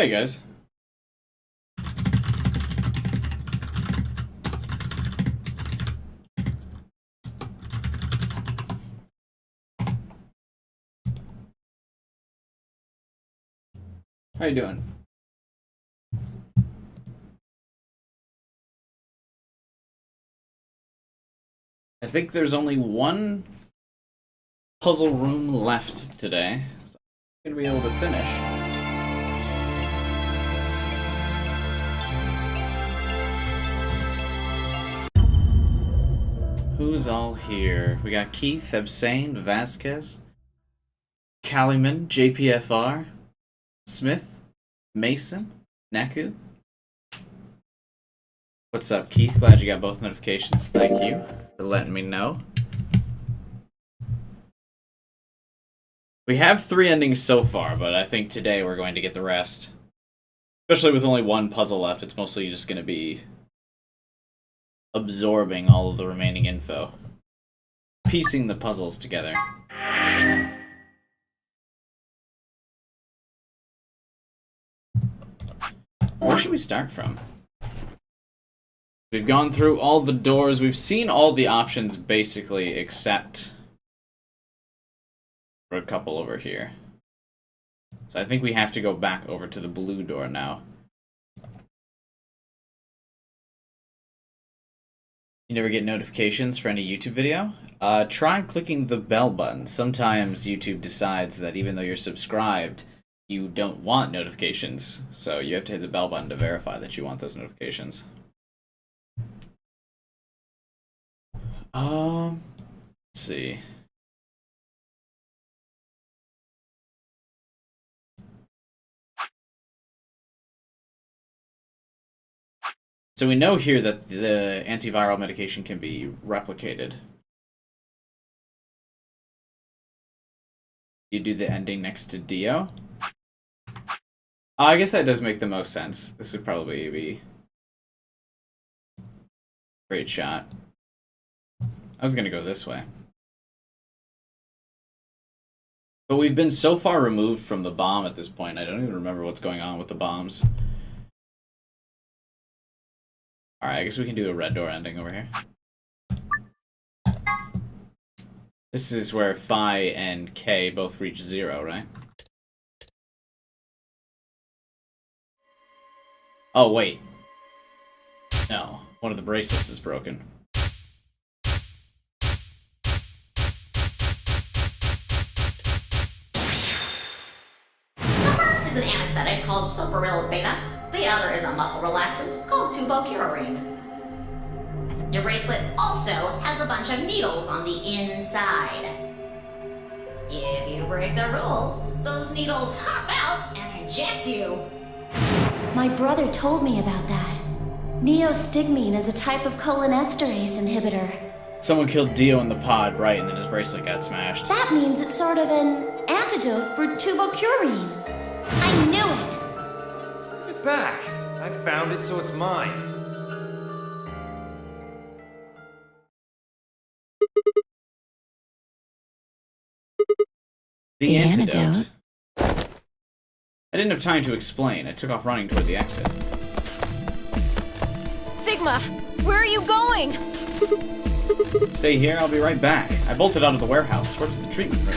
Hey guys. How you doing? I think there's only one puzzle room left today, so I'm gonna be able to finish. Who's all here? We got Keith, Absane, Vasquez, Caliman, JPFR, Smith, Mason, Naku. What's up, Keith? Glad you got both notifications. Thank you for letting me know. We have 3 endings so far, but I think today we're going to get the rest. Especially with only one puzzle left, it's mostly just going to be absorbing all of the remaining info. Piecing the puzzles together. Where should we start from? We've gone through all the doors, we've seen all the options basically, except for a couple over here. So I think we have to go back over to the blue door now. You never get notifications for any YouTube video? Try clicking the bell button. Sometimes YouTube decides that even though you're subscribed, you don't want notifications. So you have to hit the bell button to verify that you want those notifications. Let's see. So we know here that the antiviral medication can be replicated. You do the ending next to Dio. I guess that does make the most sense. This would probably be a great shot. I was gonna go this way. But we've been so far removed from the bomb at this point, I don't even remember what's going on with the bombs. Alright, I guess we can do a red door ending over here. This is where Phi and K both reach 0, right? Oh, wait. No, one of the bracelets is broken. The first is an anesthetic called sulfonyl beta. The other is a muscle relaxant called tubocurarine. Your bracelet also has a bunch of needles on the inside. If you break the rules, those needles hop out and inject you. My brother told me about that. Neostigmine is a type of cholinesterase inhibitor. Someone killed Dio in the pod, right, and then his bracelet got smashed. That means it's sort of an antidote for tubocurarine. I knew it! Give it back! I found it, so it's mine. The antidote. I didn't have time to explain. I took off running toward the exit. Sigma, where are you going? Stay here, I'll be right back. I bolted out of the warehouse. Where's the treatment room?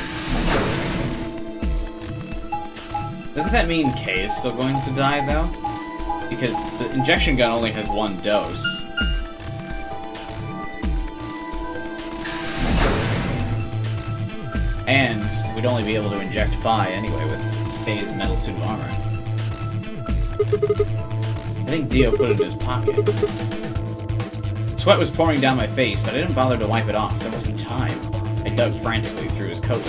Doesn't that mean K is still going to die, though? Because the injection gun only has 1 dose. And we'd only be able to inject Phi anyway with K's metal suit of armor. I think Dio put it in his pocket. Sweat was pouring down my face, but I didn't bother to wipe it off. There wasn't time. I dug frantically through his coat.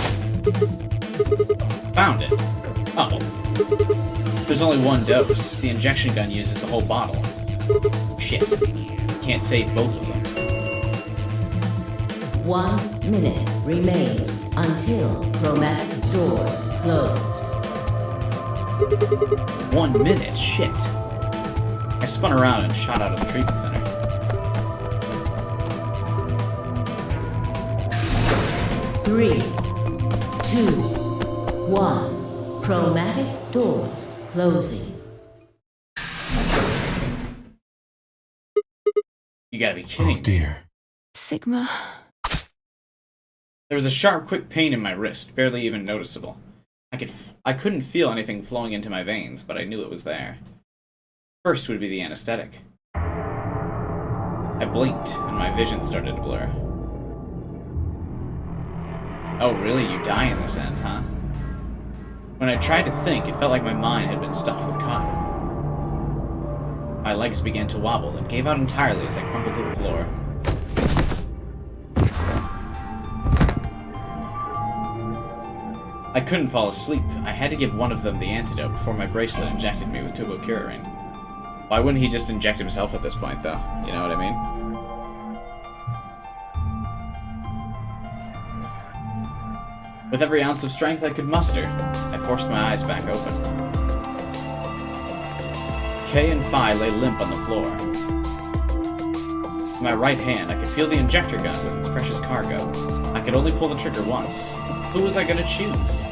Found it. Oh. There's only 1 dose. The injection gun uses the whole bottle. Shit. Can't save both of them. 1 minute remains until chromatic doors close. 1 minute? Shit. I spun around and shot out of the treatment center. 3, 2, 1. Chromatic doors closing. You gotta be kidding Oh dear. Sigma. There was a sharp, quick pain in my wrist, barely even noticeable. I couldn't feel anything flowing into my veins, but I knew it was there. First would be the anesthetic. I blinked, and my vision started to blur. Oh, really? You die in this end, huh? When I tried to think, it felt like my mind had been stuffed with cotton. My legs began to wobble and gave out entirely as I crumpled to the floor. I couldn't fall asleep. I had to give one of them the antidote before my bracelet injected me with tubocurarine. Why wouldn't he just inject himself at this point, though? You know what I mean? With every ounce of strength I could muster, I forced my eyes back open. Kay and Phi lay limp on the floor. In my right hand, I could feel the injector gun with its precious cargo. I could only pull the trigger once. Who was I going to choose?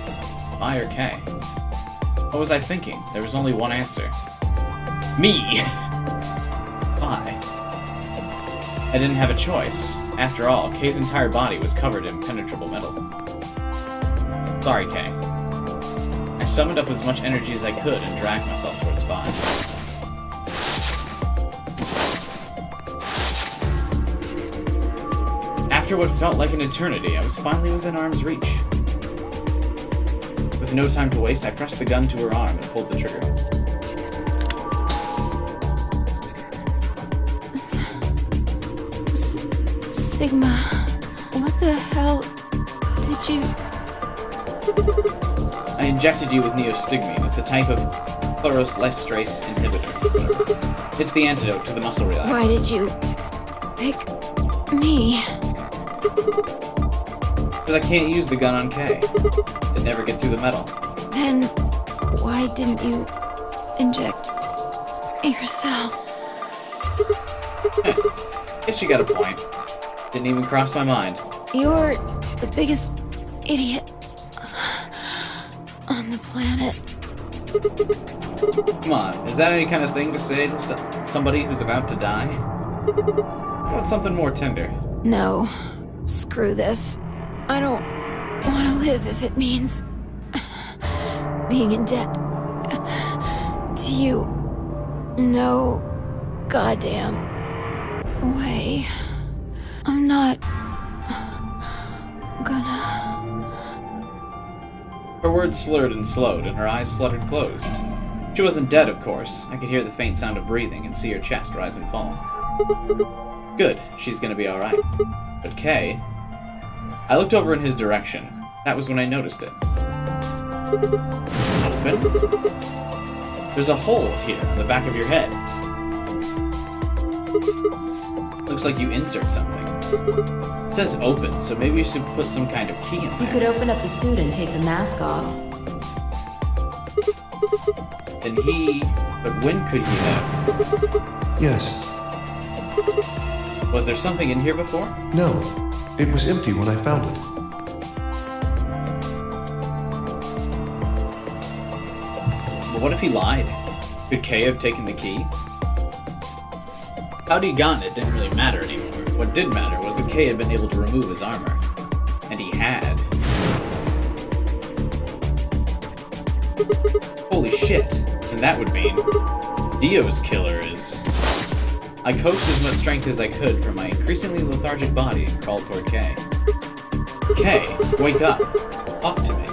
Phi or Kay? What was I thinking? There was only one answer. Me! Phi. I didn't have a choice. After all, Kay's entire body was covered in impenetrable metal. Sorry, Kay. I summoned up as much energy as I could and dragged myself towards Phi. After what felt like an eternity, I was finally within arm's reach. With no time to waste, I pressed the gun to her arm and pulled the trigger. Sigma, what the hell did you... I injected you with neostigmine. It's a type of chloroesterase inhibitor. It's the antidote to the muscle relaxant. Why did you pick me? Because I can't use the gun on Kay. It'd never get through the metal. Then why didn't you inject yourself? Guess you got a point. Didn't even cross my mind. You're the biggest idiot on the planet. Come on, is that any kind of thing to say to somebody who's about to die? I want something more tender. No. Screw this. I don't want to live if it means being in debt to you. No goddamn way. I'm not gonna... Her words slurred and slowed, and her eyes fluttered closed. She wasn't dead, of course. I could hear the faint sound of breathing and see her chest rise and fall. Good, she's gonna be alright. But Kay... I looked over in his direction. That was when I noticed it. Open? There's a hole here in the back of your head. Looks like you insert something. It says open, so maybe you should put some kind of key in there. You could open up the suit and take the mask off. Then but when could he have? Yes. Was there something in here before? No. It was empty when I found it. But what if he lied? Could Kay have taken the key? How'd he gotten it didn't really matter anymore. What did matter was that Kay had been able to remove his armor. And he had. Holy shit. And that would mean Dio's killer is... I coaxed as much strength as I could from my increasingly lethargic body and crawled toward Kay. Kay, wake up. Talk to me.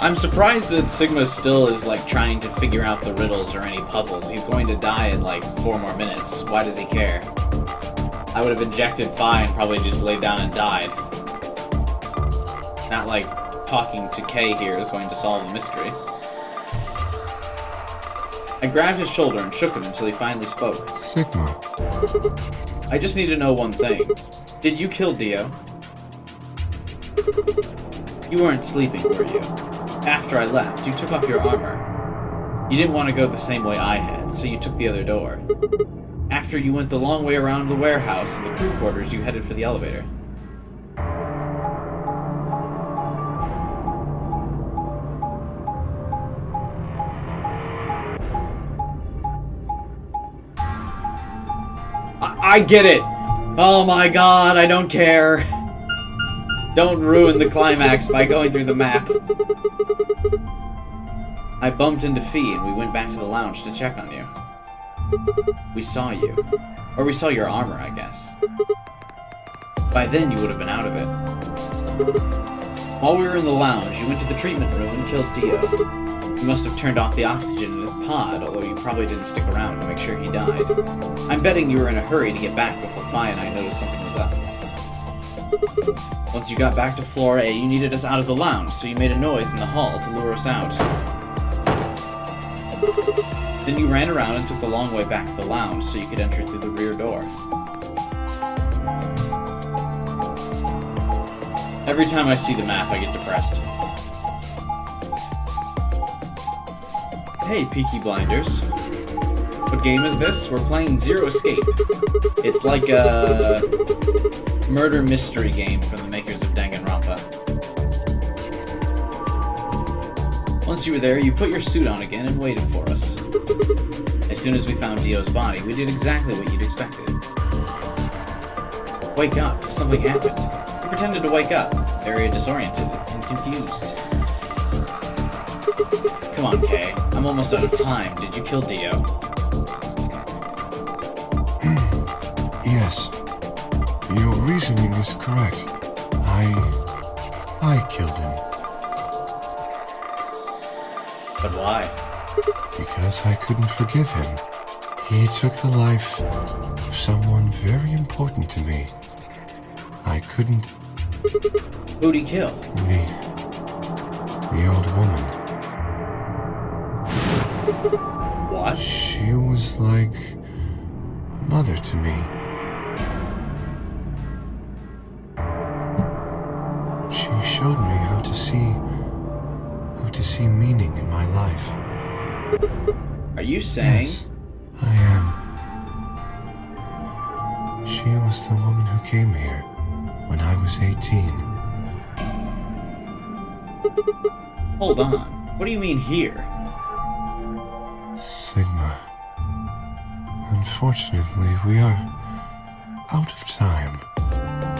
I'm surprised that Sigma still is, like, trying to figure out the riddles or any puzzles. He's going to die in, like, 4 more minutes. Why does he care? I would have injected Phi and probably just laid down and died. Not like talking to Kay here is going to solve the mystery. I grabbed his shoulder and shook him until he finally spoke. Sigma. I just need to know one thing. Did you kill Dio? You weren't sleeping, were you? After I left, you took off your armor. You didn't want to go the same way I had, so you took the other door. After you went the long way around the warehouse and the crew quarters, you headed for the elevator. I get it! Oh my god, I don't care. Don't ruin the climax by going through the map. I bumped into Fee and we went back to the lounge to check on you. We saw you. Or we saw your armor, I guess. By then, you would have been out of it. While we were in the lounge, you went to the treatment room and killed Dio. You must have turned off the oxygen in his pod, although you probably didn't stick around to make sure he died. I'm betting you were in a hurry to get back before Fi and I noticed something was up. Once you got back to floor A, you needed us out of the lounge, so you made a noise in the hall to lure us out. Then you ran around and took the long way back to the lounge so you could enter through the rear door. Every time I see the map, I get depressed. Hey, Peaky Blinders. What game is this? We're playing Zero Escape. It's like a murder mystery game from the makers of Danganronpa. Once you were there, you put your suit on again and waited for us. As soon as we found Dio's body, we did exactly what you'd expected. Wake up. Something happened. You pretended to wake up, very disoriented and confused. Come on, Kay. I'm almost out of time. Did you kill Dio? Yes. Your reasoning is correct. I killed him. But why? Because I couldn't forgive him. He took the life of someone very important to me. I couldn't... Who'd he kill? The old woman. What? She was like a mother to me. She showed me how to see meaning in my life. Are you saying? Yes, I am. She was the woman who came here when I was 18. Hold on. What do you mean here? Sigma. Unfortunately, we are out of time.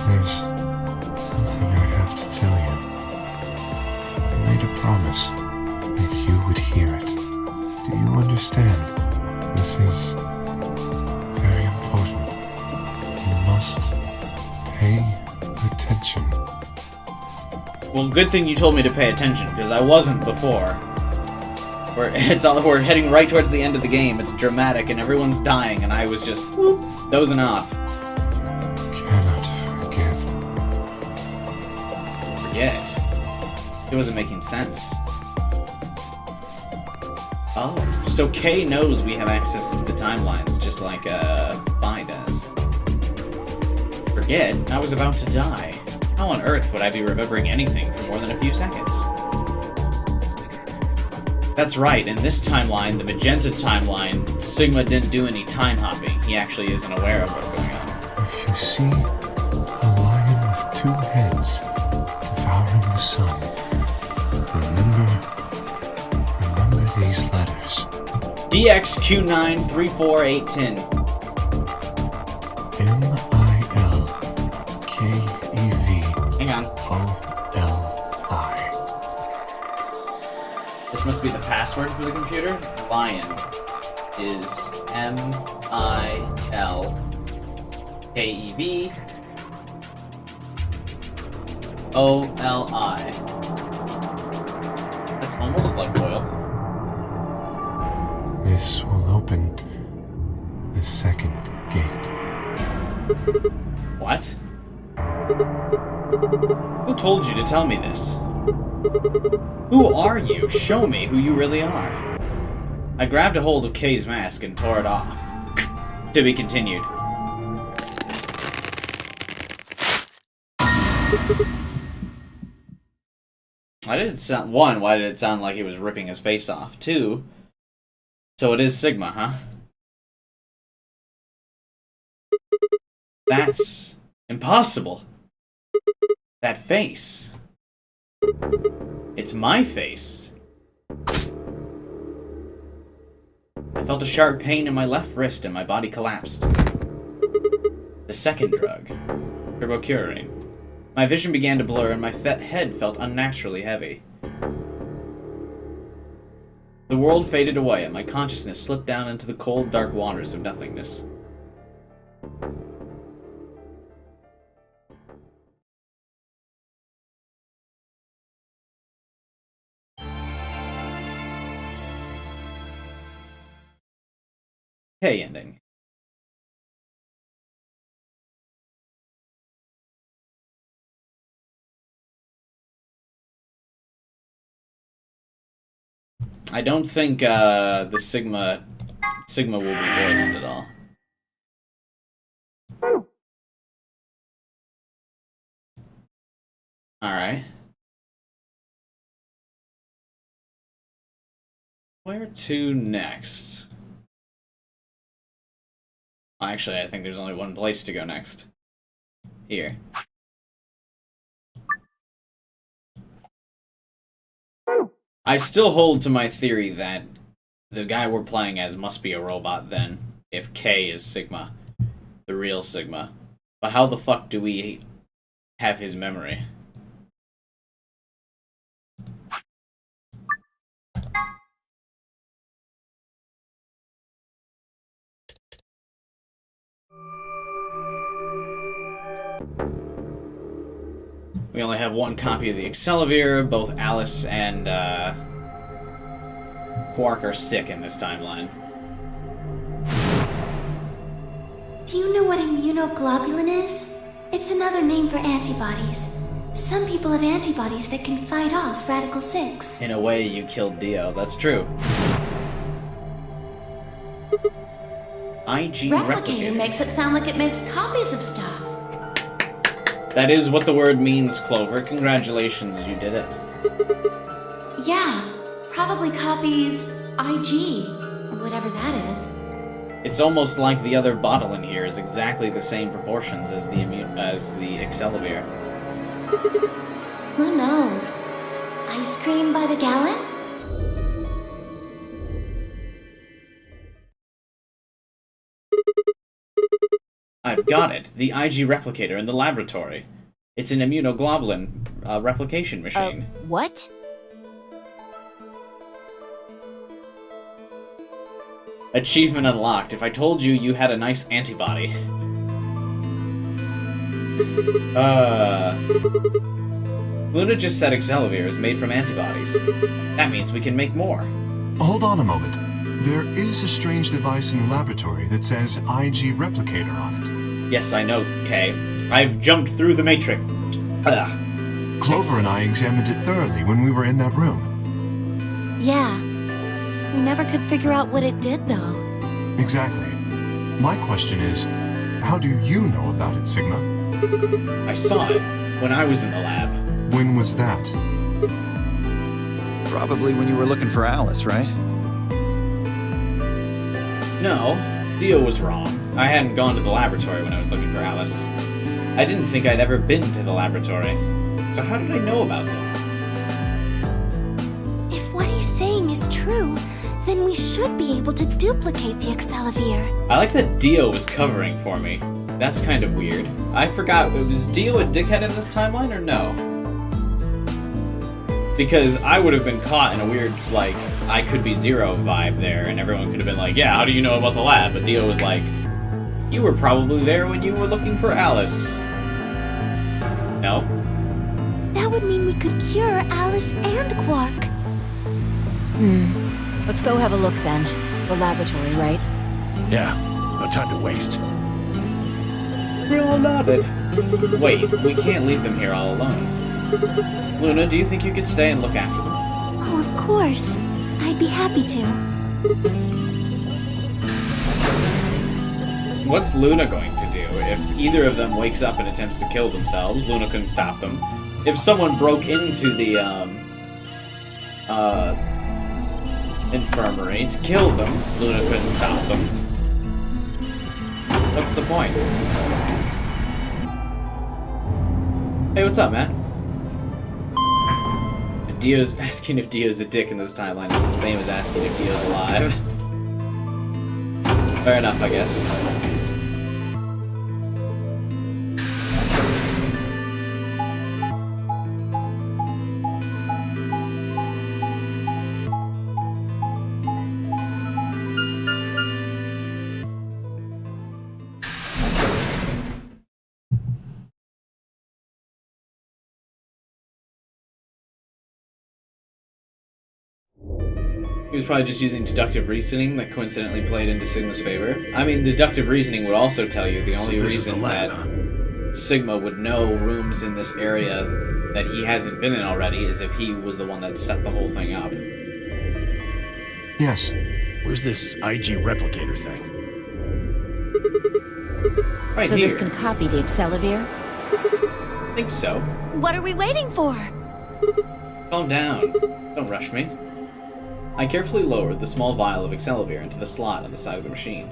There's something I have to tell you. I made a promise that you would hear it. Do you understand? This is very important. You must pay attention. Well, good thing you told me to pay attention, because I wasn't before. We're heading right towards the end of the game. It's dramatic, and everyone's dying, and I was just whoop, dozing off. Cannot forget. Forget? It wasn't making sense. Oh, so Kay knows we have access to the timelines, just like Fi does. Forget? I was about to die. How on earth would I be remembering anything for more than a few seconds? That's right, in this timeline, the magenta timeline, Sigma didn't do any time hopping. He actually isn't aware of what's going on. If you see a lion with two heads devouring the sun, remember these letters. DXQ934810. MILKEV. Hang on. OLI. This must be the password for the computer. Lion is MILKEV OLI. That's almost like oil. This will open the second gate. What? Who told you to tell me this? Who are you? Show me who you really are. I grabbed a hold of Kay's mask and tore it off. To be continued. Why did it sound... One, why did it sound like he was ripping his face off? Two, so it is Sigma, huh? That's impossible. That face. It's my face. I felt a sharp pain in my left wrist and my body collapsed. The second drug, turbocurine. My vision began to blur and my head felt unnaturally heavy. The world faded away and my consciousness slipped down into the cold, dark waters of nothingness. K ending. I don't think the Sigma will be voiced at all. Alright. Where to next? Actually, I think there's only one place to go next. Here. I still hold to my theory that the guy we're playing as must be a robot then, if K is Sigma. The real Sigma. But how the fuck do we have his memory? We only have one copy of the Accelavir. Both Alice and Quark are sick in this timeline. Do you know what immunoglobulin is? It's another name for antibodies. Some people have antibodies that can fight off Radical 6. In a way, you killed Dio. That's true. IG Replicating makes it sound like it makes copies of stuff. That is what the word means, Clover. Congratulations, you did it. Yeah, probably copies IG, or whatever that is. It's almost like the other bottle in here is exactly the same proportions as the Accelavir. Who knows? Ice cream by the gallon? I've got it. The IG replicator in the laboratory. It's an immunoglobulin replication machine. What? Achievement unlocked. If I told you you had a nice antibody. Luna just said Accelavir is made from antibodies. That means we can make more. Hold on a moment. There is a strange device in the laboratory that says IG replicator on it. Yes, I know, Kay. I've jumped through the matrix. Clover and I examined it thoroughly when we were in that room. Yeah. We never could figure out what it did, though. Exactly. My question is, how do you know about it, Sigma? I saw it when I was in the lab. When was that? Probably when you were looking for Alice, right? No, Dio was wrong. I hadn't gone to the laboratory when I was looking for Alice. I didn't think I'd ever been to the laboratory. So how did I know about them? If what he's saying is true, then we should be able to duplicate the Accelavir. I like that Dio was covering for me. That's kind of weird. I forgot, was Dio a dickhead in this timeline or no? Because I would have been caught in a weird, like, I could be Zero vibe there, and everyone could have been like, yeah, how do you know about the lab? But Dio was like, you were probably there when you were looking for Alice. No? That would mean we could cure Alice and Quark. Let's go have a look then. The laboratory, right? Yeah, no time to waste. We all nodded. Wait, we can't leave them here all alone. Luna, do you think you could stay and look after them? Oh, of course. I'd be happy to. What's Luna going to do? If either of them wakes up and attempts to kill themselves, Luna couldn't stop them. If someone broke into the, infirmary to kill them, Luna couldn't stop them. What's the point? Hey, what's up, man? Dio's asking if Dio's a dick in this timeline is the same as asking if Dio's alive. Fair enough, I guess. He was probably just using deductive reasoning that coincidentally played into Sigma's favor. I mean, deductive reasoning would also tell you the only reason that Sigma would know rooms in this area that he hasn't been in already is if he was the one that set the whole thing up. Yes. Where's this IG replicator thing? Right So here. this can copy the Accelavir? I think so. What are we waiting for? Calm down. Don't rush me. I carefully lowered the small vial of Accelavir into the slot on the side of the machine.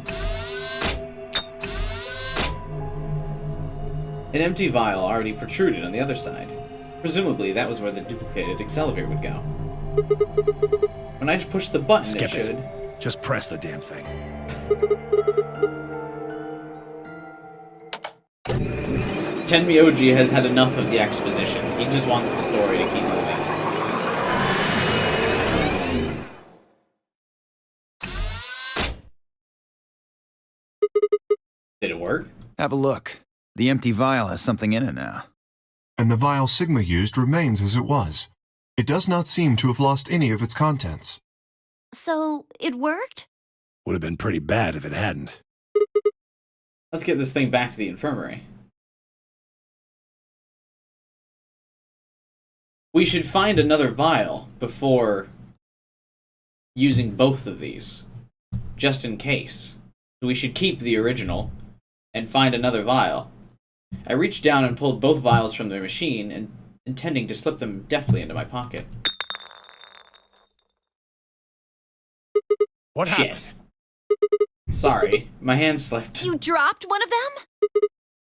An empty vial already protruded on the other side. Presumably, that was where the duplicated Accelavir would go. When I pushed the button, Skip it should... it. Just press the damn thing. Tenmyoji has had enough of the exposition. He just wants the story to keep moving. Did it work? Have a look. The empty vial has something in it now. And the vial Sigma used remains as it was. It does not seem to have lost any of its contents. So, it worked? Would have been pretty bad if it hadn't. Let's get this thing back to the infirmary. We should find another vial before using both of these, just in case. We should keep the original and find another vial. I reached down and pulled both vials from the machine, and intending to slip them deftly into my pocket. What Shit. happened? Sorry, my hand slipped. You dropped one of them?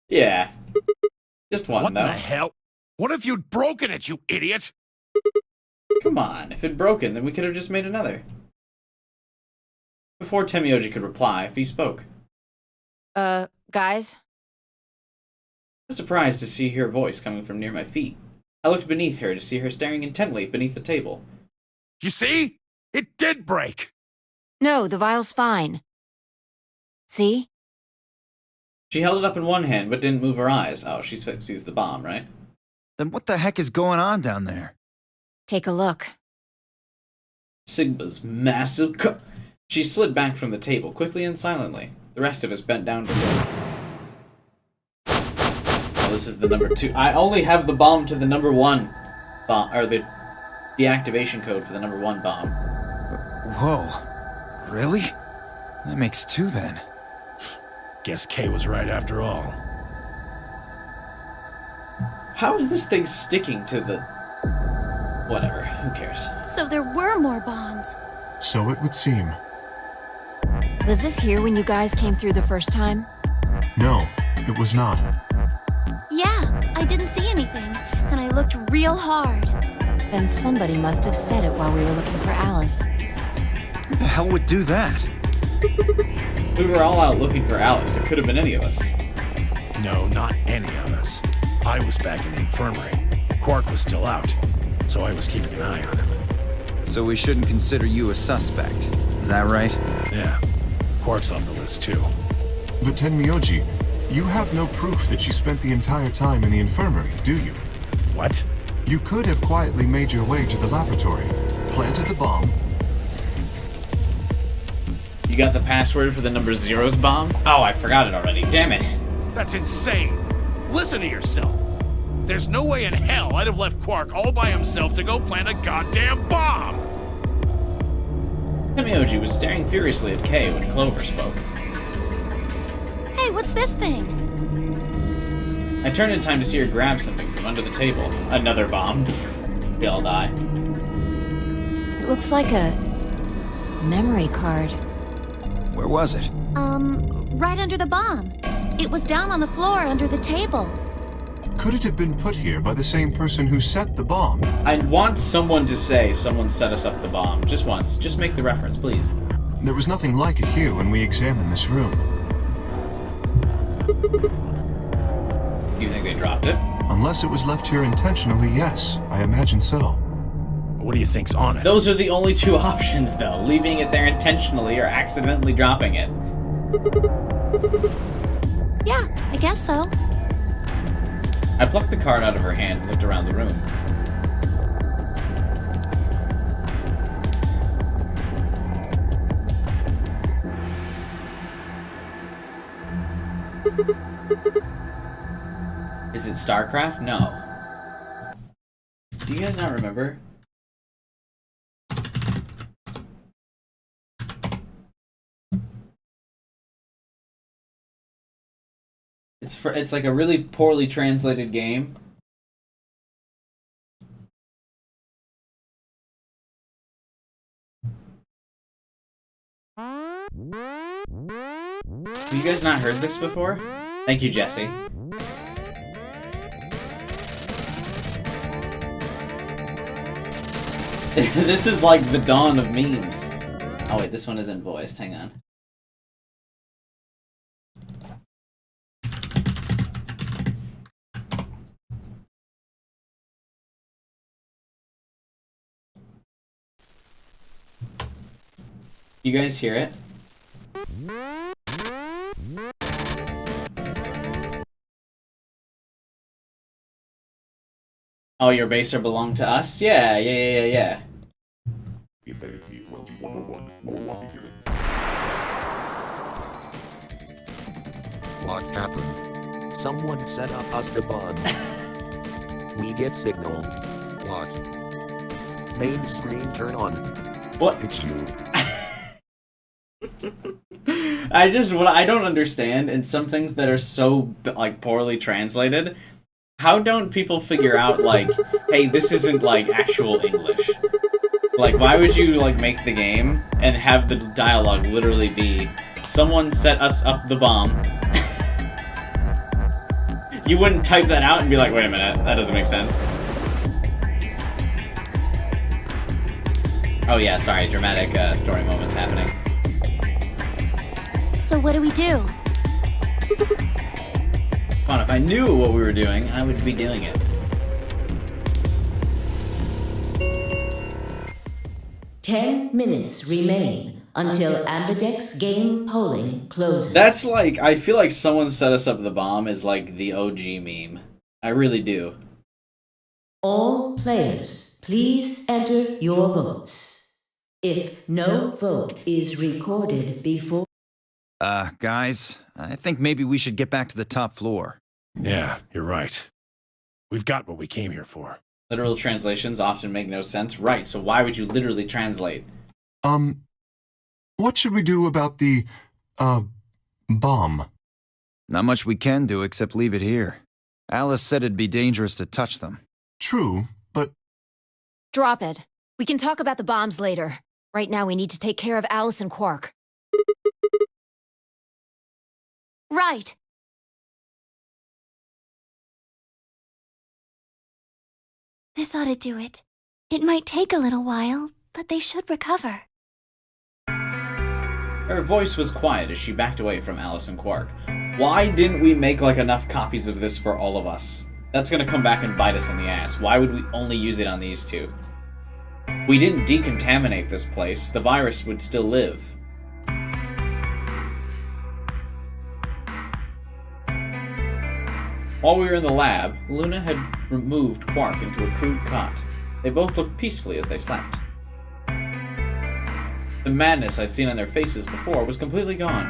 Yeah. Just one, What though. the hell? What if you'd broken it, you idiot? Come on, if it'd broken, then we could have just made another. Before Tenmyoji could reply, Fee spoke. Guys? I was surprised to see her voice coming from near my feet. I looked beneath her to see her staring intently beneath the table. You see? It did break. No, the vial's fine. See? She held it up in one hand, but didn't move her eyes. Oh, she sees the bomb, right? Then what the heck is going on down there? Take a look. Sigma's massive She slid back from the table, quickly and silently. The rest of us bent down to look. Oh, this is the number 2. I only have the bomb to the number 1 bomb, or the deactivation code for the number 1 bomb. Whoa. Really? That makes 2 then. Guess Kay was right after all. How is this thing sticking to the... Whatever, who cares? So there were more bombs. So it would seem. Was this here when you guys came through the first time? No, it was not. Yeah, I didn't see anything, and I looked real hard. Then somebody must have said it while we were looking for Alice. Who the hell would do that? We were all out looking for Alice. It could have been any of us. No, not any of us. I was back in the infirmary. Quark was still out, so I was keeping an eye on him. So we shouldn't consider you a suspect. Is that right? Yeah, Quark's off the list too. But Tenmyoji, you have no proof that you spent the entire time in the infirmary, do you? What? You could have quietly made your way to the laboratory, planted the bomb. You got the password for the number 0's bomb? Oh, I forgot it already. Damn it. That's insane. Listen to yourself. There's no way in hell I'd have left Quark all by himself to go plant a goddamn bomb. Tenmyoji was staring furiously at Kay when Clover spoke. Hey, what's this thing? I turned in time to see her grab something from under the table. Another bomb. We all die. It looks like a memory card. Where was it? Right under the bomb. It was down on the floor under the table. Could it have been put here by the same person who set the bomb? I want someone to say someone set us up the bomb. Just once. Just make the reference, please. There was nothing like it here when we examined this room. You think they dropped it? Unless it was left here intentionally, yes. I imagine so. What do you think's on it? Those are the only 2 options, though. Leaving it there intentionally or accidentally dropping it. Yeah, I guess so. I plucked the card out of her hand and looked around the room. StarCraft? No. Do you guys not remember? It's like a really poorly translated game. Have you guys not heard this before? Thank you, Jesse. This is like the dawn of memes. Oh wait, this one isn't voiced. Hang on. You guys hear it? Oh, your base are belong to us? Yeah. What happened? Someone set up us the bomb. We get signal. What? Main screen turn on. What? It's you. What I don't understand, and some things that are so, like, poorly translated, how don't people figure out, like, hey, this isn't, like, actual English? Like, why would you, like, make the game and have the dialogue literally be, someone set us up the bomb? You wouldn't type that out and be like, wait a minute, that doesn't make sense. Oh yeah, sorry, dramatic story moments happening. So what do we do? Come on, if I knew what we were doing, I would be doing it. Ten minutes remain until Ambidex game polling closes. That's like, I feel like someone set us up the bomb is like the OG meme. I really do. All players, please enter your votes. If no vote is recorded before... Guys, I think maybe we should get back to the top floor. Yeah, you're right. We've got what we came here for. Literal translations often make no sense. Right, so why would you literally translate? What should we do about the, bomb? Not much we can do except leave it here. Alice said it'd be dangerous to touch them. True, but... Drop it. We can talk about the bombs later. Right now we need to take care of Alice and Quark. Right. This ought to do it. It might take a little while, but they should recover. Her voice was quiet as she backed away from Alice and Quark. Why didn't we make, like, enough copies of this for all of us? That's gonna come back and bite us in the ass. Why would we only use it on these two? We didn't decontaminate this place. The virus would still live. While we were in the lab, Luna had removed Quark into a crude cot. They both looked peacefully as they slept. The madness I'd seen on their faces before was completely gone.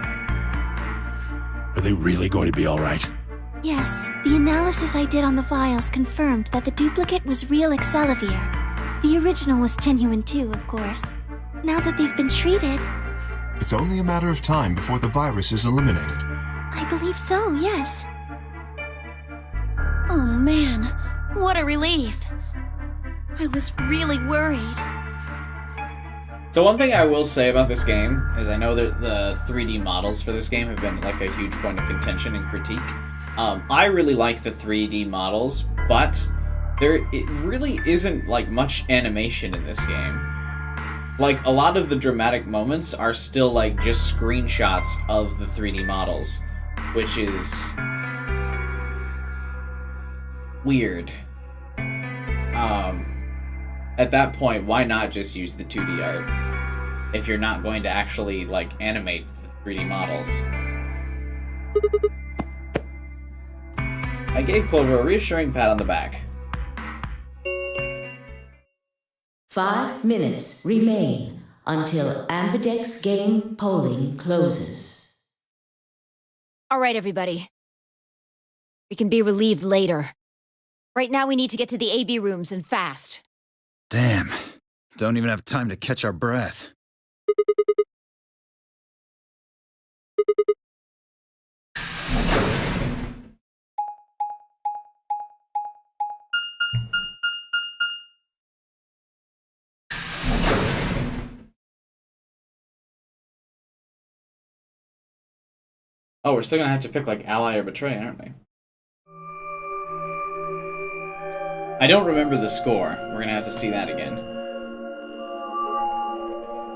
Are they really going to be all right? Yes, the analysis I did on the files confirmed that the duplicate was real Excelivir. The original was genuine too, of course. Now that they've been treated... It's only a matter of time before the virus is eliminated. I believe so, yes. Oh man, what a relief. I was really worried. So one thing I will say about this game is I know that the 3D models for this game have been like a huge point of contention and critique. I really like the 3D models, but it really isn't like much animation in this game. Like a lot of the dramatic moments are still like just screenshots of the 3D models, which is weird. At that point, why not just use the 2D art if you're not going to actually like animate the 3D models? I gave Clover a reassuring pat on the back. 5 minutes remain until Ambidex game polling closes. All right, everybody. We can be relieved later. Right now we need to get to the AB rooms and fast. Damn. Don't even have time to catch our breath. Oh, we're still gonna have to pick, like, ally or betray, aren't we? I don't remember the score. We're gonna have to see that again.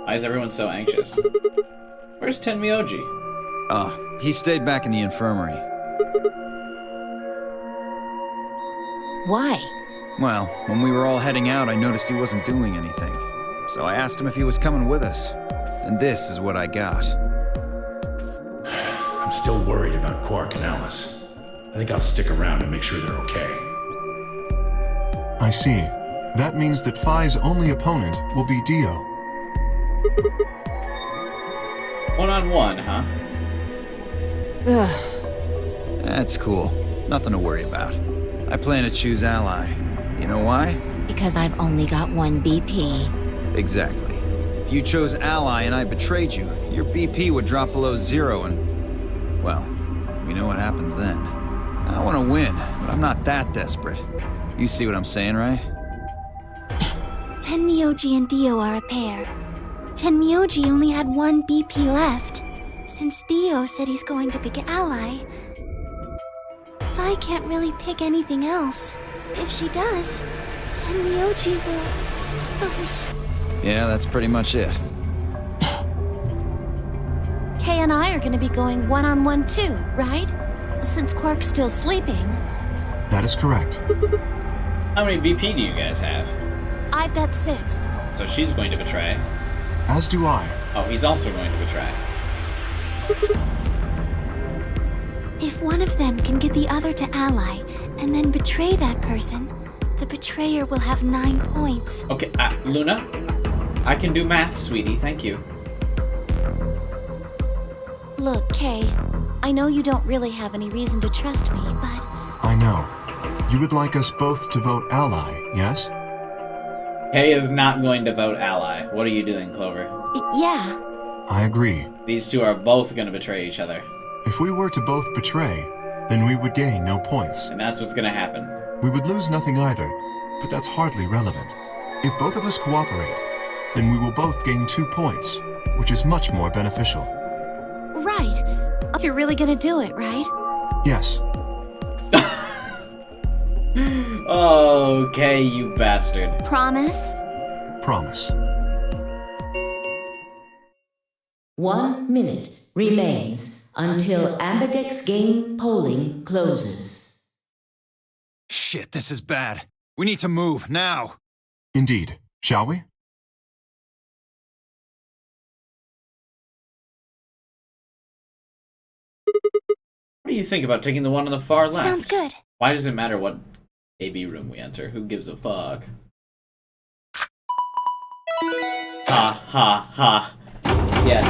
Why is everyone so anxious? Where's Tenmyoji? Oh, he stayed back in the infirmary. Why? Well, when we were all heading out, I noticed he wasn't doing anything. So I asked him if he was coming with us. And this is what I got. I'm still worried about Quark and Alice. I think I'll stick around and make sure they're okay. I see. That means that Phi's only opponent will be Dio. 1-on-1, huh? Ugh. That's cool. Nothing to worry about. I plan to choose ally. You know why? Because I've only got one BP. Exactly. If you chose ally and I betrayed you, your BP would drop below 0 and... well, we know what happens then. I want to win, but I'm not that desperate. You see what I'm saying, right? Tenmyoji and Dio are a pair. Tenmyoji only had one BP left. Since Dio said he's going to pick ally, Phi can't really pick anything else. If she does, Tenmyoji will... Yeah, that's pretty much it. Kay and I are gonna be going 1-on-1 too, right? Since Quark's still sleeping. That is correct. How many BP do you guys have? I've got 6. So she's going to betray. As do I. Oh, he's also going to betray. If one of them can get the other to ally, and then betray that person, the betrayer will have 9 points. Okay, Luna? I can do math, sweetie, thank you. Look, Kay, I know you don't really have any reason to trust me, but... I know. You would like us both to vote ally, yes? Kay is not going to vote ally. What are you doing, Clover? Yeah. I agree. These two are both going to betray each other. If we were to both betray, then we would gain no points. And that's what's going to happen. We would lose nothing either, but that's hardly relevant. If both of us cooperate, then we will both gain 2 points, which is much more beneficial. Right. You're really gonna do it, right? Yes. Okay, you bastard. Promise? Promise. 1 minute remains until Ambidex game polling closes. Shit, this is bad. We need to move, now! Indeed. Shall we? What do you think about taking the one on the far left? Sounds good. Why does it matter what AB room we enter? Who gives a fuck? Ha ha ha. Yes,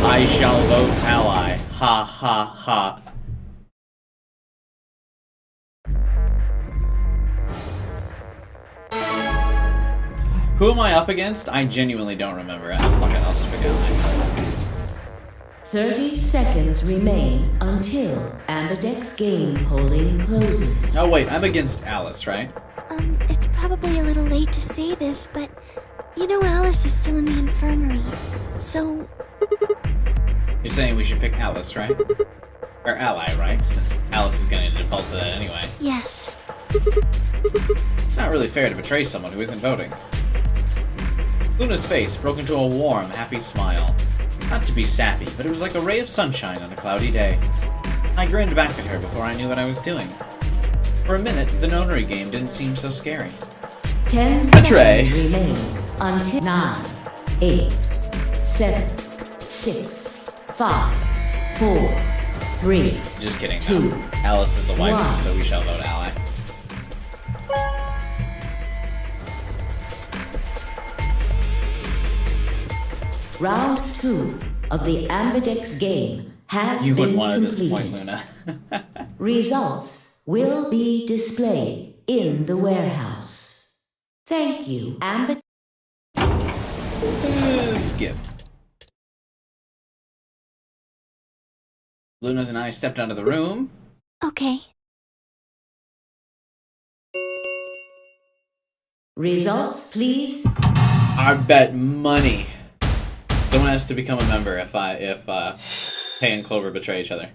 I shall vote ally. Ha ha ha. Who am I up against? I genuinely don't remember. Fuck it, I'll just pick ally. 30 seconds remain until Ambidex game polling closes. Oh wait, I'm against Alice, right? It's probably a little late to say this, but you know Alice is still in the infirmary, so... You're saying we should pick Alice, right? Or ally, right? Since Alice is gonna default to that anyway. Yes. It's not really fair to betray someone who isn't voting. Luna's face broke into a warm, happy smile. Not to be sappy, but it was like a ray of sunshine on a cloudy day. I grinned back at her before I knew what I was doing. For a minute, the nonary game didn't seem so scary. 10 Betray. seconds remain until 9, 8, 7, 6, 5, 4, 3. Just kidding. 2, Alice is a waifu, 1. so we shall vote ally. Round 2 of the Ambidex game has You been wouldn't want to completed. disappoint Luna. Results will be displayed in the warehouse. Thank you, Amber. Skip. Luna and I stepped out of the room. Okay. Results, please. I bet money someone has to become a member if Hay and Clover betray each other.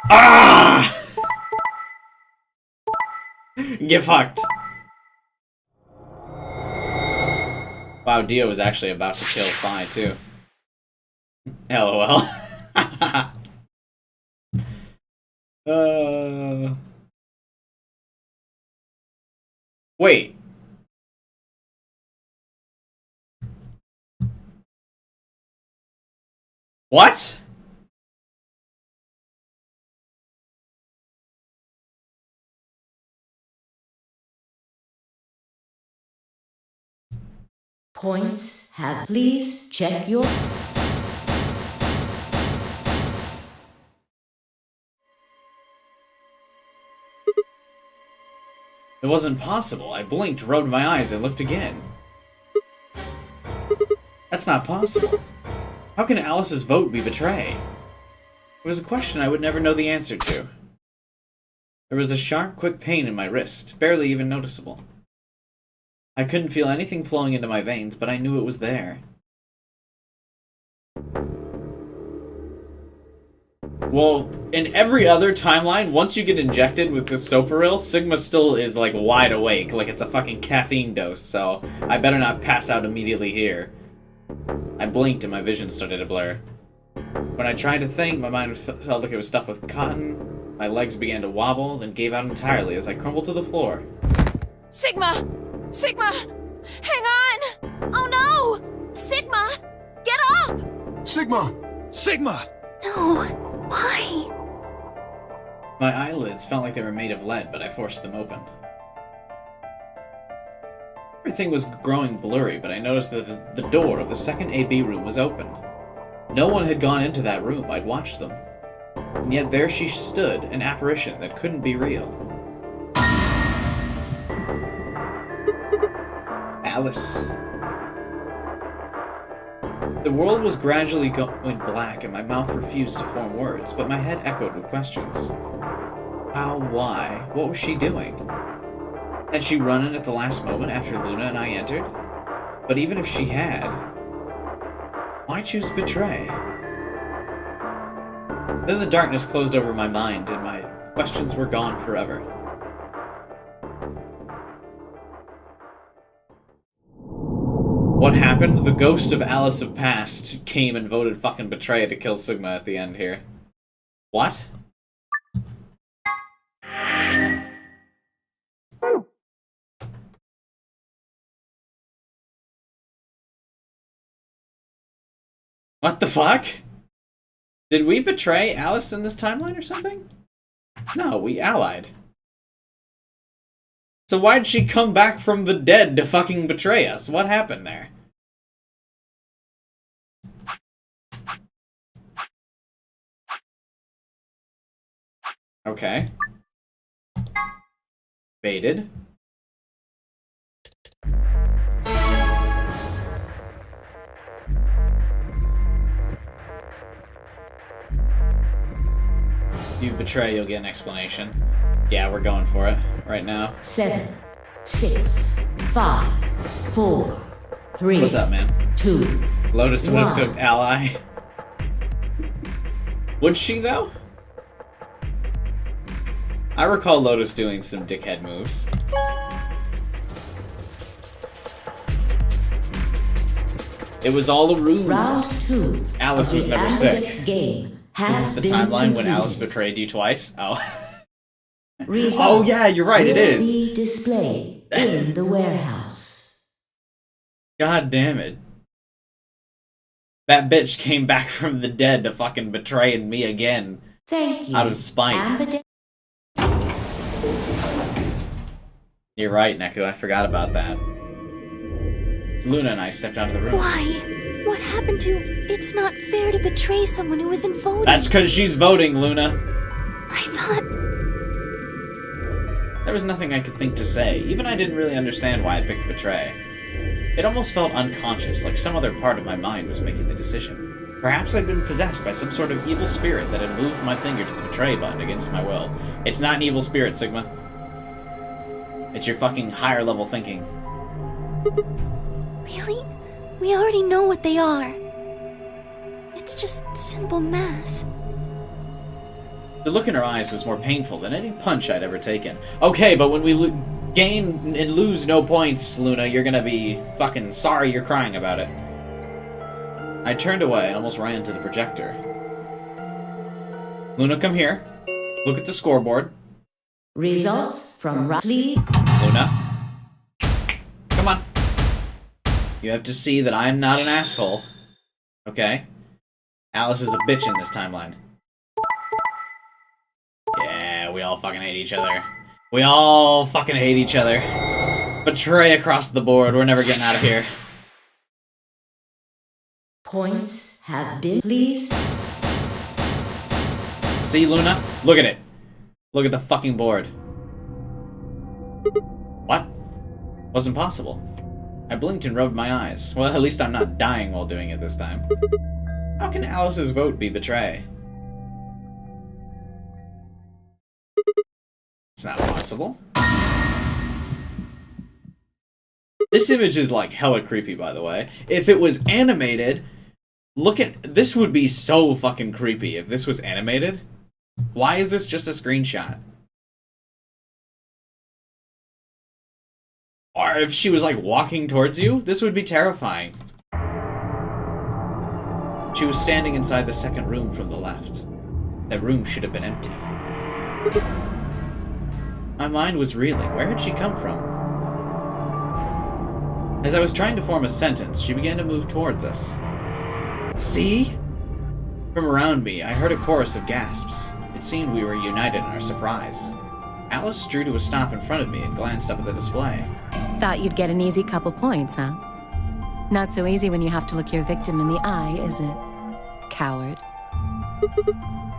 Ah! Get fucked. Wow, Dio was actually about to kill Fi too. LOL. Wait. What? Points have. Please check your. It wasn't possible. I blinked, rubbed my eyes, and looked again. That's not possible. How can Alice's vote be betray? It was a question I would never know the answer to. There was a sharp, quick pain in my wrist, barely even noticeable. I couldn't feel anything flowing into my veins, but I knew it was there. Well, in every other timeline, once you get injected with the Soparil, Sigma still is, like, wide awake, like it's a fucking caffeine dose, so I better not pass out immediately here. I blinked and my vision started to blur. When I tried to think, my mind felt like it was stuffed with cotton, my legs began to wobble, then gave out entirely as I crumbled to the floor. Sigma! Sigma! Hang on! Oh no! Sigma! Get up! Sigma! Sigma! No. Why? My eyelids felt like they were made of lead, but I forced them open. Everything was growing blurry, but I noticed that the door of the second AB room was open. No one had gone into that room. I'd watched them. And yet there she stood, an apparition that couldn't be real. Alice. The world was gradually going black and my mouth refused to form words, but my head echoed with questions. How? Why? What was she doing? Had she run in at the last moment after Luna and I entered? But even if she had, why choose betray? Then the darkness closed over my mind and my questions were gone forever. What happened? The ghost of Alice of Past came and voted fucking betray to kill Sigma at the end here. What? What the fuck? Did we betray Alice in this timeline or something? No, we allied. So why'd she come back from the dead to fucking betray us? What happened there? Okay. Baited. If you betray, you'll get an explanation. Yeah, we're going for it right now. 7, 6, 5, 4, 3. What's up, man? 2. Lotus would have 1. cooked ally. Would she, though? I recall Lotus doing some dickhead moves. It was all a ruse. Round 2. Alice was never Amberdex sick. Game This has is the been timeline when completed. Alice betrayed you twice? Oh. Results Oh, yeah, you're right, it will is. be displayed in the warehouse. God damn it. That bitch came back from the dead to fucking betray me again. Thank you. Out of spite. Amberdex. You're right, Neku, I forgot about that. Luna and I stepped out of the room. Why? What happened to... It's not fair to betray someone who isn't voting. That's because she's voting, Luna. I thought... There was nothing I could think to say. Even I didn't really understand why I picked Betray. It almost felt unconscious, like some other part of my mind was making the decision. Perhaps I'd been possessed by some sort of evil spirit that had moved my finger to the Betray button against my will. It's not an evil spirit, Sigma. It's your fucking higher level thinking. Really? We already know what they are. It's just simple math. The look in her eyes was more painful than any punch I'd ever taken. Okay, but when we gain and lose no points, Luna, you're gonna be fucking sorry you're crying about it. I turned away and almost ran to the projector. Luna, come here. Look at the scoreboard. Results from Riley. Luna. Come on. You have to see that I'm not an asshole. Okay? Alice is a bitch in this timeline. Yeah, we all fucking hate each other. We all fucking hate each other. Betray across the board. We're never getting out of here. Points have been pleased. See, Luna? Look at it. Look at the fucking board. What? Wasn't possible. I blinked and rubbed my eyes. Well, at least I'm not dying while doing it this time. How can Alice's vote be Betray? It's not possible. This image is like hella creepy, by the way. If it was animated, look at this would be so fucking creepy if this was animated. Why is this just a screenshot? Or if she was like walking towards you, this would be terrifying. She was standing inside the second room from the left. That room should have been empty. My mind was reeling. Where had she come from? As I was trying to form a sentence, she began to move towards us. See? From around me, I heard a chorus of gasps. It seemed we were united in our surprise. Alice drew to a stop in front of me and glanced up at the display. Thought you'd get an easy couple points, huh? Not so easy when you have to look your victim in the eye, is it? Coward.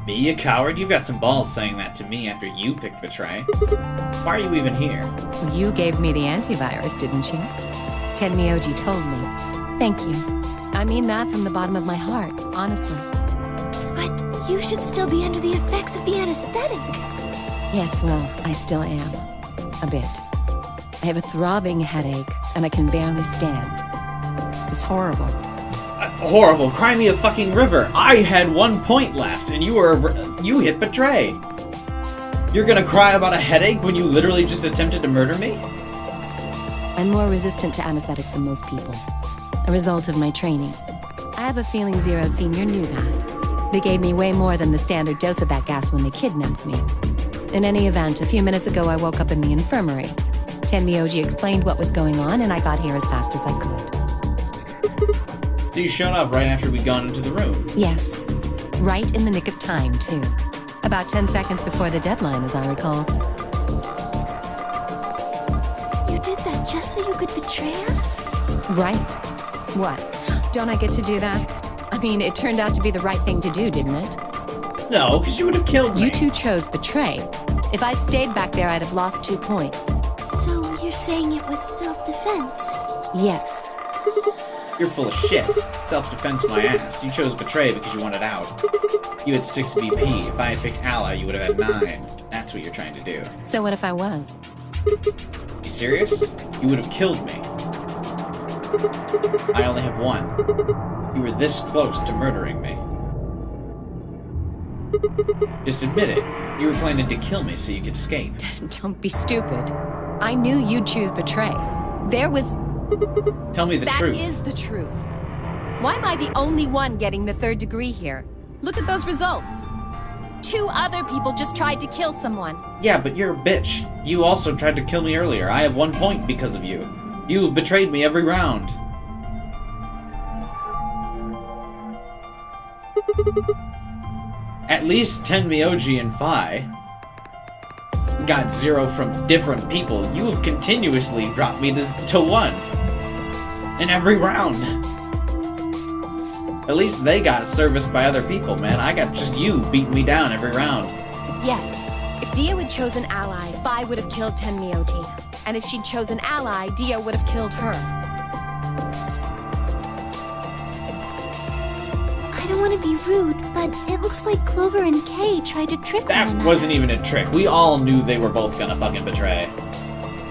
Me, a coward? You've got some balls saying that to me after you picked Betray. Why are you even here? You gave me the antivirus, didn't you? Tenmyoji told me. Thank you. I mean that from the bottom of my heart, honestly. But you should still be under the effects of the anesthetic. Yes, well, I still am. A bit. I have a throbbing headache, and I can barely stand. It's horrible. Horrible. Cry me a fucking river. I had 1 point left, and you hit Betray. You're gonna cry about a headache when you literally just attempted to murder me? I'm more resistant to anesthetics than most people. A result of my training. I have a feeling Zero Senior knew that. They gave me way more than the standard dose of that gas when they kidnapped me. In any event, a few minutes ago I woke up in the infirmary. Tenmyoji explained what was going on, and I got here as fast as I could. So you showed up right after we'd gone into the room? Yes. Right in the nick of time, too. About 10 seconds before the deadline, as I recall. You did that just so you could betray us? Right. What? Don't I get to do that? I mean, it turned out to be the right thing to do, didn't it? No, because you would have killed me. You two chose Betray. If I'd stayed back there, I'd have lost 2 points. So you're saying it was self-defense? Yes. You're full of shit. Self-defense my ass. You chose Betray because you wanted out. You had 6 BP. If I had picked Ally, you would have had 9. That's what you're trying to do. So what if I was? You serious? You would have killed me. I only have 1. You were this close to murdering me. Just admit it. You were planning to kill me so you could escape. Don't be stupid. I knew you'd choose Betray. There was... Tell me the truth. That is the truth. Why am I the only one getting the 3rd degree here? Look at those results. 2 other people just tried to kill someone. Yeah, but you're a bitch. You also tried to kill me earlier. I have 1 point because of you. You've betrayed me every round. At least Tenmyoji and Phi got 0 from different people. You have continuously dropped me to 1 in every round. At least they got serviced by other people, man. I got just you beating me down every round. Yes. If Dio had chosen ally, Fi would have killed Tenmyoji. And if she'd chosen ally, Dio would have killed her. I don't want to be rude, but it looks like Clover and Kay tried to trick one another. That wasn't even a trick. We all knew they were both gonna fucking betray.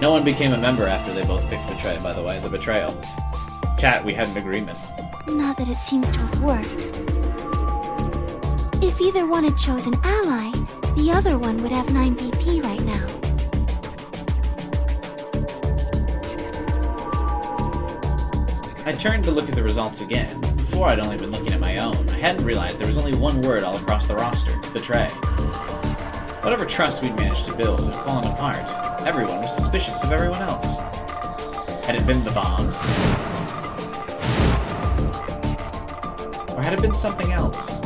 No one became a member after they both picked betray, by the way. The betrayal. Chat, we had an agreement. Not that it seems to have worked. If either one had chosen ally, the other one would have 9 BP right now. I turned to look at the results again. Before, I'd only been looking at my own. I hadn't realized there was only one word all across the roster: betray. Whatever trust we'd managed to build had fallen apart. Everyone was suspicious of everyone else. Had it been the bombs? Or had it been something else?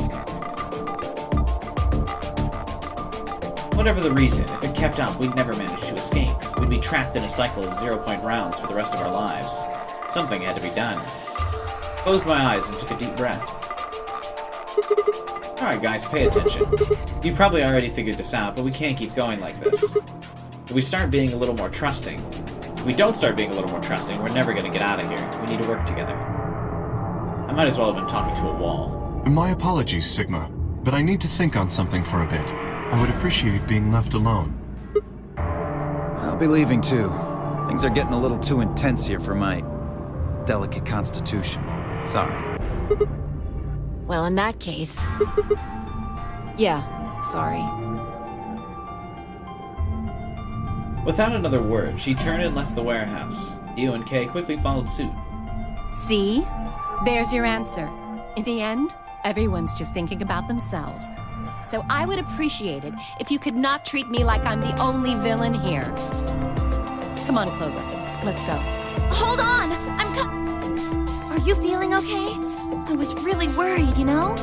Whatever the reason, if it kept up, we'd never manage to escape. We'd be trapped in a cycle of 0-point rounds for the rest of our lives. Something had to be done. Closed my eyes and took a deep breath. Alright guys, pay attention. You've probably already figured this out, but we can't keep going like this. If we start being a little more trusting, if we don't start being a little more trusting, we're never gonna get out of here. We need to work together. I might as well have been talking to a wall. My apologies, Sigma, but I need to think on something for a bit. I would appreciate being left alone. I'll be leaving too. Things are getting a little too intense here for my delicate constitution. Sorry. Well, in that case... yeah, sorry. Without another word, she turned and left the warehouse. Dio and Kay quickly followed suit. See? There's your answer. In the end, everyone's just thinking about themselves. So I would appreciate it if you could not treat me like I'm the only villain here. Come on, Clover. Let's go. Hold on! Are you feeling okay? I was really worried, you know?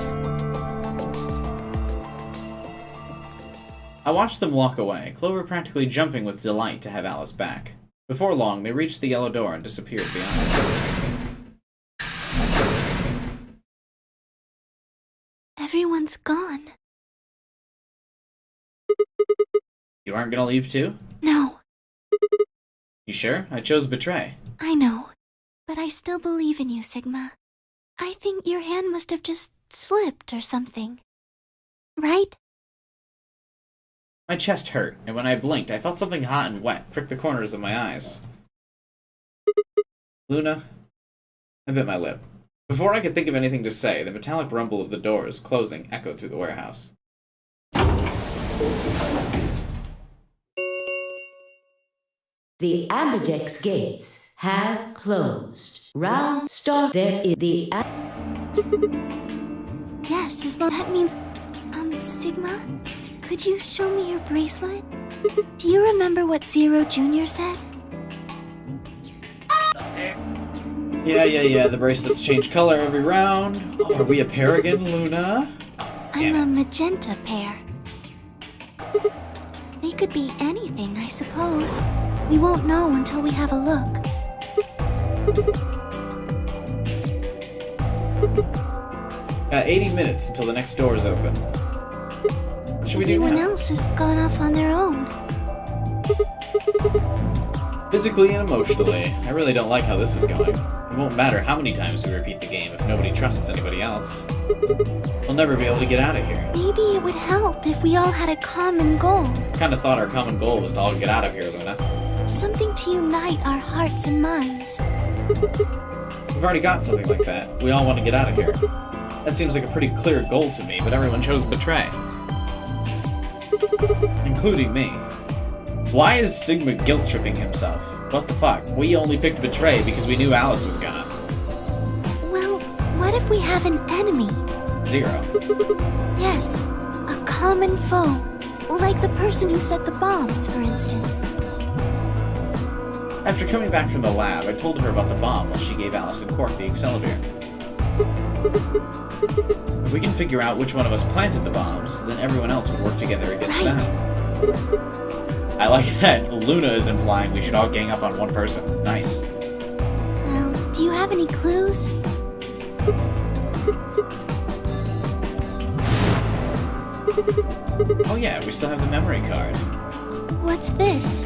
I watched them walk away, Clover practically jumping with delight to have Alice back. Before long, they reached the yellow door and disappeared beyond it. Everyone's gone. You aren't gonna leave too? No. You sure? I chose betray. I know. But I still believe in you, Sigma. I think your hand must have just slipped or something. Right? My chest hurt, and when I blinked, I felt something hot and wet prick the corners of my eyes. Luna? I bit my lip. Before I could think of anything to say, the metallic rumble of the doors closing echoed through the warehouse. The Ambidex gates have closed. Round start. There is the... Yes, as long that means... Sigma? Could you show me your bracelet? Do you remember what Zero Jr. said? Yeah, the bracelets change color every round. Oh, are we a pair again, Luna? I'm a magenta pair. They could be anything, I suppose. We won't know until we have a look. Got 80 minutes until the next door is open. What should we do now? Everyone else has gone off on their own. Physically and emotionally, I really don't like how this is going. It won't matter how many times we repeat the game if nobody trusts anybody else. We'll never be able to get out of here. Maybe it would help if we all had a common goal. I kinda thought our common goal was to all get out of here, Luna. Something to unite our hearts and minds. We've already got something like that. We all want to get out of here. That seems like a pretty clear goal to me, but everyone chose betray. Including me. Why is Sigma guilt-tripping himself? What the fuck? We only picked betray because we knew Alice was gone. Well, what if we have an enemy? Zero. Yes, a common foe. Like the person who set the bombs, for instance. After coming back from the lab, I told her about the bomb while she gave Alice and Quark the Accelavir. If we can figure out which one of us planted the bombs, then everyone else would work together against them. I like that Luna is implying we should all gang up on one person. Nice. Well, do you have any clues? Oh yeah, we still have the memory card. What's this?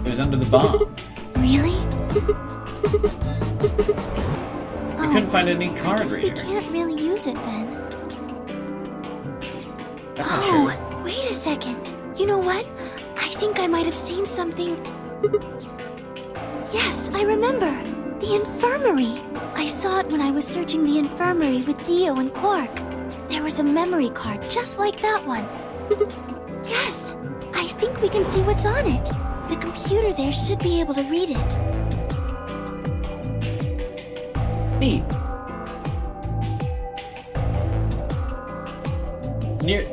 It was under the bomb. Really? We couldn't find any card I guess reader. we can't really use it then. That's not true. Wait a second. You know what? I think I might have seen something. Yes, I remember. The infirmary. I saw it when I was searching the infirmary with Dio and Quark. There was a memory card just like that one. Yes, I think we can see what's on it. The computer there should be able to read it. Neat.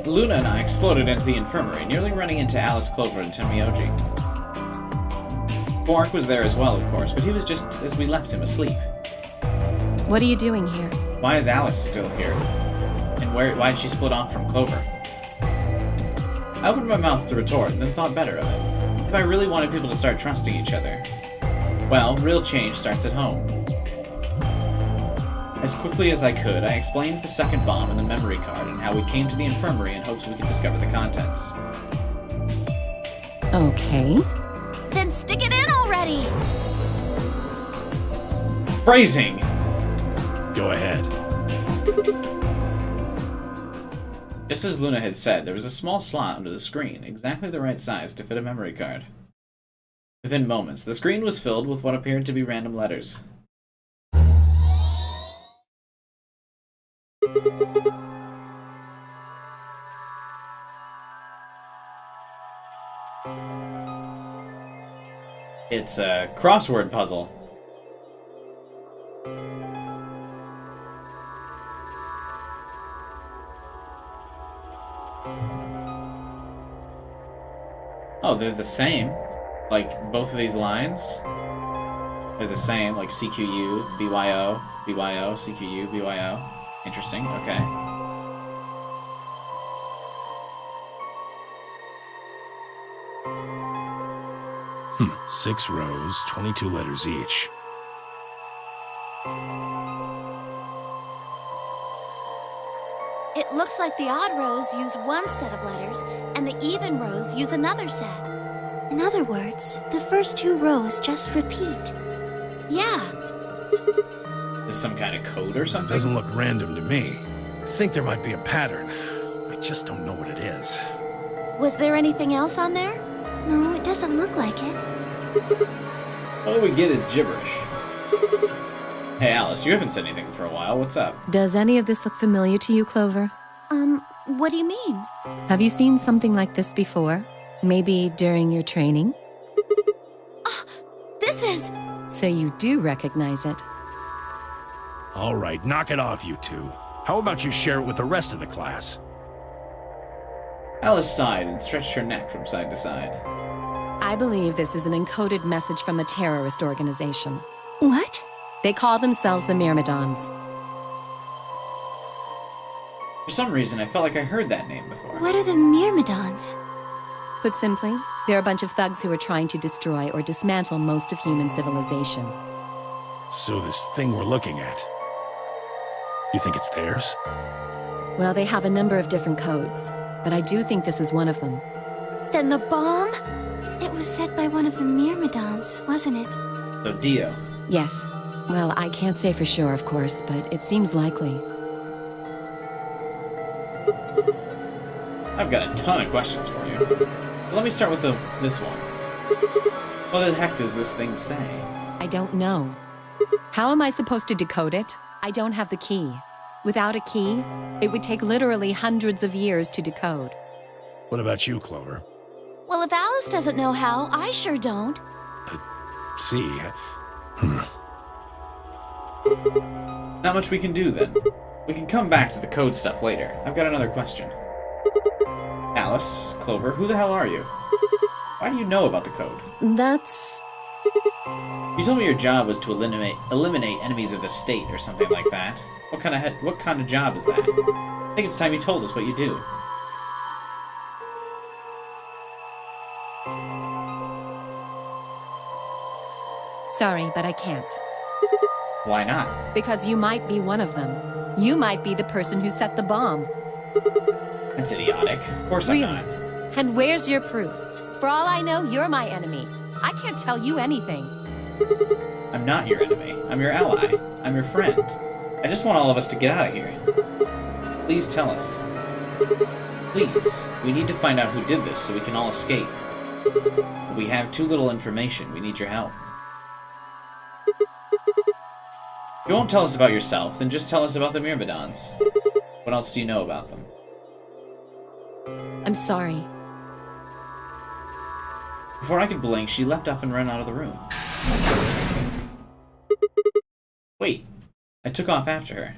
Luna and I exploded into the infirmary, nearly running into Alice, Clover, and Tenmyoji. Quark was there as well, of course, but he was just as we left him asleep. What are you doing here? Why is Alice still here? And why did she split off from Clover? I opened my mouth to retort, then thought better of it. If I really wanted people to start trusting each other, well, real change starts at home. As quickly as I could, I explained the second bomb and the memory card and how we came to the infirmary in hopes we could discover the contents. Okay. Then stick it in already! Phrasing! Go ahead. Just as Luna had said, there was a small slot under the screen, exactly the right size to fit a memory card. Within moments, the screen was filled with what appeared to be random letters. It's a crossword puzzle. Oh, they're the same. Like, both of these lines? They're the same, like CQU, BYO, BYO, CQU, BYO. Interesting, okay. 6 rows, 22 letters each. It looks like the odd rows use one set of letters, and the even rows use another set. In other words, the first 2 rows just repeat. Yeah. Is this some kind of code or something? Doesn't look random to me. I think there might be a pattern. I just don't know what it is. Was there anything else on there? No, it doesn't look like it. All we get is gibberish. Hey Alice, you haven't said anything for a while. What's up? Does any of this look familiar to you, Clover? What do you mean? Have you seen something like this before? Maybe during your training? This is... So you do recognize it. All right, knock it off, you two. How about you share it with the rest of the class? Alice sighed and stretched her neck from side to side. I believe this is an encoded message from a terrorist organization. What? They call themselves the Myrmidons. For some reason, I felt like I heard that name before. What are the Myrmidons? Put simply, they're a bunch of thugs who are trying to destroy or dismantle most of human civilization. So this thing we're looking at, you think it's theirs? Well, they have a number of different codes, but I do think this is one of them. Then the bomb? It was set by one of the Myrmidons, wasn't it? So Dio. Yes. Well, I can't say for sure, of course, but it seems likely. I've got a ton of questions for you. Let me start with this one. What the heck does this thing say? I don't know. How am I supposed to decode it? I don't have the key. Without a key, it would take literally hundreds of years to decode. What about you, Clover? Well, if Alice doesn't know how, I sure don't. See. Not much we can do then. We can come back to the code stuff later. I've got another question. Alice, Clover, who the hell are you? Why do you know about the code? That's... You told me your job was to eliminate enemies of the state or something like that. What kind of job is that? I think it's time you told us what you do. Sorry, but I can't. Why not? Because you might be one of them. You might be the person who set the bomb. That's idiotic. Of course I'm Really? not. And where's your proof? For all I know, you're my enemy. I can't tell you anything. I'm not your enemy. I'm your ally. I'm your friend. I just want all of us to get out of here. Please tell us. Please. We need to find out who did this so we can all escape. We have too little information. We need your help. If you won't tell us about yourself, then just tell us about the Myrmidons. What else do you know about them? I'm sorry. Before I could blink, she leapt up and ran out of the room. Wait, I took off after her.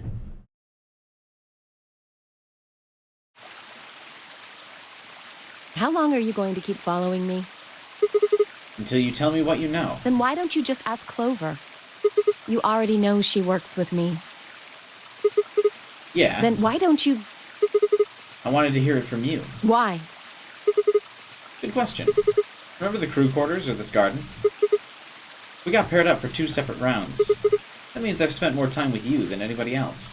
How long are you going to keep following me? Until you tell me what you know. Then why don't you just ask Clover? You already know she works with me. Yeah. Then why don't you... I wanted to hear it from you. Why? Good question. Remember the crew quarters or this garden? We got paired up for 2 separate rounds. That means I've spent more time with you than anybody else.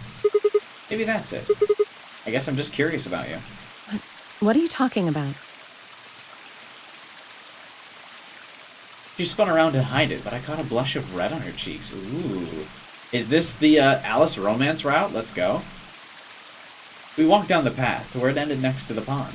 Maybe that's it. I guess I'm just curious about you. What are you talking about? She spun around to hide it, but I caught a blush of red on her cheeks. Ooh. Is this the Alice romance route? Let's go. We walked down the path to where it ended next to the pond.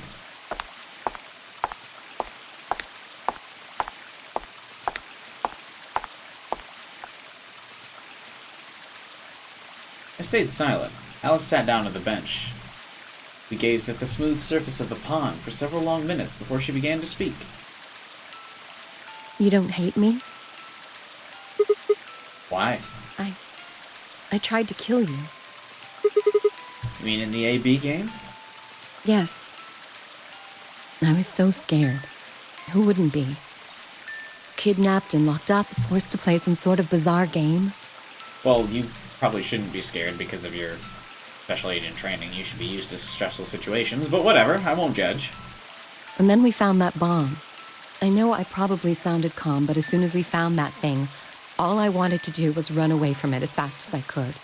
I stayed silent. Alice sat down on the bench. We gazed at the smooth surface of the pond for several long minutes before she began to speak. You don't hate me? Why? I tried to kill you. You mean in the AB game? Yes. I was so scared. Who wouldn't be? Kidnapped and locked up, forced to play some sort of bizarre game. Well, you probably shouldn't be scared because of your special agent training. You should be used to stressful situations, but whatever, I won't judge. And then we found that bomb. I know I probably sounded calm, but as soon as we found that thing, all I wanted to do was run away from it as fast as I could.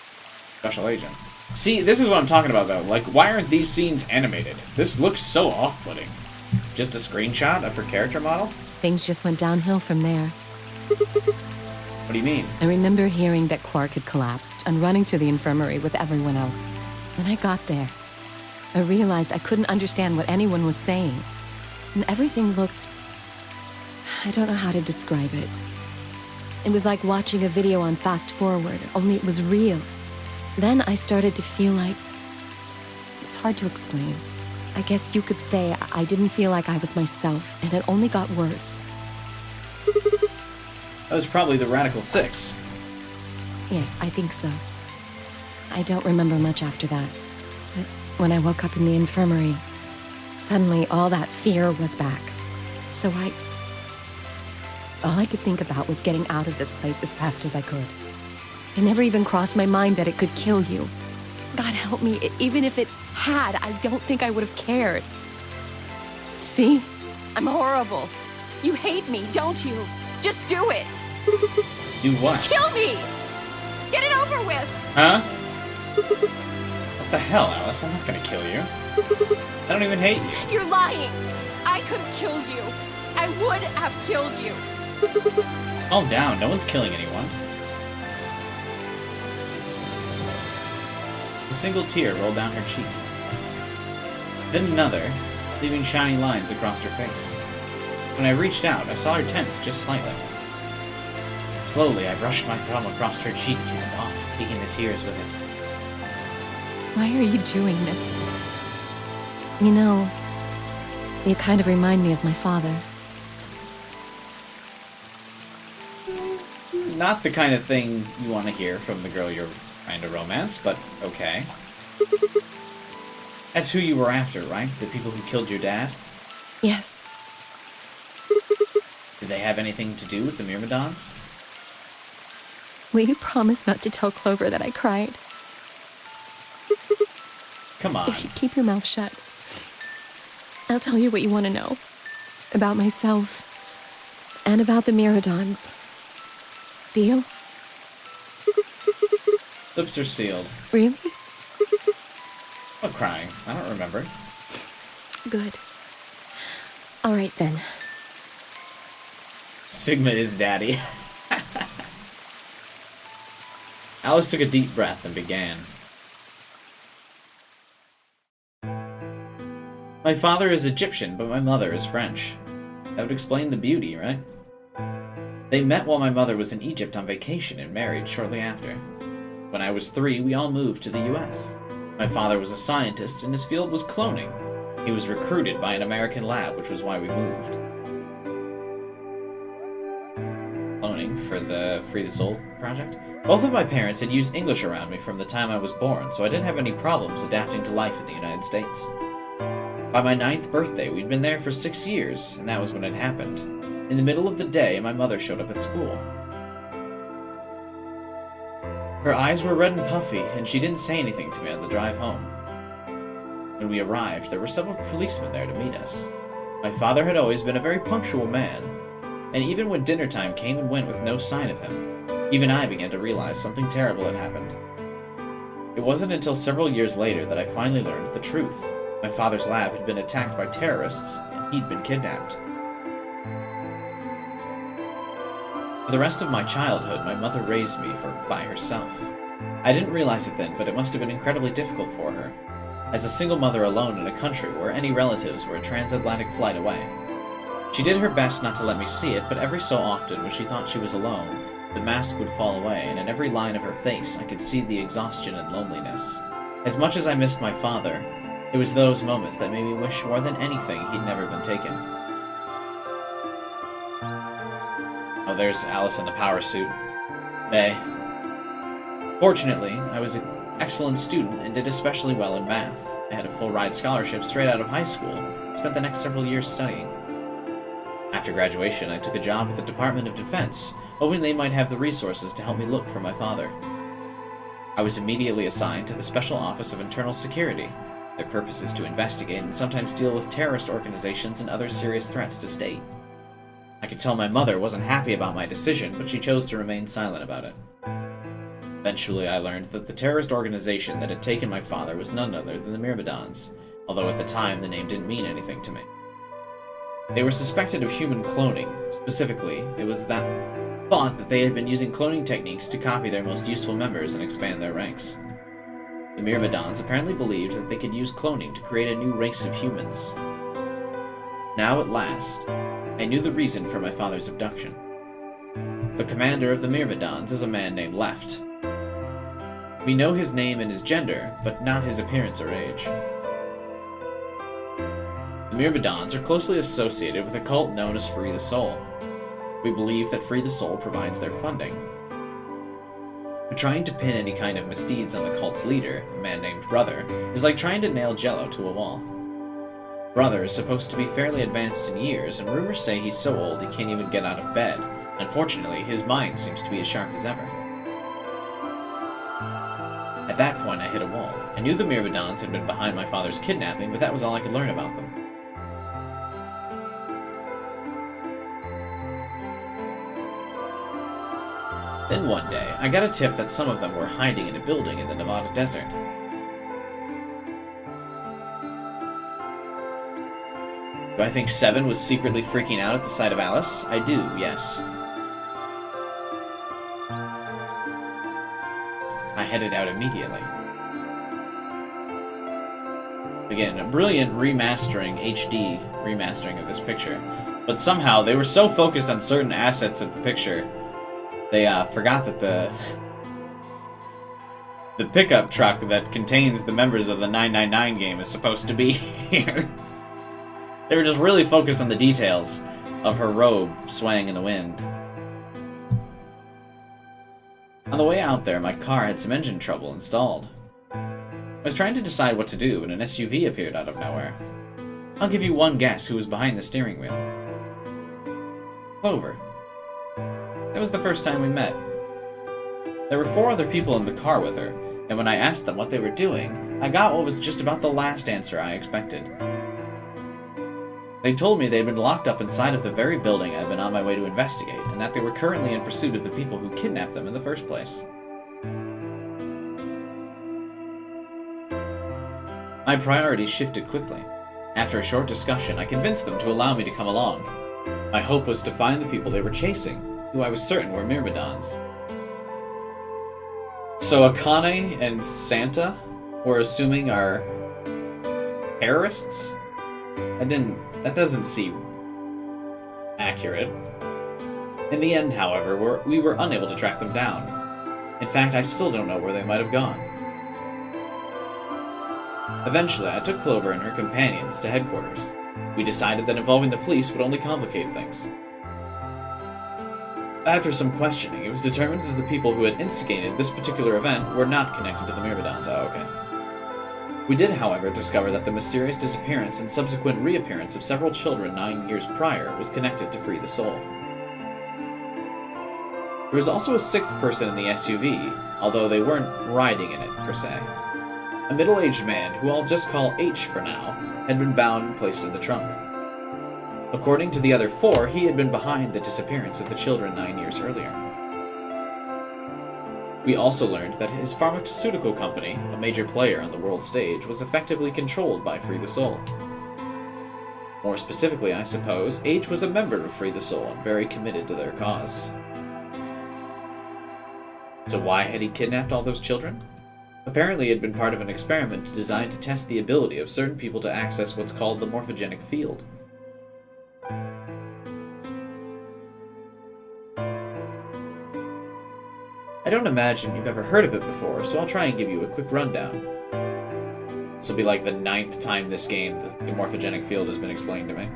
Special agent. See, this is what I'm talking about, though. Like, why aren't these scenes animated? This looks so off-putting. Just a screenshot of her character model? Things just went downhill from there. What do you mean? I remember hearing that Quark had collapsed and running to the infirmary with everyone else. When I got there, I realized I couldn't understand what anyone was saying. And everything looked... I don't know how to describe it. It was like watching a video on fast forward, only it was real. Then I started to feel like... It's hard to explain. I guess you could say I didn't feel like I was myself, and it only got worse. That was probably the Radical Six. Yes, I think so. I don't remember much after that. But when I woke up in the infirmary, suddenly all that fear was back. So all I could think about was getting out of this place as fast as I could. It never even crossed my mind that it could kill you. God help me, even if it had, I don't think I would have cared. See? I'm horrible. You hate me, don't you? Just do it! Do what? Kill me! Get it over with! Huh? What the hell, Alice? I'm not gonna kill you. I don't even hate you. You're lying! I could kill you! I would have killed you! Calm down, no one's killing anyone. A single tear rolled down her cheek. Then another, leaving shiny lines across her face. When I reached out, I saw her tense just slightly. Slowly, I brushed my thumb across her cheek and went off, taking the tears with it. Why are you doing this? You know, you kind of remind me of my father. Not the kind of thing you want to hear from the girl you're trying to romance, but okay. That's who you were after, right? The people who killed your dad? Yes. Did they have anything to do with the Myrmidons? Will you promise not to tell Clover that I cried? Come on. If you keep your mouth shut, I'll tell you what you want to know. About myself. And about the Myrmidons. Deal? Lips are sealed. Really? I'm not crying. I don't remember. Good. All right, then. Sigma is daddy. Alice took a deep breath and began. My father is Egyptian, but my mother is French. That would explain the beauty, right? They met while my mother was in Egypt on vacation and married shortly after. When I was 3, we all moved to the US. My father was a scientist, and his field was cloning. He was recruited by an American lab, which was why we moved. Cloning for the Free the Soul project? Both of my parents had used English around me from the time I was born, so I didn't have any problems adapting to life in the United States. By my 9th birthday, we'd been there for 6 years, and that was when it happened. In the middle of the day, my mother showed up at school. Her eyes were red and puffy, and she didn't say anything to me on the drive home. When we arrived, there were several policemen there to meet us. My father had always been a very punctual man, and even when dinner time came and went with no sign of him, even I began to realize something terrible had happened. It wasn't until several years later that I finally learned the truth. My father's lab had been attacked by terrorists, and he'd been kidnapped. For the rest of my childhood, my mother raised me by herself. I didn't realize it then, but it must have been incredibly difficult for her. As a single mother alone in a country where any relatives were a transatlantic flight away. She did her best not to let me see it, but every so often when she thought she was alone, the mask would fall away, and in every line of her face I could see the exhaustion and loneliness. As much as I missed my father, it was those moments that made me wish more than anything he'd never been taken. Oh, there's Alice in the power suit. May. Fortunately, I was an excellent student and did especially well in math. I had a full-ride scholarship straight out of high school and spent the next several years studying. After graduation, I took a job with the Department of Defense, hoping they might have the resources to help me look for my father. I was immediately assigned to the Special Office of Internal Security. Their purpose is to investigate and sometimes deal with terrorist organizations and other serious threats to state. I could tell my mother wasn't happy about my decision, but she chose to remain silent about it. Eventually, I learned that the terrorist organization that had taken my father was none other than the Myrmidons, although at the time the name didn't mean anything to me. They were suspected of human cloning. Specifically, it was thought that they had been using cloning techniques to copy their most useful members and expand their ranks. The Myrmidons apparently believed that they could use cloning to create a new race of humans. Now at last, I knew the reason for my father's abduction. The commander of the Myrmidons is a man named Left. We know his name and his gender, but not his appearance or age. The Myrmidons are closely associated with a cult known as Free the Soul. We believe that Free the Soul provides their funding. But trying to pin any kind of misdeeds on the cult's leader, a man named Brother, is like trying to nail Jell-O to a wall. Brother is supposed to be fairly advanced in years, and rumors say he's so old he can't even get out of bed. Unfortunately, his mind seems to be as sharp as ever. At that point, I hit a wall. I knew the Myrmidons had been behind my father's kidnapping, but that was all I could learn about them. Then one day, I got a tip that some of them were hiding in a building in the Nevada desert. Do I think Seven was secretly freaking out at the sight of Alice? I do, yes. I headed out immediately. Again, a brilliant HD remastering of this picture. But somehow, they were so focused on certain assets of the picture, they forgot that the pickup truck that contains the members of the 999 game is supposed to be here. They were just really focused on the details of her robe swaying in the wind. On the way out there, my car had some engine trouble and stalled. I was trying to decide what to do when an SUV appeared out of nowhere. I'll give you one guess who was behind the steering wheel. Clover. That was the first time we met. There were 4 other people in the car with her, and when I asked them what they were doing, I got what was just about the last answer I expected. They told me they'd been locked up inside of the very building I'd been on my way to investigate, and that they were currently in pursuit of the people who kidnapped them in the first place. My priorities shifted quickly. After a short discussion, I convinced them to allow me to come along. My hope was to find the people they were chasing, who I was certain were Myrmidons. So Akane and Santa were assuming are terrorists? That doesn't seem accurate. In the end, however, we were unable to track them down. In fact, I still don't know where they might have gone. Eventually, I took Clover and her companions to headquarters. We decided that involving the police would only complicate things. After some questioning, it was determined that the people who had instigated this particular event were not connected to the Myrmidons. Oh, okay. We did, however, discover that the mysterious disappearance and subsequent reappearance of several children 9 years prior was connected to Free the Soul. There was also a sixth person in the SUV, although they weren't riding in it, per se. A middle-aged man, who I'll just call H for now, had been bound and placed in the trunk. According to the other four, he had been behind the disappearance of the children 9 years earlier. We also learned that his pharmaceutical company, a major player on the world stage, was effectively controlled by Free the Soul. More specifically, I suppose, H was a member of Free the Soul and very committed to their cause. So why had he kidnapped all those children? Apparently it had been part of an experiment designed to test the ability of certain people to access what's called the morphogenic field. I don't imagine you've ever heard of it before, so I'll try and give you a quick rundown. This will be like the 9th time this game the morphogenic field has been explained to me.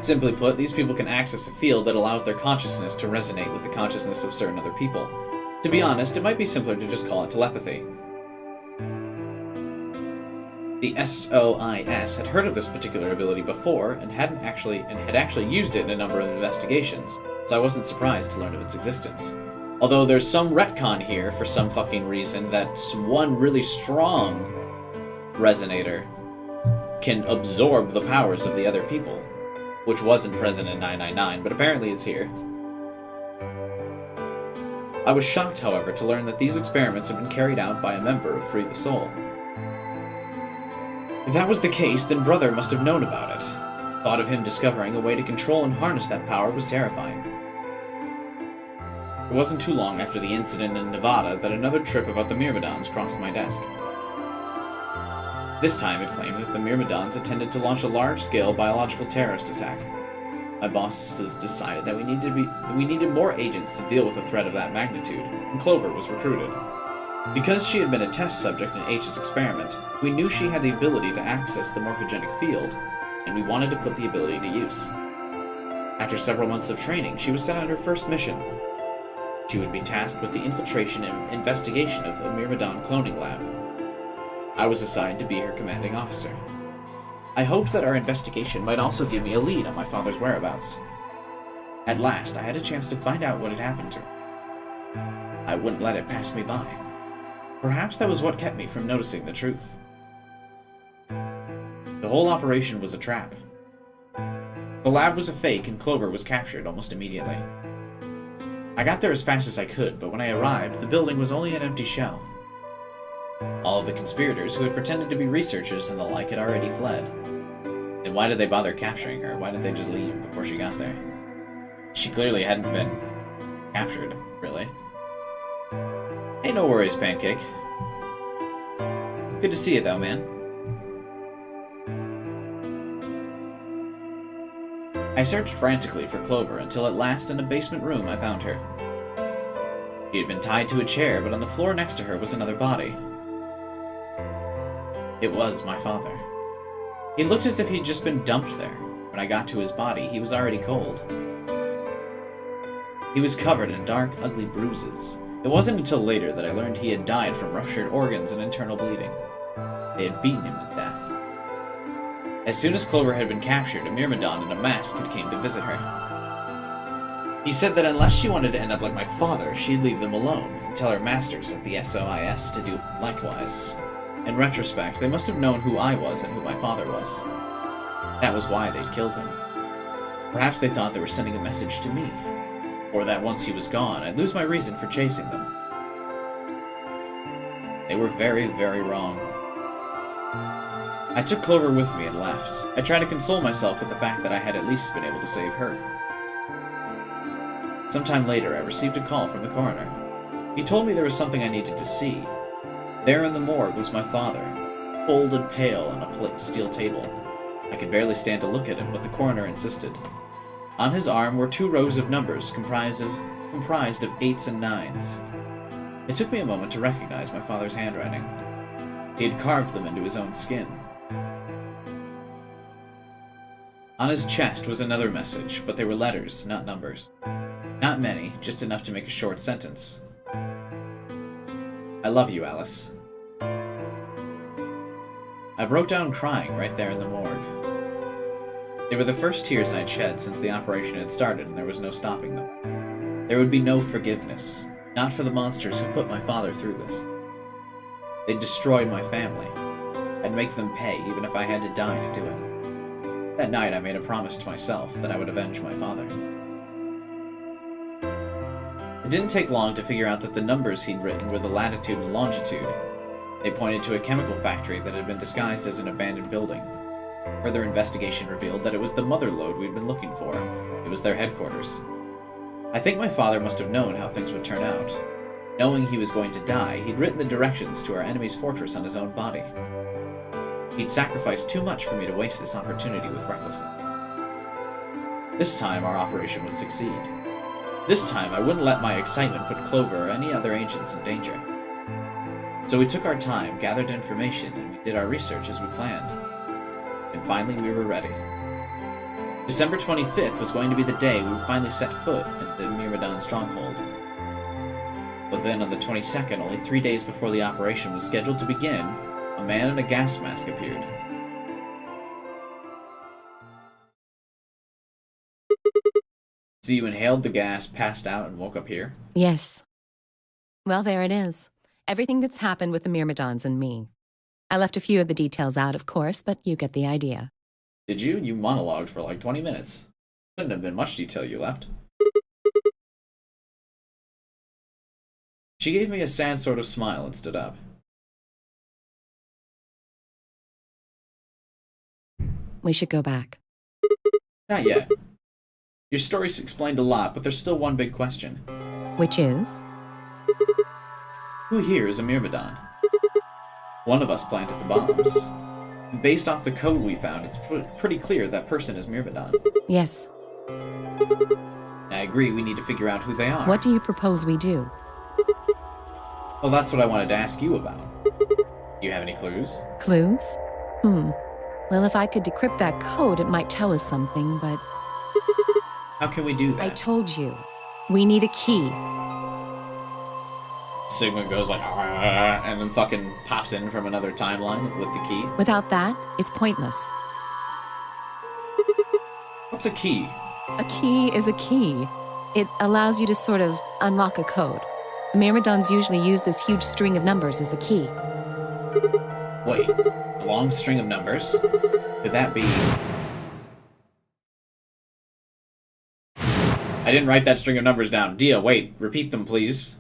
Simply put, these people can access a field that allows their consciousness to resonate with the consciousness of certain other people. To be honest, it might be simpler to just call it telepathy. The SOIS had heard of this particular ability before and had actually used it in a number of investigations, so I wasn't surprised to learn of its existence. Although there's some retcon here for some fucking reason that one really strong resonator can absorb the powers of the other people, which wasn't present in 999, but apparently it's here. I was shocked, however, to learn that these experiments had been carried out by a member of Free the Soul. If that was the case, then Brother must have known about it. Thought of him discovering a way to control and harness that power was terrifying. It wasn't too long after the incident in Nevada that another trip about the Myrmidons crossed my desk. This time it claimed that the Myrmidons intended to launch a large-scale biological terrorist attack. My bosses decided that we needed more agents to deal with a threat of that magnitude, and Clover was recruited. Because she had been a test subject in H's experiment, we knew she had the ability to access the morphogenic field, and we wanted to put the ability to use. After several months of training, she was sent on her first mission. She would be tasked with the infiltration and investigation of a Myrmidon cloning lab. I was assigned to be her commanding officer. I hoped that our investigation might also give me a lead on my father's whereabouts. At last, I had a chance to find out what had happened to her. I wouldn't let it pass me by. Perhaps that was what kept me from noticing the truth. The whole operation was a trap. The lab was a fake and Clover was captured almost immediately. I got there as fast as I could, but when I arrived, the building was only an empty shell. All of the conspirators who had pretended to be researchers and the like had already fled. And why did they bother capturing her? Why didn't they just leave before she got there? She clearly hadn't been captured, really. Hey, no worries, Pancake. Good to see you, though, man. I searched frantically for Clover until at last in a basement room I found her. She had been tied to a chair, but on the floor next to her was another body. It was my father. He looked as if he'd just been dumped there. When I got to his body, he was already cold. He was covered in dark, ugly bruises. It wasn't until later that I learned he had died from ruptured organs and internal bleeding. They had beaten him to death. As soon as Clover had been captured, a Myrmidon in a mask had came to visit her. He said that unless she wanted to end up like my father, she'd leave them alone and tell her masters at the SOIS to do likewise. In retrospect, they must have known who I was and who my father was. That was why they'd killed him. Perhaps they thought they were sending a message to me, or that once he was gone, I'd lose my reason for chasing them. They were very, very wrong. I took Clover with me and left. I tried to console myself with the fact that I had at least been able to save her. Sometime later, I received a call from the coroner. He told me there was something I needed to see. There in the morgue was my father, cold and pale on a steel table. I could barely stand to look at him, but the coroner insisted. On his arm were 2 rows of numbers comprised of 8s and 9s. It took me a moment to recognize my father's handwriting. He had carved them into his own skin. On his chest was another message, but they were letters, not numbers. Not many, just enough to make a short sentence. I love you, Alice. I broke down crying right there in the morgue. They were the first tears I'd shed since the operation had started, and there was no stopping them. There would be no forgiveness, not for the monsters who put my father through this. They'd destroy my family. I'd make them pay, even if I had to die to do it. That night, I made a promise to myself that I would avenge my father. It didn't take long to figure out that the numbers he'd written were the latitude and longitude. They pointed to a chemical factory that had been disguised as an abandoned building. Further investigation revealed that it was the mother lode we'd been looking for. It was their headquarters. I think my father must have known how things would turn out. Knowing he was going to die, he'd written the directions to our enemy's fortress on his own body. He'd sacrificed too much for me to waste this opportunity with recklessness. This time, our operation would succeed. This time, I wouldn't let my excitement put Clover or any other agents in danger. So we took our time, gathered information, and we did our research as we planned. And finally, we were ready. December 25th was going to be the day we would finally set foot in the Myrmidon stronghold. But then on the 22nd, only 3 days before the operation was scheduled to begin, a man in a gas mask appeared. So you inhaled the gas, passed out, and woke up here? Yes. Well, there it is. Everything that's happened with the Myrmidons and me. I left a few of the details out, of course, but you get the idea. Did you? You monologued for like 20 minutes. Couldn't have been much detail you left. She gave me a sad sort of smile and stood up. We should go back. Not yet. Your story's explained a lot, but there's still one big question. Which is? Who here is a Myrmidon? One of us planted the bombs. Based off the code we found, it's pretty clear that person is Myrmidon. Yes. I agree, we need to figure out who they are. What do you propose we do? Well, that's what I wanted to ask you about. Do you have any clues? Clues? Well, if I could decrypt that code, it might tell us something, but... How can we do that? I told you. We need a key. Sigma goes like, and then fucking pops in from another timeline with the key. Without that, it's pointless. What's a key? A key is a key. It allows you to sort of unlock a code. Myrmidons usually use this huge string of numbers as a key. Wait, a long string of numbers? Could that be... I didn't write that string of numbers down. Dia, wait, repeat them, please.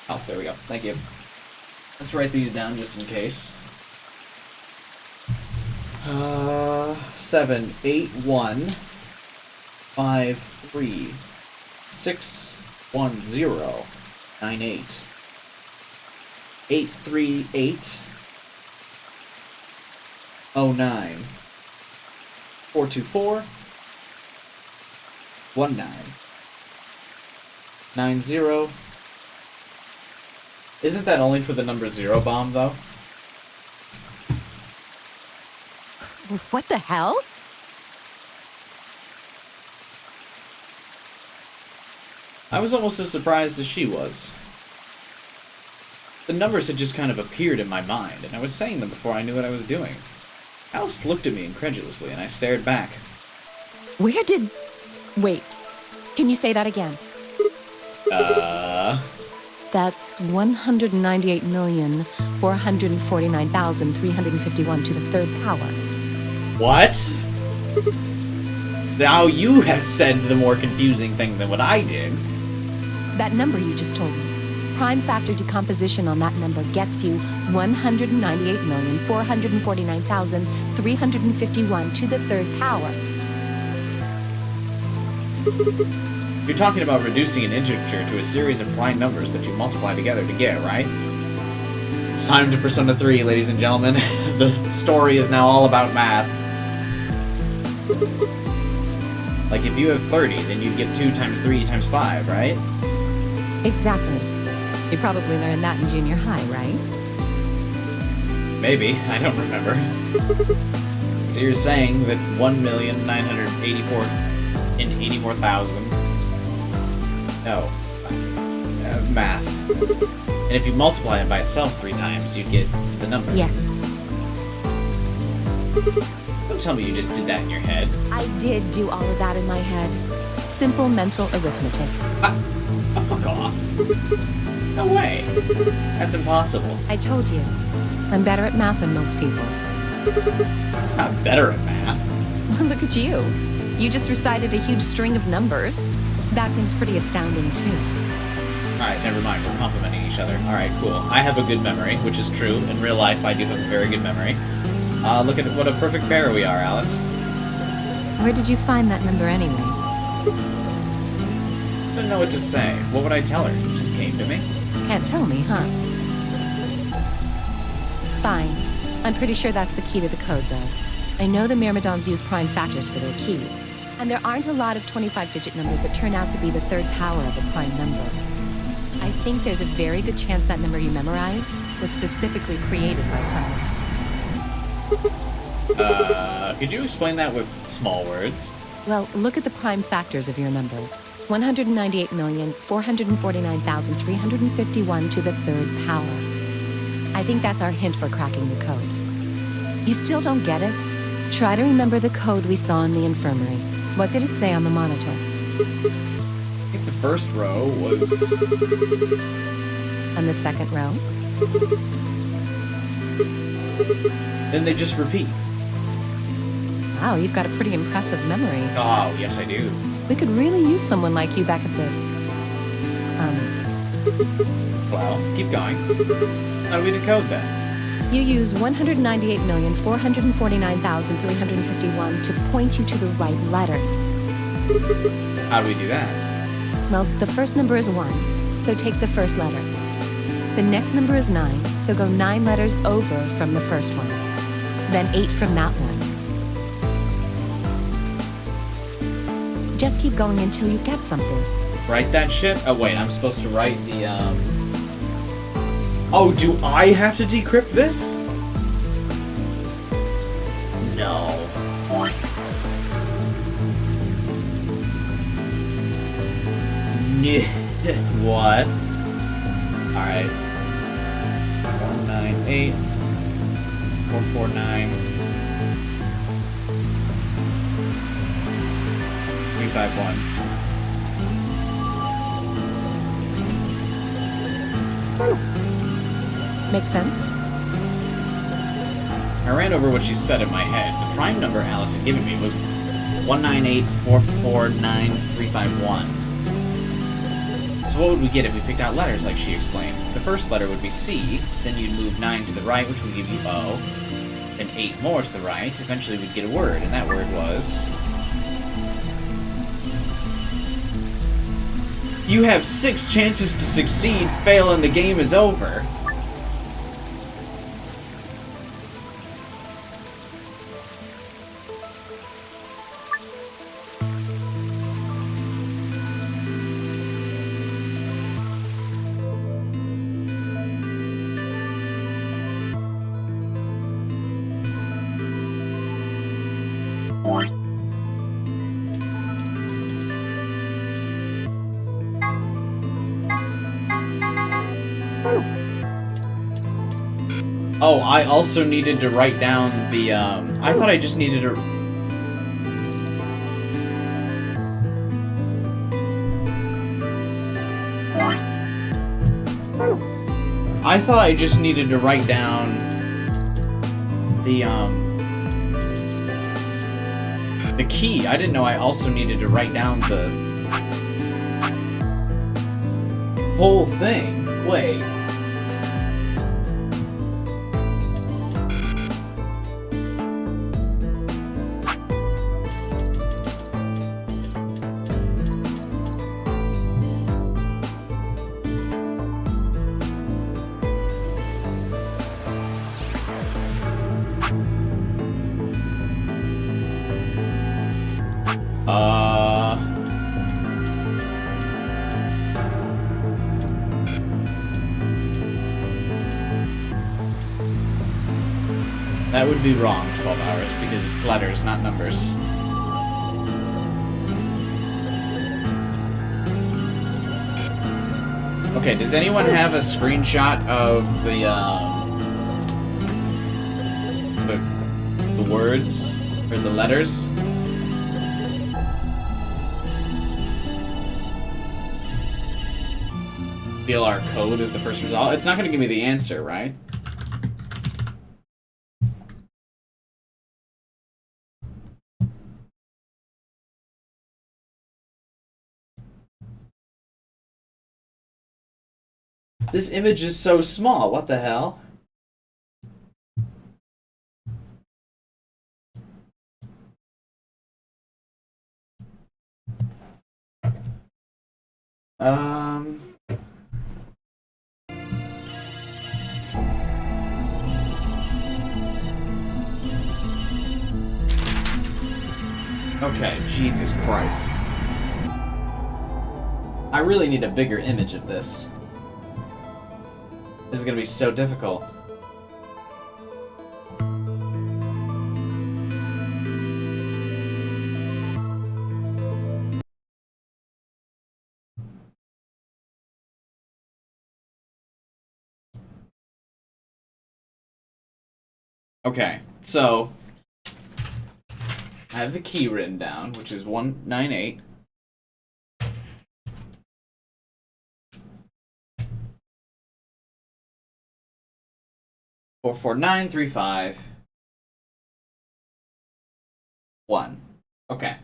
Oh, there we go. Thank you. Let's write these down just in case. 7, 8, 1, 5, 3, 6, 1, 0, 9, 8. 8, 3, 8, 0, 9. 4, 2, 4, 1, 9. 9, 0. Isn't that only for the number 0 bomb, though? What the hell? I was almost as surprised as she was. The numbers had just kind of appeared in my mind, and I was saying them before I knew what I was doing. Alice looked at me incredulously, and I stared back. Where did... Wait. Can you say that again? That's 198,449,351 to the third power. What? Now you have said the more confusing thing than what I did. That number you just told me. prime factor decomposition on that number gets you 198,449,351 to the third power. You're talking about reducing an integer to a series of prime numbers that you multiply together to get, right? It's time to Persona 3, ladies and gentlemen. The story is now all about math. Like, if you have 30, then you get 2 times 3 times 5, right? Exactly. You probably learned that in junior high, right? Maybe. I don't remember. So you're saying that 1,984,000... No. Math. And if you multiply it by itself 3 times, you get the number. Yes. Don't tell me you just did that in your head. I did do all of that in my head. Simple mental arithmetic. Fuck off. No way. That's impossible. I told you. I'm better at math than most people. It's not better at math. Look at you. You just recited a huge string of numbers. That seems pretty astounding, too. Alright, never mind. We're complimenting each other. Alright, cool. I have a good memory, which is true. In real life, I do have a very good memory. Look at what a perfect pair we are, Alice. Where did you find that number anyway? I didn't know what to say. What would I tell her? It just came to me. Can't tell me, huh? Fine. I'm pretty sure that's the key to the code, though. I know the Myrmidons use prime factors for their keys, and there aren't a lot of 25-digit numbers that turn out to be the third power of a prime number. I think there's a very good chance that number you memorized was specifically created by someone. Could you explain that with small words? Well, look at the prime factors of your number. 198,449,351 to the third power. I think that's our hint for cracking the code. You still don't get it? Try to remember the code we saw in the infirmary. What did it say on the monitor? I think the first row was... On the second row? Then they just repeat. Wow, you've got a pretty impressive memory. Oh, yes I do. We could really use someone like you back at the... Well, keep going. How do we decode that? You use 198,449,351 to point you to the right letters. How do we do that? Well, the first number is 1, so take the first letter. The next number is 9, so go 9 letters over from the first one. Then 8 from that one. Just keep going until you get something. Write that shit? Oh, wait, I'm supposed to write the, Oh, do I have to decrypt this? No. What? Alright. 198 449 351. Makes sense? I ran over what she said in my head. The prime number Alice had given me was 198449351. So what would we get if we picked out letters like she explained? The first letter would be C, then you'd move 9 to the right, which would give you O, then 8 more to the right, eventually we'd get a word, and that word was... You have 6 chances to succeed, fail, and the game is over. Oh, I also needed to write down the, I thought I just needed to... I thought I just needed to write down the key. I didn't know I also needed to write down the whole thing. Wait. That would be wrong, 12 hours, because it's letters, not numbers. Okay, does anyone have a screenshot of the words or the letters? VLR code is the first result. It's not going to give me the answer, right? This image is so small. What the hell? Okay, Jesus Christ. I really need a bigger image of this. This is gonna be so difficult. Okay, so I have the key written down, which is 198. Four four 935 1. Okay.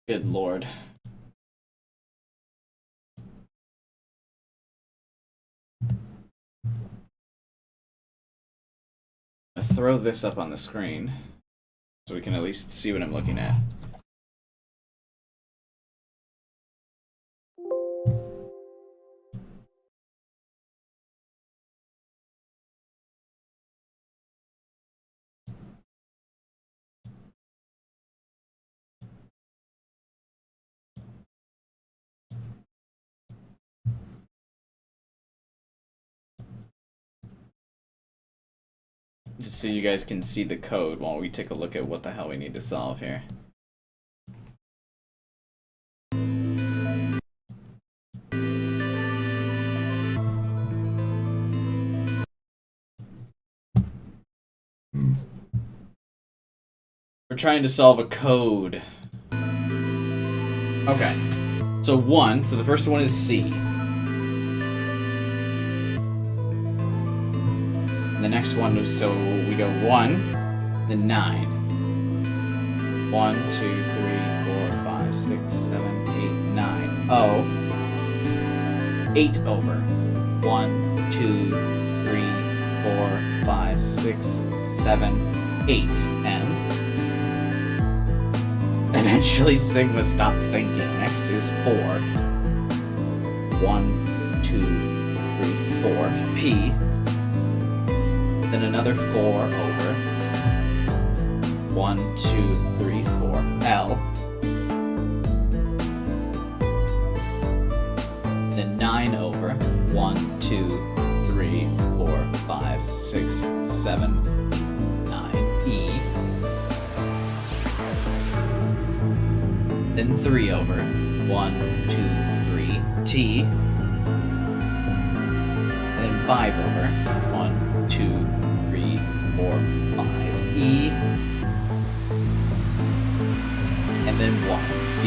Good Lord. I'll throw this up on the screen so we can at least see what I'm looking at. Just so you guys can see the code while we take a look at what the hell we need to solve here. We're trying to solve a code. Okay. So 1, so the first one is C. The next one is, so we go 1, then 9. 1, 2, 3, 4, 5, 6, 7, 8, 9. Oh. 8 over. 1, 2, 3, 4, 5, 6, 7, 8. M. Eventually Sigma stopped thinking. Next is 4. 1, 2, 3, 4. P. Then another 4 over. 1, 2, 3, 4. L. Then 9 over. 1, 2, 3, 4, 5, 6, 7, 9. E. Then 3 over. 1, 2, 3. T. And then 5 over. 1, 2, 3, 4, 5. E. And then 1. D.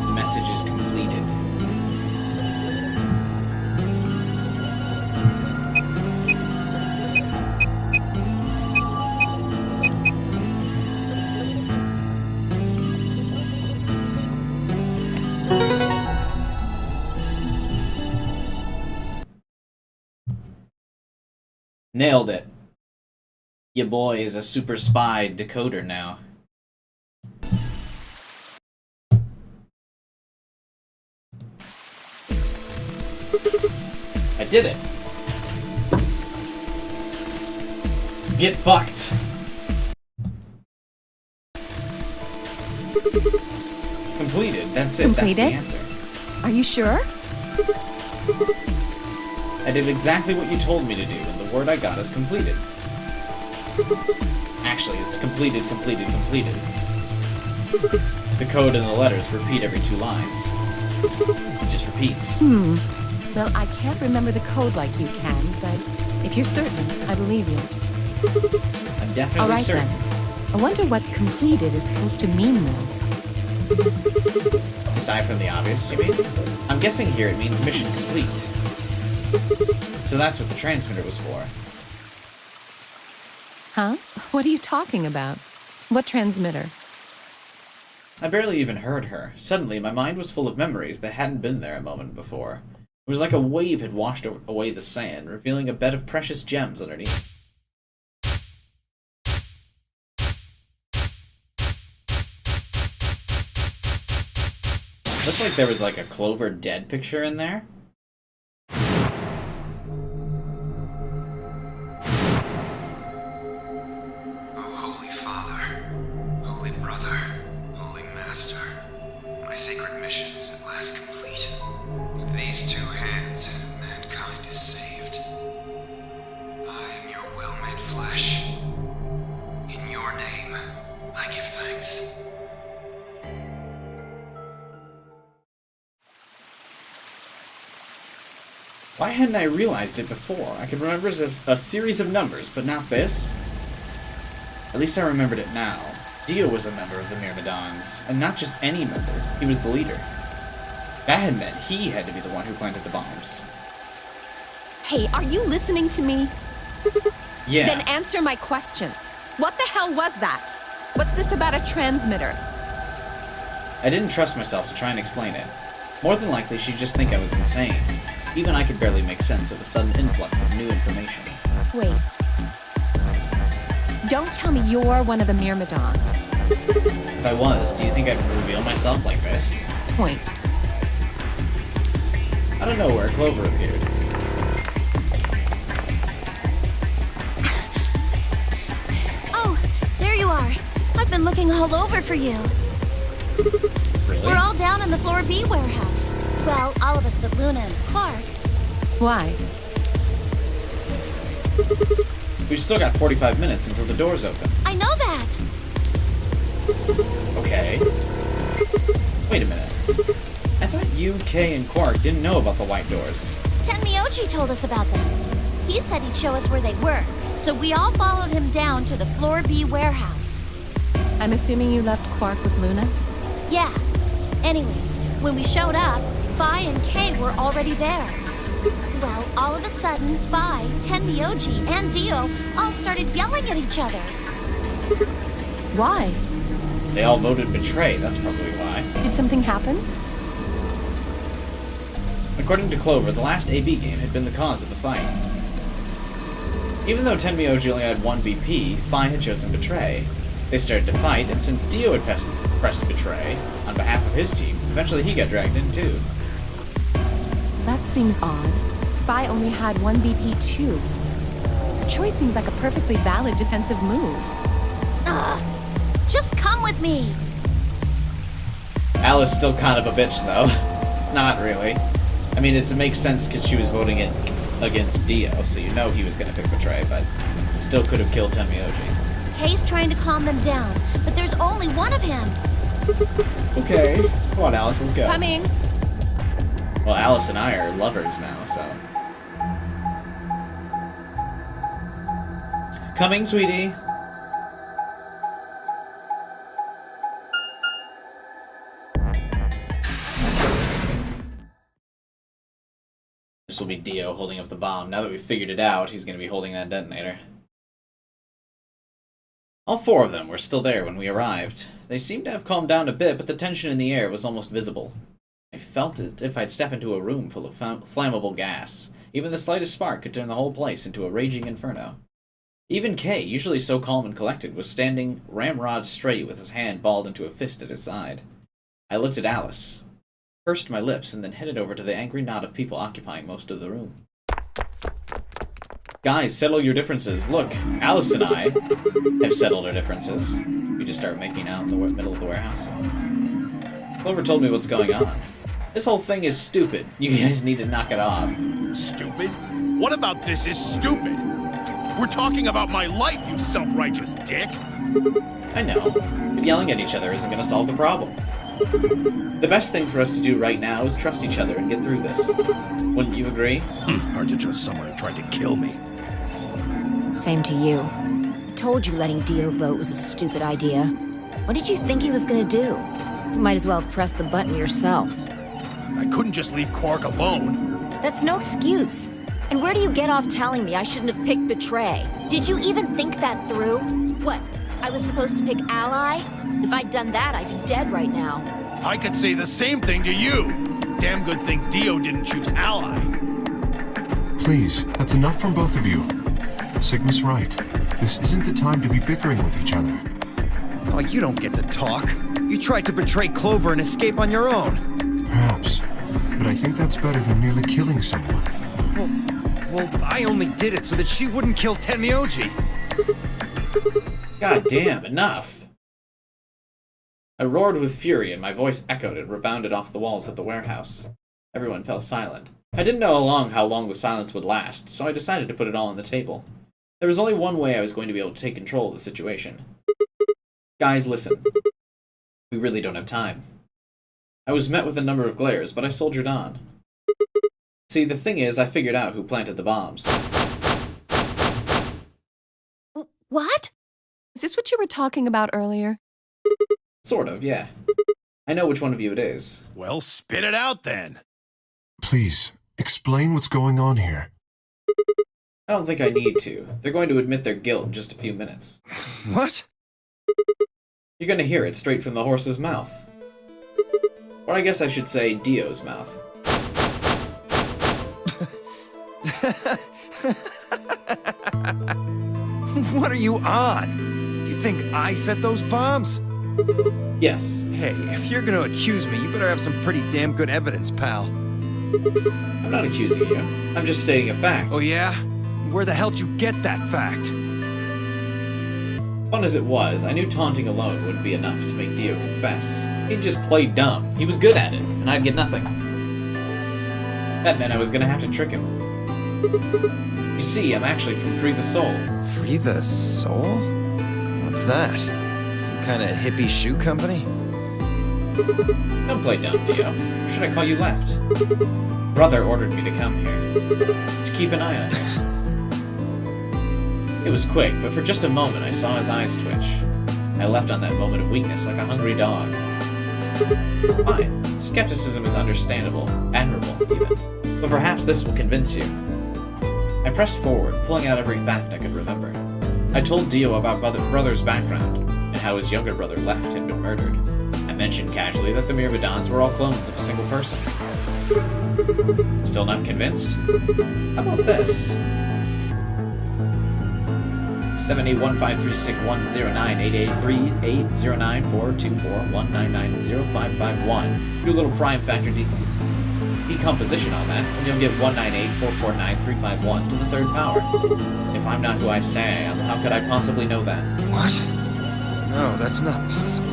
The message is completed. Nailed it. Your boy is a super spy decoder now. I did it. Get fucked. Completed. That's it. Completed? That's the answer. Are you sure? I did exactly what you told me to do, and the word I got is completed. Actually, it's completed, completed, completed. The code and the letters repeat every 2 lines. It just repeats. Well, I can't remember the code like you can, but if you're certain, I believe you. I'm definitely All right, certain. then. I wonder what completed is supposed to mean, though. Aside from the obvious, you mean? I'm guessing here it means mission complete. So that's what the transmitter was for. Huh? What are you talking about? What transmitter? I barely even heard her. Suddenly, my mind was full of memories that hadn't been there a moment before. It was like a wave had washed away the sand, revealing a bed of precious gems underneath. Looked like there was like a Clover dead picture in there. Oh, Holy Father, Holy Brother, Holy Master, my sacred mission is at last complete. With these 2 hands, mankind is saved. I am your well-made flesh. In your name, I give thanks. Why hadn't I realized it before? I could remember a series of numbers, but not this. At least I remembered it now. Dio was a member of the Myrmidons, and not just any member, he was the leader. That had meant he had to be the one who planted the bombs. Hey, are you listening to me? Yeah. Then answer my question. What the hell was that? What's this about a transmitter? I didn't trust myself to try and explain it. More than likely, she'd just think I was insane. Even I could barely make sense of the sudden influx of new information. Wait. Don't tell me you're one of the Myrmidons. If I was, do you think I'd reveal myself like this? Point. I don't know where Clover appeared. Oh, there you are. I've been looking all over for you. Really? We're all down in the Floor B warehouse. Well, all of us but Luna and Clark. Why? We've still got 45 minutes until the doors open. I know that. Okay. Wait a minute. I thought you, Kay, and Quark didn't know about the white doors. Tenmyoji told us about them. He said he'd show us where they were, so we all followed him down to the Floor B warehouse. I'm assuming you left Quark with Luna? Yeah. Anyway, when we showed up, Vi and Kay were already there. Well, all of a sudden, Vi, Tenmyoji, and Dio all started yelling at each other. Why? They all voted betray, that's probably why. Did something happen? According to Clover, the last AB game had been the cause of the fight. Even though Tenmyoji only had 1 BP, Fi had chosen betray. They started to fight, and since Dio had pressed betray on behalf of his team, eventually he got dragged in too. That seems odd. Vi only had 1 BP too. Betray seems like a perfectly valid defensive move. Ugh. Just come with me. Alice still kind of a bitch, though. It's not really. I mean, it makes sense because she was voting it against Dio, so you know he was going to pick betray, but still could have killed Tenmyoji. Kay's trying to calm them down, but there's only one of him. Okay. Come on, Alice, let's go. Coming! Well, Alice and I are lovers now, so... Coming, sweetie. This will be Dio holding up the bomb. Now that we've figured it out, he's going to be holding that detonator. All 4 of them were still there when we arrived. They seemed to have calmed down a bit, but the tension in the air was almost visible. I felt as if I'd step into a room full of flammable gas. Even the slightest spark could turn the whole place into a raging inferno. Even Kay, usually so calm and collected, was standing ramrod straight with his hand balled into a fist at his side. I looked at Alice, pursed my lips, and then headed over to the angry knot of people occupying most of the room. Guys, settle your differences. Look, Alice and I have settled our differences. We just start making out in the middle of the warehouse. Clover told me what's going on. This whole thing is stupid. You guys need to knock it off. Stupid? What about this is stupid? We're talking about my life, you self-righteous dick. I know, but yelling at each other isn't going to solve the problem. The best thing for us to do right now is trust each other and get through this. Wouldn't you agree? Hard to trust someone who tried to kill me. Same to you. I told you letting Dio vote was a stupid idea. What did you think he was gonna do? You might as well have pressed the button yourself. I couldn't just leave Quark alone. That's no excuse. And where do you get off telling me I shouldn't have picked Betray? Did you even think that through? What, I was supposed to pick Ally? If I'd done that, I'd be dead right now. I could say the same thing to you. Damn good thing Dio didn't choose Ally. Please, that's enough from both of you. Sigma's right. This isn't the time to be bickering with each other. Oh, you don't get to talk. You tried to betray Clover and escape on your own. Perhaps, but I think that's better than nearly killing someone. Well, I only did it so that she wouldn't kill Tenmyoji. God damn, enough! I roared with fury and my voice echoed and rebounded off the walls of the warehouse. Everyone fell silent. I didn't know how long the silence would last, so I decided to put it all on the table. There was only one way I was going to be able to take control of the situation. Guys, listen. We really don't have time. I was met with a number of glares, but I soldiered on. See, the thing is, I figured out who planted the bombs. What? Is this what you were talking about earlier? Sort of, yeah. I know which one of you it is. Well, spit it out then. Please, explain what's going on here. I don't think I need to. They're going to admit their guilt in just a few minutes. What? You're going to hear it straight from the horse's mouth. Or I guess I should say Dio's mouth. What are you on? You think I set those bombs? Yes. Hey, if you're gonna accuse me, you better have some pretty damn good evidence, pal. I'm not accusing you. I'm just stating a fact. Oh yeah? Where the hell did you get that fact? Fun as it was, I knew taunting alone wouldn't be enough to make Dio confess. He'd just play dumb. He was good at it, and I'd get nothing. That meant I was gonna have to trick him. You see, I'm actually from Free the Soul. Free the Soul? What's that? Some kind of hippie shoe company? Don't play dumb, Dio. Or should I call you Left? Brother ordered me to come here. To keep an eye on you. It was quick, but for just a moment I saw his eyes twitch. I left on that moment of weakness like a hungry dog. Fine. Skepticism is understandable, admirable, even. But perhaps this will convince you. I pressed forward, pulling out every fact I could remember. I told Dio about brother's background, and how his younger brother Left had been murdered. I mentioned casually that the Myrmidons were all clones of a single person. Still not convinced? How about this? 7815361098838094241990551. Do a little prime factor decomposition on that, and you'll give 198449351 to the third power. If I'm not who I say I am, how could I possibly know that? What? No, that's not possible.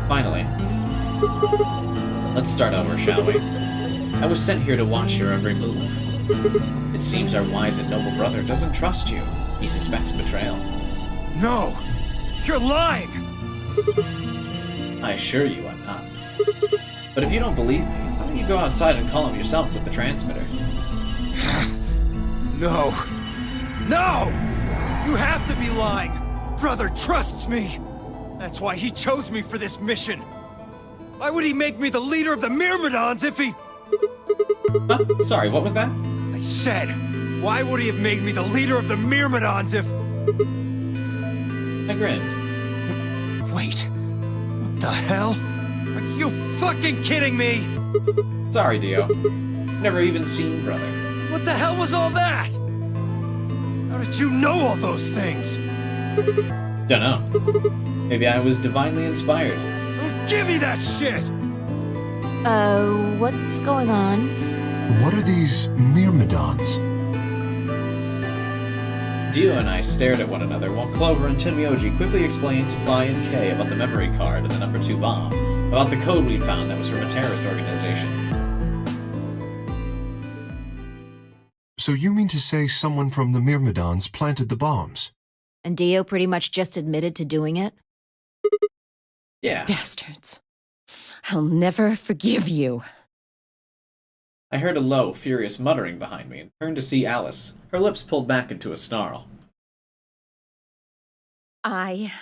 Finally. Let's start over, shall we? I was sent here to watch your every move. It seems our wise and noble brother doesn't trust you. He suspects betrayal. No! You're lying! I assure you I'm not. But if you don't believe me, why don't you go outside and call him yourself with the transmitter? No! No! You have to be lying! Brother trusts me! That's why he chose me for this mission! Why would he make me the leader of the Myrmidons if he... Huh? Sorry, what was that? I said, why would he have made me the leader of the Myrmidons if... I grinned. Wait. What the hell? Are you fucking kidding me? Sorry, Dio. Never even seen brother. What the hell was all that? How did you know all those things? Dunno. Maybe I was divinely inspired. Oh, give me that shit! What's going on? What are these myrmidons? Dio and I stared at one another while Clover and Tenmyoji quickly explained to Phi and Kay about the memory card and the number 2 bomb, about the code we found that was from a terrorist organization. So you mean to say someone from the myrmidons planted the bombs? And Dio pretty much just admitted to doing it? Yeah. Bastards. I'll never forgive you. I heard a low, furious muttering behind me and turned to see Alice, her lips pulled back into a snarl. I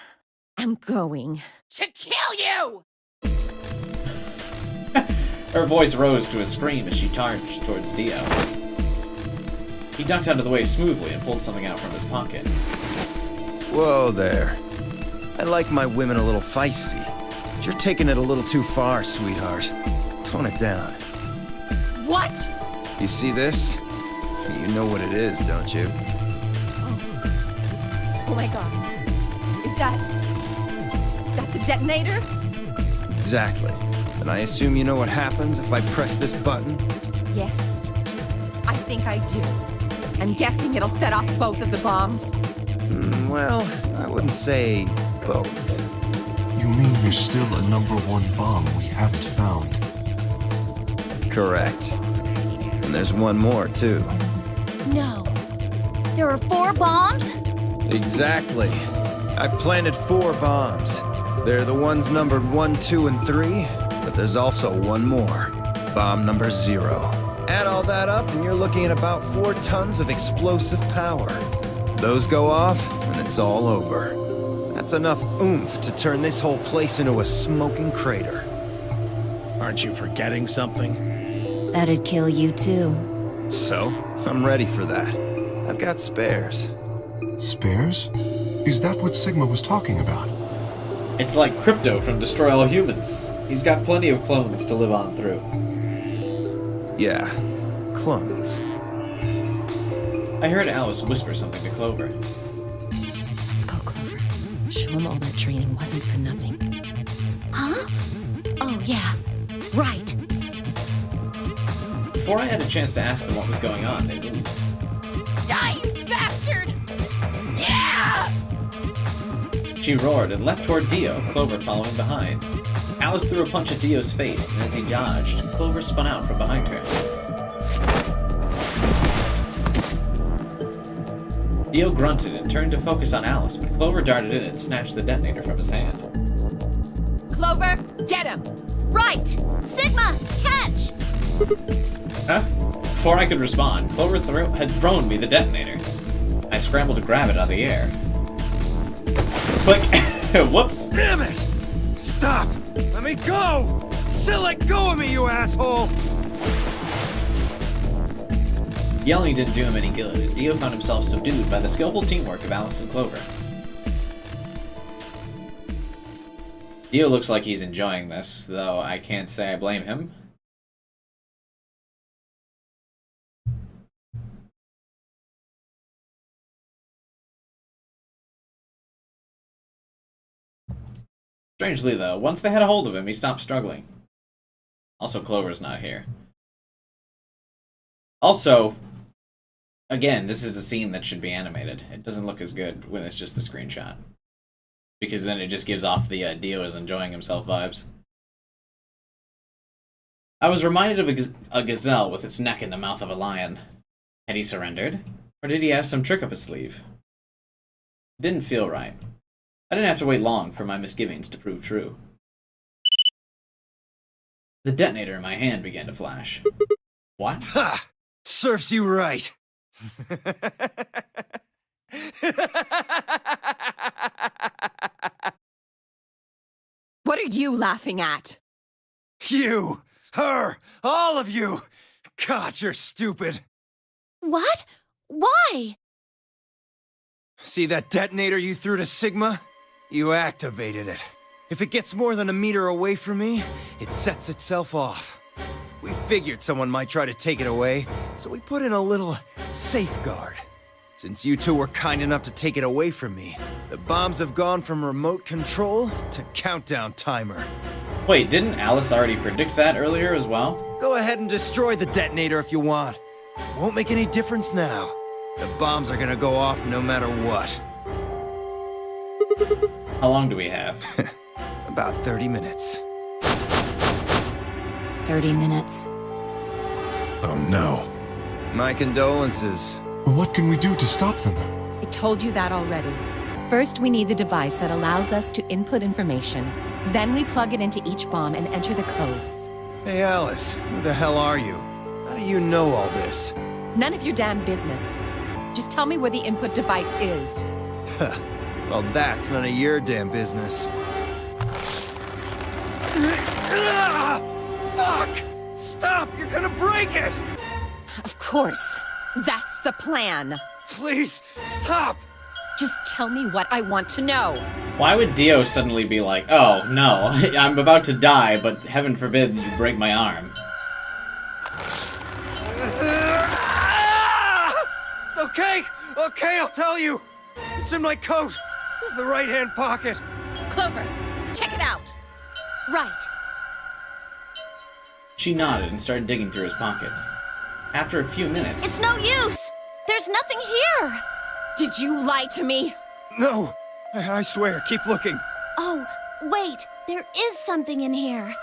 am going To kill you! Her voice rose to a scream as she charged towards Dio. He ducked out of the way smoothly and pulled something out from his pocket. Whoa there. I like my women a little feisty. But you're taking it a little too far, sweetheart. Tone it down. What? You see this? You know what it is, don't you? Oh my god. Is that the detonator? Exactly. And I assume you know what happens if I press this button? Yes. I think I do. I'm guessing it'll set off both of the bombs. Well, I wouldn't say both. You mean there's still a number 1 bomb we haven't found? Correct. And there's one more, too. No. There are 4 bombs? Exactly. I've planted 4 bombs. They're the ones numbered 1, 2, and 3, but there's also one more. Bomb number 0. Add all that up, and you're looking at about 4 tons of explosive power. Those go off, and it's all over. That's enough oomph to turn this whole place into a smoking crater. Aren't you forgetting something? That'd kill you too. So, I'm ready for that. I've got spares. Spares? Is that what Sigma was talking about? It's like Crypto from Destroy All Humans. He's got plenty of clones to live on through. Yeah, clones. I heard Alice whisper something to Clover. Let's go, Clover. Show him all that training wasn't for nothing. Huh? Oh, yeah. Right. Before I had a chance to ask them what was going on, they moved. Die, you bastard! Yeah! She roared and leapt toward Dio, Clover following behind. Alice threw a punch at Dio's face, and as he dodged, Clover spun out from behind her. Dio grunted and turned to focus on Alice, but Clover darted in and snatched the detonator from his hand. Clover, get him! Right! Sigma, catch! Huh? Before I could respond, Clover had thrown me the detonator. I scrambled to grab it out of the air. Click! Whoops! Damn it! Stop! Let me go! Still let go of me, you asshole! Yelling didn't do him any good, and Dio found himself subdued by the skillful teamwork of Alice and Clover. Dio looks like he's enjoying this, though I can't say I blame him. Strangely, though, once they had a hold of him, he stopped struggling. Also, Clover's not here. Also, again, this is a scene that should be animated. It doesn't look as good when it's just a screenshot. Because then it just gives off the Dio is enjoying himself vibes. I was reminded of a gazelle with its neck in the mouth of a lion. Had he surrendered? Or did he have some trick up his sleeve? It didn't feel right. I didn't have to wait long for my misgivings to prove true. The detonator in my hand began to flash. What? Ha! Serves you right. What are you laughing at? You! Her! All of you! God, you're stupid. What? Why? See that detonator you threw to Sigma? You activated it. If it gets more than a meter away from me, it sets itself off. We figured someone might try to take it away, so we put in a little safeguard. Since you two were kind enough to take it away from me, the bombs have gone from remote control to countdown timer. Wait, didn't Alice already predict that earlier as well? Go ahead and destroy the detonator if you want. Won't make any difference now. The bombs are gonna go off no matter what. How long do we have? About 30 minutes. 30 minutes. Oh no. My condolences. What can we do to stop them? I told you that already. First, we need the device that allows us to input information. Then we plug it into each bomb and enter the codes. Hey Alice, who the hell are you? How do you know all this? None of your damn business. Just tell me where the input device is. Well, that's none of your damn business. Fuck! Stop! You're gonna break it! Of course. That's the plan. Please, stop! Just tell me what I want to know. Why would Dio suddenly be like, oh, no, I'm about to die, but heaven forbid you break my arm? Okay, I'll tell you. It's in my coat, the right-hand pocket. Clover, check it out. Right. She nodded and started digging through his pockets. After a few minutes... It's no use. There's nothing here. Did you lie to me? No, I swear, keep looking. Oh, wait, there is something in here.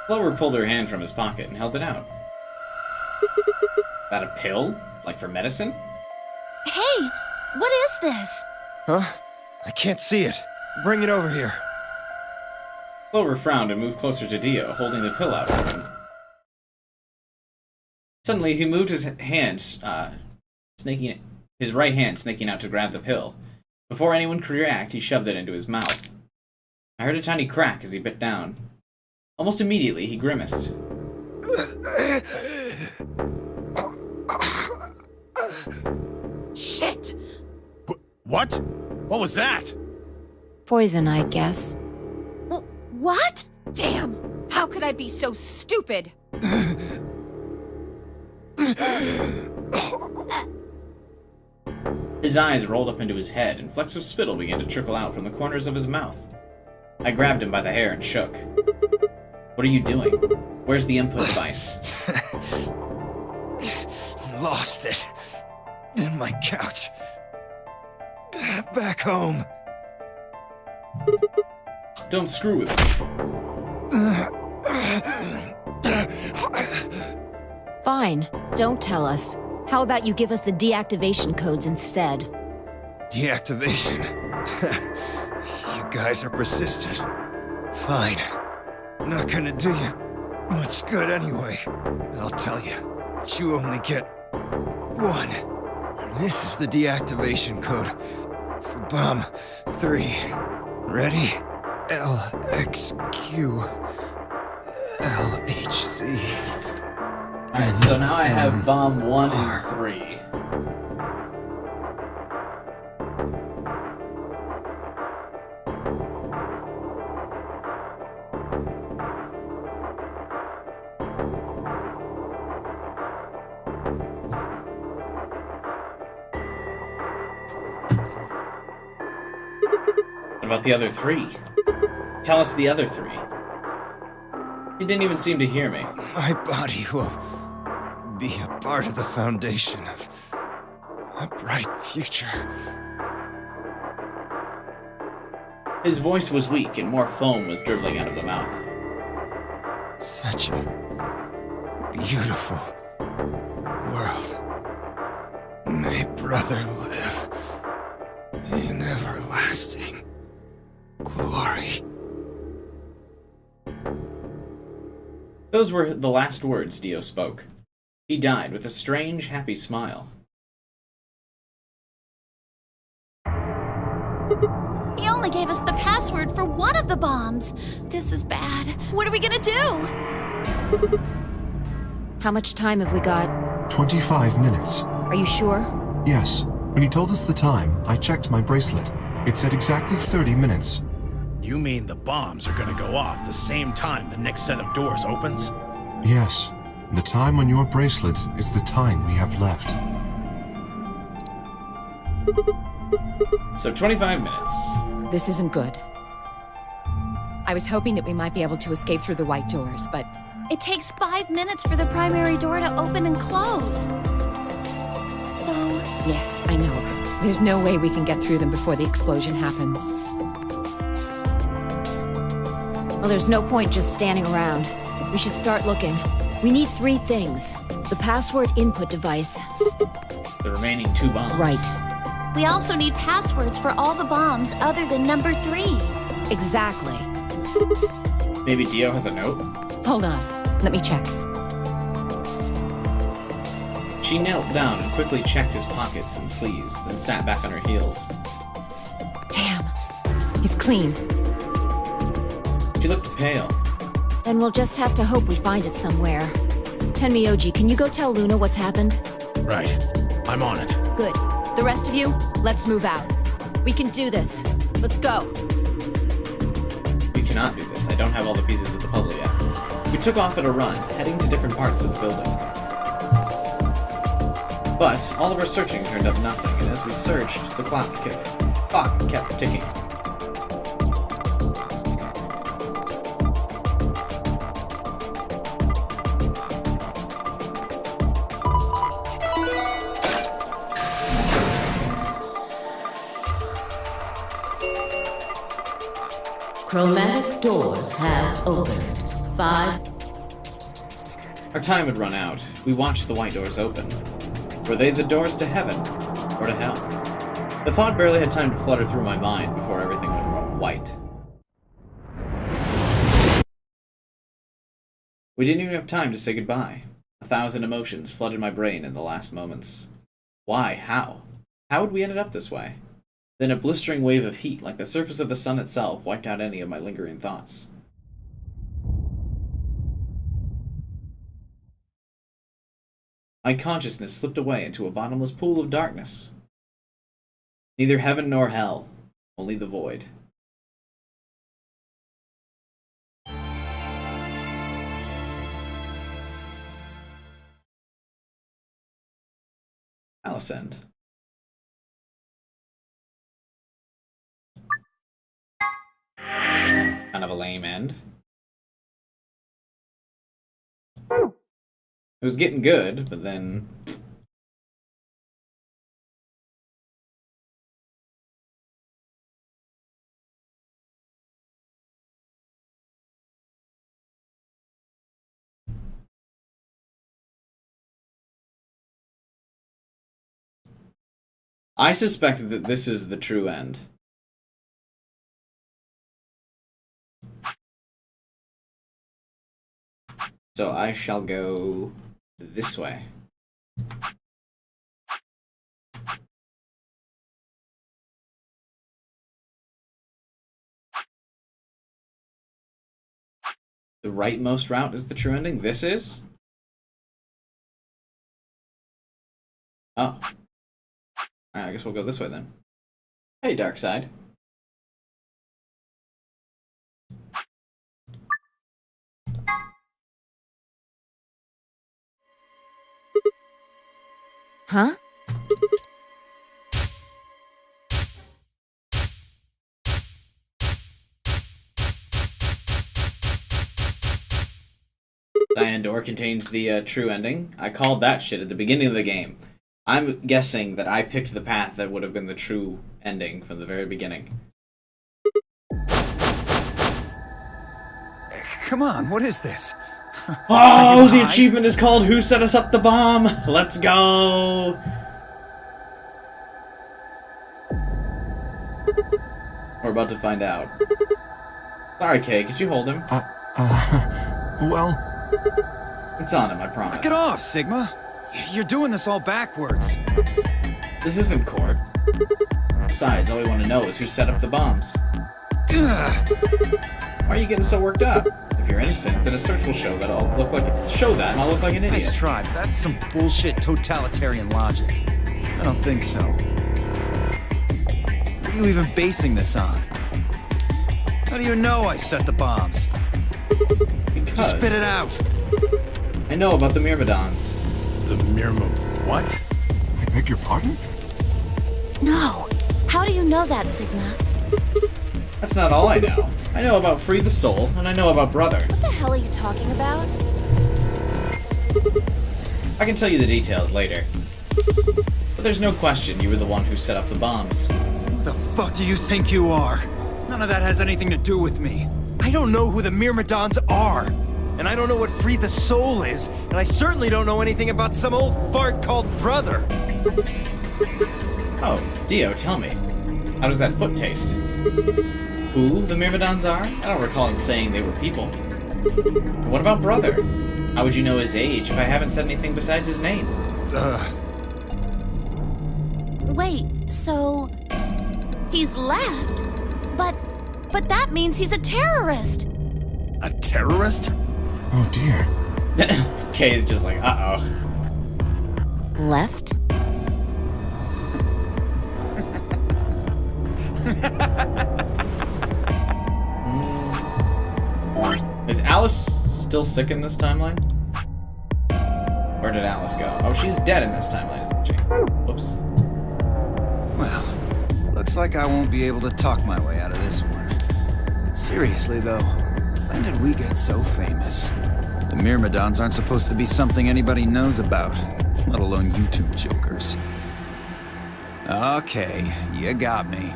Clover pulled her hand from his pocket and held it out. That a pill? Like for medicine? Hey, what is this? Huh? I can't see it. Bring it over here. Clover frowned and moved closer to Dio, holding the pill out for him. Suddenly, he moved his hands, his right hand snaking out to grab the pill. Before anyone could react, he shoved it into his mouth. I heard a tiny crack as he bit down. Almost immediately, he grimaced. Shit! What? What was that? Poison, I guess. What? Damn! How could I be so stupid? His eyes rolled up into his head, and flecks of spittle began to trickle out from the corners of his mouth. I grabbed him by the hair and shook. What are you doing? Where's the input device? Lost it. In my couch. Back home. Don't screw with me. Fine. Don't tell us. How about you give us the deactivation codes instead? Deactivation? You guys are persistent. Fine. Not gonna do you much good anyway. And I'll tell you, but you only get one. This is the deactivation code for Bomb 3. Ready? LXQ LHC. Alright, so now I have bomb 1 and 3. What about the other 3? Tell us the other 3. He didn't even seem to hear me. My body will be a part of the foundation of a bright future. His voice was weak and more foam was dribbling out of the mouth. Such a beautiful world. May brother live in everlasting glory. Those were the last words Dio spoke. He died with a strange, happy smile. He only gave us the password for one of the bombs. This is bad. What are we gonna do? How much time have we got? 25 minutes. Are you sure? Yes. When he told us the time, I checked my bracelet. It said exactly 30 minutes. You mean the bombs are gonna go off the same time the next set of doors opens? Yes, the time on your bracelet is the time we have left. So 25 minutes. This isn't good. I was hoping that we might be able to escape through the white doors, but... It takes 5 minutes for the primary door to open and close. So... Yes, I know. There's no way we can get through them before the explosion happens. Well, there's no point just standing around. We should start looking. We need 3 things. The password input device. The remaining 2 bombs. Right. we also need passwords for all the bombs other than number 3. Exactly. Maybe Dio has a note? Hold on. Let me check. She knelt down and quickly checked his pockets and sleeves, then sat back on her heels. Damn. He's clean. She looked pale. Then we'll just have to hope we find it somewhere. Tenmyoji, can you go tell Luna what's happened? Right. I'm on it. Good. The rest of you, let's move out. We can do this. Let's go. We cannot do this. I don't have all the pieces of the puzzle yet. We took off at a run, heading to different parts of the building. But all of our searching turned up nothing, and as we searched, the clock kept ticking. Chromatic doors have opened. 5. Our time had run out. We watched the white doors open. Were they the doors to heaven? Or to hell? The thought barely had time to flutter through my mind before everything went white. We didn't even have time to say goodbye. 1,000 emotions flooded my brain in the last moments. Why? How? How had we ended up this way? Then a blistering wave of heat, like the surface of the sun itself, wiped out any of my lingering thoughts. My consciousness slipped away into a bottomless pool of darkness. Neither heaven nor hell, only the void. Alicent. Kind of a lame end. It was getting good, but then... I suspect that this is the true end. So I shall go this way. The rightmost route is the true ending? This is? Oh. I guess we'll go this way then. Hey, dark side. Huh? Cyan door contains the true ending. I called that shit at the beginning of the game. I'm guessing that I picked the path that would have been the true ending from the very beginning. Come on, what is this? Oh, the achievement is called Who Set Us Up the Bomb? Let's go! We're about to find out. Sorry, Kay, could you hold him? Well... It's on him, I promise. Knock it off, Sigma! You're doing this all backwards. This isn't court. Besides, all we want to know is who set up the bombs. Ugh. Why are you getting so worked up? If you're innocent, then a search will show that I'll look like and I'll look like an idiot. Nice try, but that's some bullshit totalitarian logic. I don't think so. What are you even basing this on? How do you know I set the bombs? Because... Just spit it out. I know about the Myrmidons. The what? I beg your pardon? No. How do you know that, Sigma? That's not all I know. I know about Free the Soul, and I know about Brother. What the hell are you talking about? I can tell you the details later. But there's no question you were the one who set up the bombs. Who the fuck do you think you are? None of that has anything to do with me. I don't know who the Myrmidons are. And I don't know what Free the Soul is. And I certainly don't know anything about some old fart called Brother. Oh, Dio, tell me. How does that foot taste? Who the Myrmidons are? I don't recall him saying they were people. What about Brother? How would you know his age if I haven't said anything besides his name? Wait, so he's left? But that means he's a terrorist. A terrorist? Oh dear. Kay's just like, uh-oh. Left? Is Alice still sick in this timeline? Where did Alice go? Oh, she's dead in this timeline, isn't she? Whoops. Well, looks like I won't be able to talk my way out of this one. Seriously, though, when did we get so famous? The Myrmidons aren't supposed to be something anybody knows about, let alone YouTube jokers. Okay, you got me.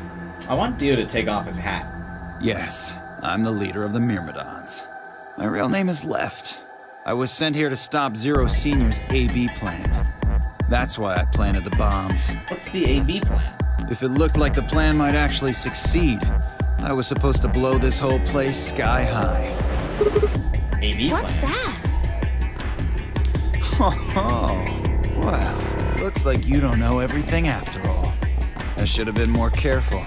I want Dio to take off his hat. Yes, I'm the leader of the Myrmidons. My real name is Left. I was sent here to stop Zero Senior's AB plan. That's why I planted the bombs. What's the AB plan? If it looked like the plan might actually succeed, I was supposed to blow this whole place sky high. AB What's plan? that? Oh, well, looks like you don't know everything after all. I should have been more careful.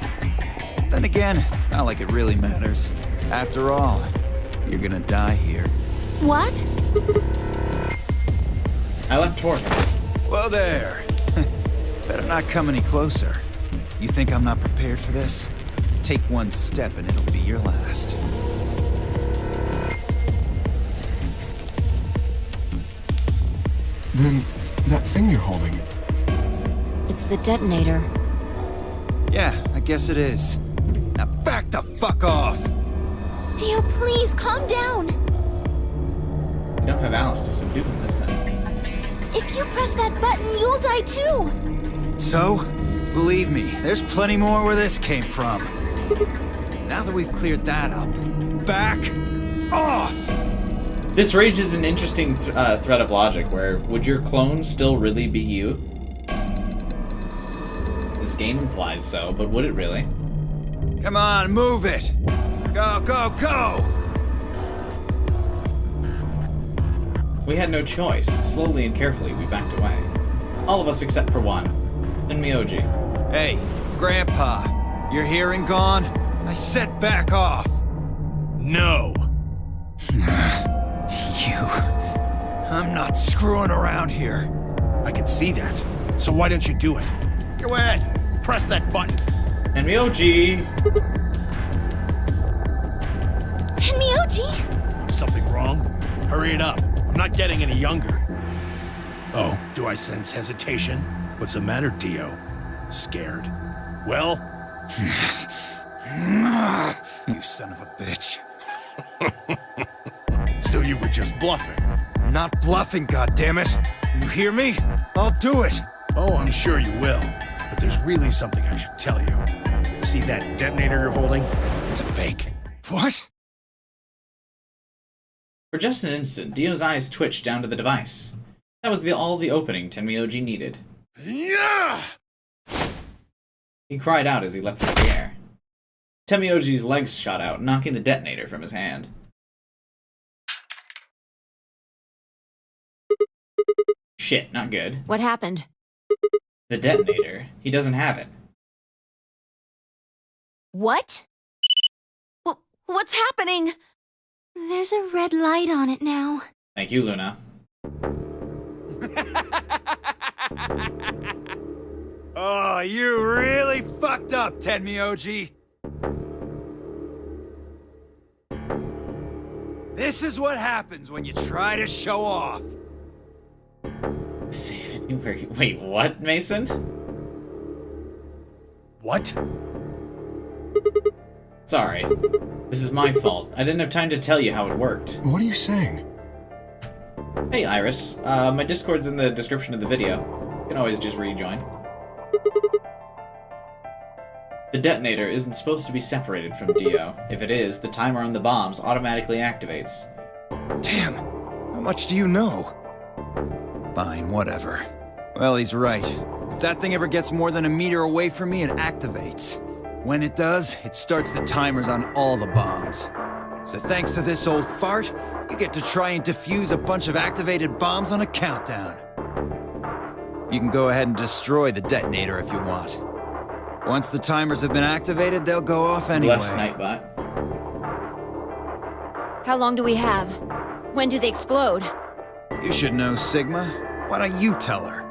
Then again, it's not like it really matters. After all, you're gonna die here. What? I left toward her. Whoa there. Better not come any closer. You think I'm not prepared for this? Take one step and it'll be your last. Then, that thing you're holding, It's the detonator. Yeah, I guess it is. Now back the fuck off! Dio, please calm down. We don't have Alice to subdue him this time. If you press that button, you'll die too. So, believe me, there's plenty more where this came from. Now that we've cleared that up, back off! This raises an interesting thread of logic where, would your clone still really be you? This game implies so, but would it really? Come on, move it! Go, go, go! We had no choice. Slowly and carefully, we backed away. All of us except for one. And Miyoji. Hey, Grandpa, your hearing gone? I said back off! No. You... I'm not screwing around here. I can see that. So why don't you do it? Go ahead. Press that button. And Miyoji! Tenmyoji! Something wrong? Hurry it up. I'm not getting any younger. Oh, do I sense hesitation? What's the matter, Dio? Scared? Well? You son of a bitch. So you were just bluffing? Not bluffing, goddammit. You hear me? I'll do it. Oh, I'm sure you will. But there's really something I should tell you. See that detonator you're holding? It's a fake. What? For just an instant, Dio's eyes twitched down to the device. That was all the opening Tenmyoji needed. Yeah! He cried out as he leapt through the air. Tenmyoji's legs shot out, knocking the detonator from his hand. Shit, not good. What happened? The detonator. He doesn't have it. What? What's happening? There's a red light on it now. Thank you, Luna. Oh, you really fucked up, Tenmyoji. This is what happens when you try to show off. Safe anywhere. Wait, what, Mason? What? Sorry. This is my fault. I didn't have time to tell you how it worked. What are you saying? Hey, Iris. My Discord's in the description of the video. You can always just rejoin. The detonator isn't supposed to be separated from Dio. If it is, the timer on the bombs automatically activates. Damn, how much do you know? Fine, whatever. Well, he's right. If that thing ever gets more than a meter away from me, it activates. When it does, it starts the timers on all the bombs. So thanks to this old fart, you get to try and defuse a bunch of activated bombs on a countdown. You can go ahead and destroy the detonator if you want. Once the timers have been activated, they'll go off anyway. Bless Nightbot. How long do we have? When do they explode? You should know, Sigma. Why don't you tell her?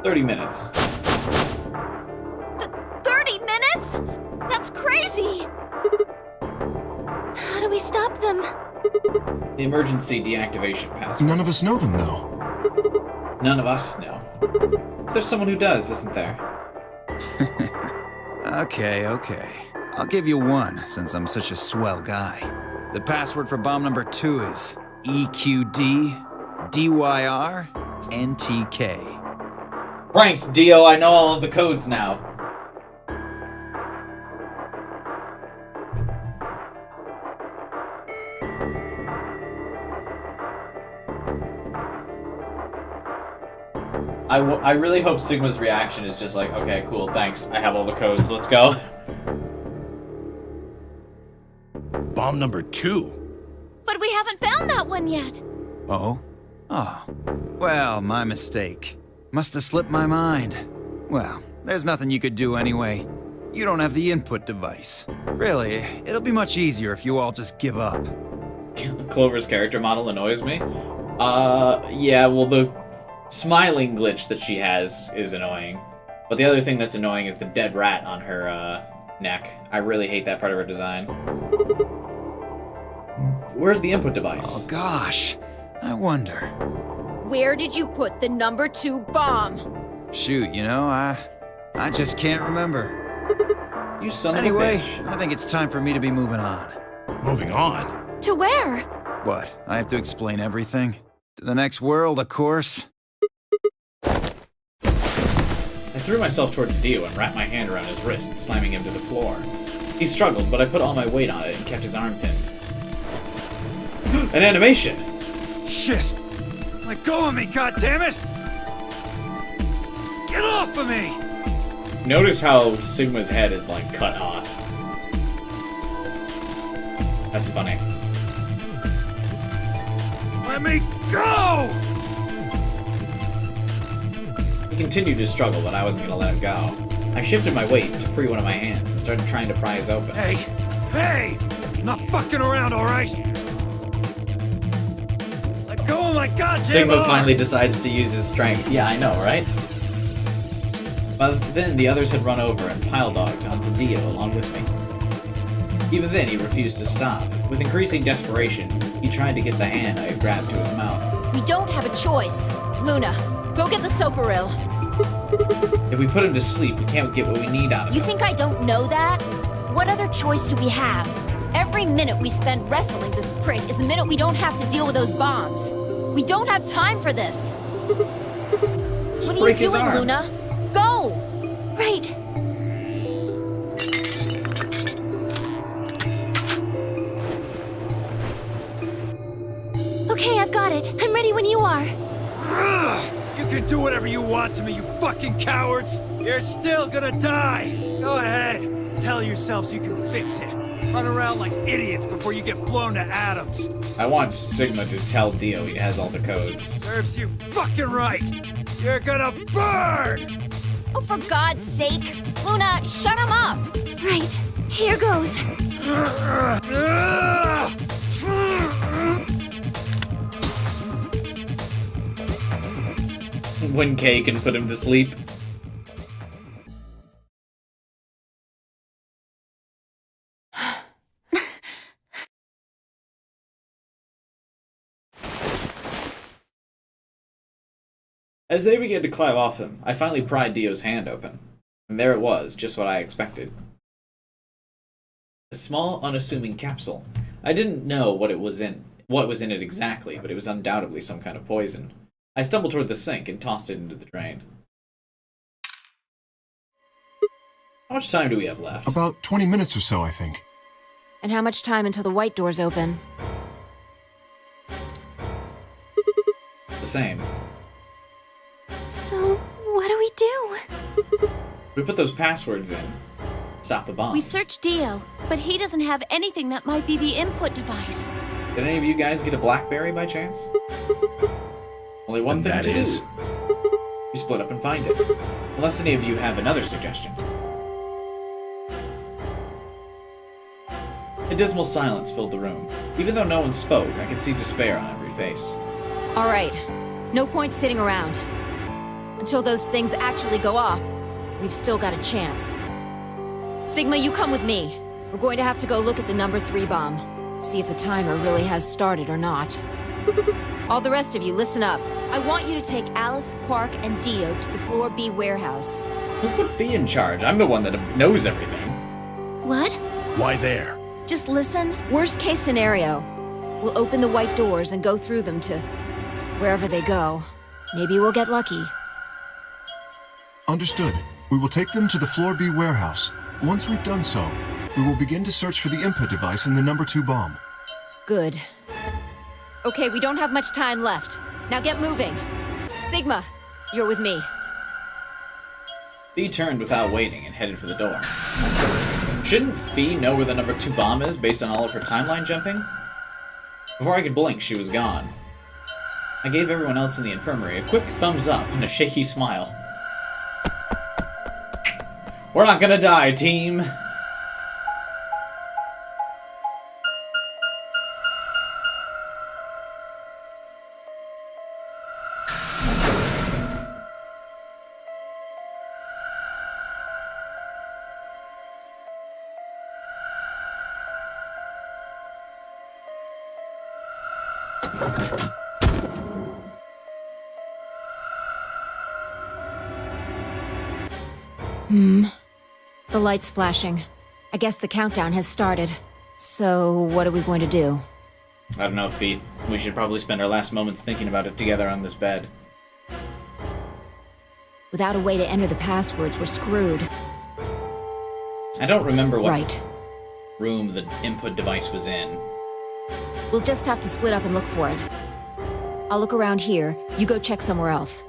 30 minutes. 30 minutes? That's crazy! How do we stop them? The emergency deactivation password. None of us know them, though. None of us know. There's someone who does, isn't there? Okay. I'll give you one, since I'm such a swell guy. The password for bomb number 2 is EQD-DYR-NTK. Ranked, Dio, I know all of the codes now. I really hope Sigma's reaction is just like, okay, cool, thanks. I have all the codes, let's go. Bomb number 2? But we haven't found that one yet. Oh? Oh. Well, my mistake. Must have slipped my mind. Well, there's nothing you could do anyway. You don't have the input device. Really, it'll be much easier if you all just give up. Clover's character model annoys me. Yeah, well, the smiling glitch that she has is annoying. But the other thing that's annoying is the dead rat on her, neck. I really hate that part of her design. Where's the input device? Oh gosh, I wonder. Where did you put the number 2 bomb? Shoot, you know, I just can't remember. You son of a Anyway, bitch. I think it's time for me to be moving on. Moving on? To where? What, I have to explain everything? To the next world, of course. I threw myself towards Dio and wrapped my hand around his wrist, slamming him to the floor. He struggled, but I put all my weight on it and kept his arm pinned. An animation! Shit! Let go of me, goddammit! Get off of me! Notice how Sigma's head is, like, cut off. That's funny. Let me go! He continued to struggle, but I wasn't gonna let him go. I shifted my weight to free one of my hands and started trying to pry his open. Hey! I'm not fucking around, alright? Let go of my goddamn Sigma arm! finally decides to use his strength. Yeah, I know, right? But then the others had run over and pile-dogged onto Dio along with me. Even then, he refused to stop. With increasing desperation, he tried to get the hand I had grabbed to his mouth. We don't have a choice. Luna, go get the Soparil. If we put him to sleep, we can't get what we need out of You him. think I don't know that? What other choice do we have? Every minute we spend wrestling this prick is a minute we don't have to deal with those bombs. We don't have time for this. What are you break his doing, arm. Luna? Go! Right. Okay, I've got it. I'm ready when you are. Ugh! You can do whatever you want to me, you fucking cowards! You're still gonna die! Go ahead! Tell yourselves you can fix it. Run around like idiots before you get blown to atoms. I want Sigma to tell Dio he has all the codes. Serves you fucking right! You're gonna burn! Oh, for God's sake! Luna, shut him up! Right. Here goes. Ugh! When Kay can put him to sleep. As they began to climb off him, I finally pried Dio's hand open. And there it was, just what I expected. A small, unassuming capsule. I didn't know what was in it exactly, but it was undoubtedly some kind of poison. I stumbled toward the sink and tossed it into the drain. How much time do we have left? About 20 minutes or so, I think. And how much time until the white doors open? The same. So, what do we do? We put those passwords in. Stop the bombs. We searched Dio, but he doesn't have anything that might be the input device. Did any of you guys get a BlackBerry by chance? Only one thing to do. You split up and find it. Unless any of you have another suggestion. A dismal silence filled the room. Even though no one spoke, I could see despair on every face. All right. No point sitting around. Until those things actually go off, we've still got a chance. Sigma, you come with me. We're going to have to go look at the number 3 bomb. See if the timer really has started or not. All the rest of you, listen up. I want you to take Alice, Quark, and Dio to the Floor B warehouse. Who put Fee in charge? I'm the one that knows everything. What? Why there? Just listen. Worst case scenario. We'll open the white doors and go through them to wherever they go. Maybe we'll get lucky. Understood. We will take them to the Floor B warehouse. Once we've done so, we will begin to search for the input device in the number 2 bomb. Good. Okay, we don't have much time left. Now get moving. Sigma, you're with me. Fee turned without waiting and headed for the door. Shouldn't Fee know where the number 2 bomb is based on all of her timeline jumping? Before I could blink, she was gone. I gave everyone else in the infirmary a quick thumbs up and a shaky smile. We're not gonna die, team! The light's flashing. I guess the countdown has started. So, what are we going to do? I don't know, Fee. We should probably spend our last moments thinking about it together on this bed. Without a way to enter the passwords, we're screwed. I don't remember what Right. room the input device was in. We'll just have to split up and look for it. I'll look around here, you go check somewhere else.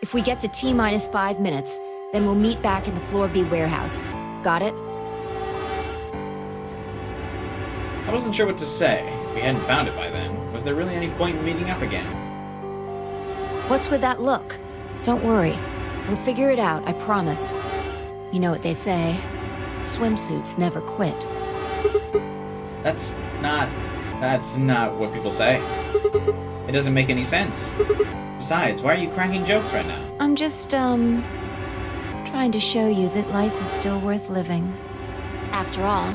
If we get to T-minus 5 minutes, then we'll meet back in the Floor B warehouse. Got it? I wasn't sure what to say. If we hadn't found it by then, was there really any point in meeting up again? What's with that look? Don't worry. We'll figure it out, I promise. You know what they say. Swimsuits never quit. That's not what people say. It doesn't make any sense. Besides, why are you cracking jokes right now? I'm just, trying to show you that life is still worth living. After all,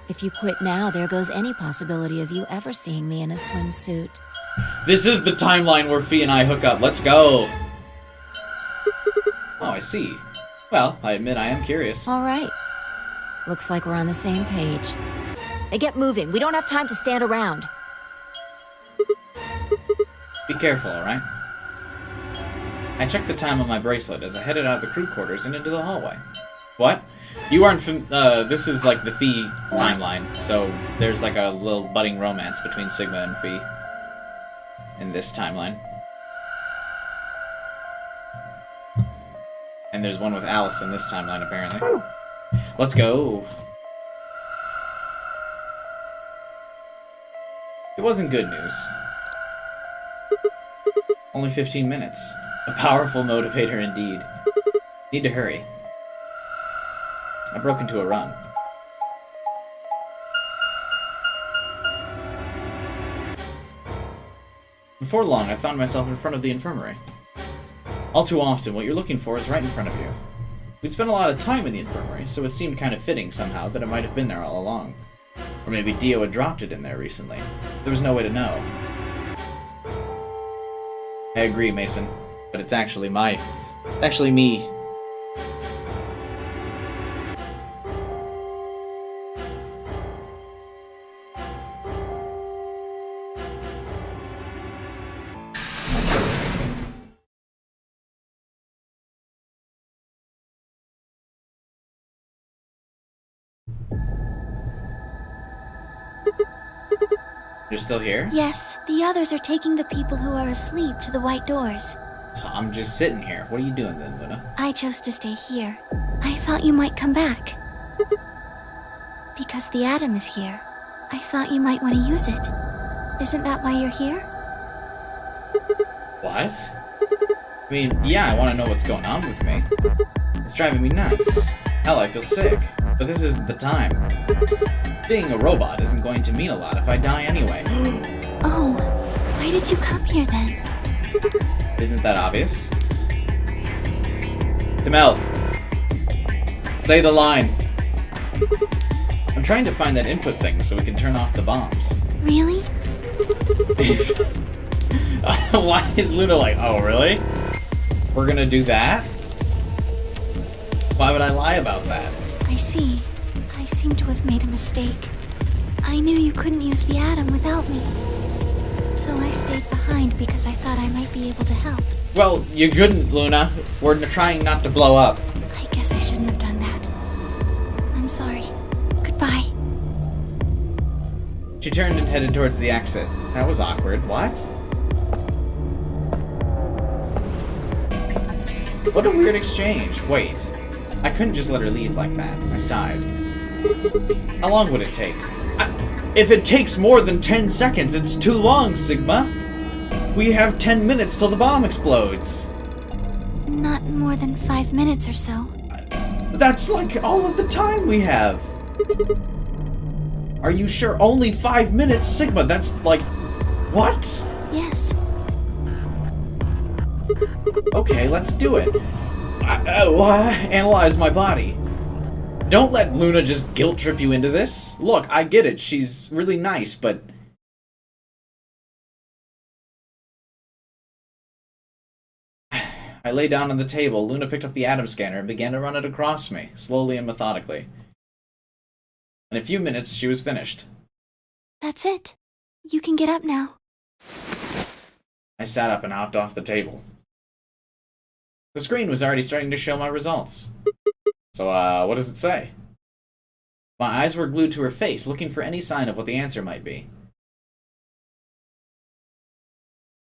if you quit now, there goes any possibility of you ever seeing me in a swimsuit. This is the timeline where Fee and I hook up. Let's go! Oh, I see. Well, I admit I am curious. All right. Looks like we're on the same page. Now get moving. We don't have time to stand around. Be careful, alright? I checked the time on my bracelet as I headed out of the crew quarters and into the hallway. What? You aren't this is like the Fee timeline, so there's like a little budding romance between Sigma and Fee in this timeline. And there's one with Alice in this timeline, apparently. Let's go! It wasn't good news. Only 15 minutes. A powerful motivator indeed. Need to hurry. I broke into a run. Before long, I found myself in front of the infirmary. All too often, what you're looking for is right in front of you. We'd spent a lot of time in the infirmary, so it seemed kind of fitting somehow that it might have been there all along. Or maybe Dio had dropped it in there recently. There was no way to know. I agree, Mason. But it's actually me. You're still here? Yes, the others are taking the people who are asleep to the white doors. So I'm just sitting here. What are you doing then, Luna? I chose to stay here. I thought you might come back. Because the atom is here. I thought you might want to use it. Isn't that why you're here? What? I mean, yeah, I want to know what's going on with me. It's driving me nuts. Hell, I feel sick. But this isn't the time. Being a robot isn't going to mean a lot if I die anyway. Oh, why did you come here then? Isn't that obvious? Tamel, say the line. I'm trying to find that input thing so we can turn off the bombs. Really? Why is Luna like, oh really? We're gonna do that? Why would I lie about that? I see. I seem to have made a mistake. I knew you couldn't use the atom without me. So I stayed behind because I thought I might be able to help. Well, you couldn't, Luna. We're trying not to blow up. I guess I shouldn't have done that. I'm sorry. Goodbye. She turned and headed towards the exit. That was awkward. What? What a weird exchange. Wait. I couldn't just let her leave like that. I sighed. How long would it take? If it takes more than 10 seconds, it's too long, Sigma. We have 10 minutes till the bomb explodes. Not more than 5 minutes or so. That's like all of the time we have. Are you sure? Only 5 minutes, Sigma? That's like... what? Yes. Okay, let's do it. Analyze my body. Don't let Luna just guilt trip you into this. Look, I get it. She's really nice, but... I lay down on the table. Luna picked up the atom scanner and began to run it across me, slowly and methodically. In a few minutes, she was finished. That's it. You can get up now. I sat up and hopped off the table. The screen was already starting to show my results. So, what does it say? My eyes were glued to her face, looking for any sign of what the answer might be.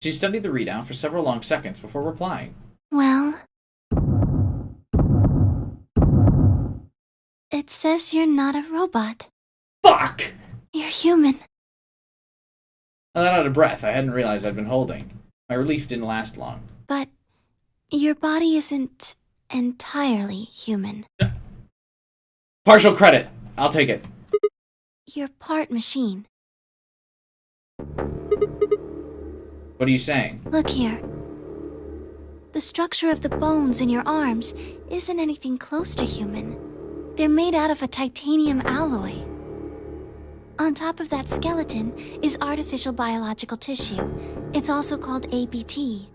She studied the readout for several long seconds before replying. Well... it says you're not a robot. Fuck! You're human. I let out a breath I hadn't realized I'd been holding. My relief didn't last long. But your body isn't entirely human. Partial credit. I'll take it. You're part machine. What are you saying? Look here. The structure of the bones in your arms isn't anything close to human. They're made out of a titanium alloy. On top of that skeleton is artificial biological tissue. It's also called ABT.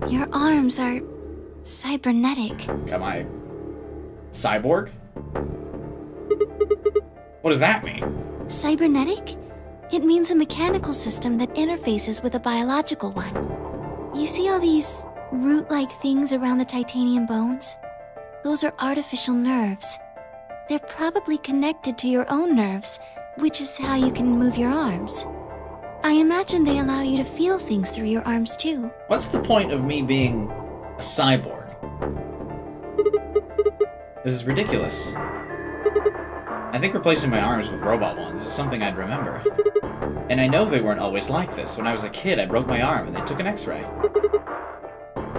Your arms are cybernetic. Am I... cyborg? What does that mean? Cybernetic? It means a mechanical system that interfaces with a biological one. You see all these root-like things around the titanium bones? Those are artificial nerves. They're probably connected to your own nerves, which is how you can move your arms. I imagine they allow you to feel things through your arms too. What's the point of me being a cyborg? This is ridiculous. I think replacing my arms with robot ones is something I'd remember. And I know they weren't always like this. When I was a kid, I broke my arm and they took an x-ray.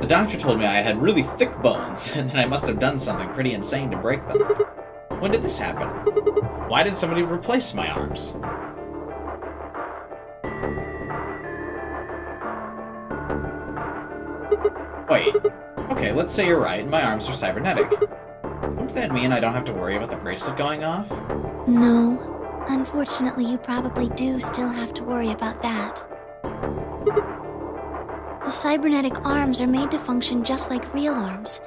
The doctor told me I had really thick bones, and that I must have done something pretty insane to break them. When did this happen? Why did somebody replace my arms? Wait. Okay, let's say you're right, and my arms are cybernetic. Wouldn't that mean I don't have to worry about the bracelet going off? No. Unfortunately, you probably do still have to worry about that. The cybernetic arms are made to function just like real arms,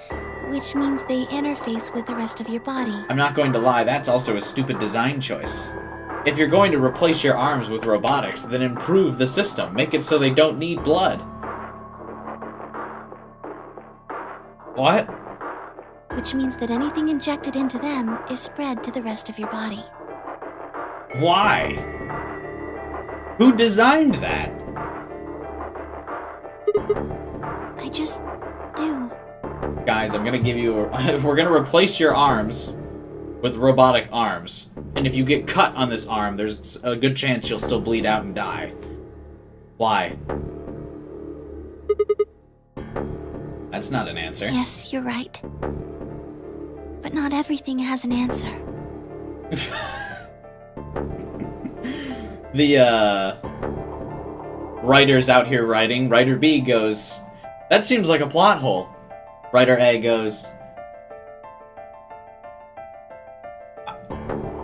which means they interface with the rest of your body. I'm not going to lie, that's also a stupid design choice. If you're going to replace your arms with robotics, then improve the system. Make it so they don't need blood. What? Which means that anything injected into them is spread to the rest of your body. Why? Who designed that? I just do. Guys, I'm gonna give you we're gonna replace your arms with robotic arms. And if you get cut on this arm, there's a good chance you'll still bleed out and die. Why? That's not an answer. Yes, you're right. But not everything has an answer. The, writer's out here writing. Writer B goes, that seems like a plot hole. Writer A goes,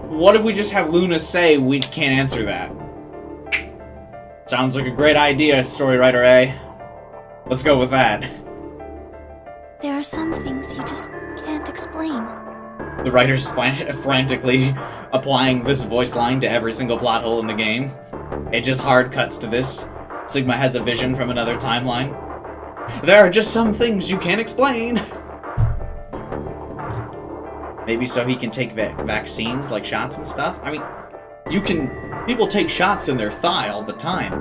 what if we just have Luna say we can't answer that? Sounds like a great idea, story writer A. Let's go with that. There are some things you just can't explain. The writer's frantically applying this voice line to every single plot hole in the game. It just hard cuts to this. Sigma has a vision from another timeline. There are just some things you can't explain. Maybe so he can take vaccines, like shots and stuff? I mean, people take shots in their thigh all the time.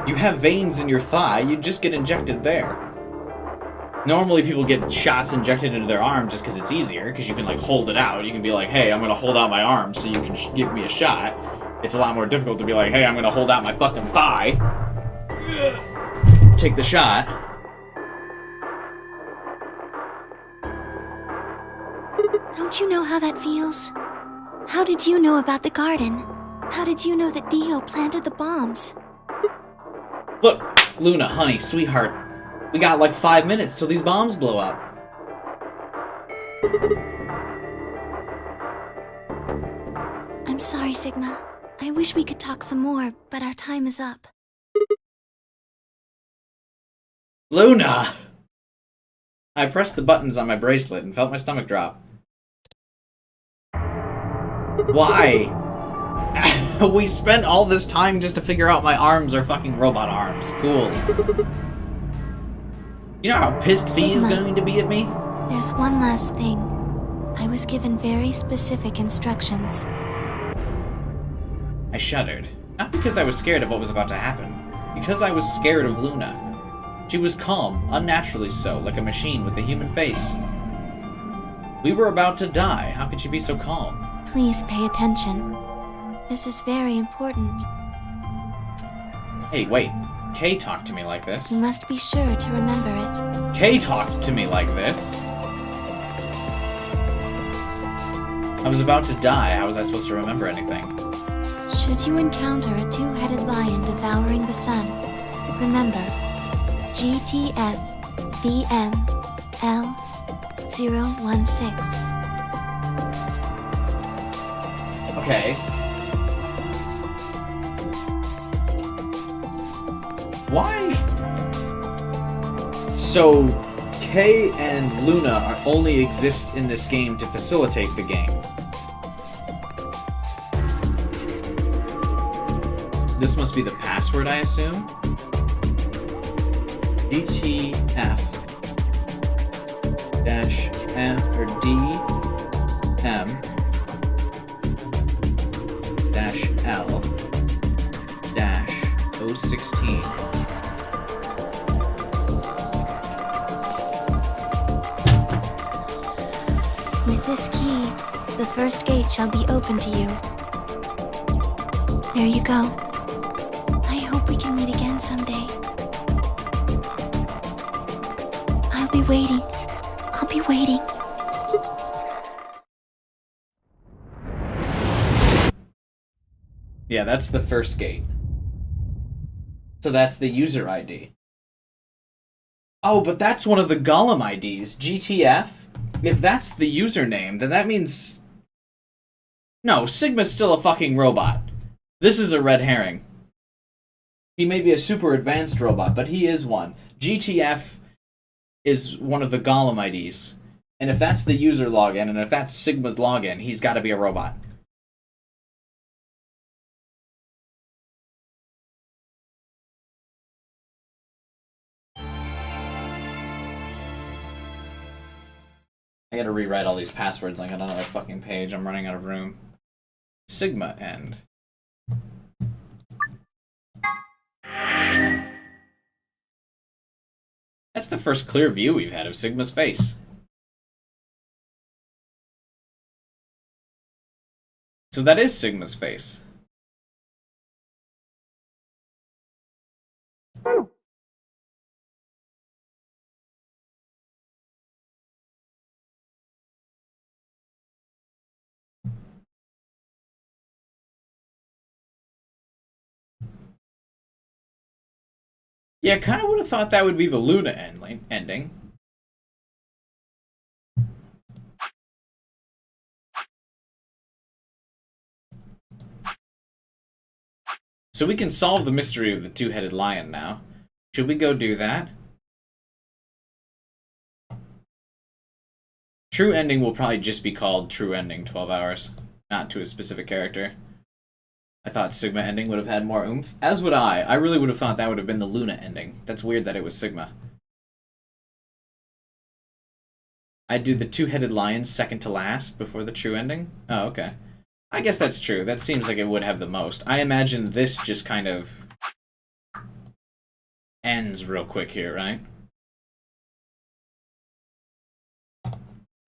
You have veins in your thigh, you just get injected there. Normally people get shots injected into their arm just because it's easier, because you can like hold it out. You can be like, hey, I'm gonna hold out my arm so you can give me a shot. It's a lot more difficult to be like, hey, I'm gonna hold out my fucking thigh. Take the shot. Don't you know how that feels? How did you know about the garden? How did you know that Dio planted the bombs? Look, Luna, honey, sweetheart, we got like 5 minutes till these bombs blow up. I'm sorry, Sigma. I wish we could talk some more, but our time is up. Luna! I pressed the buttons on my bracelet and felt my stomach drop. Why? We spent all this time just to figure out my arms are fucking robot arms. Cool. You know how pissed B is Sigma, going to be at me? There's one last thing. I was given very specific instructions. I shuddered. Not because I was scared of what was about to happen. Because I was scared of Luna. She was calm, unnaturally so, like a machine with a human face. We were about to die. How could she be so calm? Please pay attention. This is very important. Hey, wait. Kay talked to me like this. You must be sure to remember it. Kay talked to me like this. I was about to die. How was I supposed to remember anything? Should you encounter a two-headed lion devouring the sun, remember GTF BML 016. Okay. Why? So, Kay and Luna only exist in this game to facilitate the game. This must be the password, I assume? DTF dash M or DM dash L dash 016. With this key, the first gate shall be open to you. There you go. I hope we can meet again someday. I'll be waiting. I'll be waiting. Yeah, that's the first gate. So that's the user ID. Oh, but that's one of the Golem IDs. GTF? If that's the username, then that means... No, Sigma's still a fucking robot. This is a red herring. He may be a super advanced robot, but he is one. GTF is one of the Golem IDs. And if that's the user login, and if that's Sigma's login, he's got to be a robot. I gotta rewrite all these passwords like on another fucking page. I'm running out of room. Sigma end. That's the first clear view we've had of Sigma's face. So that is Sigma's face. Yeah, kind of would have thought that would be the Luna ending. So we can solve the mystery of the two-headed lion now. Should we go do that? True ending will probably just be called True Ending 12 Hours, not to a specific character. I thought Sigma ending would have had more oomph. As would I. I really would have thought that would have been the Luna ending. That's weird that it was Sigma. I'd do the two-headed lion second to last before the true ending? Oh, okay. I guess that's true. That seems like it would have the most. I imagine this just kind of ends real quick here, right?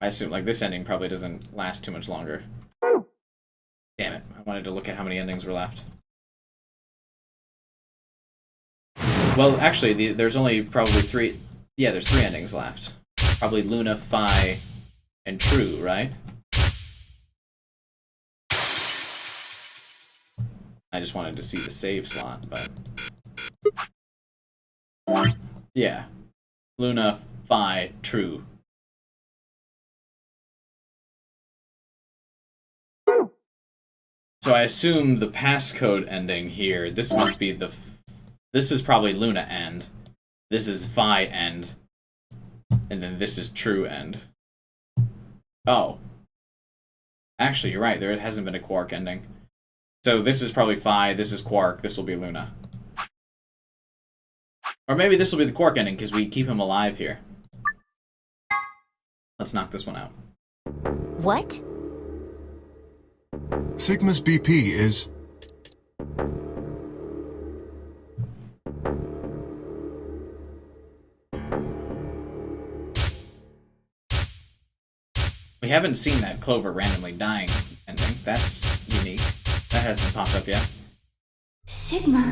I assume, like, this ending probably doesn't last too much longer. Damn it. I wanted to look at how many endings were left. Well, actually, there's only probably 3... Yeah, there's 3 endings left. Probably Luna, Phi, and True, right? I just wanted to see the save slot, but... Yeah. Luna, Phi, True. So I assume the passcode ending here, this must be the... This is probably Luna end. This is Phi end. And then this is True end. Oh. Actually, you're right. There hasn't been a Quark ending. So this is probably Phi, this is Quark, this will be Luna. Or maybe this will be the Quark ending, because we keep him alive here. Let's knock this one out. What? Sigma's BP is... We haven't seen that Clover randomly dying ending. That's unique. That hasn't popped up yet. Sigma,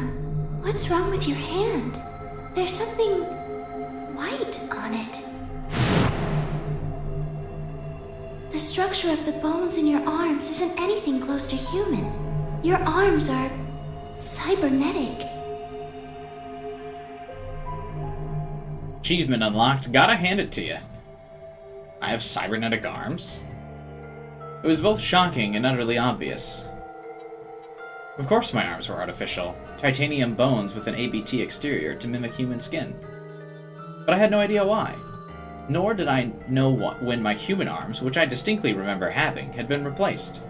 what's wrong with your hand? There's something white on it. The structure of the bones in your arms isn't anything close to human. Your arms are cybernetic. Achievement unlocked. Gotta hand it to you. I have cybernetic arms? It was both shocking and utterly obvious. Of course my arms were artificial. Titanium bones with an ABT exterior to mimic human skin. But I had no idea why. Nor did I know when my human arms, which I distinctly remember having, had been replaced.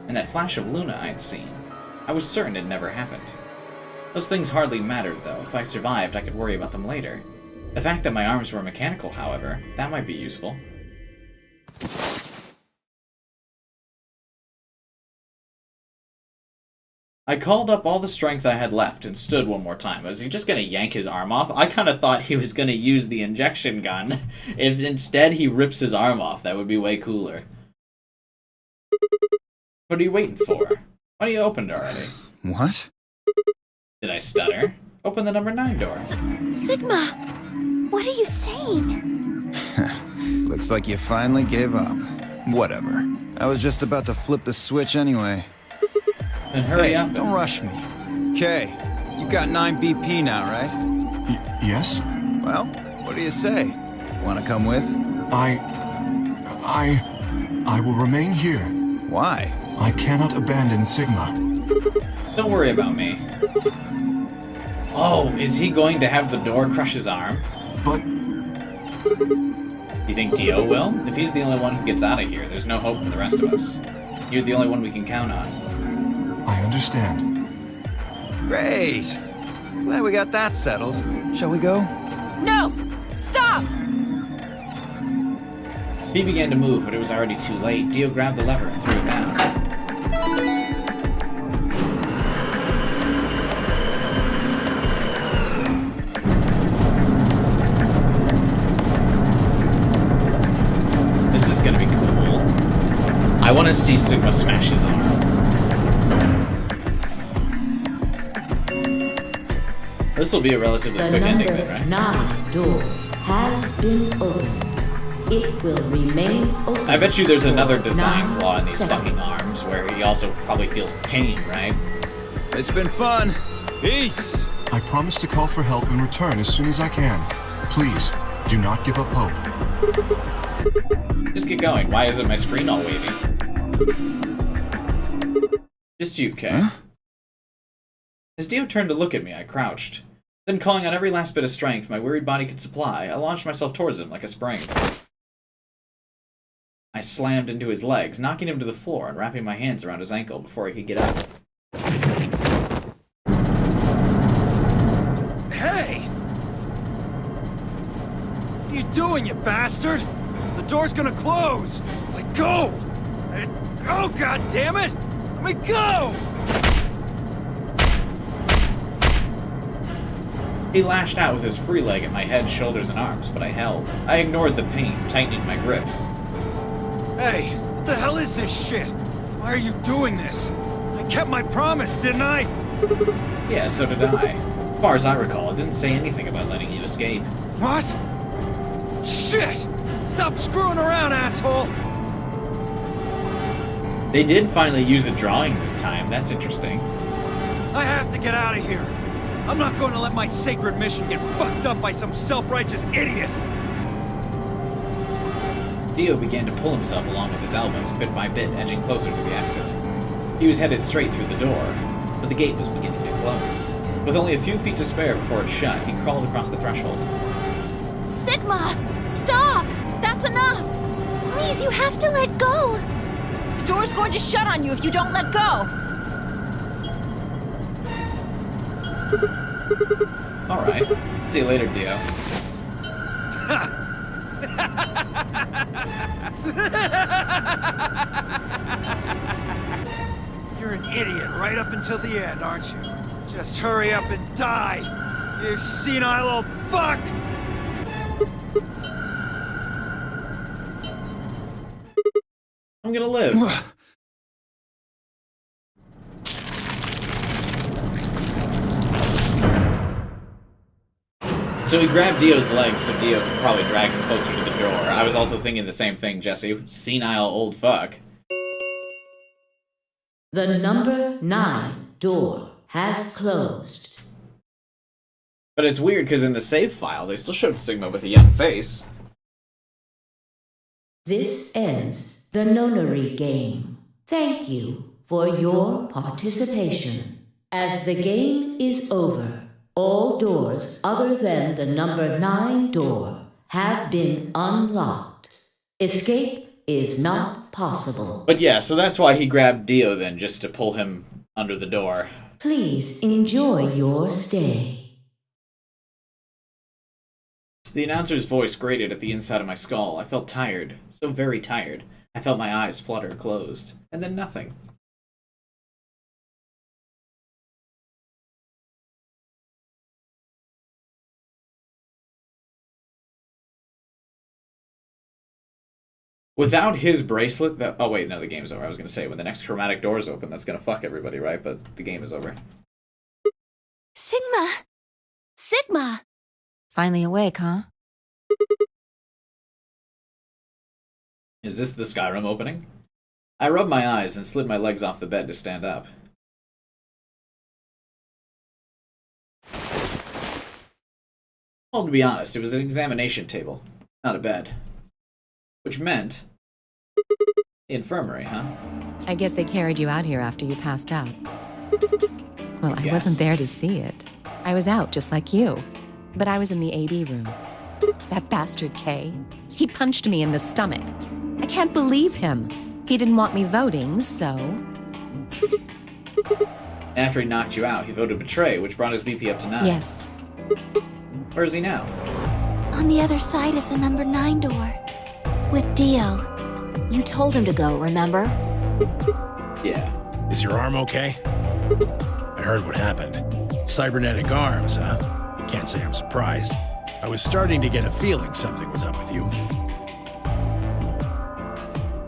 And that flash of Luna I'd seen, I was certain it never happened. Those things hardly mattered, though. If I survived, I could worry about them later. The fact that my arms were mechanical, however, that might be useful. I called up all the strength I had left and stood one more time. Was he just gonna yank his arm off? I kind of thought he was gonna use the injection gun. If instead he rips his arm off, that would be way cooler. What are you waiting for? Why do you open it already? What? Did I stutter? Open the number 9 door. Sigma, what are you saying? Looks like you finally gave up. Whatever. I was just about to flip the switch anyway. Then hurry up. Don't rush me. Okay, you've got 9 BP now, right? Yes? Well, what do you say? Want to come with? I will remain here. Why? I cannot abandon Sigma. Don't worry about me. Oh, is he going to have the door crush his arm? But You think Dio will? If he's the only one who gets out of here, there's no hope for the rest of us. You're the only one we can count on. I understand. Great. Glad we got that settled. Shall we go? No! Stop! He began to move, but it was already too late. Dio grabbed the lever and threw it down. This is gonna be cool. I want to see Sigma smash his arm. This will be a relatively The quick ending number then, right? 9 door has been opened. It will remain open. I bet you there's for another design 9 flaw in these seconds. fucking arms where he also probably feels pain, right? It's been fun. Peace. I promise to call for help and return as soon as I can. Please, do not give up hope. Just get going. Why isn't my screen all wavy? Just you, Kay. Huh? As Dio turned to look at me, I crouched. Then, calling on every last bit of strength my wearied body could supply, I launched myself towards him like a spring. I slammed into his legs, knocking him to the floor and wrapping my hands around his ankle before he could get up. Hey! What are you doing, you bastard? The door's gonna close! Let go! Let go, goddammit! Let me go! He lashed out with his free leg at my head, shoulders, and arms, but I held. I ignored the pain, tightening my grip. Hey, what the hell is this shit? Why are you doing this? I kept my promise, didn't I? Yeah, so did I. As far as I recall, it didn't say anything about letting you escape. What? Shit! Stop screwing around, asshole! They did finally use a drawing this time. That's interesting. I have to get out of here. I'm not going to let my sacred mission get fucked up by some self-righteous idiot. Dio began to pull himself along with his elbows, bit by bit, edging closer to the exit. He was headed straight through the door, but the gate was beginning to close. With only a few feet to spare before it shut, he crawled across the threshold. Sigma! Stop! That's enough! Please, you have to let go! The door's going to shut on you if you don't let go! Alright. See you later, Dio. You're an idiot right up until the end, aren't you? Just hurry up and die, you senile old fuck! I'm gonna live. So he grabbed Dio's legs so Dio could probably drag him closer to the door. I was also thinking the same thing, Jesse. Senile old fuck. The number 9 door has closed. But it's weird because in the save file, they still showed Sigma with a young face. This ends the nonary game. Thank you for your participation. As the game is over, all doors other than the number 9 door have been unlocked. Escape is not possible. But yeah, so that's why he grabbed Dio then, just to pull him under the door. Please enjoy your stay. The announcer's voice grated at the inside of my skull. I felt tired. So very tired. I felt my eyes flutter closed. And then nothing. Without his bracelet, that... Oh, wait, no, the game's over. I was going to say, when the next chromatic door's open, that's going to fuck everybody, right? But the game is over. Sigma! Sigma! Finally awake, huh? Is this the Skyrim opening? I rubbed my eyes and slid my legs off the bed to stand up. Well, to be honest, it was an examination table, not a bed. Which meant... the infirmary, huh? I guess they carried you out here after you passed out. Well, I Yes. wasn't there to see it. I was out just like you, but I was in the AB room. That bastard Kay, he punched me in the stomach. I can't believe him. He didn't want me voting, so... After he knocked you out, he voted betray, which brought his BP up to 9. Yes. Where is he now? On the other side of the number 9 door. With Dio. You told him to go, remember? Yeah. Is your arm okay? I heard what happened. Cybernetic arms, huh? Can't say I'm surprised. I was starting to get a feeling something was up with you.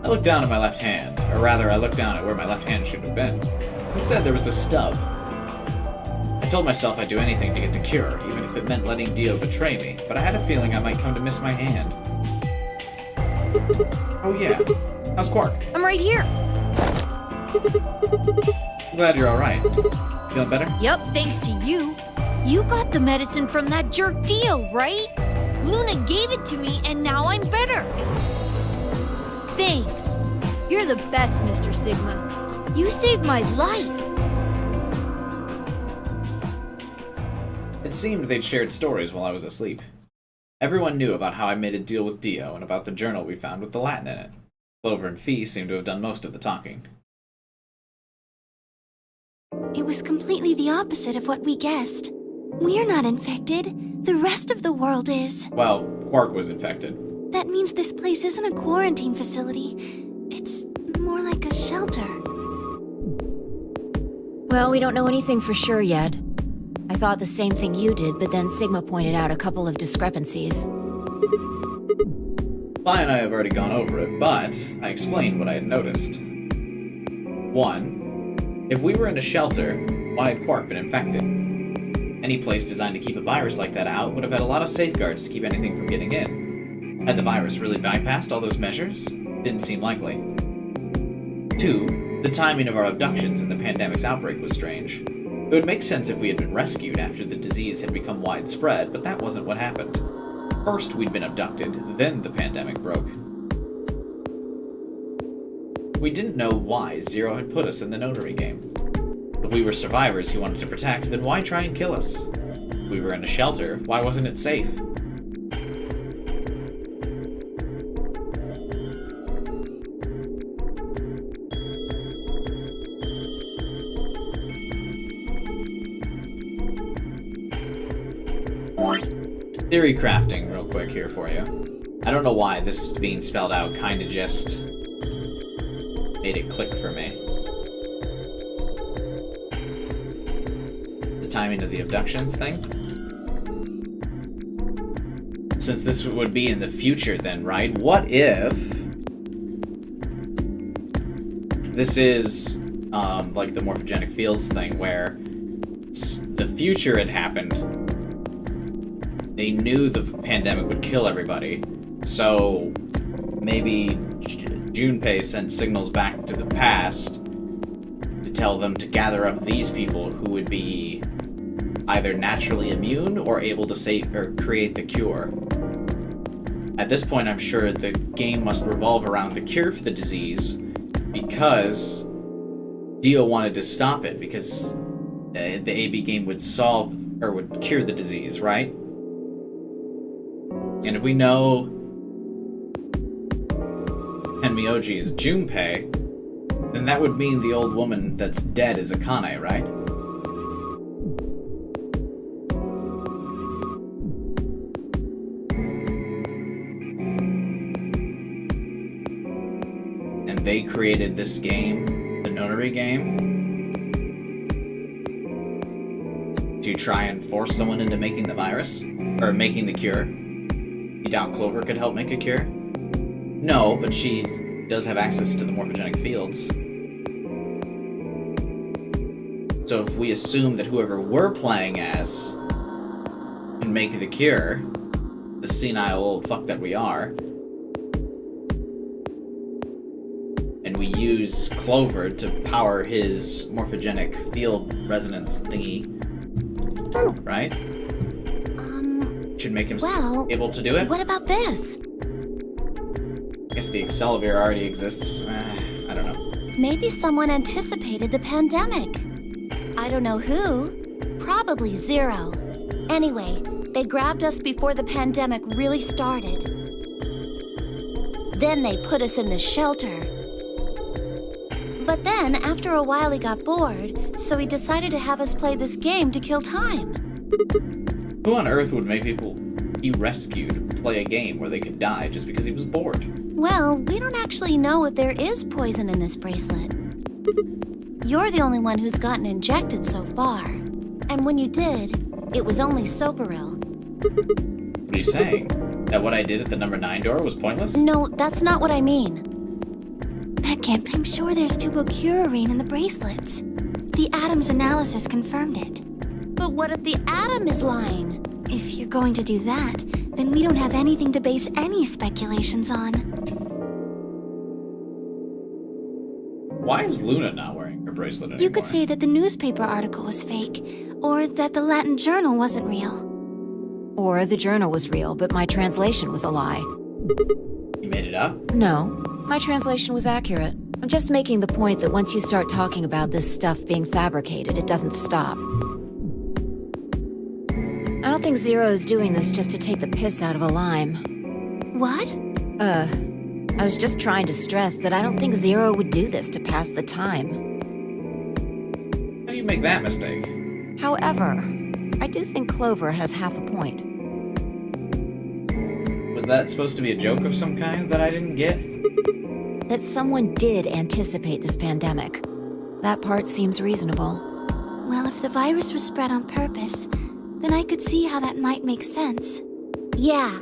I looked down at my left hand, or rather, I looked down at where my left hand should have been. Instead, there was a stub. I told myself I'd do anything to get the cure, even if it meant letting Dio betray me, but I had a feeling I might come to miss my hand. Oh yeah, how's Quark? I'm right here. I'm glad you're alright. Feeling better? Yup, thanks to you. You got the medicine from that jerk Dio, right? Luna gave it to me, and now I'm better. Thanks. You're the best, Mr. Sigma. You saved my life. It seemed they'd shared stories while I was asleep. Everyone knew about how I made a deal with Dio and about the journal we found with the Latin in it. Clover and Fee seemed to have done most of the talking. It was completely the opposite of what we guessed. We're not infected. The rest of the world is. Well, Quark was infected. That means this place isn't a quarantine facility. It's more like a shelter. Well, we don't know anything for sure yet. I thought the same thing you did, but then Sigma pointed out a couple of discrepancies. Vi and I have already gone over it, but I explained what I had noticed. 1. If we were in a shelter, why had Quark been infected? Any place designed to keep a virus like that out would have had a lot of safeguards to keep anything from getting in. Had the virus really bypassed all those measures? Didn't seem likely. 2. The timing of our abductions and the pandemic's outbreak was strange. It would make sense if we had been rescued after the disease had become widespread, but that wasn't what happened. First we'd been abducted, then the pandemic broke. We didn't know why Zero had put us in the notary game. If we were survivors he wanted to protect, then why try and kill us? If we were in a shelter, why wasn't it safe? Theory crafting real quick here for you. I don't know why this being spelled out kind of just made it click for me. The timing of the abductions thing. Since this would be in the future then, right? What if this is like the morphogenic fields thing where the future had happened. They knew the pandemic would kill everybody, so maybe Junpei sent signals back to the past to tell them to gather up these people who would be either naturally immune or able to save or create the cure. At this point, I'm sure the game must revolve around the cure for the disease because Dio wanted to stop it because the AB game would solve or would cure the disease, right? And if we know Tenmyoji is Junpei, then that would mean the old woman that's dead is Akane, right? And they created this game, the Nonary game, to try and force someone into making the virus? Or making the cure? You doubt Clover could help make a cure? No, but she does have access to the morphogenic fields. So if we assume that whoever we're playing as can make the cure, the senile old fuck that we are, and we use Clover to power his morphogenic field resonance thingy, right? Should make him able to do it. What about this? I guess the Accelavir already exists. I don't know. Maybe someone anticipated the pandemic. I don't know who. probably Zero. Anyway, they grabbed us before the pandemic really started. Then they put us in the shelter. But then, after a while, he got bored, so he decided to have us play this game to kill time. Who on earth would make people he rescued play a game where they could die just because he was bored? Well, we don't actually know if there is poison in this bracelet. You're the only one who's gotten injected so far. And when you did, it was only Soparil. What are you saying? That what I did at the number 9 door was pointless? No, that's not what I mean. Beckett, I'm sure there's tubocurarine in the bracelets. The Atom's analysis confirmed it. But what if the Atom is lying? If you're going to do that, then we don't have anything to base any speculations on. Why is Luna not wearing her bracelet anymore? You could say that the newspaper article was fake, or that the Latin journal wasn't real. Or the journal was real, but my translation was a lie. You made it up? No, my translation was accurate. I'm just making the point that once you start talking about this stuff being fabricated, it doesn't stop. I don't think Zero is doing this just to take the piss out of a lime. What? I was just trying to stress that I don't think Zero would do this to pass the time. How do you make that mistake? However, I do think Clover has half a point. Was that supposed to be a joke of some kind that I didn't get? That someone did anticipate this pandemic. That part seems reasonable. Well, if the virus was spread on purpose, then I could see how that might make sense. Yeah.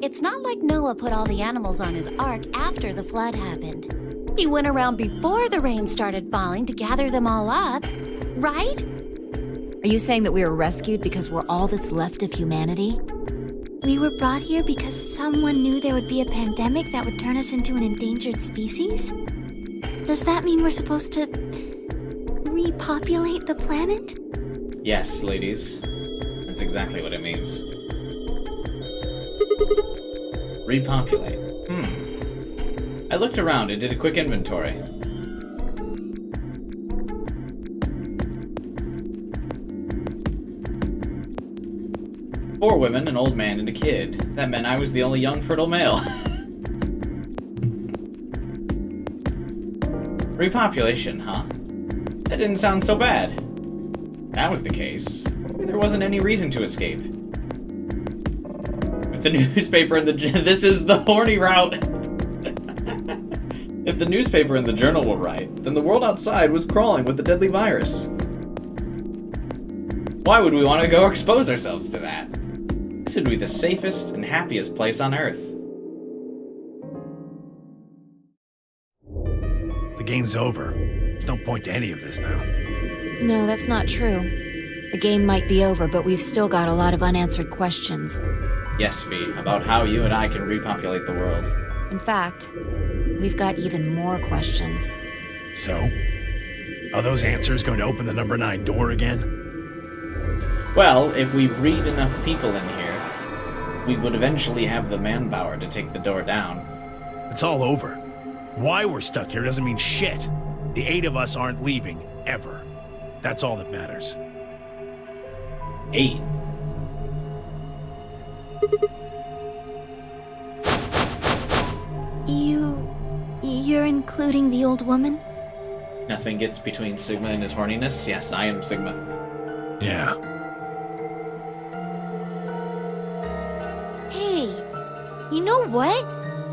It's not like Noah put all the animals on his ark after the flood happened. He went around before the rain started falling to gather them all up, right? Are you saying that we were rescued because we're all that's left of humanity? We were brought here because someone knew there would be a pandemic that would turn us into an endangered species? Does that mean we're supposed to repopulate the planet? Yes, ladies. That's exactly what it means. Repopulate. I looked around and did a quick inventory. Four women, an old man, and a kid. That meant I was the only young, fertile male. Repopulation, huh? That didn't sound so bad. If that was the case, there wasn't any reason to escape. If the newspaper and this is the horny route. If the newspaper and the journal were right, then the world outside was crawling with the deadly virus. Why would we want to go expose ourselves to that? This would be the safest and happiest place on Earth. The game's over. There's no point to any of this now. No, that's not true. The game might be over, but we've still got a lot of unanswered questions. Yes, Fee, about how you and I can repopulate the world. In fact, we've got even more questions. So? Are those answers going to open the number 9 door again? Well, if we breed enough people in here, we would eventually have the manpower to take the door down. It's all over. Why we're stuck here doesn't mean shit. The 8 of us aren't leaving, ever. That's all that matters. 8. You're including the old woman? Nothing gets between Sigma and his horniness? Yes, I am Sigma. Yeah. Hey, you know what?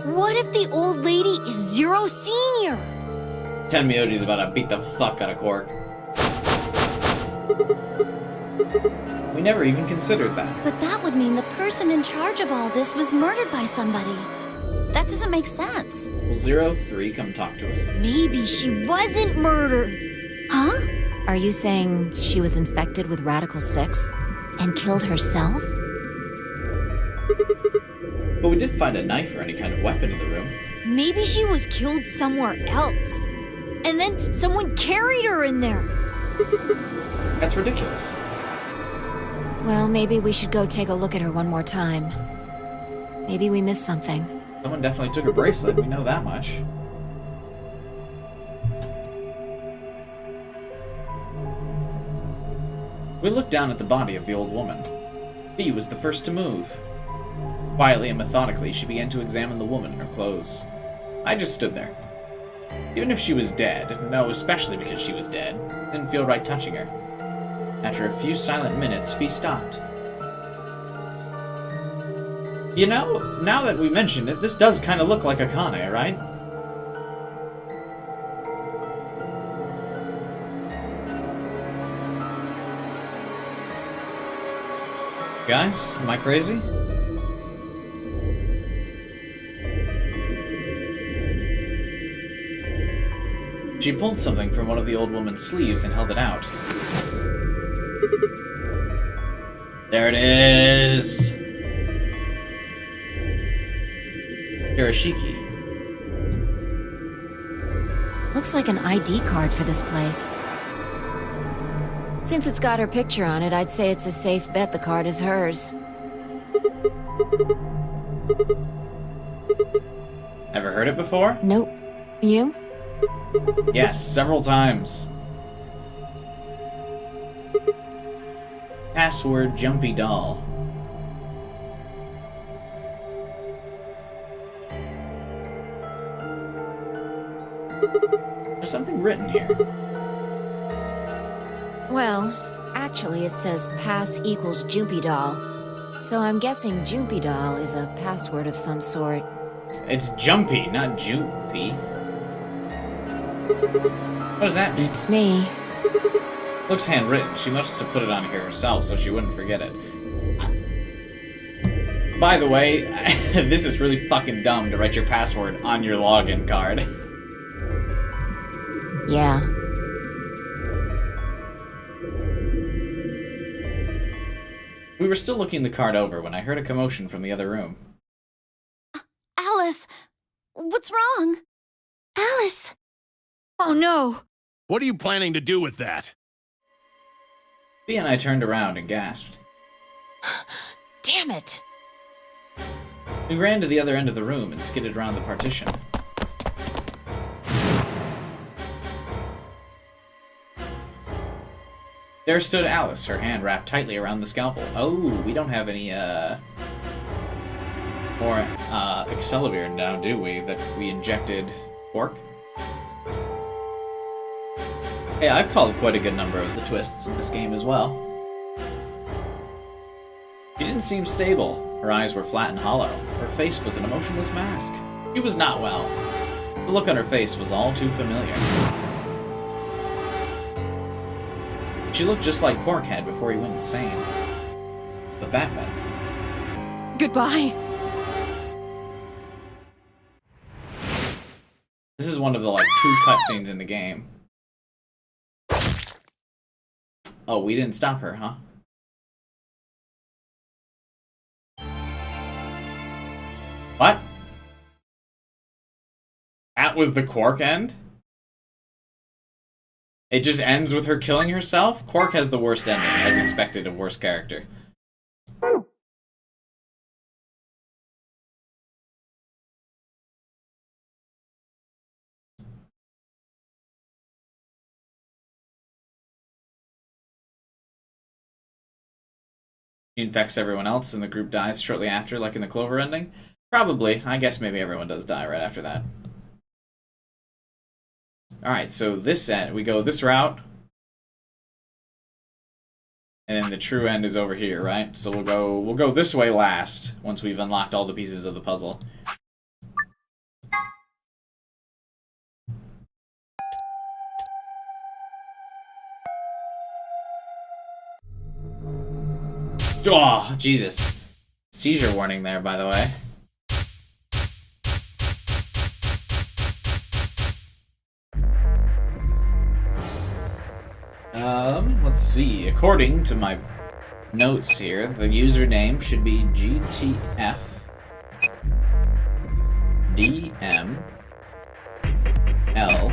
What if the old lady is Zero Senior? Tenmyoji's about to beat the fuck out of Quark. We never even considered that. But that would mean the person in charge of all this was murdered by somebody. That doesn't make sense. Will 03 come talk to us? Maybe she wasn't murdered. Huh? Are you saying she was infected with Radical 6 and killed herself? But we did find a knife or any kind of weapon in the room. Maybe she was killed somewhere else. And then someone carried her in there. That's ridiculous. Well, maybe we should go take a look at her one more time. Maybe we missed something. Someone definitely took her bracelet, we know that much. We looked down at the body of the old woman. Bea was the first to move. Quietly and methodically, she began to examine the woman in her clothes. I just stood there. Even if she was dead, no, especially because she was dead, it didn't feel right touching her. After a few silent minutes, Fee stopped. You know, now that we mentioned it, this does kind of look like Akane, right? Guys, am I crazy? She pulled something from one of the old woman's sleeves and held it out. There it is! Hirashiki. Looks like an ID card for this place. Since it's got her picture on it, I'd say it's a safe bet the card is hers. Ever heard it before? Nope. You? Yes, several times. Password Jumpy Doll. There's something written here. Well, actually it says pass equals Jumpy Doll. So I'm guessing Jumpy Doll is a password of some sort. It's Jumpy, not Joopy. What does that mean? It's me. Looks handwritten. She must have put it on here herself so she wouldn't forget it. By the way, this is really fucking dumb to write your password on your login card. Yeah. We were still looking the card over when I heard a commotion from the other room. Alice! What's wrong? Alice! Oh no! What are you planning to do with that? Bea and I turned around and gasped. Damn it! We ran to the other end of the room and skidded around the partition. There stood Alice, her hand wrapped tightly around the scalpel. Oh, we don't have any, more, Accelavir now, do we? That we injected Quark? Hey, I've called quite a good number of the twists in this game as well. She didn't seem stable. Her eyes were flat and hollow. Her face was an emotionless mask. She was not well. The look on her face was all too familiar. She looked just like Quark had before he went insane. But that meant... Goodbye. This is one of the, like, 2 cutscenes in the game. Oh, we didn't stop her, huh? What? That was the Quark end? It just ends with her killing herself? Quark has the worst ending, as expected, a worst character. She infects everyone else and the group dies shortly after, like in the Clover ending? Probably. I guess maybe everyone does die right after that. Alright, so this end, we go this route. And then the true end is over here, right? So we'll go this way last, once we've unlocked all the pieces of the puzzle. Oh, Jesus. Seizure warning there, by the way. Let's see. According to my notes here, the username should be GTF DM L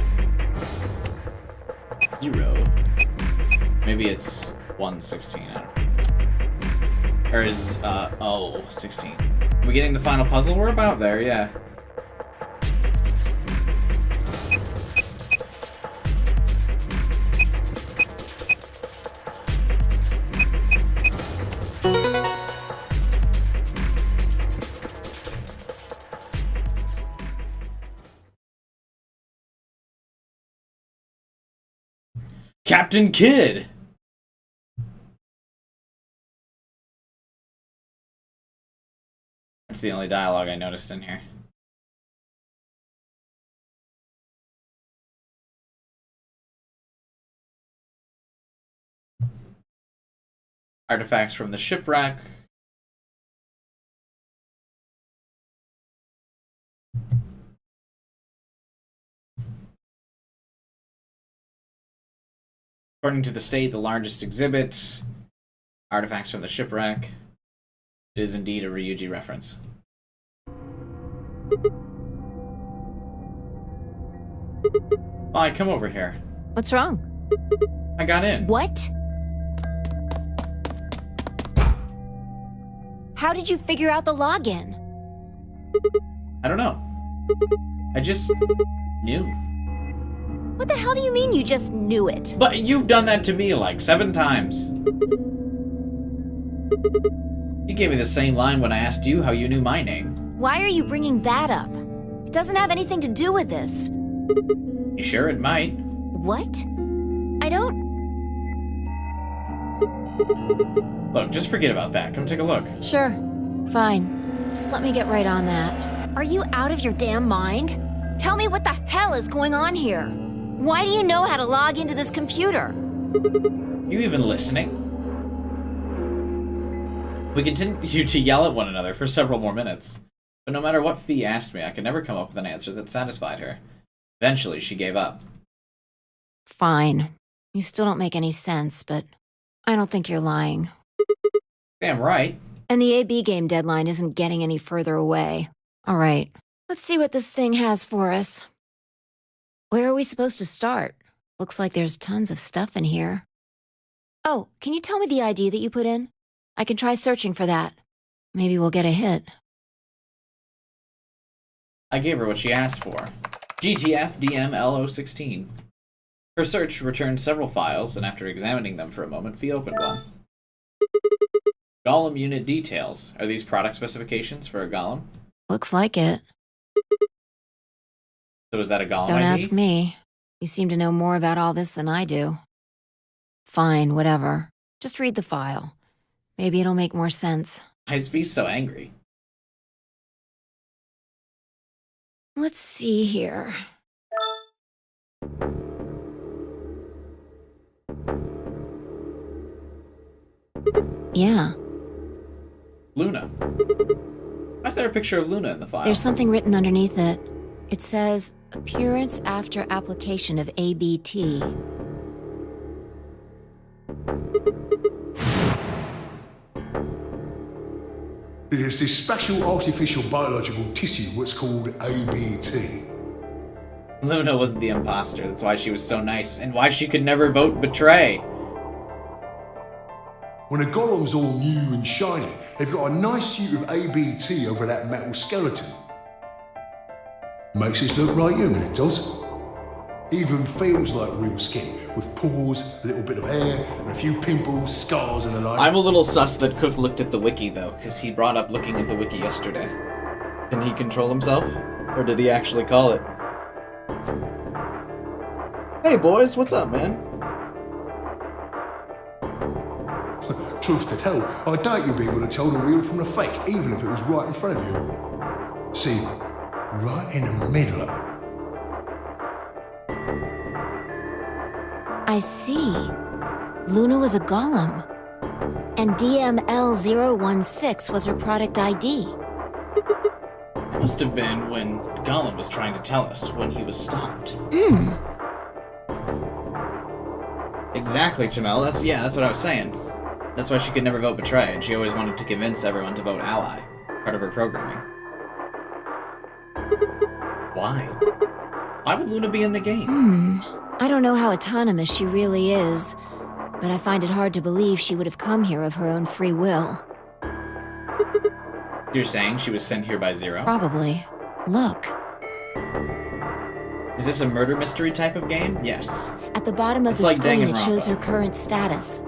0. Maybe it's 116. I don't know. Or is 16. Are we getting the final puzzle? We're about there, yeah. Captain Kidd! That's the only dialogue I noticed in here. Artifacts from the shipwreck. According to the state, the largest exhibit. Artifacts from the shipwreck. It is indeed a Ryuji reference. Why, come over here. What's wrong? I got in. What? How did you figure out the login? I don't know. I just knew. What the hell do you mean you just knew it? But you've done that to me like 7 times. You gave me the same line when I asked you how you knew my name. Why are you bringing that up? It doesn't have anything to do with this. You sure it might? What? I don't... Look, just forget about that. Come take a look. Sure. Fine. Just let me get right on that. Are you out of your damn mind? Tell me what the hell is going on here? Why do you know how to log into this computer? You even listening? We continued to yell at one another for several more minutes. But no matter what Fee asked me, I could never come up with an answer that satisfied her. Eventually, she gave up. Fine. You still don't make any sense, but I don't think you're lying. Damn right. And the AB game deadline isn't getting any further away. All right, let's see what this thing has for us. Where are we supposed to start? Looks like there's tons of stuff in here. Oh, can you tell me the ID that you put in? I can try searching for that. Maybe we'll get a hit. I gave her what she asked for. GTF DML016. Her search returned several files, and after examining them for a moment, Fee opened one. Golem unit details. Are these product specifications for a golem? Looks like it. So is that a golem Don't ID? ask me. You seem to know more about all this than I do. Fine, whatever. Just read the file. Maybe it'll make more sense. Why is Fee so angry? Let's see here. Yeah. Luna. Why is there a picture of Luna in the file? There's something written underneath it. It says, appearance after application of ABT. There's this special artificial biological tissue what's called ABT. Luna wasn't the imposter. That's why she was so nice, and why she could never vote betray. When a golem's all new and shiny, they've got a nice suit of ABT over that metal skeleton. Makes it look right human, it does. Even feels like real skin, with pores, a little bit of hair, and a few pimples, scars, and the like. I'm a little sus that Cook looked at the wiki, though, because he brought up looking at the wiki yesterday. Can he control himself? Or did he actually call it? Hey, boys, what's up, man? Truth to tell, I doubt you'll be able to tell the real from the fake, even if it was right in front of you. See, right in the middle. I see. Luna was a golem. And DML016 was her product ID. It must have been when Gollum was trying to tell us when he was stopped. Exactly, Jamel. That's what I was saying. That's why she could never vote betray, and she always wanted to convince everyone to vote ally. Part of her programming. Why? Why would Luna be in the game? I don't know how autonomous she really is, but I find it hard to believe she would have come here of her own free will. You're saying she was sent here by Zero? Probably. Look. Is this a murder mystery type of game? Yes. At the bottom of It's the like screen, it Danganronpa. shows her current status.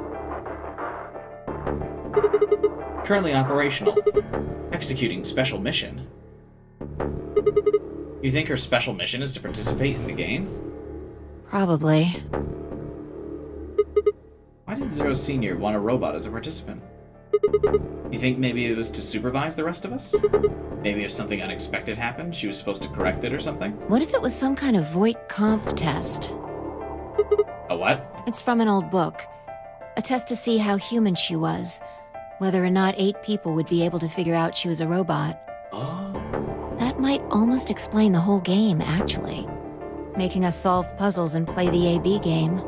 Currently operational. Executing special mission. You think her special mission is to participate in the game? Probably. did Zero Senior want a robot as a participant? You think maybe it was to supervise the rest of us? Maybe if something unexpected happened, she was supposed to correct it or something? What if it was some kind of Voight-Kampff test? A what? It's from an old book. A test to see how human she was. Whether or not 8 people would be able to figure out she was a robot. Oh. That might almost explain the whole game, actually. Making us solve puzzles and play the A-B game.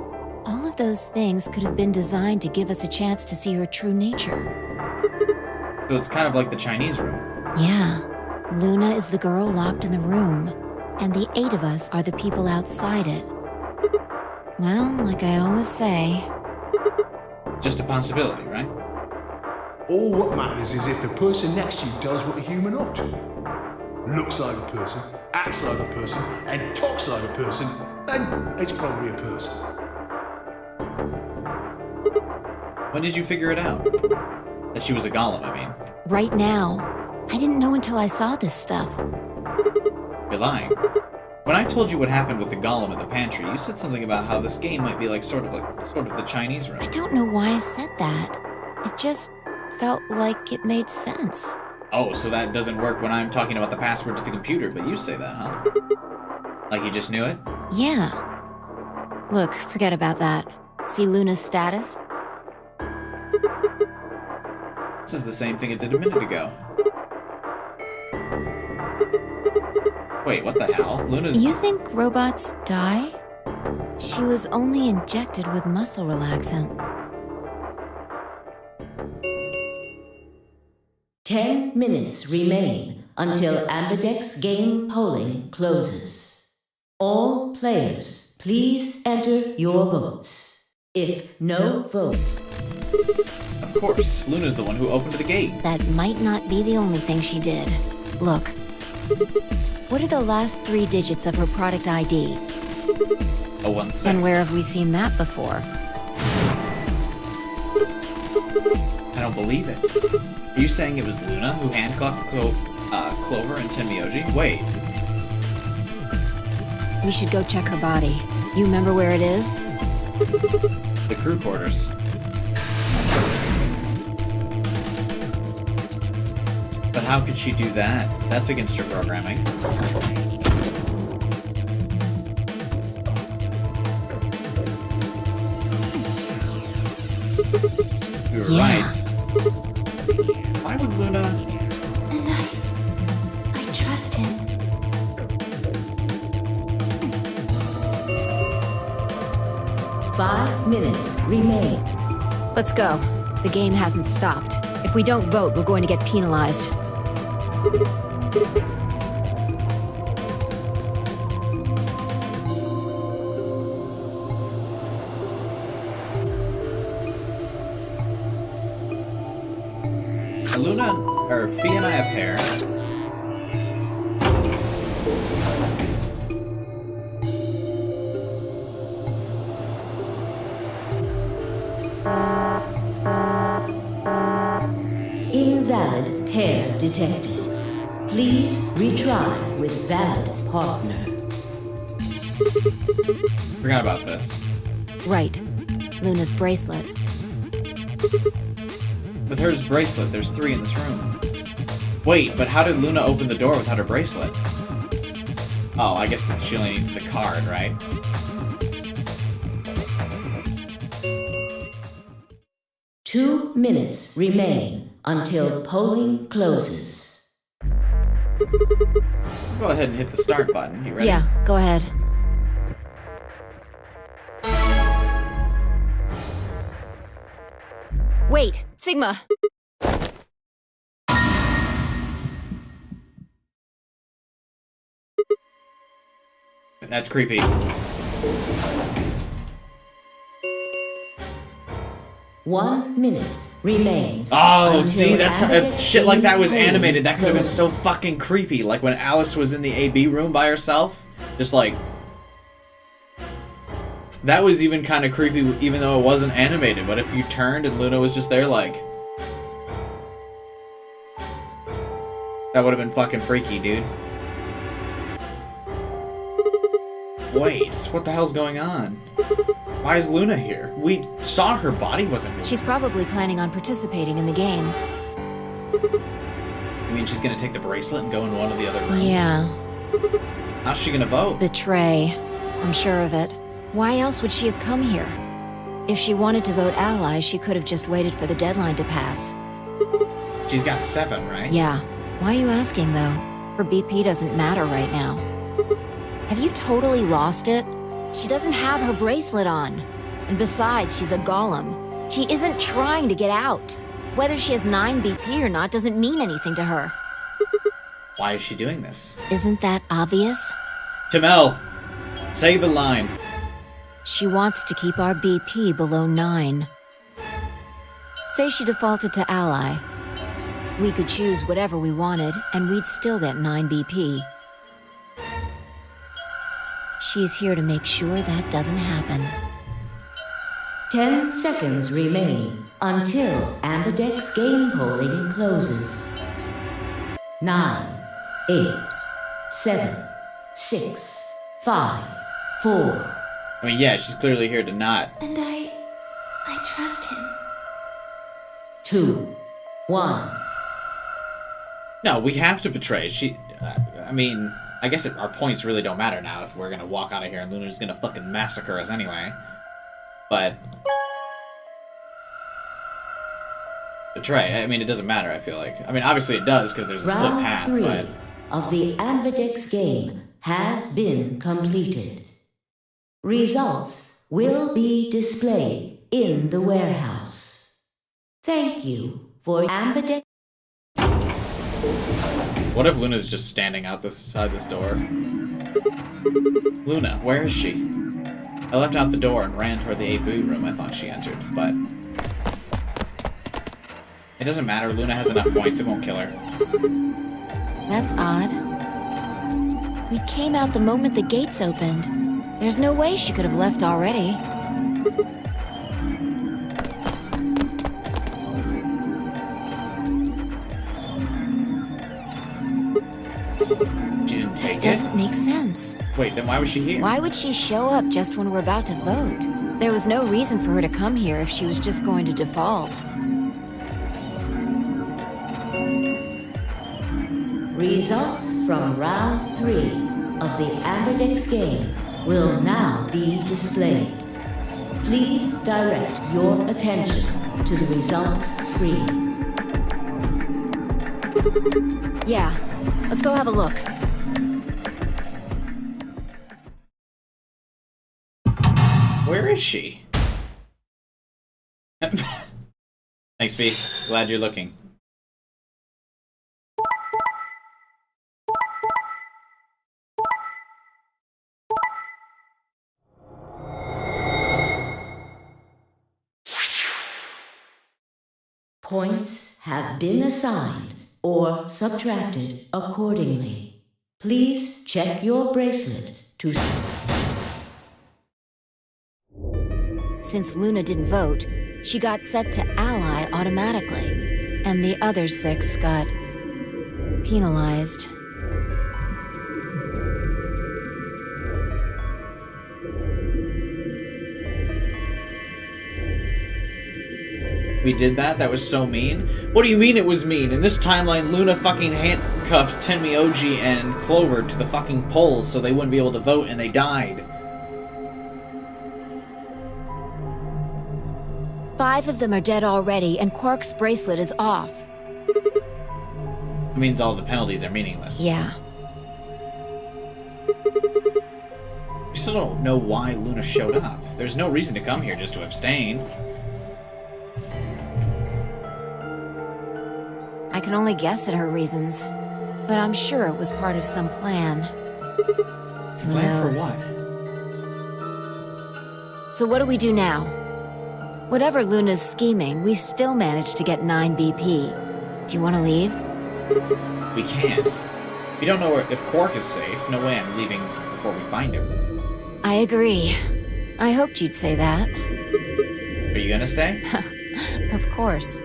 All of those things could have been designed to give us a chance to see her true nature. So it's kind of like the Chinese room. Yeah. Luna is the girl locked in the room, and the 8 of us are the people outside it. Well, like I always say... Just a possibility, right? All what matters is if the person next to you does what a human ought to. Looks like a person, acts like a person, and talks like a person, then it's probably a person. When did you figure it out? That she was a golem, I mean. Right now. I didn't know until I saw this stuff. You're lying. When I told you what happened with the golem in the pantry, you said something about how this game might be like sort of the Chinese room. I don't know why I said that. It just felt like it made sense. Oh, so that doesn't work when I'm talking about the password to the computer, but you say that, huh? Like you just knew it? Yeah. Look, forget about that. See Luna's status? This is the same thing it did a minute ago. Wait, what the hell? Luna's... You think robots die? She was only injected with muscle relaxant. 10 minutes remain until Ambidex game polling closes. All players, please enter your votes. If no vote... Of course, Luna's the one who opened the gate. That might not be the only thing she did. Look. What are the last 3 digits of her product ID? 016. And where have we seen that before? I don't believe it. Are you saying it was Luna who handcuffed Clover and Tenmyoji? Wait. We should go check her body. You remember where it is? The crew quarters. But how could she do that? That's against her programming. You were right. Why would Luna... And I trust him. Five minutes remain. Let's go. The game hasn't stopped. If we don't vote, we're going to get penalized. Luna, or Fee and I a pair. Invalid pair detected. Please retry with valid partner. Forgot about this. Right. Luna's bracelet. With hers bracelet, there's 3 in this room. Wait, but how did Luna open the door without her bracelet? Oh, I guess that she only needs the card, right? Two minutes remain until polling closes. Go ahead and hit the start button. You ready? Yeah, go ahead. Wait, Sigma! That's creepy. 1 minute remains. Oh, see, that's if Ambidex shit like that was game animated, that could have been so closes. fucking creepy. Like when Alice was in the AB room by herself, just like that was even kind of creepy, even though it wasn't animated. But if you turned and Luna was just there, like that would have been fucking freaky, dude. Wait, what the hell's going on? Why is Luna here? We saw her body wasn't moving. She's probably planning on participating in the game. You mean she's gonna take the bracelet and go in one of the other rooms? Yeah. How's she gonna vote? Betray. I'm sure of it. Why else would she have come here? If she wanted to vote ally, she could have just waited for the deadline to pass. She's got 7, right? Yeah. Why are you asking, though? Her BP doesn't matter right now. Have you totally lost it? She doesn't have her bracelet on. And besides, she's a golem. She isn't trying to get out. Whether she has 9 BP or not doesn't mean anything to her. Why is she doing this? Isn't that obvious? Tamel, say the line. She wants to keep our BP below 9. Say she defaulted to ally. We could choose whatever we wanted, and we'd still get 9 BP. She's here to make sure that doesn't happen. 10 seconds remain until Ambidex game polling closes. 9, 8, 7, 6, 5, 4. I mean, yeah, she's clearly here to not. And I trust him. 2, 1. No, we have to betray. I mean, I guess our points really don't matter now if we're gonna walk out of here and Luna's gonna fucking massacre us anyway. But betray. I mean, it doesn't matter. I feel like. I mean, obviously it does because there's a split Round path. 3 But of the Ambidex game has been completed. Results will be displayed in the warehouse. Thank you for Ambidex. what if Luna's just standing outside this door? Luna, where is she? I leapt out the door and ran toward the A-boot room I thought she entered, but it doesn't matter. Luna has enough points; it won't kill her. That's odd. We came out the moment the gates opened. There's no way she could have left already. She didn't take it? Doesn't make sense. Wait, then why was she here? Why would she show up just when we're about to vote? There was no reason for her to come here if she was just going to default. Results from round 3 of the Ambidex game will now be displayed. Please direct your attention to the results screen. Yeah, let's go have a look. Where is she? Thanks, B. Glad you're looking. Points have been assigned or subtracted accordingly. Please check your bracelet to... Since Luna didn't vote, she got set to ally automatically, and the other 6 got penalized. We did that? That was so mean? What do you mean it was mean? In this timeline, Luna fucking handcuffed Tenmyoji and Clover to the fucking polls so they wouldn't be able to vote, and they died. 5 of them are dead already, and Quark's bracelet is off. It means all the penalties are meaningless. Yeah. We still don't know why Luna showed up. There's no reason to come here just to abstain. I can only guess at her reasons, but I'm sure it was part of some plan. Who knows? For what? So what do we do now? Whatever Luna's scheming, we still managed to get 9 BP. Do you want to leave? We can't. We don't know if Quark is safe. No way I'm leaving before we find him. I agree. I hoped you'd say that. Are you gonna stay? Of course.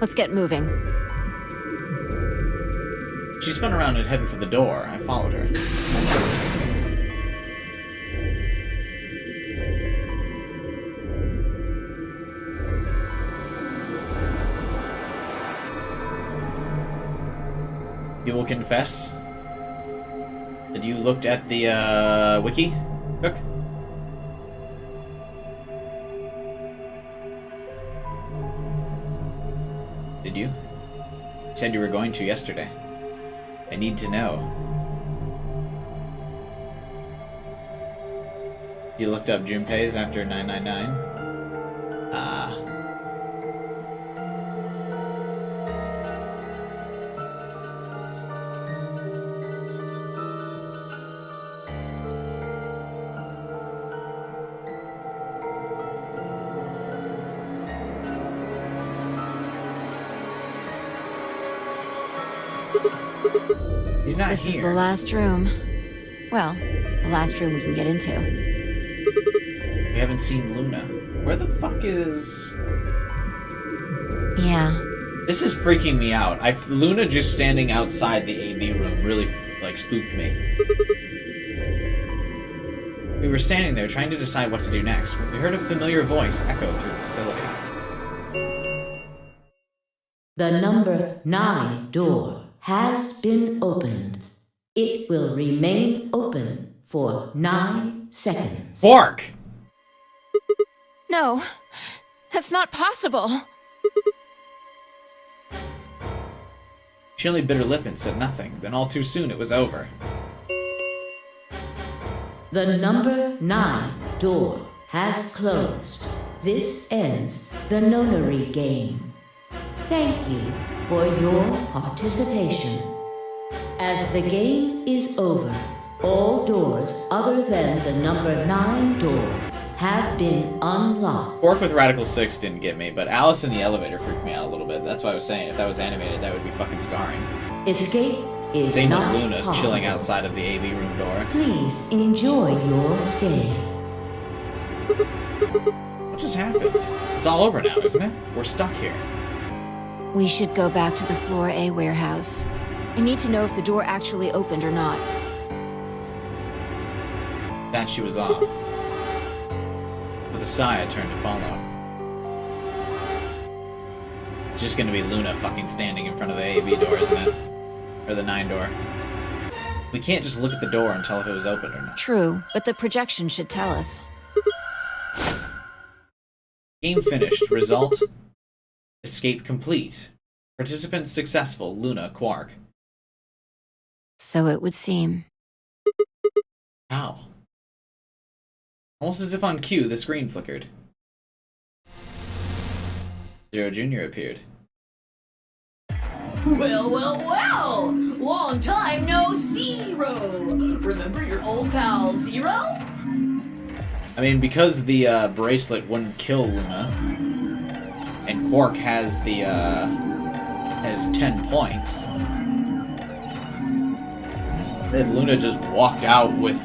Let's get moving. She spun around and headed for the door. I followed her. You will confess that you looked at the wiki, Cook? Did you? You said you were going to yesterday. I need to know. You looked up Junpei's after 999? Ah. He's not This here. is the last room. Well, the last room we can get into. We haven't seen Luna. Where the fuck is... Yeah. This is freaking me out. Luna just standing outside the AV room really, like, spooked me. We were standing there trying to decide what to do next when we heard a familiar voice echo through the facility. The number 9 door has been opened. It will remain open for 9 seconds. Fork! No, that's not possible. She only bit her lip and said nothing. Then all too soon it was over. The number 9 door has closed. This ends the nonary game. Thank you for your participation. As the game is over, all doors other than the number 9 door have been unlocked. Fork with Radical 6 didn't get me, but Alice in the elevator freaked me out a little bit. That's why I was saying, if that was animated, that would be fucking scarring. Escape is Same not with Luna possible. chilling outside of the AV room door. Please enjoy your stay. What just happened? It's all over now, isn't it? We're stuck here. We should go back to the Floor A warehouse. I need to know if the door actually opened or not. That she was off. With a sigh, I turned to follow. It's just gonna be Luna fucking standing in front of the AV door, isn't it? Or the 9 door. We can't just look at the door and tell if it was open or not. True, but the projection should tell us. Game finished. Result: escape complete. Participants successful. Luna, Quark. So it would seem. How? Almost as if on cue, the screen flickered. Zero Jr. appeared. Well, well, well! Long time no Zero! Remember your old pal Zero? I mean, because the bracelet wouldn't kill Luna, and Quark has the has 10 points. If Luna just walked out with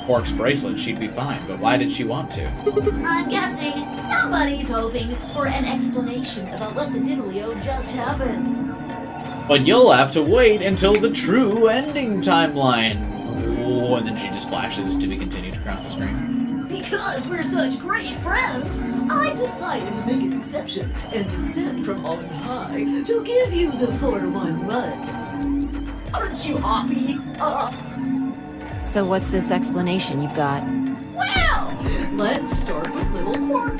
Quark's bracelet, she'd be fine. But why did she want to? I'm guessing somebody's hoping for an explanation about what the diddlio just happened. But you'll have to wait until the true ending timeline. Oh, and then she just flashes to be continued across the screen. Because we're such great friends, I decided to make an exception and descend from on high to give you the 411. Aren't you happy? So what's this explanation you've got? Well, let's start with little Quark.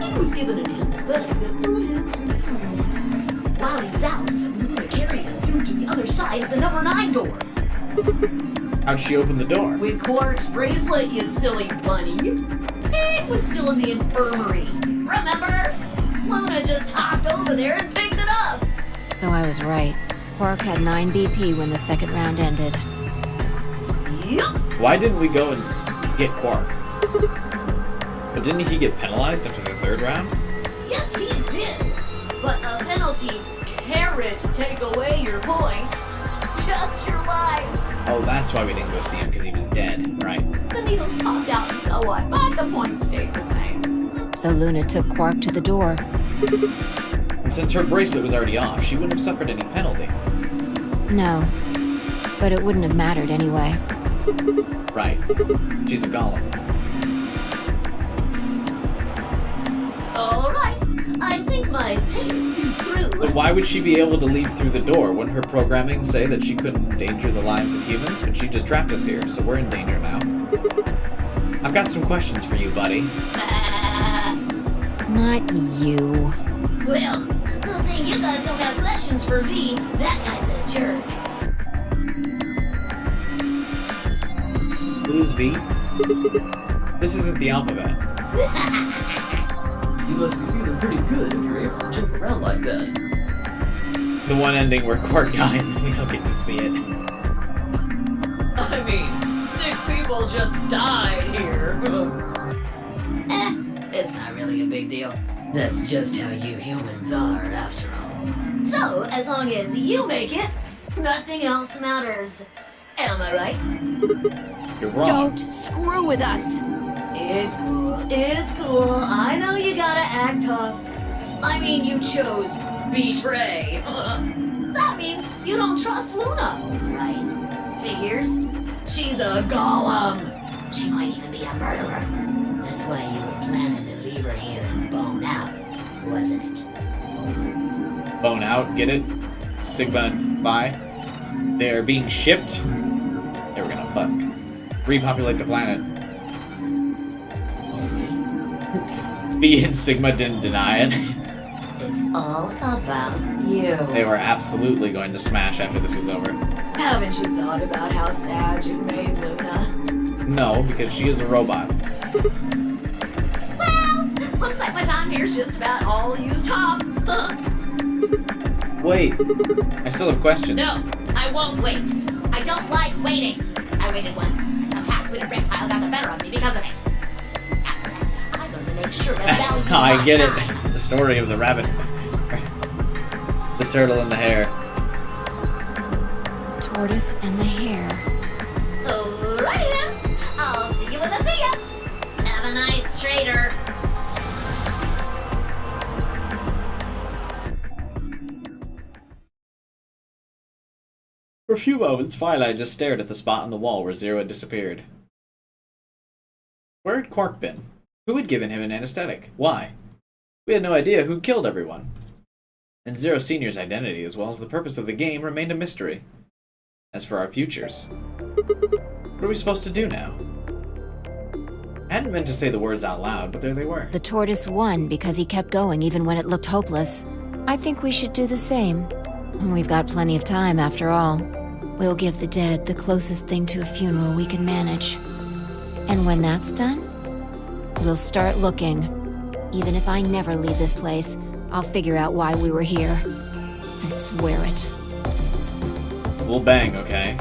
He was given an anesthetic that put him to sleep. While he was out, Luna carried him through to the other side of the number 9 door. How'd she open the door? With Quark's bracelet, you silly bunny. It was still in the infirmary. Remember? Luna just hopped over there and picked it up. So I was right. Quark had 9 BP when the second round ended. Yup. Why didn't we go and get Quark? But didn't he get penalized after the 3rd round? Yes, he did. But a penalty can't take away your points. Just your life. Oh, that's why we didn't go see him, because he was dead, right? The needles popped out and so on, but the points stayed the same. So Luna took Quark to the door. And since her bracelet was already off, she wouldn't have suffered any penalty. No, but it wouldn't have mattered anyway. Right. She's a golem. All right, I think my tape is through. Why would she be able to leave through the door? Wouldn't her programming say that she couldn't endanger the lives of humans? But she just trapped us here, so we're in danger now. I've got some questions for you, buddy. Not you. Well, good thing you guys don't have questions for V. That guy's a jerk. Who's V? This isn't the alphabet. You must be feeling pretty good if you're able to joke around like that. The one ending where Quark dies and we don't get to see it. I mean, 6 people just died here. It's not really a big deal. That's just how you humans are, after all. So, as long as you make it, nothing else matters. Am I right? You're wrong. Don't screw with us. It's cool. It's cool. I know you gotta act tough. I mean, you chose betray. That means you don't trust Luna, right? Figures. She's a golem. She might even be a murderer. That's why you were planning to leave her here and bone out, wasn't it? Bone out, get it? Sigma and Phi. They're being shipped. They were gonna fuck. Repopulate the planet. You see? B and Sigma didn't deny it. It's all about you. They were absolutely going to smash after this was over. Haven't you thought about how sad you made Luna? No, because she is a robot. Well, looks like my time here's just about all used up. Wait, I still have questions. No, I won't wait. I don't like waiting. I waited once, and some half-witted reptile got the better of me because of it. After that, I learned to make sure to value I my get time. it. The story of the rabbit. The turtle and the hare. Tortoise and the hare. Alrighty then. I'll see you when I see ya. Have a nice trader. For a few moments, Firelight just stared at the spot on the wall where Zero had disappeared. Where had Quark been? Who had given him an anesthetic? Why? We had no idea who killed everyone. And Zero Senior's identity, as well as the purpose of the game, remained a mystery. As for our futures, what are we supposed to do now? I hadn't meant to say the words out loud, but there they were. The tortoise won because he kept going even when it looked hopeless. I think we should do the same. We've got plenty of time after all. We'll give the dead the closest thing to a funeral we can manage. And when that's done, we'll start looking. Even if I never leave this place, I'll figure out why we were here. I swear it. We'll bang, okay?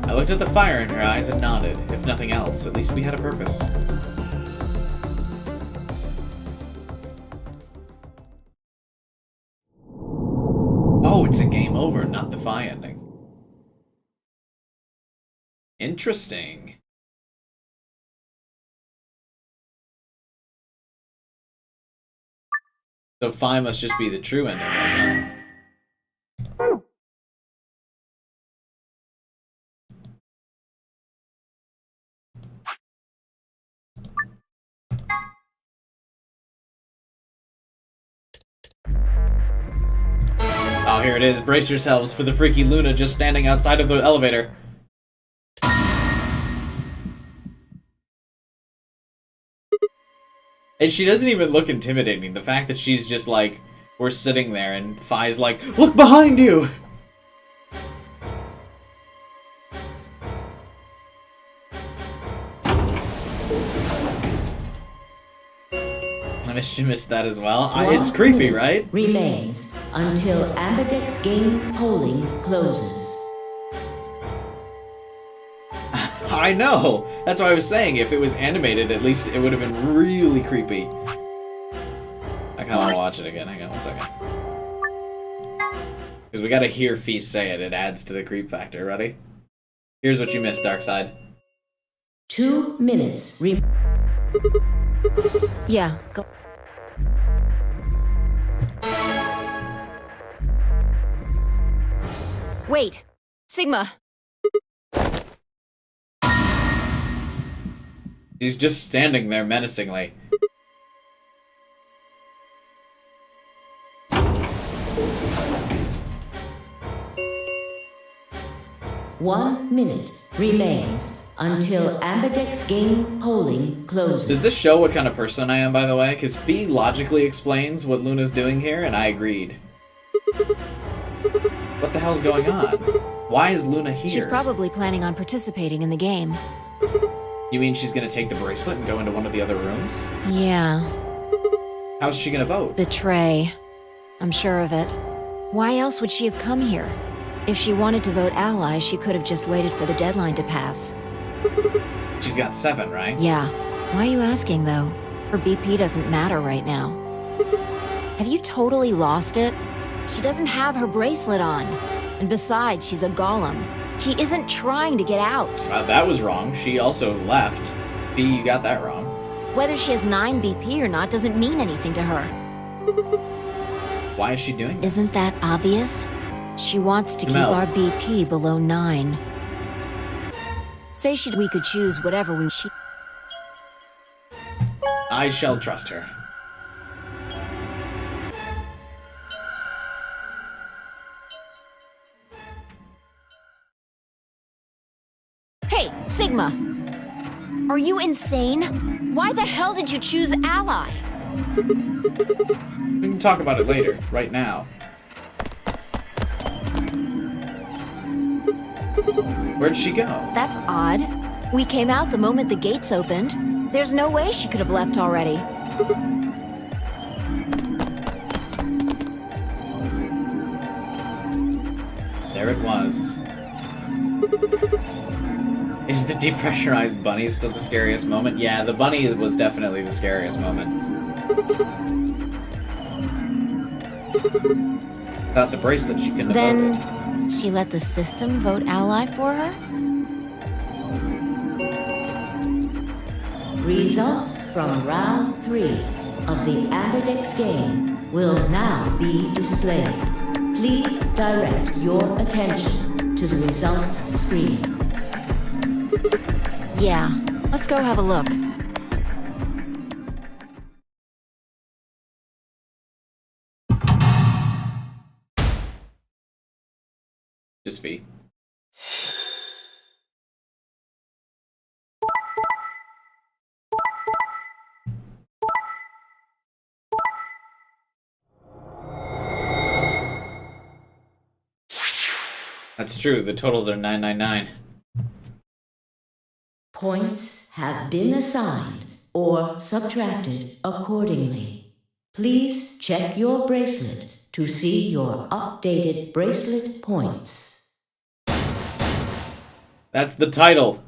I looked at the fire in her eyes and nodded. If nothing else, at least we had a purpose. Oh, it's a game over, not the Phi ending. Interesting. So Phi must just be the true ending, then, huh? Oh, here it is. Brace yourselves for the freaky Luna just standing outside of the elevator. And she doesn't even look intimidating. The fact that she's just like, we're sitting there and Phi's like, look behind you! I missed that as well. It's creepy, right? Remains until Ambidex game polling closes. I know! That's why I was saying, if it was animated, at least it would have been really creepy. I kinda wanna watch it again. Hang on one second. Because we gotta hear Feast say it. It adds to the creep factor. Ready? Here's what you missed, Darkseid. 2 minutes. Yeah, go. Wait! Sigma! She's just standing there menacingly. 1 minute remains until Ambidex game polling closes. Does this show what kind of person I am, by the way? Because Fee logically explains what Luna's doing here, and I agreed. What the hell's going on? Why is Luna here? She's probably planning on participating in the game. You mean she's gonna take the bracelet and go into one of the other rooms? Yeah. How's she gonna vote? Betray. I'm sure of it. Why else would she have come here? If she wanted to vote ally, she could have just waited for the deadline to pass. She's got 7, right? Yeah. Why are you asking, though? Her BP doesn't matter right now. Have you totally lost it? She doesn't have her bracelet on. And besides, she's a golem. She isn't trying to get out. That was wrong. She also left. Fee, you got that wrong. Whether she has 9 BP or not doesn't mean anything to her. Why is she doing this? Isn't that obvious? She wants to keep Mel. our BP below 9. Say we could choose whatever we... I shall trust her. Hey, Sigma! Are you insane? Why the hell did you choose ally? We can talk about it later. Right now. Where'd she go? That's odd. We came out the moment the gates opened. There's no way she could have left already. There it was. Is the depressurized bunny still the scariest moment? Yeah, the bunny was definitely the scariest moment. Without the bracelet, she couldn't have voted. Then she let the system vote ally for her? Results from round 3 of the Ambidex game will now be displayed. Please direct your attention to the results screen. Yeah, let's go have a look. Just Fee. That's true, the totals are 999. Points have been assigned or subtracted accordingly. Please check your bracelet to see your updated bracelet points. That's the title!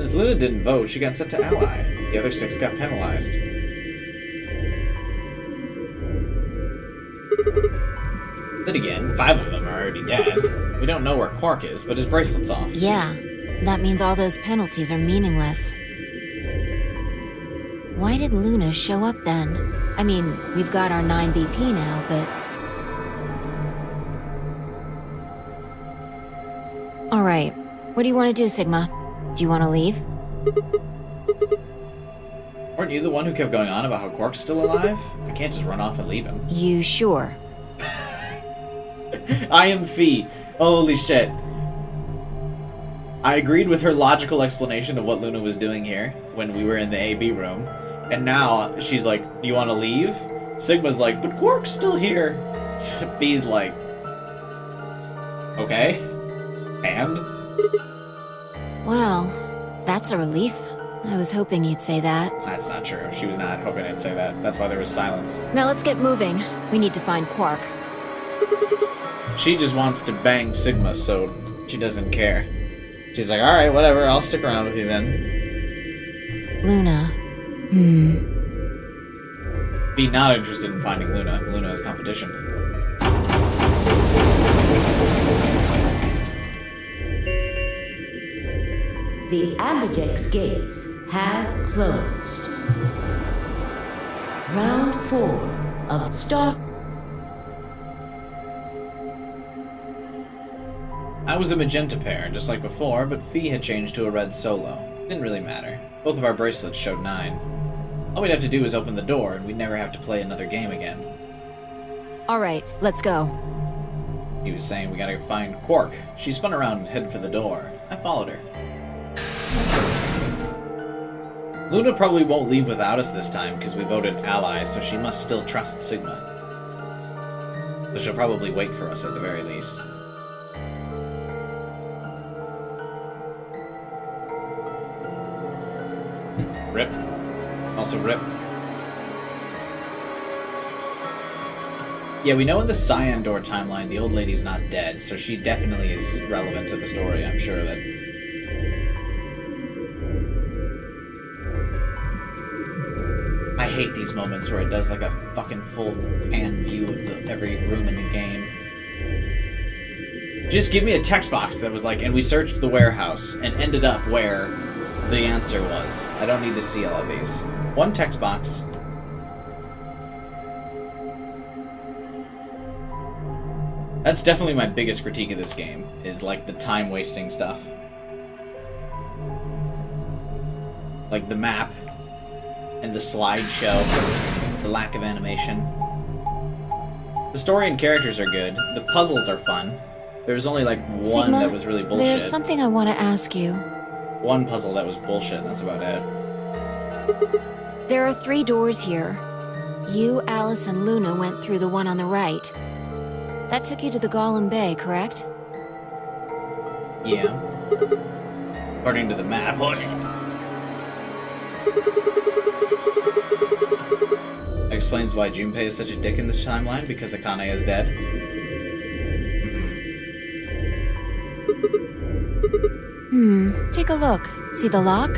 As Luna didn't vote, she got sent to ally. The other 6 got penalized. Then again, 5 of them are already dead. We don't know where Quark is, but his bracelet's off. Yeah, that means all those penalties are meaningless. Why did Luna show up then? I mean, we've got our 9 BP now, but... Alright, what do you want to do, Sigma? Do you want to leave? Weren't you the one who kept going on about how Quark's still alive? I can't just run off and leave him. You sure? I am Fee. Holy shit. I agreed with her logical explanation of what Luna was doing here when we were in the AB room. And now she's like, you want to leave? Sigma's like, but Quark's still here. Fee's like, okay. And? Well, that's a relief. I was hoping you'd say that. That's not true. She was not hoping I'd say that. That's why there was silence. Now let's get moving. We need to find Quark. She just wants to bang Sigma, so she doesn't care. She's like, alright, whatever, I'll stick around with you then. Luna. Be not interested in finding Luna. Luna is competition. The Ambidex gates have closed. Round 4 of Star... I was a magenta pair, just like before, but Fee had changed to a red solo. Didn't really matter. Both of our bracelets showed 9. All we'd have to do was open the door, and we'd never have to play another game again. Alright, let's go. He was saying we gotta find Quark. She spun around and headed for the door. I followed her. Luna probably won't leave without us this time because we voted ally, so she must still trust Sigma. So she'll probably wait for us at the very least. Rip. Also rip. Yeah, we know in the Cyan Door timeline the old lady's not dead, so she definitely is relevant to the story, I'm sure of it. I hate these moments where it does like a fucking full pan view of every room in the game. Just give me a text box that was like, and we searched the warehouse and ended up where the answer was. I don't need to see all of these. One text box. That's definitely my biggest critique of this game, is like the time-wasting stuff. Like the map, and the slideshow, the lack of animation. The story and characters are good, the puzzles are fun. There was only like one Sigma, that was really bullshit. There's something I want to ask you. One puzzle that was bullshit, and that's about it. There are 3 doors here. You, Alice, and Luna went through the one on the right. That took you to the Golem Bay, correct? Yeah. According to the map. That explains why Junpei is such a dick in this timeline, because Akane is dead. Take a look. See the lock?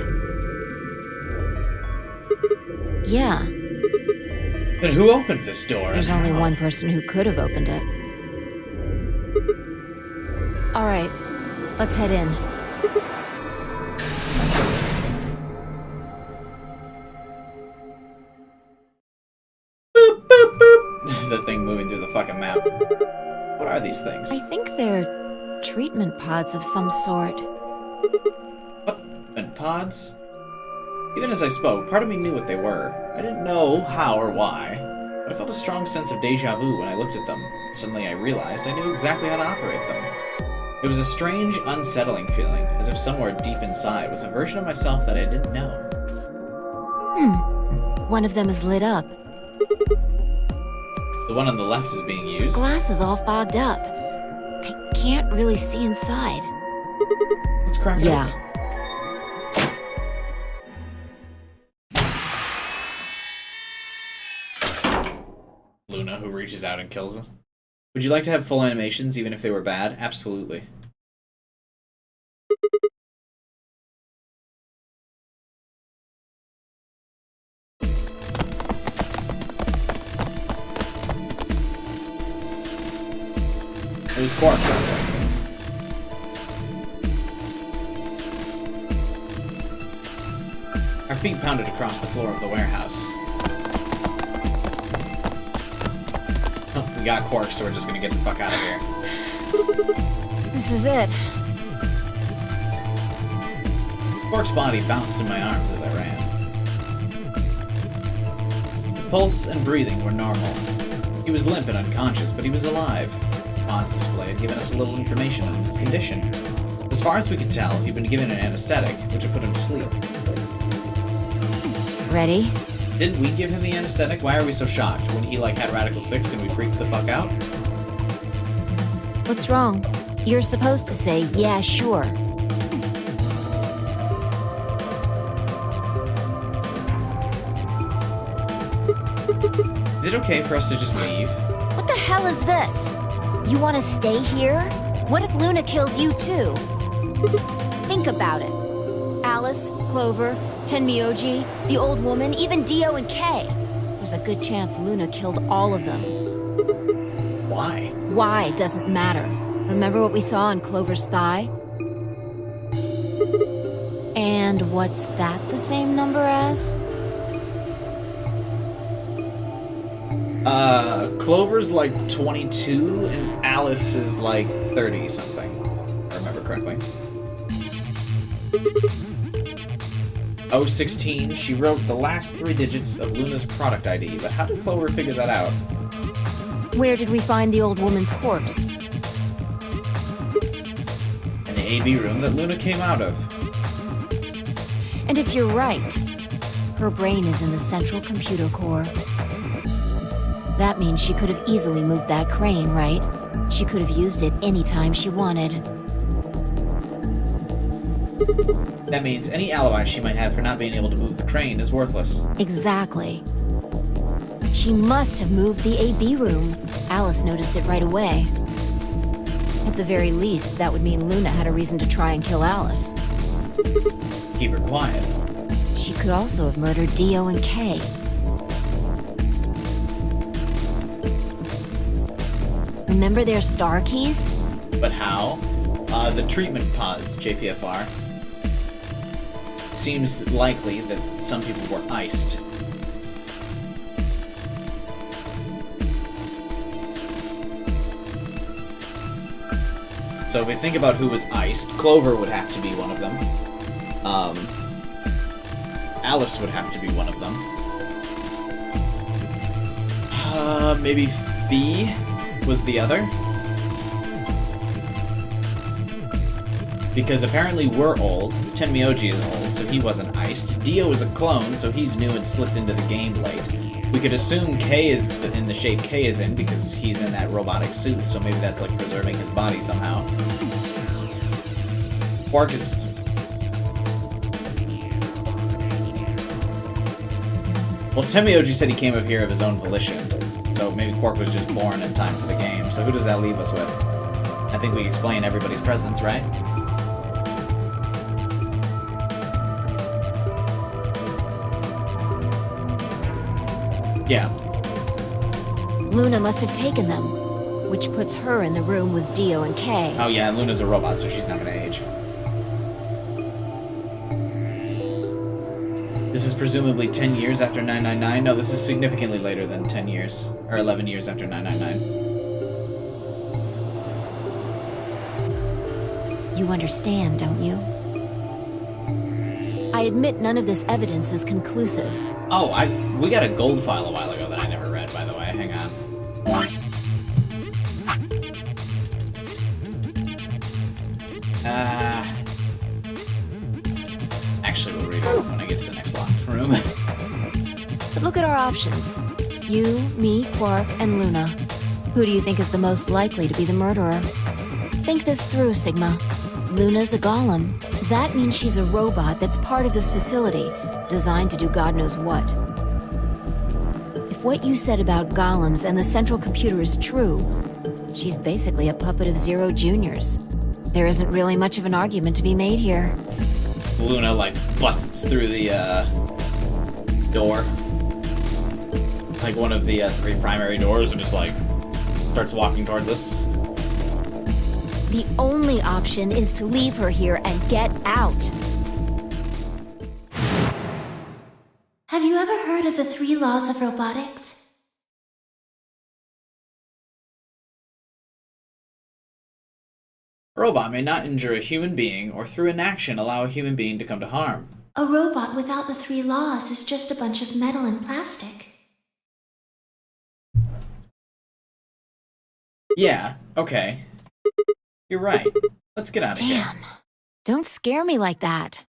Yeah. Then who opened this door? There's only one person who could have opened it. Alright, let's head in. The thing moving through the fucking map. What are these things? I think they're treatment pods of some sort. What? And pods? Even as I spoke, part of me knew what they were. I didn't know how or why, but I felt a strong sense of deja vu when I looked at them. Suddenly I realized I knew exactly how to operate them. It was a strange, unsettling feeling, as if somewhere deep inside was a version of myself that I didn't know. One of them is lit up. The one on the left is being used. Glass is all fogged up. I can't really see inside. Let's crack it open. Luna, who reaches out and kills us. Would you like to have full animations, even if they were bad? Absolutely. It was Quark. Our feet pounded across the floor of the warehouse. Oh, we got Quark, so we're just gonna get the fuck out of here. This is it. Quark's body bounced in my arms as I ran. His pulse and breathing were normal. He was limp and unconscious, but he was alive. Pods display had given us a little information on his condition. As far as we could tell, he'd been given an anesthetic, which would put him to sleep. Ready? Didn't we give him the anesthetic? Why are we so shocked? When he, like, had Radical 6 and we freaked the fuck out? What's wrong? You're supposed to say, yeah, sure. Is it okay for us to just leave? What the hell is this? You want to stay here? What if Luna kills you too? Think about it. Alice, Clover, Tenmyoji, the old woman, even Dio and Kay. There's a good chance Luna killed all of them. Why? Why doesn't matter. Remember what we saw on Clover's thigh? And what's that the same number as? Clover's like 22 and Alice is like 30 something, if I remember correctly. 016, she wrote the last 3 digits of Luna's product ID, but how did Clover figure that out? Where did we find the old woman's corpse? In the AB room that Luna came out of. And if you're right, her brain is in the central computer core. That means she could have easily moved that crane, right? She could have used it anytime she wanted. That means any alibi she might have for not being able to move the crane is worthless. Exactly. She must have moved the AB room. Alice noticed it right away. At the very least, that would mean Luna had a reason to try and kill Alice. Keep her quiet. She could also have murdered Dio and Kay. Remember their star keys? But how? The treatment pods, JPFR. It seems likely that some people were iced. So if we think about who was iced, Clover would have to be one of them. Alice would have to be one of them. Maybe Fee was the other? Because apparently we're old. Tenmyoji is old, so he wasn't iced. Dio is a clone, so he's new and slipped into the game late. We could assume Kay is in the shape Kay is in because he's in that robotic suit, so maybe that's like preserving his body somehow. Quark is... Well, Tenmyoji said he came up here of his own volition, so maybe Quark was just born in time for the game. So who does that leave us with? I think we explain everybody's presence, right? Yeah. Luna must have taken them, which puts her in the room with Dio and Kay. Oh yeah, Luna's a robot, so she's not gonna age. This is presumably 10 years after 999? No, this is significantly later than 10 years. Or 11 years after 999. You understand, don't you? I admit none of this evidence is conclusive. Oh, we got a gold file a while ago that I never read, by the way. Hang on. Actually, we'll read it when I get to the next locked room. But look at our options. You, me, Quark, and Luna. Who do you think is the most likely to be the murderer? Think this through, Sigma. Luna's a golem. That means she's a robot that's part of this facility, designed to do God knows what. If what you said about golems and the central computer is true, she's basically a puppet of Zero Junior's. There isn't really much of an argument to be made here. Luna, like, busts through the, door. Like one of the 3 primary doors and just, like, starts walking towards us. The only option is to leave her here and get out. Have you ever heard of the 3 laws of robotics? A robot may not injure a human being or through inaction allow a human being to come to harm. A robot without the 3 laws is just a bunch of metal and plastic. Yeah, okay. You're right. Let's get out of here. Damn. Don't scare me like that.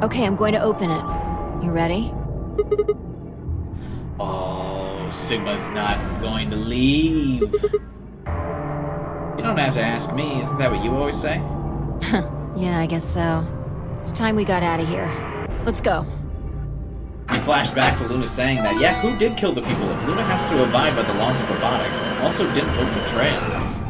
Okay, I'm going to open it. You ready? Oh, Sigma's not going to leave. You don't have to ask me. Isn't that what you always say? Yeah, I guess so. It's time we got out of here. Let's go. You flash back to Luna saying that, yeah, who did kill the people if Luna has to abide by the laws of robotics and also didn't put betray on us?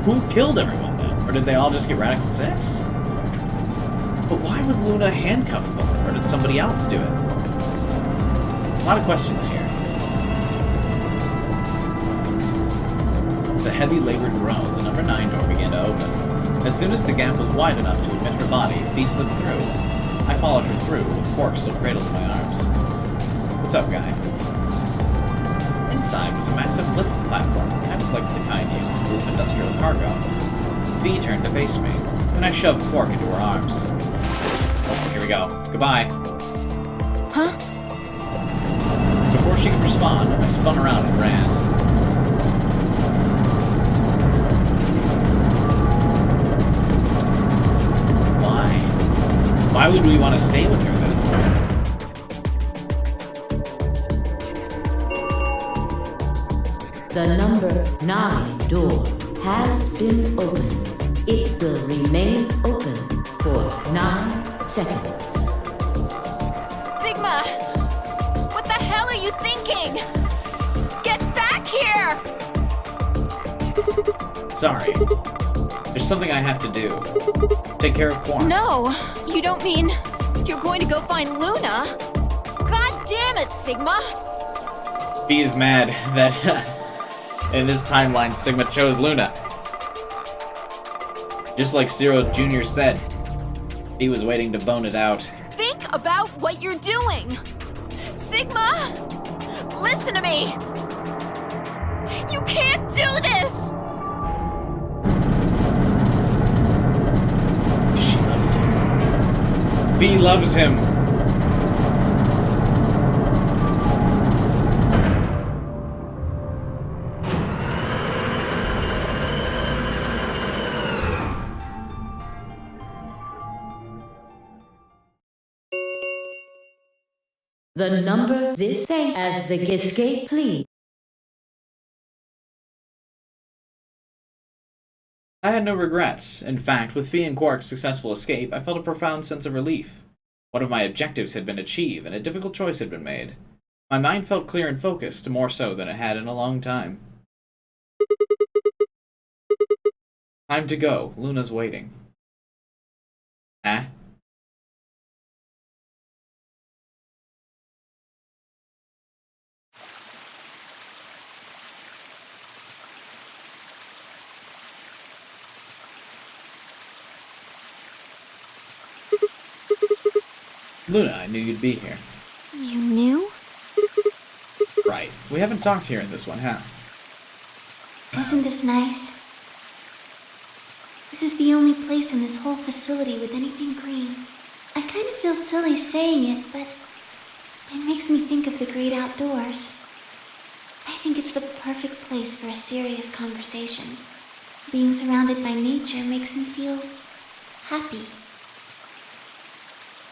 Who killed everyone then? Or did they all just get Radical 6? But why would Luna handcuff them? Or did somebody else do it? A lot of questions here. With a heavy labored groan, the number 9 door began to open. As soon as the gap was wide enough to admit her body, Fee slipped through. I followed her through, with Quark still cradled in my arms. What's up, guy? Inside was a massive lift platform, kind of like the kind used to move industrial cargo. V turned to face me, and I shoved Quark into her arms. Here we go. Goodbye. Huh? Before she could respond, I spun around and ran. Why? Why would we want to stay with her then? The number 9 door has been opened. It will remain open for 9 seconds. Sigma! What the hell are you thinking? Get back here! Sorry. There's something I have to do. Take care of Quark. No, you don't mean you're going to go find Luna? God damn it, Sigma! B is mad that in this timeline Sigma chose Luna. Just like Zero Jr. said, he was waiting to bone it out. Think about what you're doing! Sigma! Listen to me! You can't do this! She loves him. V loves him. The number this thing as the escape please. I had no regrets. In fact, with V and Quark's successful escape, I felt a profound sense of relief. One of my objectives had been achieved, and a difficult choice had been made. My mind felt clear and focused, more so than it had in a long time. Time to go. Luna's waiting. Huh? Luna, I knew you'd be here. You knew? Right. We haven't talked here in this one, huh? Isn't this nice? This is the only place in this whole facility with anything green. I kind of feel silly saying it, but it makes me think of the great outdoors. I think it's the perfect place for a serious conversation. Being surrounded by nature makes me feel happy.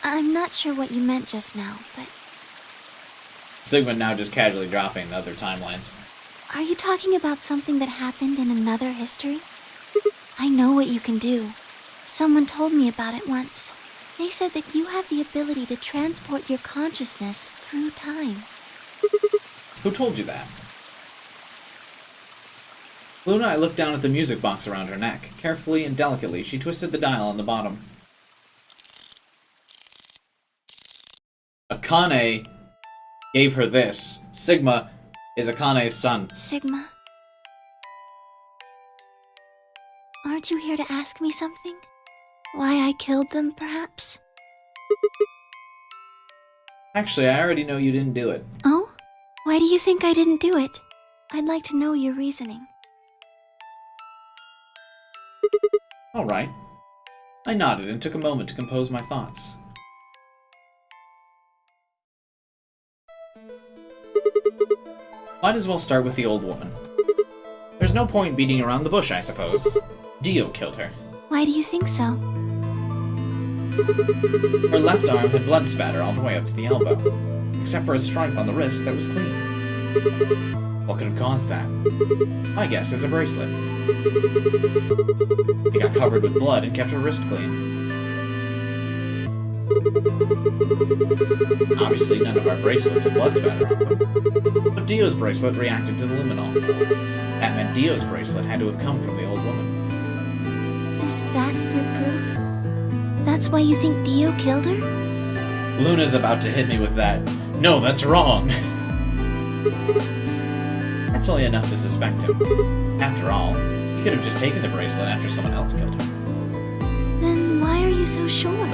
I'm not sure what you meant just now, but... Sigma now just casually dropping the other timelines. Are you talking about something that happened in another history? I know what you can do. Someone told me about it once. They said that you have the ability to transport your consciousness through time. Who told you that? Luna, I looked down at the music box around her neck. Carefully and delicately, she twisted the dial on the bottom. Akane gave her this. Sigma is Akane's son. Sigma? Aren't you here to ask me something? Why I killed them, perhaps? Actually, I already know you didn't do it. Oh? Why do you think I didn't do it? I'd like to know your reasoning. All right. I nodded and took a moment to compose my thoughts. Might as well start with the old woman. There's no point beating around the bush, I suppose. Dio killed her. Why do you think so? Her left arm had blood spatter all the way up to the elbow, except for a stripe on the wrist that was clean. What could have caused that? My guess is a bracelet. It got covered with blood and kept her wrist clean. Obviously, none of our bracelets had blood spatter on them. But Dio's bracelet reacted to the luminol. That meant Dio's bracelet had to have come from the old woman. Is that your proof? That's why you think Dio killed her? Luna's about to hit me with that. No, that's wrong! That's only enough to suspect him. After all, he could have just taken the bracelet after someone else killed her. Then why are you so sure?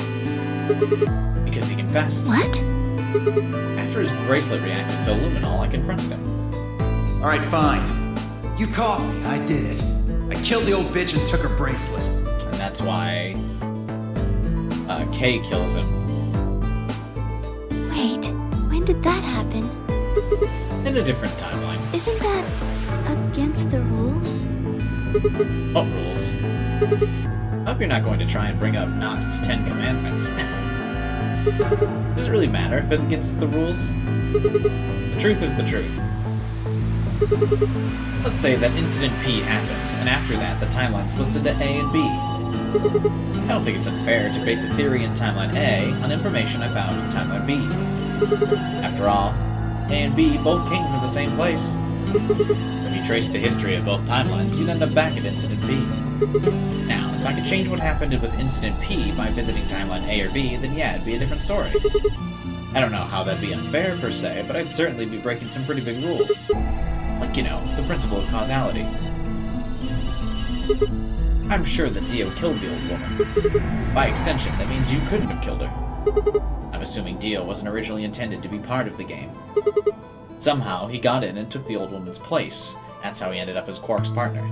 Because he confessed. What? After his bracelet reacted to the luminol, I confronted him. Alright, fine. You caught me, I did it. I killed the old bitch and took her bracelet. And that's why Kay kills him. Wait, when did that happen? In a different timeline. Isn't that against the rules? What rules? I hope you're not going to try and bring up Nox's 10 Commandments. Does it really matter if it's against the rules? The truth is the truth. Let's say that Incident P happens, and after that, the timeline splits into A and B. I don't think it's unfair to base a theory in Timeline A on information I found in Timeline B. After all, A and B both came from the same place. If you trace the history of both timelines, you'd end up back at Incident B. Now, if I could change what happened with Incident P by visiting Timeline A or B, then yeah, it'd be a different story. I don't know how that'd be unfair per se, but I'd certainly be breaking some pretty big rules. Like, you know, the principle of causality. I'm sure that Dio killed the old woman. By extension, that means you couldn't have killed her. I'm assuming Dio wasn't originally intended to be part of the game. Somehow, he got in and took the old woman's place. That's how he ended up as Quark's partner.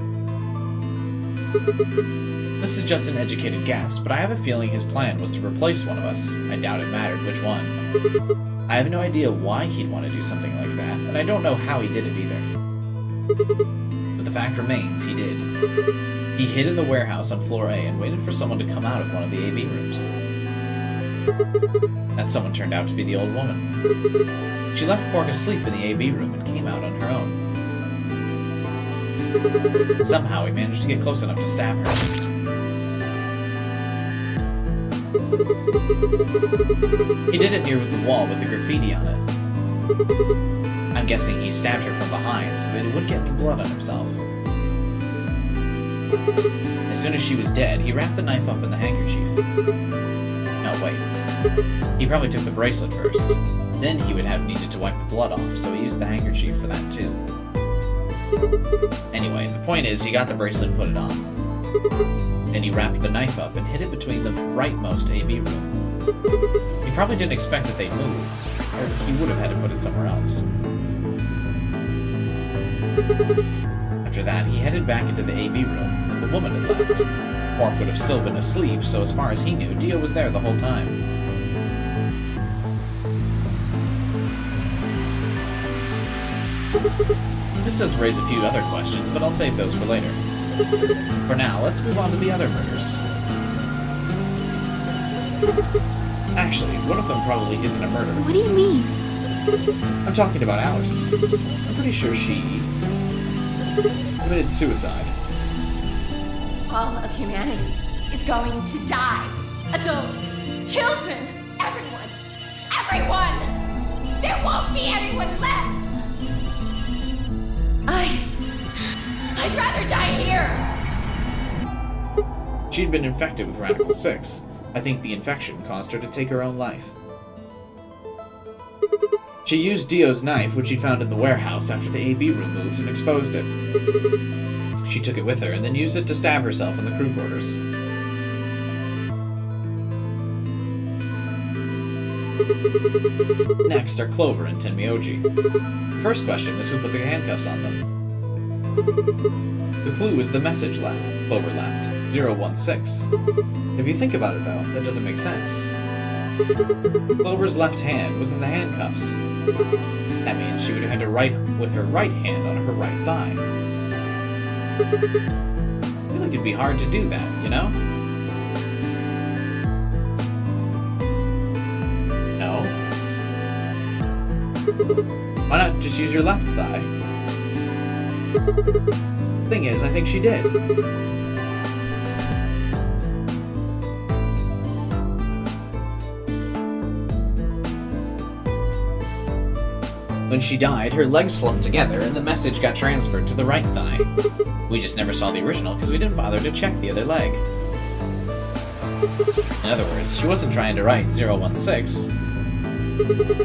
This is just an educated guess, but I have a feeling his plan was to replace one of us. I doubt it mattered which one. I have no idea why he'd want to do something like that, and I don't know how he did it either. But the fact remains, he did. He hid in the warehouse on floor A and waited for someone to come out of one of the AB rooms. That someone turned out to be the old woman. She left Quark asleep in the AB room and came out on her own. Somehow he managed to get close enough to stab her. He did it near the wall with the graffiti on it. I'm guessing he stabbed her from behind so that he wouldn't get any blood on himself. As soon as she was dead, he wrapped the knife up in the handkerchief. No, wait. He probably took the bracelet first. Then he would have needed to wipe the blood off, so he used the handkerchief for that too. Anyway, the point is, he got the bracelet and put it on. Then he wrapped the knife up and hid it between the rightmost AB room. He probably didn't expect that they'd move, or he would have had to put it somewhere else. After that, he headed back into the AB room that the woman had left. Quark would have still been asleep, so as far as he knew, Dio was there the whole time. This does raise a few other questions, but I'll save those for later. For now, let's move on to the other murders. Actually, one of them probably isn't a murder. What do you mean? I'm talking about Alice. I'm pretty sure she committed suicide. All of humanity is going to die. Adults, children, everyone. Everyone! There won't be anyone left! I'd rather die here! She'd been infected with Radical 6. I think the infection caused her to take her own life. She used Dio's knife, which she'd found in the warehouse after the AB room moved, and exposed it. She took it with her and then used it to stab herself in the crew quarters. Next are Clover and Tenmyoji. The first question is who put the handcuffs on them. The clue is the message left. Clover left. 016. If you think about it though, that doesn't make sense. Clover's left hand was in the handcuffs. That means she would have had to write with her right hand on her right thigh. I feel like it'd be hard to do that, you know? No? Why not just use your left thigh? Thing is, I think she did. When she died, her legs slumped together and the message got transferred to the right thigh. We just never saw the original because we didn't bother to check the other leg. In other words, she wasn't trying to write 016.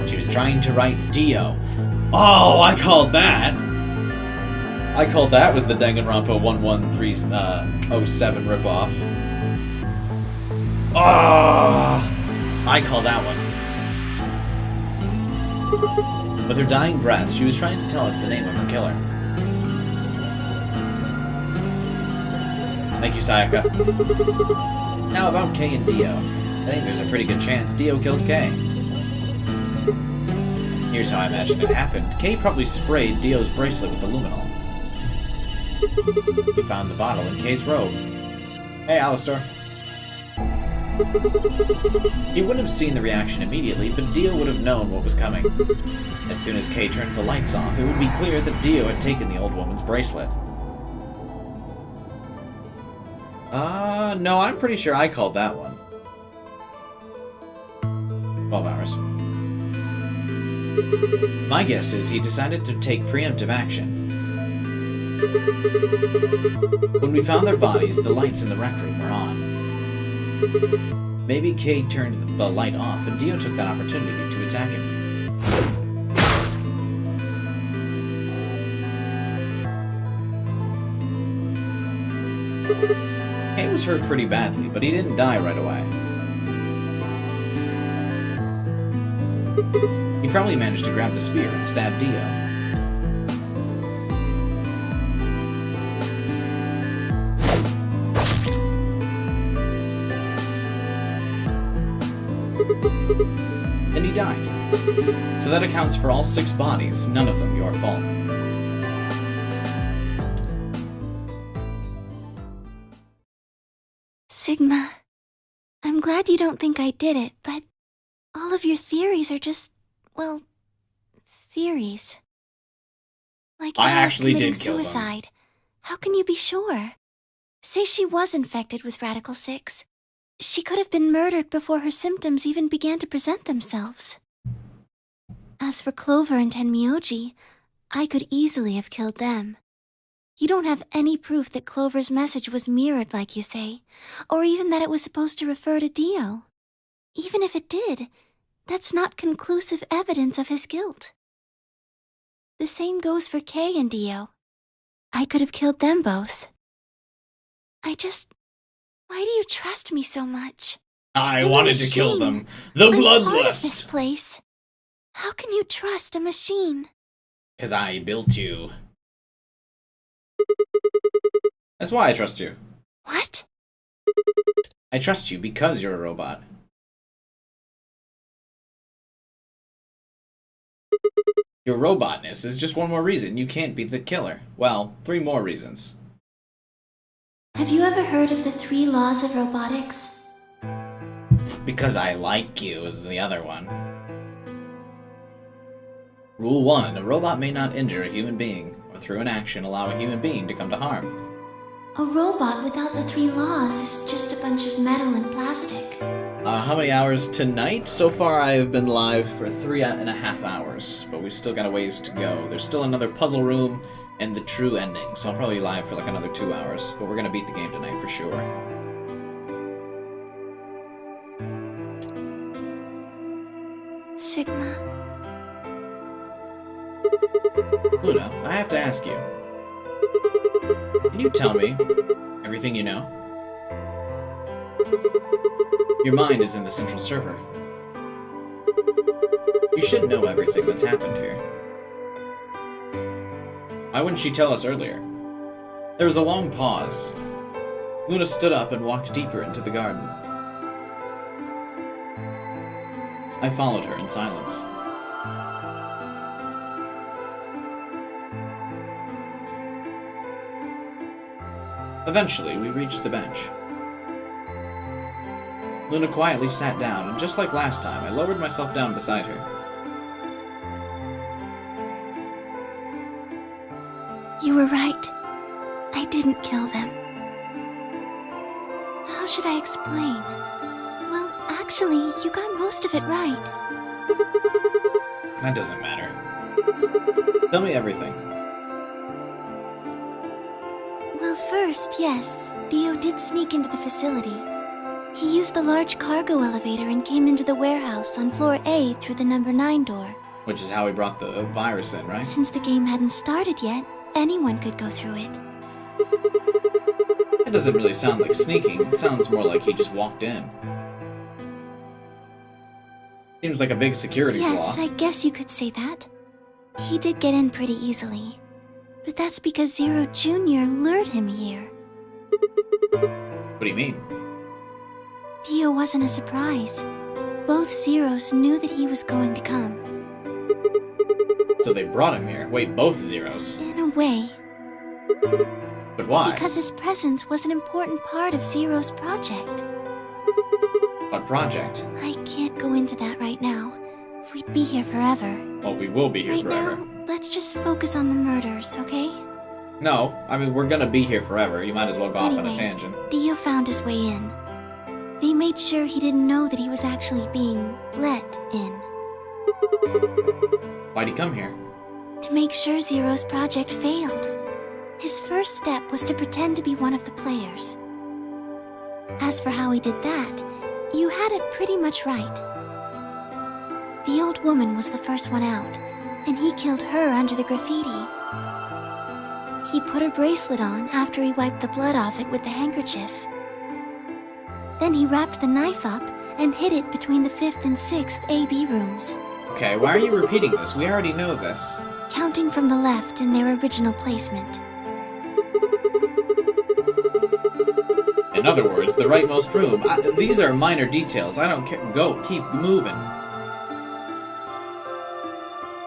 She was trying to write Dio. Oh, I called that! I called that was the Danganronpa 11307 ripoff. Oh, I call that one. With her dying breath, she was trying to tell us the name of her killer. Thank you, Sayaka. Now about Kay and Dio. I think there's a pretty good chance Dio killed Kay. Here's how I imagine it happened. Kay probably sprayed Dio's bracelet with the luminol. He found the bottle in Kay's robe. Hey, Alistair. He wouldn't have seen the reaction immediately, but Dio would have known what was coming. As soon as Kay turned the lights off, it would be clear that Dio had taken the old woman's bracelet. No, I'm pretty sure I called that one. 12 hours. My guess is he decided to take preemptive action. When we found their bodies, the lights in the rec room were on. Maybe Kay turned the light off, and Dio took that opportunity to attack him. Kay was hurt pretty badly, but he didn't die right away. He probably managed to grab the spear and stab Dio. And he died. So that accounts for all 6 bodies, none of them your fault. Sigma, I'm glad you don't think I did it, but all of your theories are just, well, theories. Like I Alice actually committing did kill them. suicide. How can you be sure? Say she was infected with Radical 6. She could have been murdered before her symptoms even began to present themselves. As for Clover and Tenmyoji, I could easily have killed them. You don't have any proof that Clover's message was mirrored like you say, or even that it was supposed to refer to Dio. Even if it did, that's not conclusive evidence of his guilt. The same goes for Kay and Dio. I could have killed them both. Why do you trust me so much? I I'm a wanted to kill machine. them. The I'm part of this bloodlust. place. How can you trust a machine? 'Cause I built you. That's why I trust you. What? I trust you because you're a robot. Your robotness is just one more reason you can't be the killer. Well, 3 more reasons. Have you ever heard of the 3 laws of robotics? Because I like you is the other one. Rule 1. A robot may not injure a human being, or through an action allow a human being to come to harm. A robot without the 3 laws is just a bunch of metal and plastic. How many hours tonight? So far I have been live for 3.5 hours, but we've still got a ways to go. There's still another puzzle room and the true ending, so I'll probably be live for like another 2 hours, but we're gonna beat the game tonight for sure. Sigma. Luna, I have to ask you. Can you tell me everything you know? Your mind is in the central server. You should know everything that's happened here. Why wouldn't she tell us earlier? There was a long pause. Luna stood up and walked deeper into the garden. I followed her in silence. Eventually, we reached the bench. Luna quietly sat down, and just like last time, I lowered myself down beside her. You were right. I didn't kill them. How should I explain? Well, actually, you got most of it right. That doesn't matter. Tell me everything. Well, first, yes, Dio did sneak into the facility. He used the large cargo elevator and came into the warehouse on floor A through the number 9 door. Which is how we brought the virus in, right? Since the game hadn't started yet, anyone could go through it. It doesn't really sound like sneaking. It sounds more like he just walked in. Seems like a big security Yes, flaw. I guess you could say that. He did get in pretty easily. But that's because Zero Jr. lured him here. What do you mean? Dio wasn't a surprise. Both Zeros knew that he was going to come. So they brought him here. Wait, both Zeros. In a way. But why? Because his presence was an important part of Zero's project. What project? I can't go into that right now. We'd be here forever. Well, we will be here Right forever. now, let's just focus on the murders, okay? No, I mean, we're gonna be here forever. You might as well go off on a tangent. Dio found his way in. They made sure he didn't know that he was actually being let in. Why'd he come here? To make sure Zero's project failed. His first step was to pretend to be one of the players. As for how he did that, you had it pretty much right. The old woman was the first one out, and he killed her under the graffiti. He put her bracelet on after he wiped the blood off it with the handkerchief. Then he wrapped the knife up and hid it between the 5th and 6th AB rooms, Okay, why are you repeating this? We already know this. counting from the left in their original placement. In other words, the rightmost room. These are minor details. I don't care. Go, keep moving.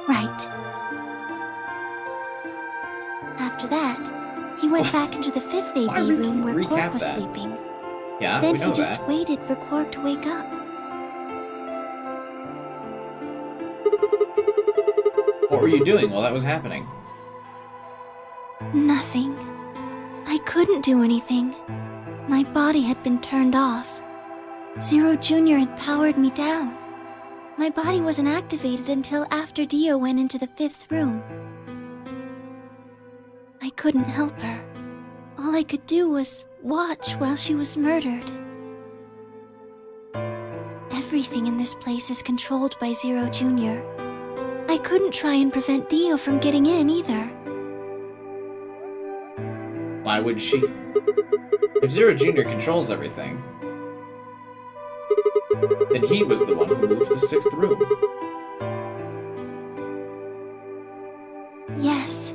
Right. After that, he went back into the 5th AB room where Quark was sleeping. Yeah, Then we know he just that. waited for Quark to wake up. What were you doing while that was happening? Nothing. I couldn't do anything. My body had been turned off. Zero Jr. had powered me down. My body wasn't activated until after Dio went into the 5th room. I couldn't help her. All I could do was watch while she was murdered. Everything in this place is controlled by Zero Jr. I couldn't try and prevent Dio from getting in either. Why would she? If Zero Jr. controls everything, then he was the one who moved the 6th room. Yes.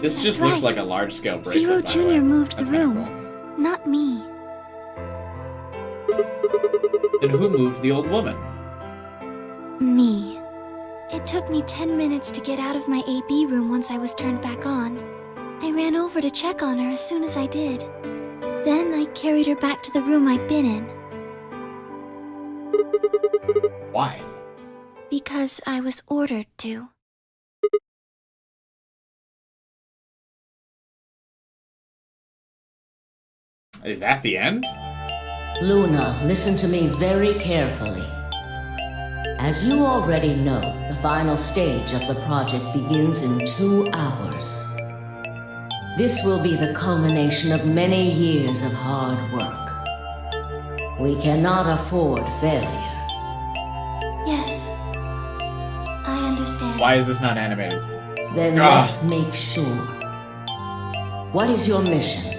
This just That's looks right. like a large-scale bracelet, Zero by the way. Jr. moved the That's kinda room, not me. cool. Then who moved the old woman? Me. It took me 10 minutes to get out of my AB room once I was turned back on. I ran over to check on her as soon as I did. Then I carried her back to the room I'd been in. Why? Because I was ordered to. Is that the end? Luna, listen to me very carefully. As you already know, the final stage of the project begins in 2 hours. This will be the culmination of many years of hard work. We cannot afford failure. Yes. I understand. Why is this not animated? Then let's make sure. What is your mission?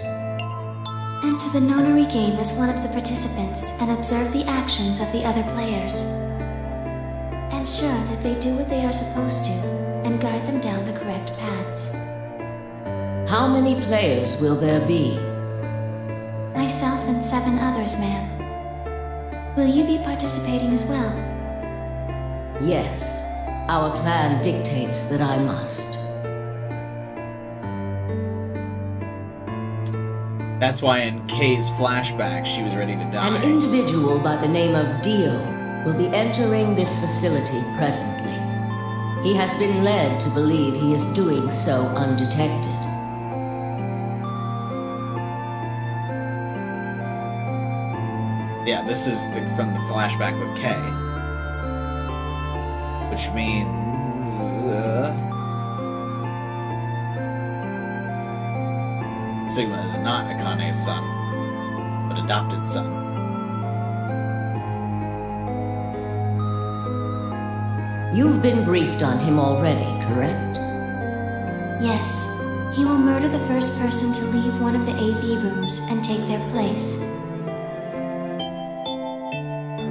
Enter the nonary game as one of the participants and observe the actions of the other players. Ensure that they do what they are supposed to and guide them down the correct paths. How many players will there be? Myself and 7 others, ma'am. Will you be participating as well? Yes. Our plan dictates that I must. That's why in Kay's flashback, she was ready to die. An individual by the name of Dio will be entering this facility presently. He has been led to believe he is doing so undetected. Yeah, this is from the flashback with Kay. Which means... Sigma is not Akane's son, but adopted son. You've been briefed on him already, correct? Yes. He will murder the first person to leave one of the AB rooms and take their place.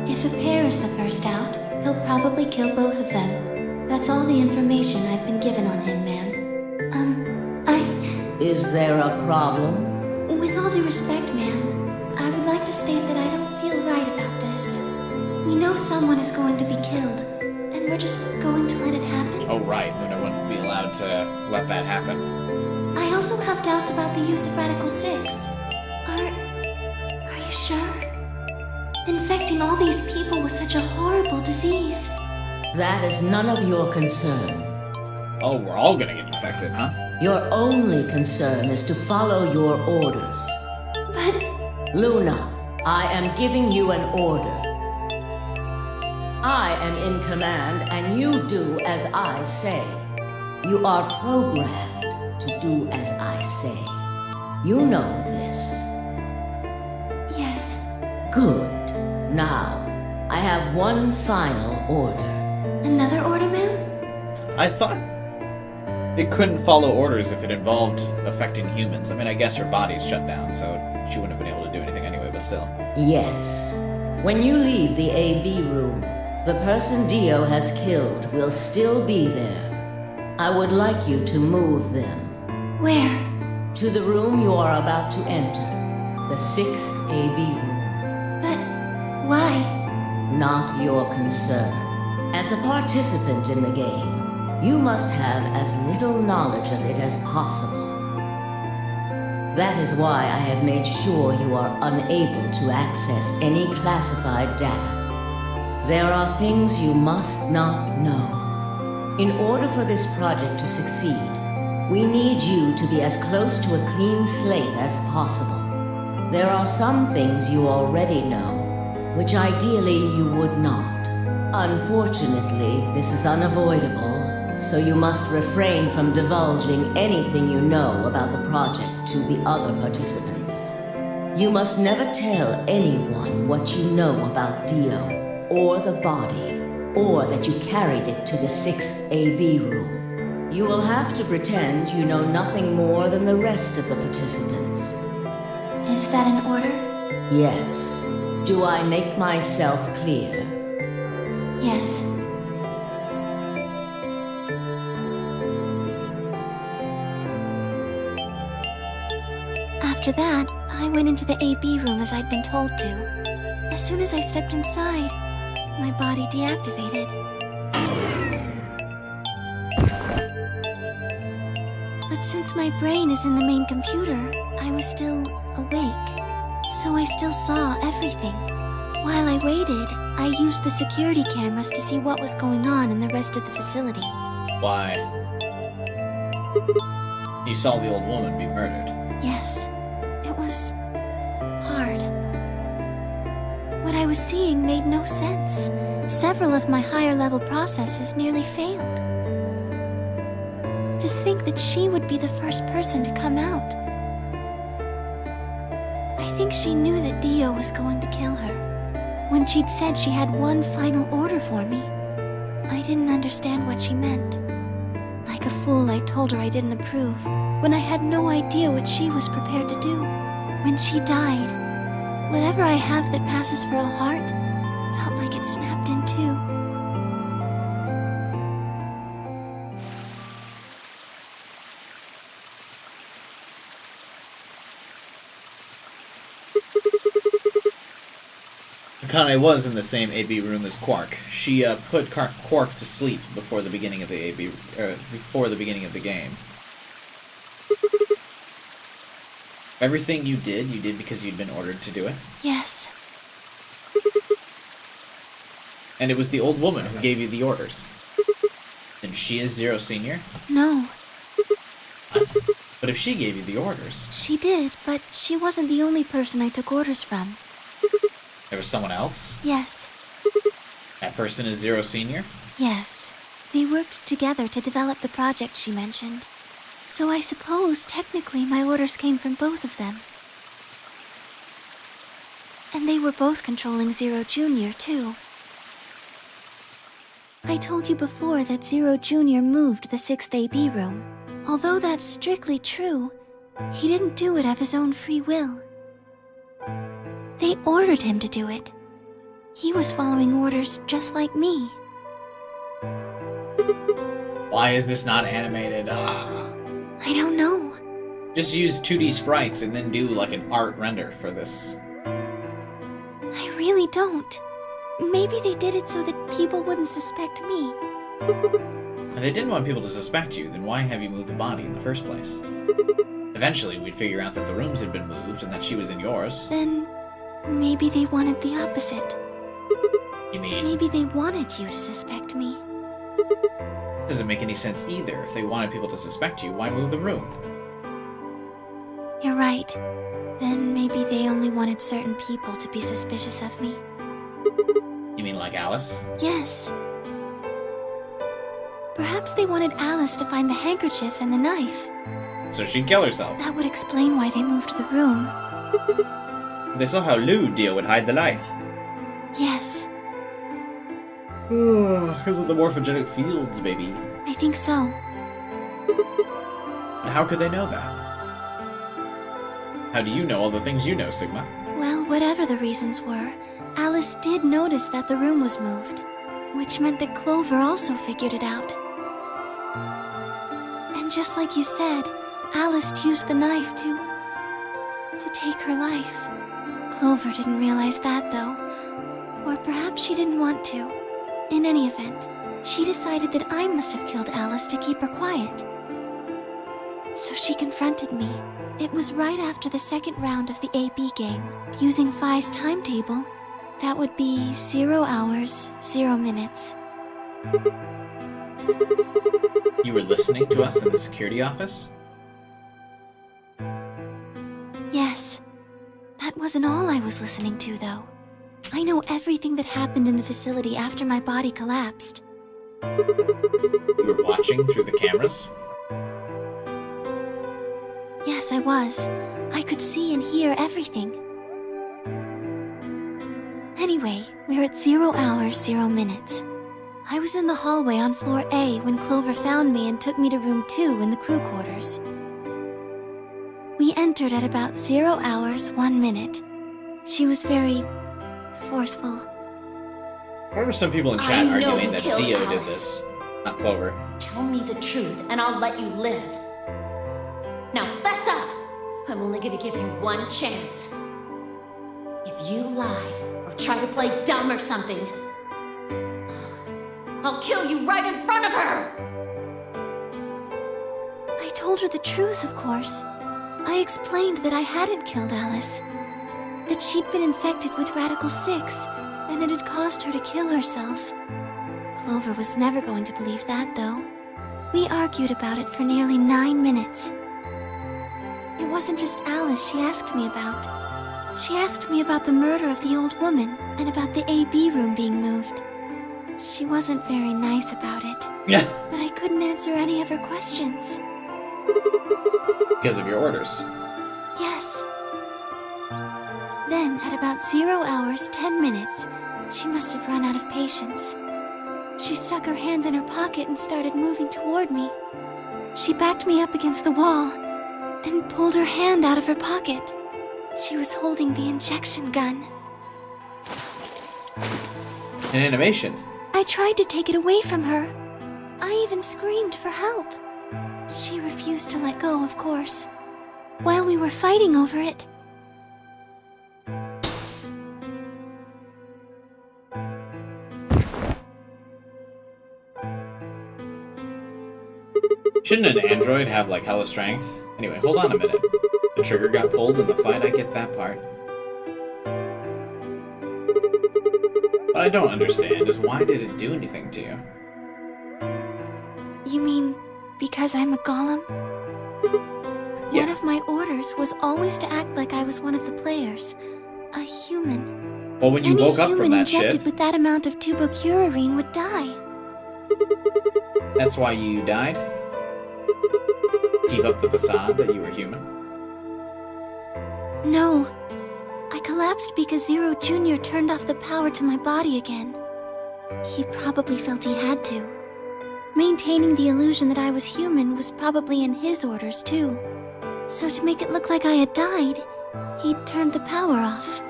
If a pair is the first out, he'll probably kill both of them. That's all the information I've been given on him, ma'am. Is there a problem? With all due respect, ma'am, I would state that I don't feel right about this. We know someone is going to be killed, and we're just going to let it happen? Oh, right. Luna wouldn't be allowed to let that happen. I also have doubts about the use of Radical 6. Are you sure? Infecting all these people with such a horrible disease. That is none of your concern. Oh, we're all gonna get infected, huh? Your only concern is to follow your orders. But... Luna, I am giving you an order. I am in command, and you do as I say. You are programmed to do as I say. You know this. Yes. Good. Now, I have one final order. Another order, ma'am? I thought it couldn't follow orders if it involved affecting humans. I mean, I guess her body's shut down, so she wouldn't have been able to do anything anyway, but still. Yes. When you leave the AB room, the person Dio has killed will still be there. I would like you to move them. Where? To the room you are about to enter. The 6th AB room. But why? Not your concern. As a participant in the game, you must have as little knowledge of it as possible. That is why I have made sure you are unable to access any classified data. There are things you must not know. In order for this project to succeed, we need you to be as close to a clean slate as possible. There are some things you already know, which ideally you would not. Unfortunately, this is unavoidable, so you must refrain from divulging anything you know about the project to the other participants. You must never tell anyone what you know about Dio, or the body, or that you carried it to the 6th AB room. You will have to pretend you know nothing more than the rest of the participants. Is that an order? Yes. Do I make myself clear? Yes. After that, I went into the AB room as I'd been told to. As soon as I stepped inside, my body deactivated. But since my brain is in the main computer, I was still awake. So I still saw everything. While I waited, I used the security cameras to see what was going on in the rest of the facility. Why? You saw the old woman be murdered. Yes, it was hard. What I was seeing made no sense. Several of my higher level processes nearly failed. To think that she would be the first person to come out. I think she knew that Dio was going to kill her. When she'd said she had one final order for me, I didn't understand what she meant. Like a fool, I told her I didn't approve, when I had no idea what she was prepared to do. When she died, whatever I have that passes for a heart felt like it snapped in two. Akane was in the same AB room as Quark. She put Quark to sleep before the beginning of the before the beginning of the game. Everything you did because you'd been ordered to do it? Yes. And it was the old woman who gave you the orders. And she is Zero Senior? No. What? But if she gave you the orders... She did, but she wasn't the only person I took orders from. There was someone else? Yes. That person is Zero Senior? Yes. They worked together to develop the project she mentioned. So I suppose, technically, my orders came from both of them. And they were both controlling Zero Jr., too. I told you before that Zero Jr. moved the 6th AB room. Although that's strictly true, he didn't do it of his own free will. They ordered him to do it. He was following orders just like me. Why is this not animated? I don't know. Just use 2D sprites and then do like an art render for this. really don't. Maybe they did it so that people wouldn't suspect me. If they didn't want people to suspect you, then why have you moved the body in the first place? Eventually, we'd figure out that the rooms had been moved and that she was in yours. Then maybe they wanted the opposite. You mean? Maybe they wanted you to suspect me. Doesn't make any sense either. If they wanted people to suspect you, why move the room? You're right. Then maybe they only wanted certain people to be suspicious of me. You mean like Alice? Yes. Perhaps they wanted Alice to find the handkerchief and the knife. So she'd kill herself. That would explain why they moved the room. They saw how Lou Dio would hide the knife. Yes, Because of the morphogenic fields, baby. I think so. And how could they know that? How do you know all the things you know, Sigma? Well, whatever the reasons were, Alice did notice that the room was moved, which meant that Clover also figured it out. And just like you said, Alice used the knife to take her life. Clover didn't realize that, though. Or perhaps she didn't want to. In any event, she decided that I must have killed Alice to keep her quiet. So she confronted me. It was right after the second round of the AB game. Using Phi's timetable, that would be 0 hours, 0 minutes. You were listening to us in the security office? Yes. That wasn't all I was listening to, though. I know everything that happened in the facility after my body collapsed. You were watching through the cameras? Yes, I was. I could see and hear everything. Anyway, we're at 0 hours, 0 minutes. I was in the hallway on floor A when Clover found me and took me to room 2 in the crew quarters. We entered at about 0 hours, 1 minute. She was very forceful. There were some people in I chat know arguing who that killed Dio did Alice. this, not Clover. Tell me the truth, and I'll let you live. Now fess up! I'm only gonna give you one chance. If you lie, or try to play dumb or something, I'll kill you right in front of her! I told her the truth, of course. I explained that I hadn't killed Alice. That she'd been infected with Radical 6, and it had caused her to kill herself. Clover was never going to believe that, though. We argued about it for nearly 9 minutes. It wasn't just Alice she asked me about. She asked me about the murder of the old woman, and about the AB room being moved. She wasn't very nice about it. Yeah. But I couldn't answer any of her questions. Because of your orders. Yes. Then, at about 0 hours, 10 minutes, she must have run out of patience. She stuck her hand in her pocket and started moving toward me. She backed me up against the wall and pulled her hand out of her pocket. She was holding the injection gun. An animation. I tried to take it away from her. I even screamed for help. She refused to let go, of course. While we were fighting over it, Shouldn't an android have, like, hella strength? Anyway, hold on a minute. The trigger got pulled in the fight, I get that part. What I don't understand is why did it do anything to you? You mean because I'm a golem? Yeah. One of my orders was always to act like I was one of the players. A human. Well, when you Any woke up from human that injected shit, with that amount of tubocurarine would die. that's why you died? Keep up the facade that you were human? No. I collapsed because Zero Jr. turned off the power to my body again. He probably felt he had to. Maintaining the illusion that I was human was probably in his orders, too. So to make it look like I had died, he'd turned the power off.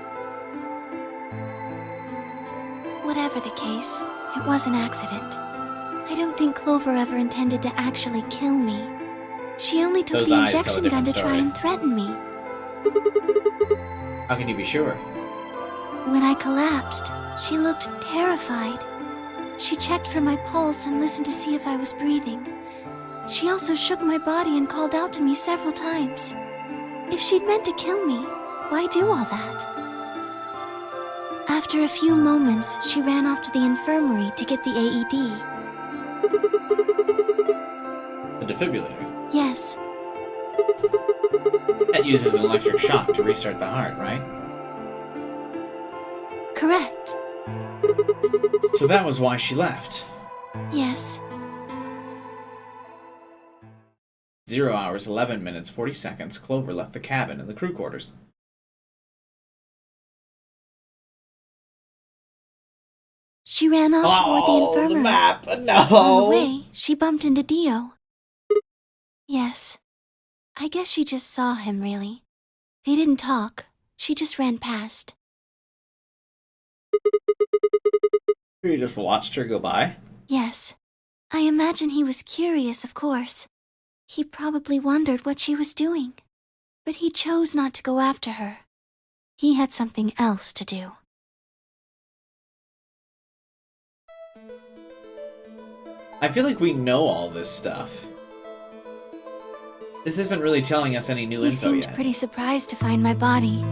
Whatever the case, it was an accident. I don't think Clover ever intended to actually kill me. She only took Those the eyes tell a injection gun different to try story. and threaten me. How can you be sure? When I collapsed, she looked terrified. She checked for my pulse and listened to see if I was breathing. She also shook my body and called out to me several times. If she'd meant to kill me, why do all that? After a few moments, she ran off to the infirmary to get the AED. The defibrillator. Yes, That uses an electric shock to restart the heart, right? correct. So that was why she left. Yes. 0 hours, 11 minutes, 40 seconds, Clover left the cabin and the crew quarters. She ran off toward the infirmary. The map! No! On the way, she bumped into Dio. Yes. I guess she just saw him, really. They didn't talk. She just ran past. You just watched her go by? Yes. I imagine he was curious, of course. He probably wondered what she was doing. But he chose not to go after her. He had something else to do. I feel like we know all this stuff. This isn't really telling us any new He info seemed yet. pretty surprised to find my body.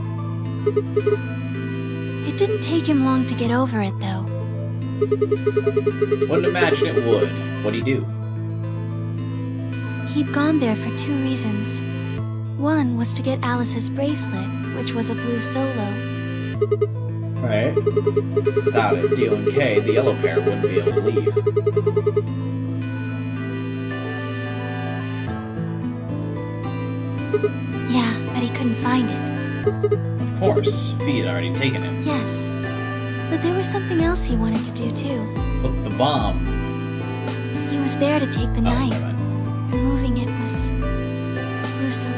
It didn't take him long to get over it, though. Wouldn't imagine it would. What'd he do? He'd gone there for two reasons. One was to get Alice's bracelet, which was a blue solo. Right. Without it, Dio and Kay, the yellow pair, wouldn't be able to leave. Yeah, but he couldn't find it. Of course, Fee had already taken it. Yes. But there was something else he wanted to do, too. But the bomb. He was there to take the knife. Removing it was gruesome.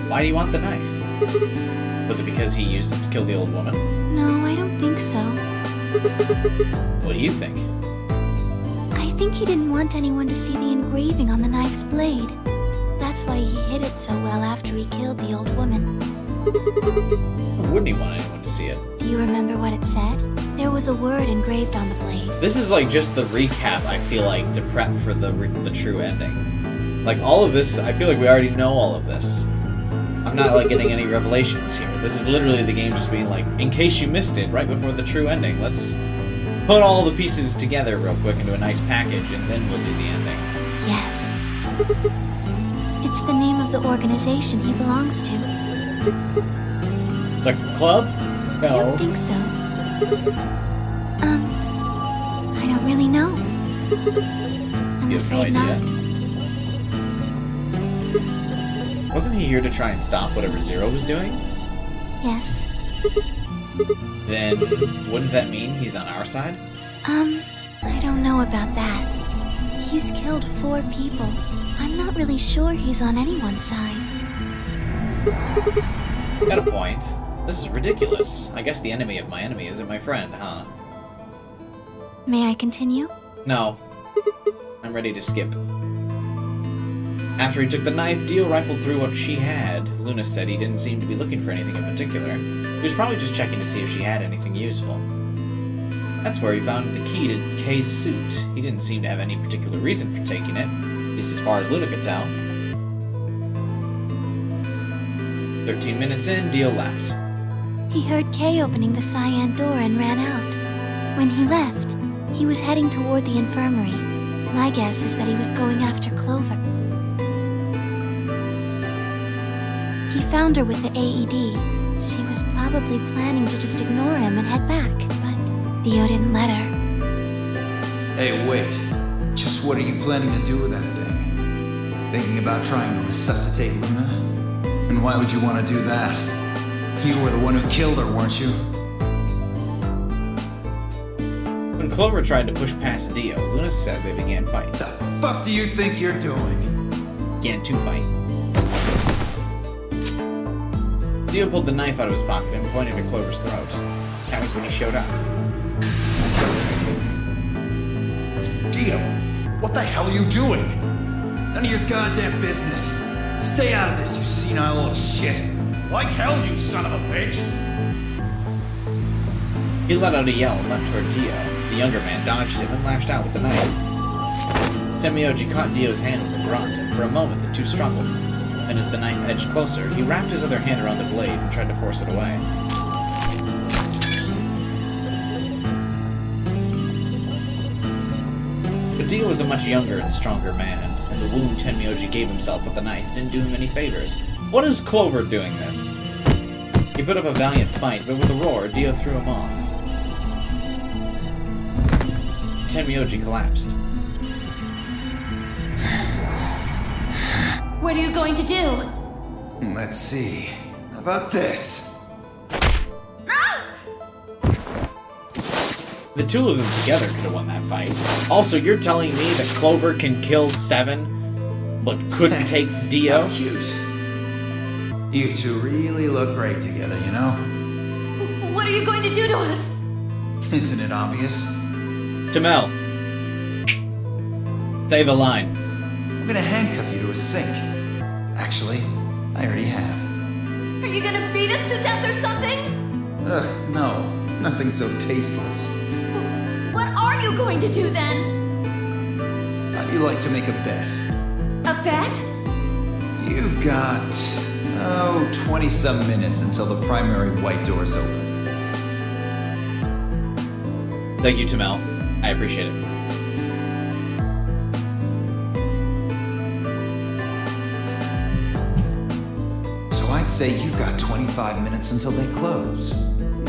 Why do you want the knife? Was it because he used it to kill the old woman? No, I don't think so. What do you think? I think he didn't want anyone to see the engraving on the knife's blade. That's why he hid it so well after he killed the old woman. Why wouldn't he want anyone to see it? Do you remember what it said? There was a word engraved on the blade. This is like just the recap, I feel like, to prep for the true ending. Like, all of this, I feel like we already know all of this. I'm not, like, getting any revelations here. This is literally the game just being like, in case you missed it, right before the true ending, let's put all the pieces together real quick into a nice package, and then we'll do the ending. Yes. It's the name of the organization he belongs to. It's like a club? I don't think so. I don't really know. I'm You have no afraid idea? not. Wasn't he here to try and stop whatever Zero was doing? Yes. Then, wouldn't that mean he's on our side? I don't know about that. He's killed 4 people. I'm not really sure he's on anyone's side. Got a point. This is ridiculous. I guess the enemy of my enemy isn't my friend, huh? May I continue? No. I'm ready to skip. After he took the knife, Dio rifled through what she had. Luna said he didn't seem to be looking for anything in particular. He was probably just checking to see if she had anything useful. That's where he found the key to Kay's suit. He didn't seem to have any particular reason for taking it, at least as far as Luna could tell. 13 minutes in, Dio left. He heard Kay opening the cyan door and ran out. When he left, he was heading toward the infirmary. My guess is that he was going after Clover. He found her with the AED. She was probably planning to just ignore him and head back, but Dio didn't let her. Hey, wait. Just what are you planning to do with that thing? Thinking about trying to resuscitate Luna? And why would you want to do that? You were the one who killed her, weren't you? When Clover tried to push past Dio, Luna said they began fighting. The fuck do you think you're doing? Began to fight. Dio pulled the knife out of his pocket and pointed at Clover's throat. That was when he showed up. Dio, what the hell are you doing? None of your goddamn business. Stay out of this, you senile old shit. Like hell, you son of a bitch! He let out a yell and leapt toward Dio. The younger man dodged him and lashed out with the knife. Tenmyoji caught Dio's hand with a grunt, and for a moment the two struggled. Then as the knife edged closer, he wrapped his other hand around the blade and tried to force it away. But Dio was a much younger and stronger man, and the wound Tenmyoji gave himself with the knife didn't do him any favors. What is Clover doing this? He put up a valiant fight, but with a roar, Dio threw him off. Tenmyoji collapsed. What are you going to do? Let's see. How about this? The two of them together could have won that fight. Also, you're telling me that Clover can kill 7, but couldn't take Dio? How cute. You two really look great together, you know? What are you going to do to us? Isn't it obvious? Tamel. Say the line. I'm gonna handcuff you to a sink. Actually, I already have. Are you gonna beat us to death or something? Ugh, no. Nothing so tasteless. What are you going to do then? How do you like to make a bet? A bet? You've got, 20-some minutes until the primary white door's open. Thank you, Tamel. I appreciate it. So I'd say you've got 25 minutes until they close.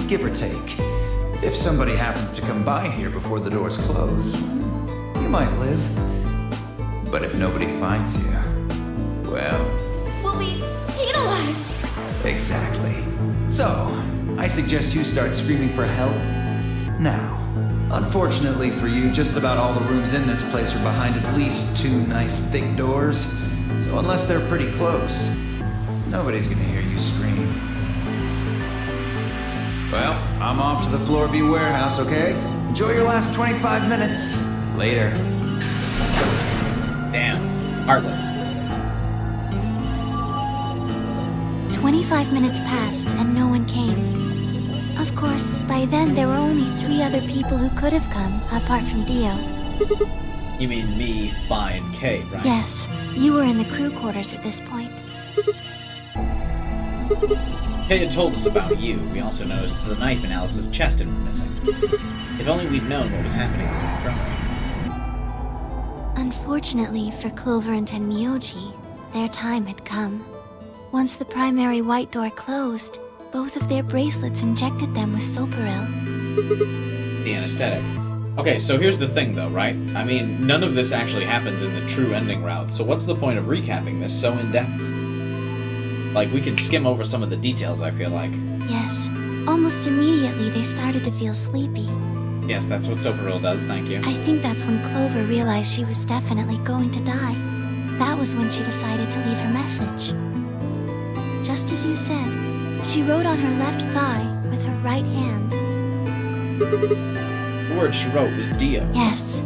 Give or take. If somebody happens to come by here before the doors close, you might live. But if nobody finds you, well... We'll be penalized. Exactly. So, I suggest you start screaming for help now. Unfortunately for you, just about all the rooms in this place are behind at least 2 nice thick doors. So unless they're pretty close, nobody's gonna hear you scream. Well, I'm off to the Floor B warehouse, okay? Enjoy your last 25 minutes. Later. Damn. Heartless. 25 minutes passed and no one came. Of course, by then there were only 3 other people who could have come, apart from Dio. You mean me, Phi, and K, right? Yes, you were in the crew quarters at this point. Kay had told us about you. We also noticed that the knife in Alice's chest had been missing. If only we'd known what was happening in the infirmary. Unfortunately for Clover and Tenmyoji, their time had come. Once the primary white door closed, both of their bracelets injected them with Soparil. The anesthetic. Okay, so here's the thing though, right? I mean, none of this actually happens in the true ending route, so what's the point of recapping this so in depth? Like, we can skim over some of the details, I feel like. Yes, almost immediately they started to feel sleepy. Yes, that's what Soparil does, thank you. I think that's when Clover realized she was definitely going to die. That was when she decided to leave her message. Just as you said, she wrote on her left thigh with her right hand. The word she wrote was Dio. Yes.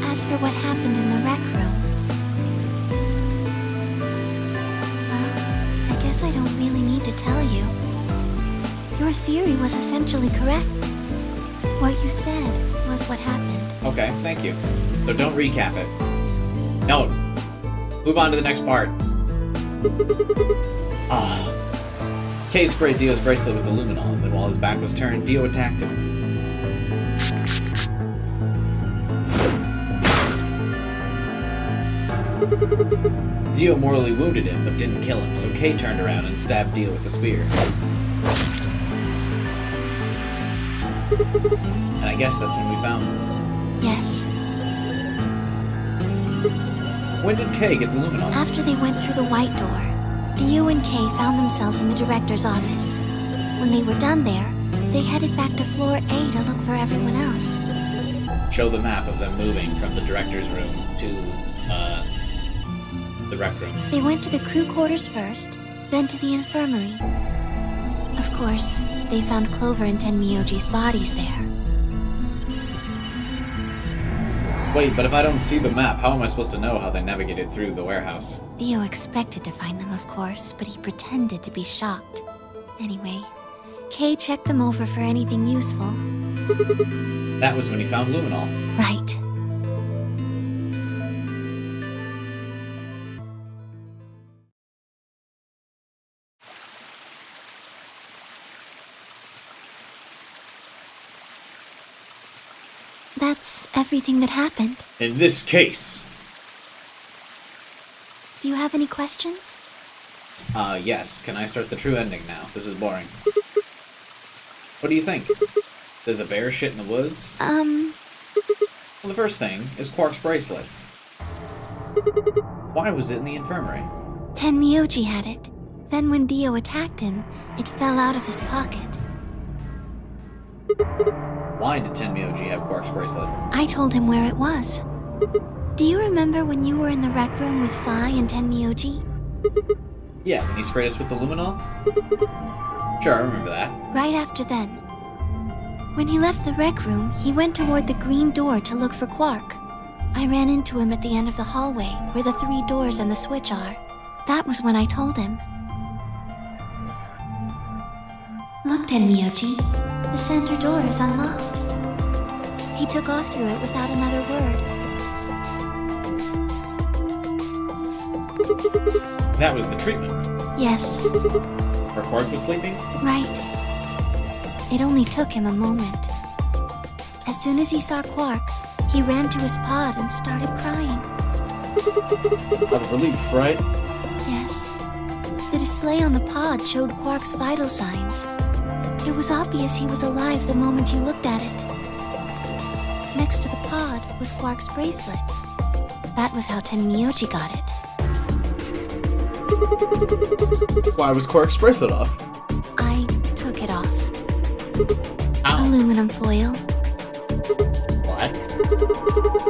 As for what happened in the rec room, well, I guess I don't really need to tell you. Your theory was essentially correct. What you said was what happened. Okay, thank you. So don't recap it. No. Move on to the next part. Ah. Kay sprayed Dio's bracelet with luminol, and then while his back was turned, Dio attacked him. Dio mortally wounded him, but didn't kill him, so Kay turned around and stabbed Dio with a spear. And I guess that's when we found him. Yes. When did Kay get the luminol? After they went through the white door, Dio and Kay found themselves in the director's office. When they were done there, they headed back to floor A to look for everyone else. Show the map of them moving from the director's room to, the rec room. They went to the crew quarters first, then to the infirmary. Of course, they found Clover and Tenmyoji's bodies there. Wait, but if I don't see the map, how am I supposed to know how they navigated through the warehouse? Theo expected to find them, of course, but he pretended to be shocked. Anyway, Kay checked them over for anything useful. That was when he found luminol. Right. That's everything that happened. In this case. Do you have any questions? Yes. Can I start the true ending now? This is boring. What do you think? Does a bear shit in the woods? Well, the first thing is Quark's bracelet. Why was it in the infirmary? Tenmyoji had it. Then when Dio attacked him, it fell out of his pocket. Why did Tenmyoji have Quark's bracelet? I told him where it was. Do you remember when you were in the rec room with Phi and Tenmyoji? Yeah, when he sprayed us with the luminol? Sure, I remember that. Right after then. When he left the rec room, he went toward the green door to look for Quark. I ran into him at the end of the hallway, where the 3 doors and the switch are. That was when I told him. Look, Tenmyoji. The center door is unlocked. He took off through it without another word. That was the treatment room. Yes. Where Quark was sleeping? Right. It only took him a moment. As soon as he saw Quark, he ran to his pod and started crying. Out of relief, right? Yes. The display on the pod showed Quark's vital signs. It was obvious he was alive the moment you looked at it. Next to the pod was Quark's bracelet. That was how Tenmyoji got it. Why was Quark's bracelet off? I took it off. Ow. Aluminum foil. What?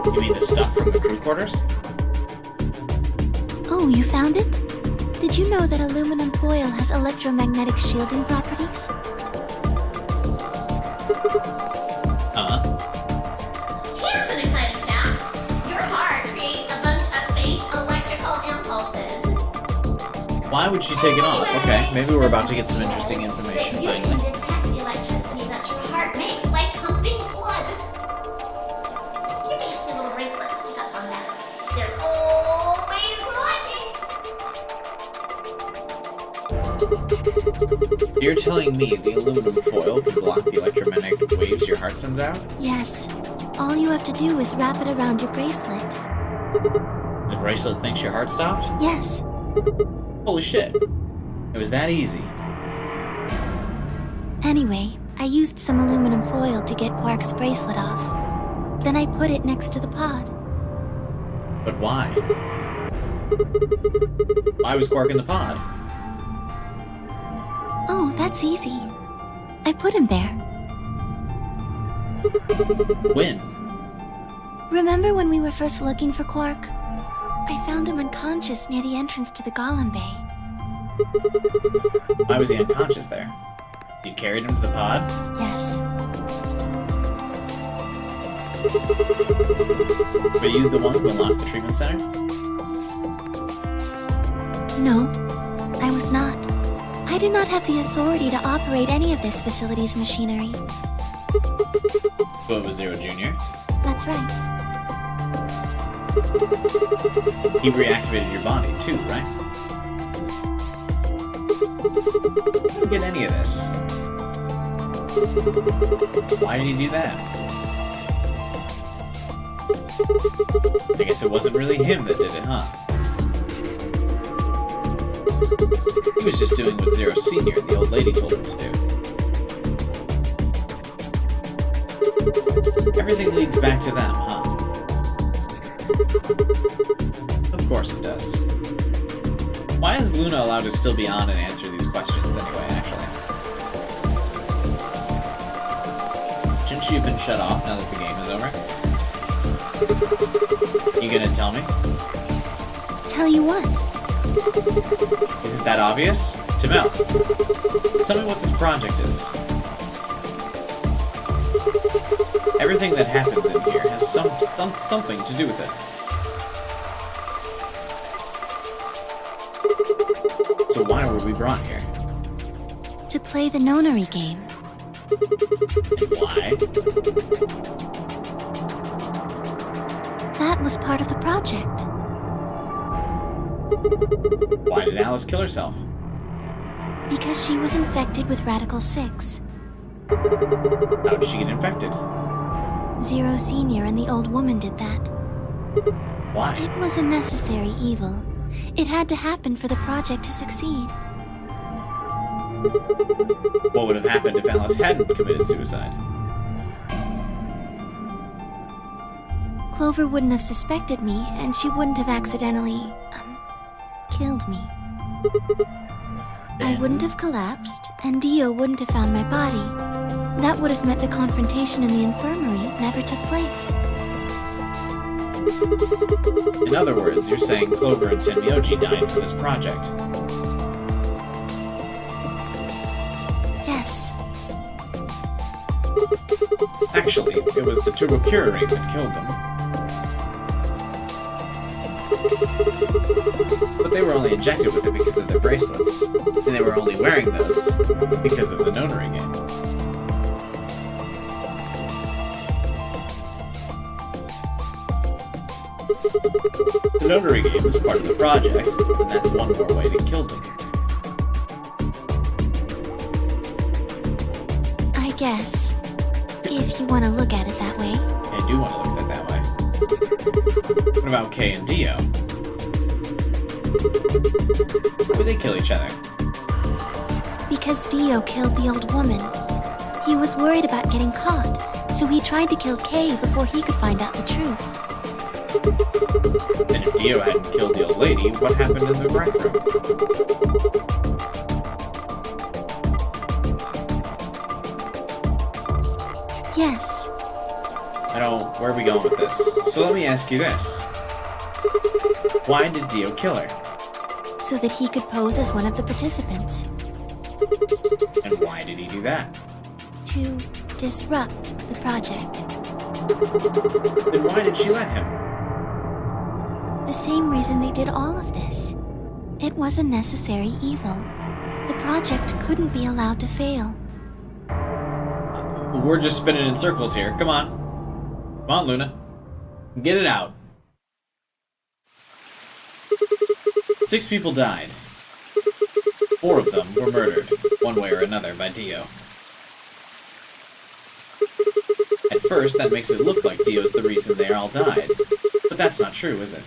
You mean the stuff from the crew quarters? Oh, you found it? Did you know that aluminum foil has electromagnetic shielding properties? Here's an exciting fact. Your heart creates a bunch of faint electrical impulses. Why would she take it off? Okay, maybe we're about to get some interesting information You can finally. detect the electricity that your heart makes by pumping blood. Your fancy little bracelets pick up on that. They're always watching. You're telling me the aluminum foil can block the electromagnetic waves your heart sends out? Yes. All you have to do is wrap it around your bracelet. The bracelet thinks your heart stopped? Yes. Holy shit. It was that easy. Anyway, I used some aluminum foil to get Quark's bracelet off. Then I put it next to the pod. But why? Why was Quark in the pod? Oh, that's easy. I put him there. When? Remember when we were first looking for Quark? I found him unconscious near the entrance to the Golem Bay. Why was he unconscious there? You carried him to the pod? Yes. Were you the one who unlocked the treatment center? No, I was not. I do not have the authority to operate any of this facility's machinery. So it was Zero Jr.? That's right. He reactivated your body too, right? I don't get any of this. Why did he do that? I guess it wasn't really him that did it, huh? He was just doing what Zero Senior and the old lady told him to do. Everything leads back to them, huh? Of course it does. Why is Luna allowed to still be on and answer these questions anyway, actually? Shouldn't she have been shut off now that the game is over? You gonna tell me? Tell you what? Isn't that obvious? Tamel, tell me what this project is. Everything that happens in here has something to do with it. So why were we brought here? To play the nonary game. And why? That was part of the project. Why did Alice kill herself? Because she was infected with Radical 6. How did she get infected? Zero Senior and the old woman did that. Why? It was a necessary evil. It had to happen for the project to succeed. What would have happened if Alice hadn't committed suicide? Clover wouldn't have suspected me, and she wouldn't have accidentally, killed me. I wouldn't have collapsed, and Dio wouldn't have found my body. That would have meant the confrontation in the infirmary never took place. In other words, you're saying Clover and Tenmyoji died for this project. Yes. Actually, it was the turbocurarine that killed them. But they were only injected with it because of their bracelets, and they were only wearing those because of the nonary game. The notary game is part of the project, and that's one more way to kill them. I guess. If you want to look at it that way. I do want to look at it that way. What about Kay and Dio? Why would they kill each other? Because Dio killed the old woman. He was worried about getting caught, so he tried to kill Kay before he could find out the truth. And if Dio hadn't killed the old lady, what happened in the rec room? Yes. I don't... Where are we going with this? So let me ask you this. Why did Dio kill her? So that he could pose as one of the participants. And why did he do that? To disrupt the project. Then why did she let him? The same reason they did all of this. It was a necessary evil. The project couldn't be allowed to fail. We're just spinning in circles here. Come on. Come on, Luna. Get it out. 6 people died. 4 of them were murdered, one way or another, by Dio. At first, that makes it look like Dio's the reason they all died. But that's not true, is it?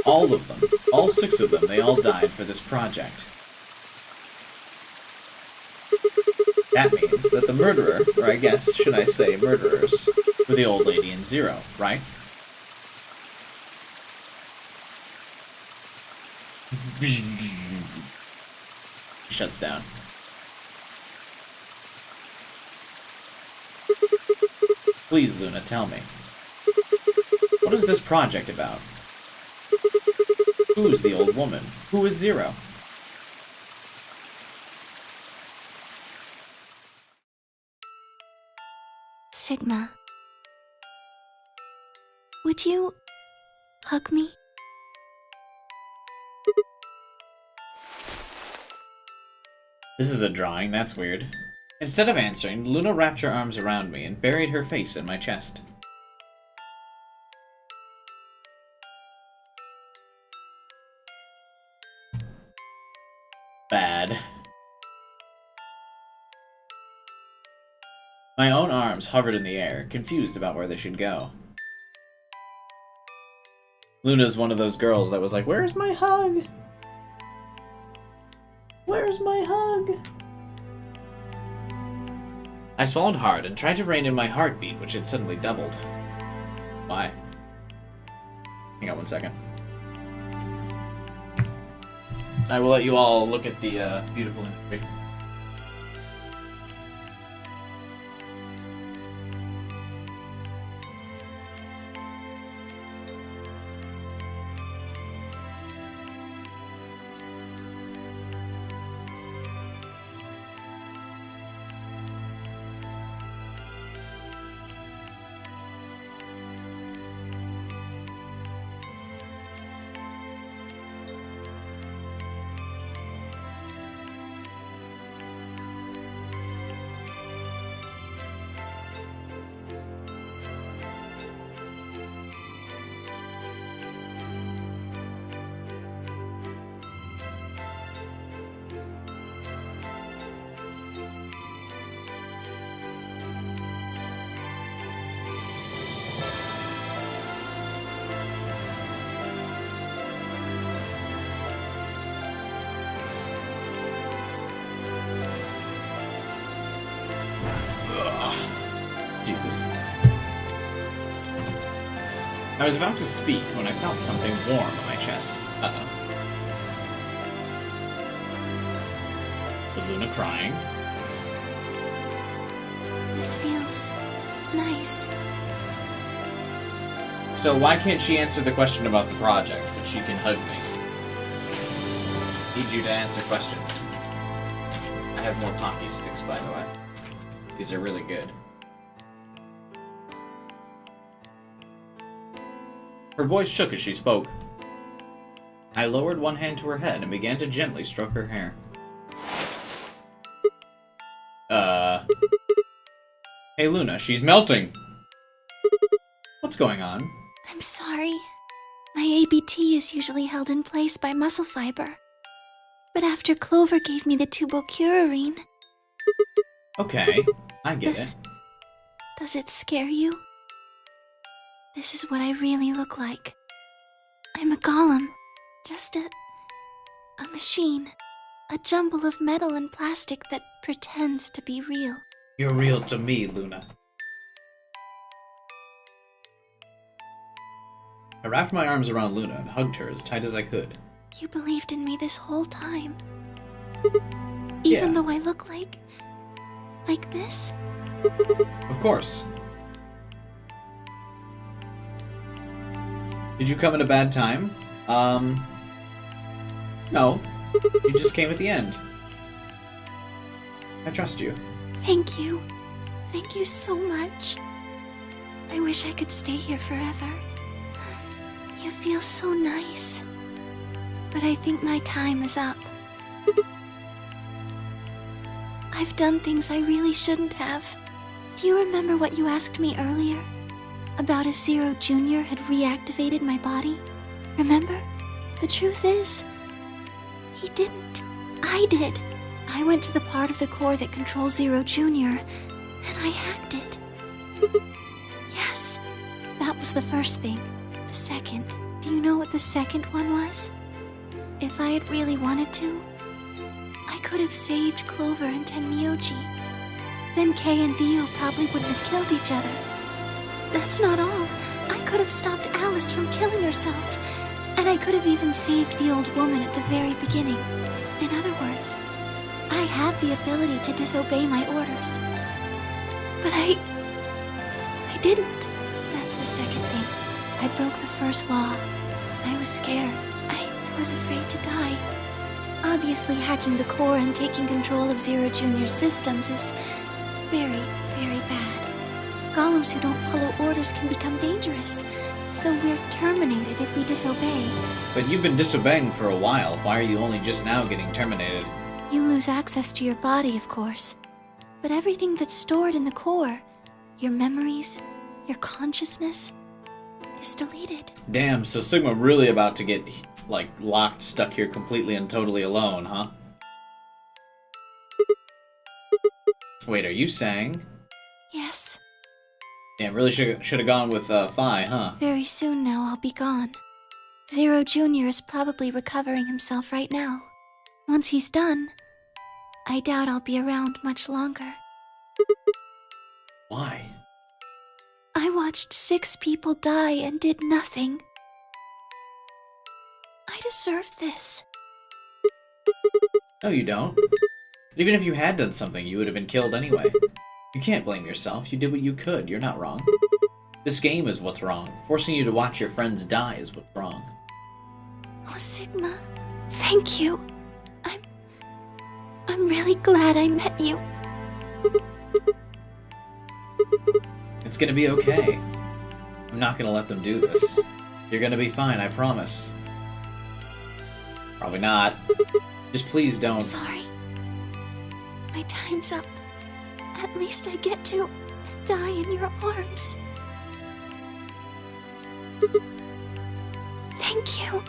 All of them, all 6 of them, they all died for this project. That means that the murderer, or I guess, should I say murderers, were the old lady and Zero, right? Shuts down. Please, Luna, tell me. What is this project about? Who is the old woman? Who is Zero? Sigma. Would you hug me? This is a drawing, that's weird. Instead of answering, Luna wrapped her arms around me and buried her face in my chest. Bad. My own arms hovered in the air, confused about where they should go. Luna's one of those girls that was like, "Where's my hug? Where's my hug?" I swallowed hard and tried to rein in my heartbeat, which had suddenly doubled. Why? Hang on one second. I will let you all look at the beautiful imagery. Jesus. I was about to speak when I felt something warm on my chest. Uh-oh. Was Luna crying? This feels nice. So why can't she answer the question about the project, but she can hug me? Need you to answer questions. I have more Pocky sticks, by the way. These are really good. Her voice shook as she spoke. I lowered one hand to her head and began to gently stroke her hair. Hey Luna, she's melting! What's going on? I'm sorry. My ABT is usually held in place by muscle fiber. But after Clover gave me the tubocurarine... Okay, I get it. Does it scare you? This is what I really look like. I'm a golem. Just a machine. A jumble of metal and plastic that pretends to be real. You're real to me, Luna. I wrapped my arms around Luna and hugged her as tight as I could. You believed in me this whole time. Even though I look like this? Of course. Did you come at a bad time? No. You just came at the end. I trust you. Thank you. Thank you so much. I wish I could stay here forever. You feel so nice. But I think my time is up. I've done things I really shouldn't have. Do you remember what you asked me earlier? About if Zero Jr. had reactivated my body? Remember? The truth is, he didn't. I did. I went to the part of the core that controls Zero Jr., and I hacked it. Yes, that was the first thing. The second. Do you know what the second one was? If I had really wanted to, I could have saved Clover and Tenmyoji. Then Kay and Dio probably wouldn't have killed each other. That's not all. I could have stopped Alice from killing herself. And I could have even saved the old woman at the very beginning. In other words, I had the ability to disobey my orders. But I didn't. That's the second thing. I broke the first law. I was scared. I was afraid to die. Obviously, hacking the core and taking control of Zero Jr.'s systems is very, very bad. Golems who don't follow orders can become dangerous, so we're terminated if we disobey. But you've been disobeying for a while. Why are you only just now getting terminated? You lose access to your body, of course. But everything that's stored in the core, your memories, your consciousness, is deleted. Damn, so Sigma really about to get, like, locked, stuck here completely and totally alone, huh? Wait, are you saying? Yes. Damn, really should have gone with Phi, huh? Very soon now I'll be gone. Zero Jr. is probably recovering himself right now. Once he's done, I doubt I'll be around much longer. Why? I watched 6 people die and did nothing. I deserved this. No, you don't. Even if you had done something, you would have been killed anyway. You can't blame yourself. You did what you could. You're not wrong. This game is what's wrong. Forcing you to watch your friends die is what's wrong. Oh, Sigma, thank you. I'm really glad I met you. It's gonna be okay. I'm not gonna let them do this. You're gonna be fine, I promise. Probably not. Just please don't. I'm sorry. My time's up. At least I get to die in your arms. Thank you.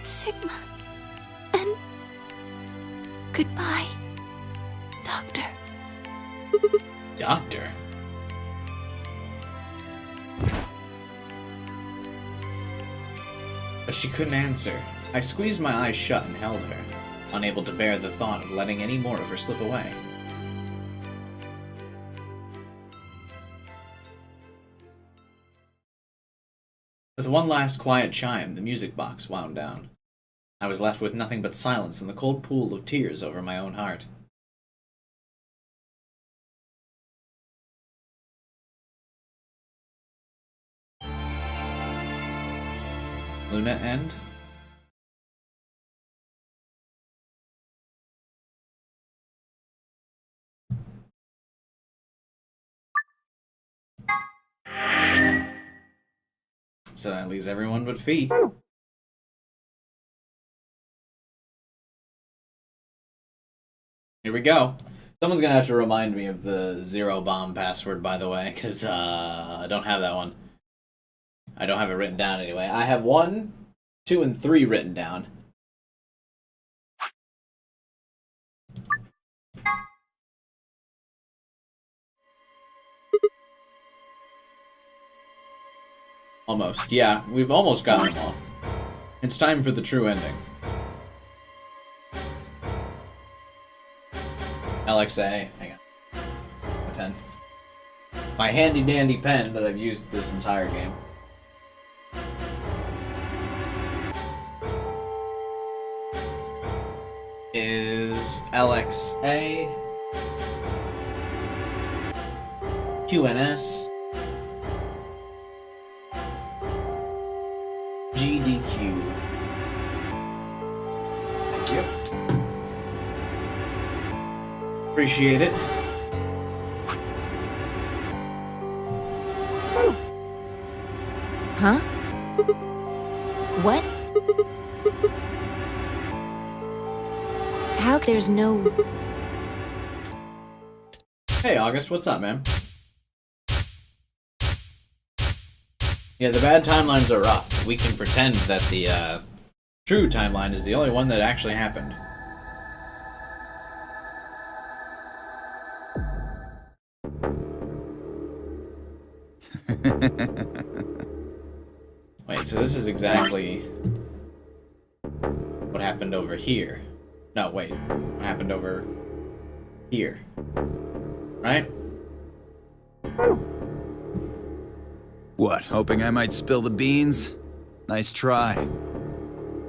Sigma. And goodbye, Doctor. Doctor? But she couldn't answer. I squeezed my eyes shut and held her, unable to bear the thought of letting any more of her slip away. With one last quiet chime, the music box wound down. I was left with nothing but silence and the cold pool of tears over my own heart. Luna end? So that leaves everyone but Fee. Here we go. Someone's gonna have to remind me of the zero bomb password, by the way, because I don't have that one. I don't have it written down anyway. I have 1, 2, and 3 written down. Almost. Yeah, we've almost gotten them all. It's time for the true ending. LXA. Hang on. My pen. My handy dandy pen that I've used this entire game. Is LXA QNS GDQ. Thank you. Appreciate it. Huh? What? How there's no... Hey, August, what's up, man? Yeah, the bad timelines are rough. We can pretend that the true timeline is the only one that actually happened. Wait, so this is exactly what happened over here. No, wait. What happened over here? Right? What, hoping I might spill the beans? Nice try.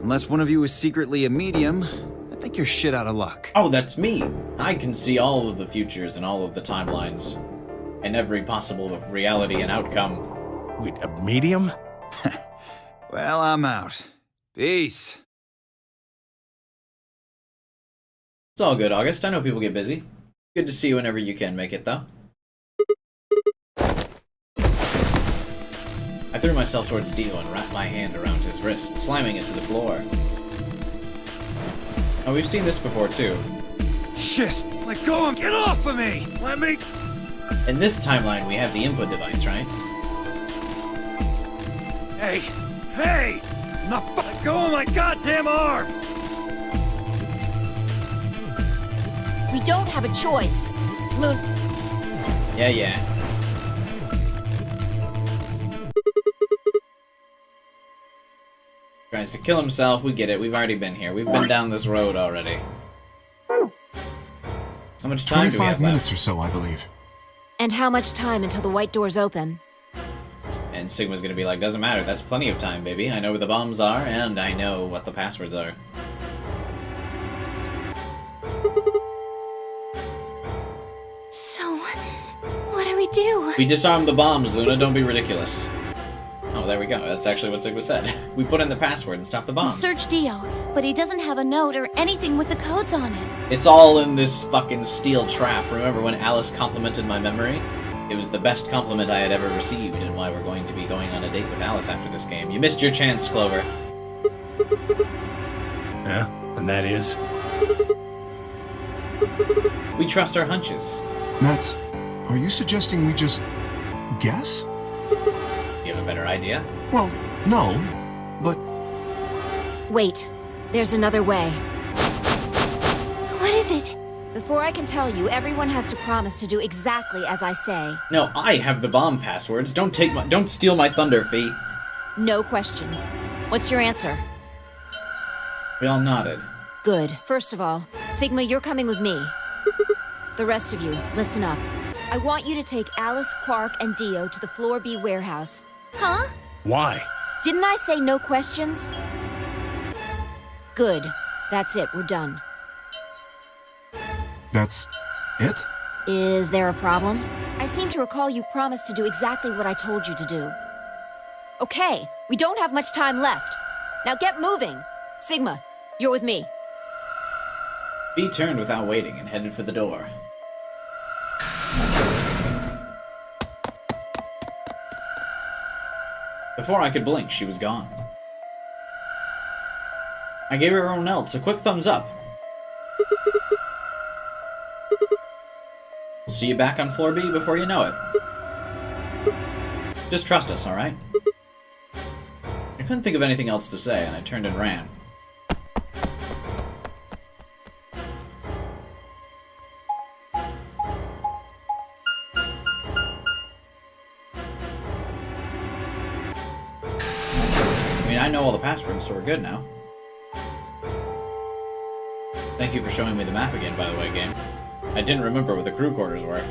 Unless one of you is secretly a medium, I think you're shit out of luck. Oh, that's me! I can see all of the futures and all of the timelines. And every possible reality and outcome. Wait, a medium? Well, I'm out. Peace. It's all good, August. I know people get busy. Good to see you whenever you can make it, though. I threw myself towards Dio and wrapped my hand around his wrist, slamming it to the floor. Oh, we've seen this before, too. Shit! Let go and get off of me! Let me... In this timeline, we have the input device, right? Hey! Hey! Not let go of my goddamn arm! We don't have a choice. Yeah. Tries to kill himself, we get it. We've already been here. We've been down this road already. How much time do we have 25 minutes or so, I believe. And how much time until the white doors open? And Sigma's gonna be like, doesn't matter, that's plenty of time, baby. I know where the bombs are, and I know what the passwords are. So, what do we do? We disarm the bombs, Luna, don't be ridiculous. Oh, there we go. That's actually what Sigma said. We put in the password and stop the We bombs. searched Dio, but he doesn't have a note or anything with the codes on it. It's all in this fucking steel trap. Remember when Alice complimented my memory? It was the best compliment I had ever received, and why we're going to be going on a date with Alice after this game. You missed your chance, Clover. Yeah, and that is? We trust our hunches. Nats, are you suggesting we just guess? You have a better idea? Well, no, but... Wait, there's another way. What is it? Before I can tell you, everyone has to promise to do exactly as I say. No, I have the bomb passwords. Don't steal my thunder, Fee. No questions. What's your answer? We all nodded. Good. First of all, Sigma, you're coming with me. The rest of you, listen up. I want you to take Alice, Quark, and Dio to the Floor B warehouse. Huh? Why? Didn't I say no questions? Good. That's it. We're done. That's it? Is there a problem? I seem to recall you promised to do exactly what I told you to do. Okay, we don't have much time left. Now get moving. Sigma, you're with me. B turned without waiting and headed for the door. Before I could blink, she was gone. I gave everyone else a quick thumbs up. We'll see you back on floor B before you know it. Just trust us, alright? I couldn't think of anything else to say, and I turned and ran. I mean, I know all the passwords, so we're good now. Thank you for showing me the map again, by the way, game. I didn't remember what the crew quarters were.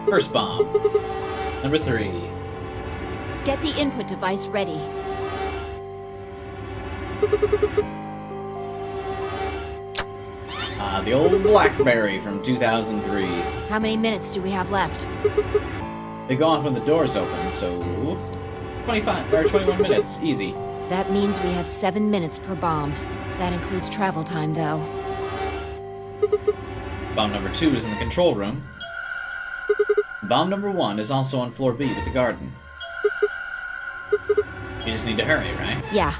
First bomb. Number 3. Get the input device ready. The old BlackBerry from 2003. How many minutes do we have left? They go off when the doors open, so 25 or 21 minutes, easy. That means we have 7 minutes per bomb. That includes travel time, though. Bomb number 2 is in the control room. Bomb number 1 is also on floor B with the garden. You just need to hurry, right? Yeah.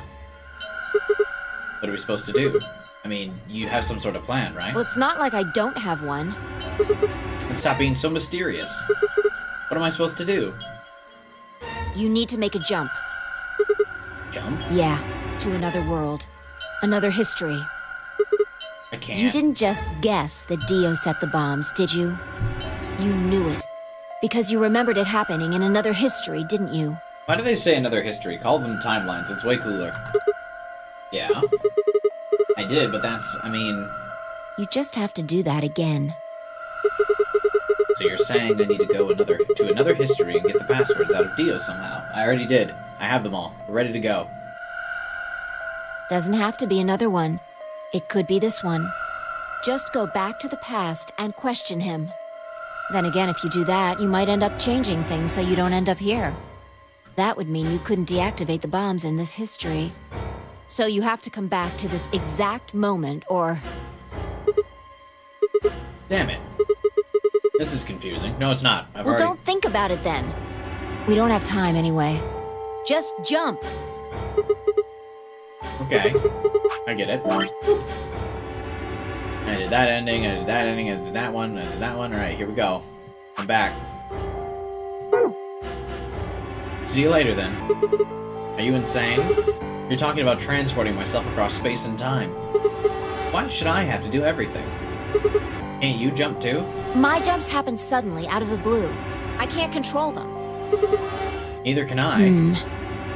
What are we supposed to do? I mean, you have some sort of plan, right? Well, it's not like I don't have one. And stop being so mysterious. What am I supposed to do? You need to make a jump. Jump? Yeah, to another world. Another history. I can't. You didn't just guess that Dio set the bombs, did you? You knew it. Because you remembered it happening in another history, didn't you? Why do they say another history? Call them timelines. It's way cooler. Yeah. I did, but that's, I mean... You just have to do that again. So you're saying I need to go to another history and get the passwords out of Dio somehow. I already did. I have them all. We're ready to go. Doesn't have to be another one. It could be this one. Just go back to the past and question him. Then again, if you do that, you might end up changing things so you don't end up here. That would mean you couldn't deactivate the bombs in this history. So you have to come back to this exact moment, or... Damn it. This is confusing. No, it's not. Well, don't think about it then. We don't have time anyway. Just jump. Okay. I get it. I did that ending, I did that ending, I did that one, I did that one. Alright, here we go. I'm back. See you later, then. Are you insane? You're talking about transporting myself across space and time. Why should I have to do everything? Can't you jump too? My jumps happen suddenly, out of the blue. I can't control them. Neither can I.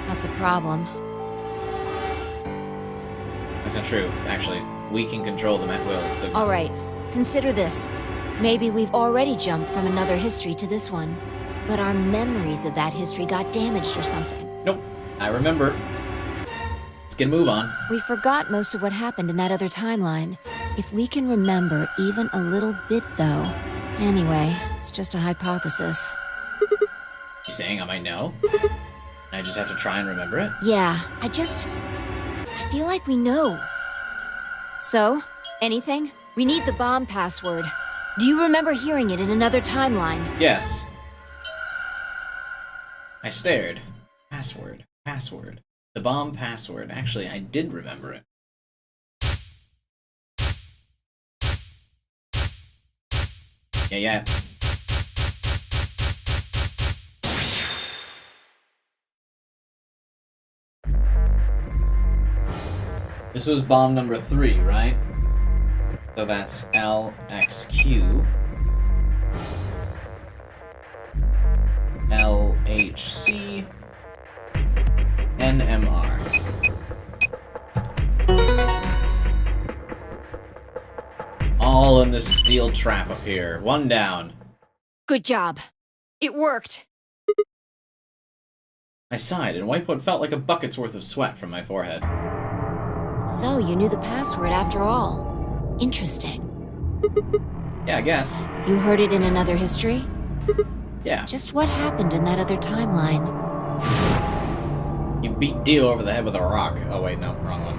That's a problem. That's not true, actually. We can control them at will, so... Alright, consider this. Maybe we've already jumped from another history to this one. But our memories of that history got damaged or something. Nope. I remember. Let's get a move on. We forgot most of what happened in that other timeline. If we can remember even a little bit, though. Anyway, it's just a hypothesis. You saying I might know? I just have to try and remember it? Yeah, I feel like we know. So, anything? We need the bomb password. Do you remember hearing it in another timeline? Yes. I stared. Password. Password. The bomb password. Actually, I did remember it. Yeah. This was bomb number 3, right? So that's LXQ. LHC. NMR. all in this steel trap up here. One down. Good job. It worked. I sighed and wiped what felt like a bucket's worth of sweat from my forehead. So, you knew the password after all. Interesting. Yeah, I guess. You heard it in another history? Yeah. Just what happened in that other timeline? You beat Dio over the head with a rock. Oh wait, no, wrong one.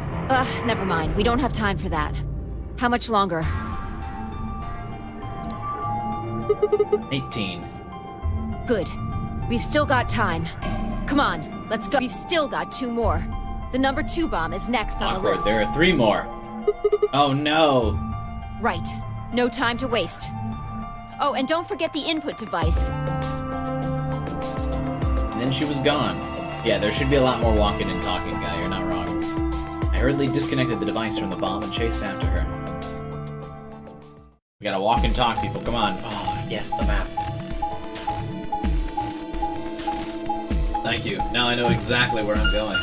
Never mind. We don't have time for that. How much longer? 18. Good. We've still got time. Come on, let's go. We've still got 2 more. The number 2 bomb is next on the Awkward, list. there are 3 more. Oh no. Right. No time to waste. Oh, and don't forget the input device. And then she was gone. Yeah, there should be a lot more walking and talking, guy. You're not wrong. I hurriedly disconnected the device from the bomb and chased after her. We gotta walk and talk, people. Come on. Oh, yes, the map. Thank you. Now I know exactly where I'm going.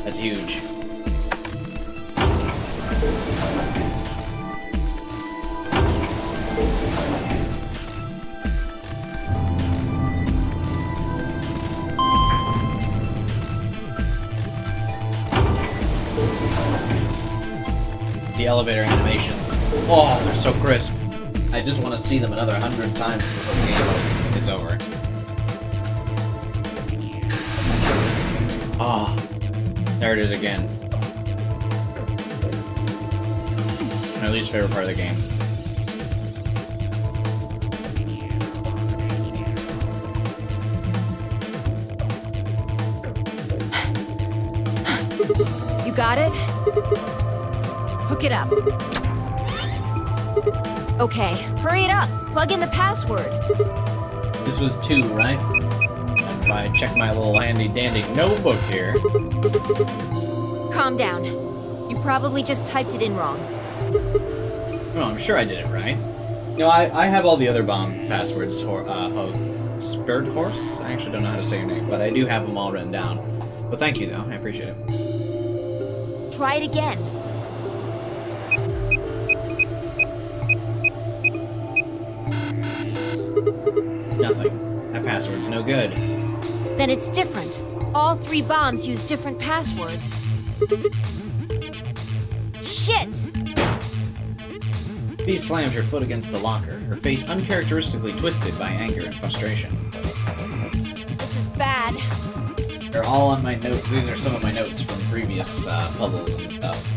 That's huge. The elevator animations. Oh, they're so crisp. I just want to see them another 100 times before the game is over. Oh, there it is again. My least favorite part of the game. You got it? Hook it up. Okay, hurry it up. Plug in the password. This was 2, right? And if I check my little handy-dandy notebook here... Calm down. You probably just typed it in wrong. No, I'm sure I did it right. No, I have all the other bomb passwords. Spirit Horse? I actually don't know how to say your name, but I do have them all written down. But thank you, though. I appreciate it. Try it again. Nothing. That password's no good. Then it's different. All 3 bombs use different passwords. Shit! Bee slammed her foot against the locker, her face uncharacteristically twisted by anger and frustration. This is bad. They're all on my notes. These are some of my notes from previous puzzles and stuff.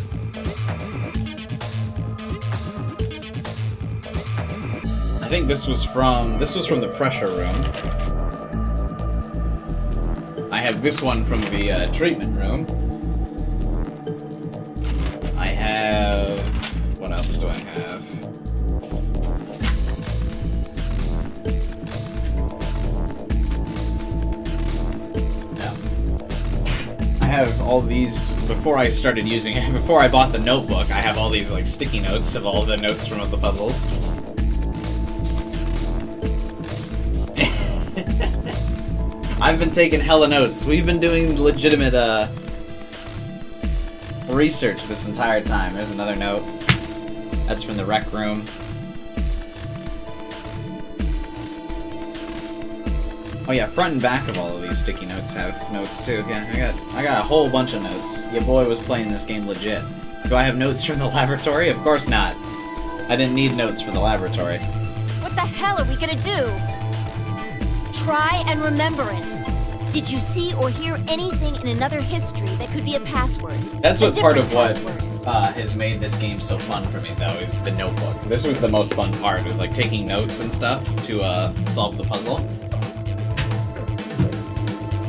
I think this was from the pressure room. I have this one from the treatment room. I have... what else do I have? I have all these, before I started using it, before I bought the notebook, I have all these like sticky notes of all the notes from the puzzles. I've been taking hella notes. We've been doing legitimate research this entire time. There's another note. That's from the rec room. Oh yeah, front and back of all of these sticky notes have notes too. Yeah, I got a whole bunch of notes. Your boy was playing this game legit. Do I have notes from the laboratory? Of course not. I didn't need notes for the laboratory. What the hell are we gonna do? Try and remember it. Did you see or hear anything in another history that could be a password? That's what part of what password. has made this game so fun for me, though, is the notebook. This was the most fun part, was like taking notes and stuff to solve the puzzle.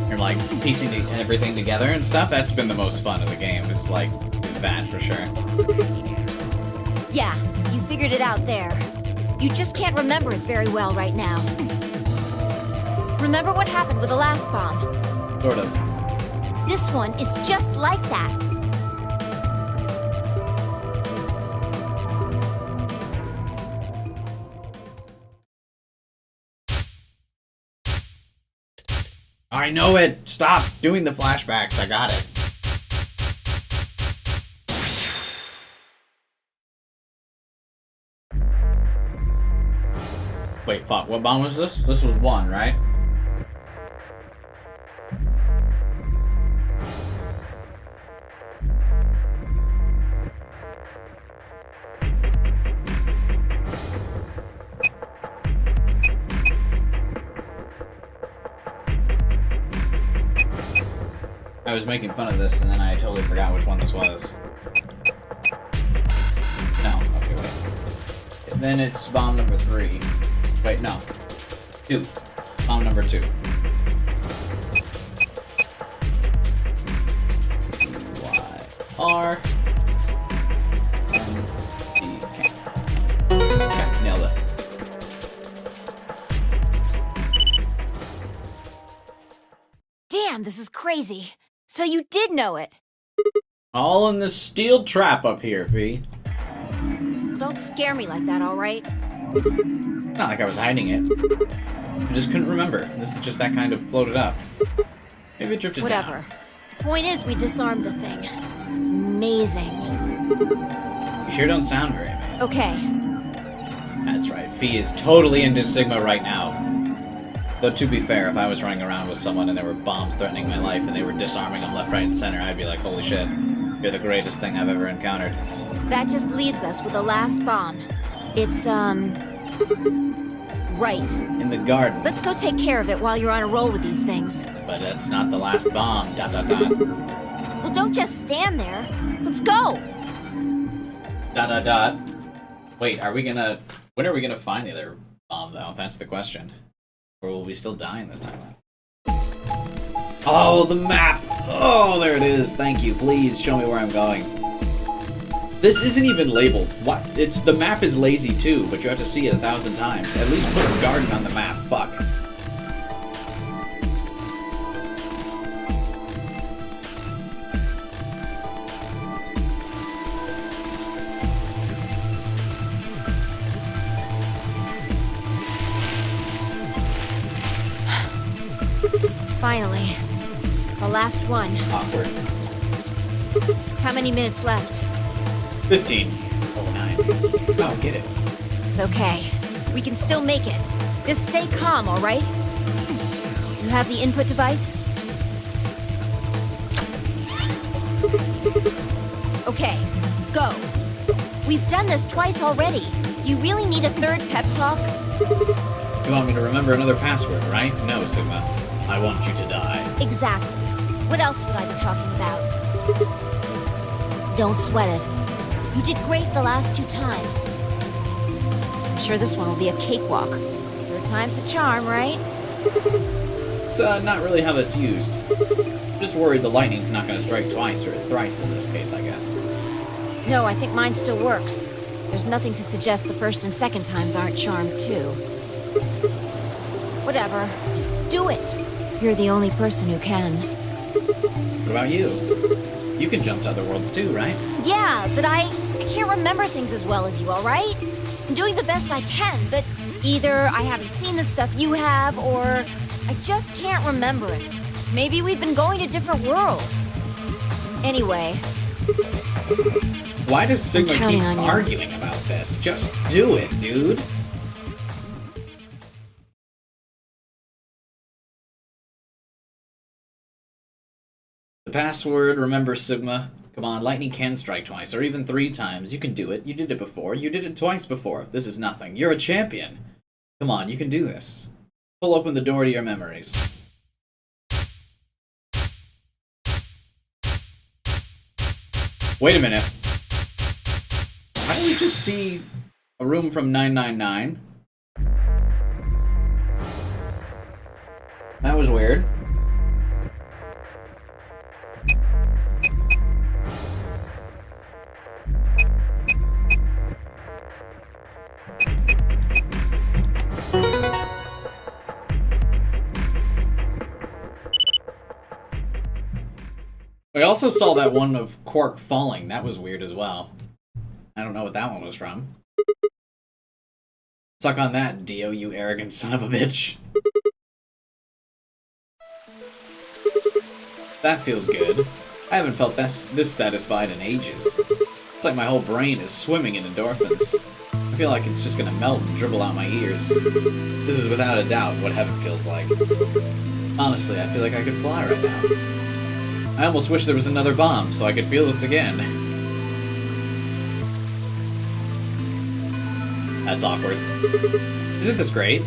And like piecing everything together and stuff. That's been the most fun of the game, is that for sure. Yeah, you figured it out there. You just can't remember it very well right now. Remember what happened with the last bomb? Sort of. This one is just like that. I know it! Stop doing the flashbacks, I got it. Wait, fuck. What bomb was this? This was 1, right? I was making fun of this, and then I totally forgot which one this was. No, okay, wait. And then it's bomb number 3. Wait, no. 2. Bomb number 2. VLR. Okay, nailed it. Damn, this is crazy. So you did know it. All in this steel trap up here, V. Don't scare me like that, alright? Not like I was hiding it. I just couldn't remember. This is just that kind of floated up. Maybe it drifted Whatever. down. Point is, we disarmed the thing. Amazing. You sure don't sound very amazing. Okay. That's right. Fee is totally into Sigma right now. Though, to be fair, if I was running around with someone and there were bombs threatening my life and they were disarming them left, right, and center, I'd be like, holy shit, you're the greatest thing I've ever encountered. That just leaves us with the last bomb. It's, right. In the garden. Let's go take care of it while you're on a roll with these things. But that's not the last bomb, ... Well, don't just stand there. Let's go! ... Wait, are we gonna... When are we gonna find the other bomb, though? That's the question. Or will we still die in this time? Oh, the map! Oh, there it is. Thank you. Please show me where I'm going. This isn't even labeled. What? It's the map is lazy too, but you have to see it 1,000 times. At least put a garden on the map. Fuck. Finally. The last one. Awkward. How many minutes left? 15. Oh, 9. Oh, get it. It's okay. We can still make it. Just stay calm, alright? You have the input device? Okay, go. We've done this twice already. Do you really need a third pep talk? You want me to remember another password, right? No, Sigma. I want you to die. Exactly. What else would I be talking about? Don't sweat it. You did great the last 2 times. I'm sure this one will be a cakewalk. 3rd time's the charm, right? It's not really how that's used. I'm just worried the lightning's not going to strike twice or thrice in this case, I guess. No, I think mine still works. There's nothing to suggest the 1st and 2nd times aren't charmed, too. Whatever. Just do it. You're the only person who can. What about you? You can jump to other worlds too, right? Yeah, but I can't remember things as well as you, alright? I'm doing the best I can, but either I haven't seen the stuff you have, or I just can't remember it. Maybe we've been going to different worlds. Anyway. Why does Sigma keep counting on you. arguing about this? Just do it, dude. The password, remember, Sigma. Come on, lightning can strike twice, or even 3 times. You can do it. You did it before. You did it twice before. This is nothing. You're a champion. Come on, you can do this. Pull open the door to your memories. Wait a minute. Why did we just see a room from 999? That was weird. We also saw that one of Quark falling. That was weird as well. I don't know what that one was from. Suck on that, Dio, you arrogant son of a bitch. That feels good. I haven't felt this satisfied in ages. It's like my whole brain is swimming in endorphins. I feel like it's just gonna melt and dribble out my ears. This is without a doubt what heaven feels like. Honestly, I feel like I could fly right now. I almost wish there was another bomb so I could feel this again. That's awkward. Isn't this great?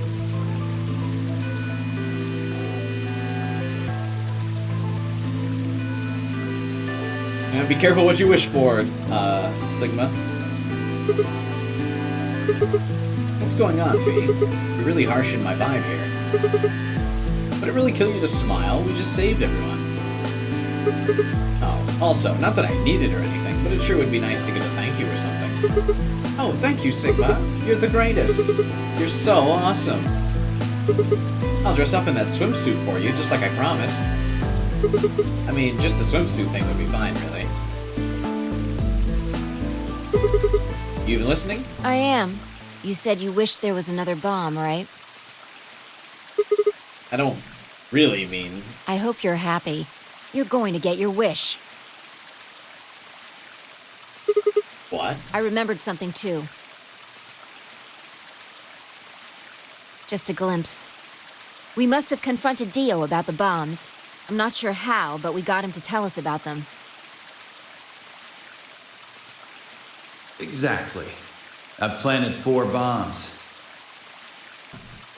You know, be careful what you wish for, Sigma. What's going on, Fee? You're really harsh in my vibe here. Would it really kill you to smile? We just saved everyone. Oh, also, not that I need it or anything, but it sure would be nice to get a thank you or something. Oh, thank you, Sigma. You're the greatest. You're so awesome. I'll dress up in that swimsuit for you, just like I promised. I mean, just the swimsuit thing would be fine, really. You even listening? I am. You said you wished there was another bomb, right? I don't really mean... I hope you're happy. You're going to get your wish. What? I remembered something, too. Just a glimpse. We must have confronted Dio about the bombs. I'm not sure how, but we got him to tell us about them. Exactly. I've planted 4 bombs.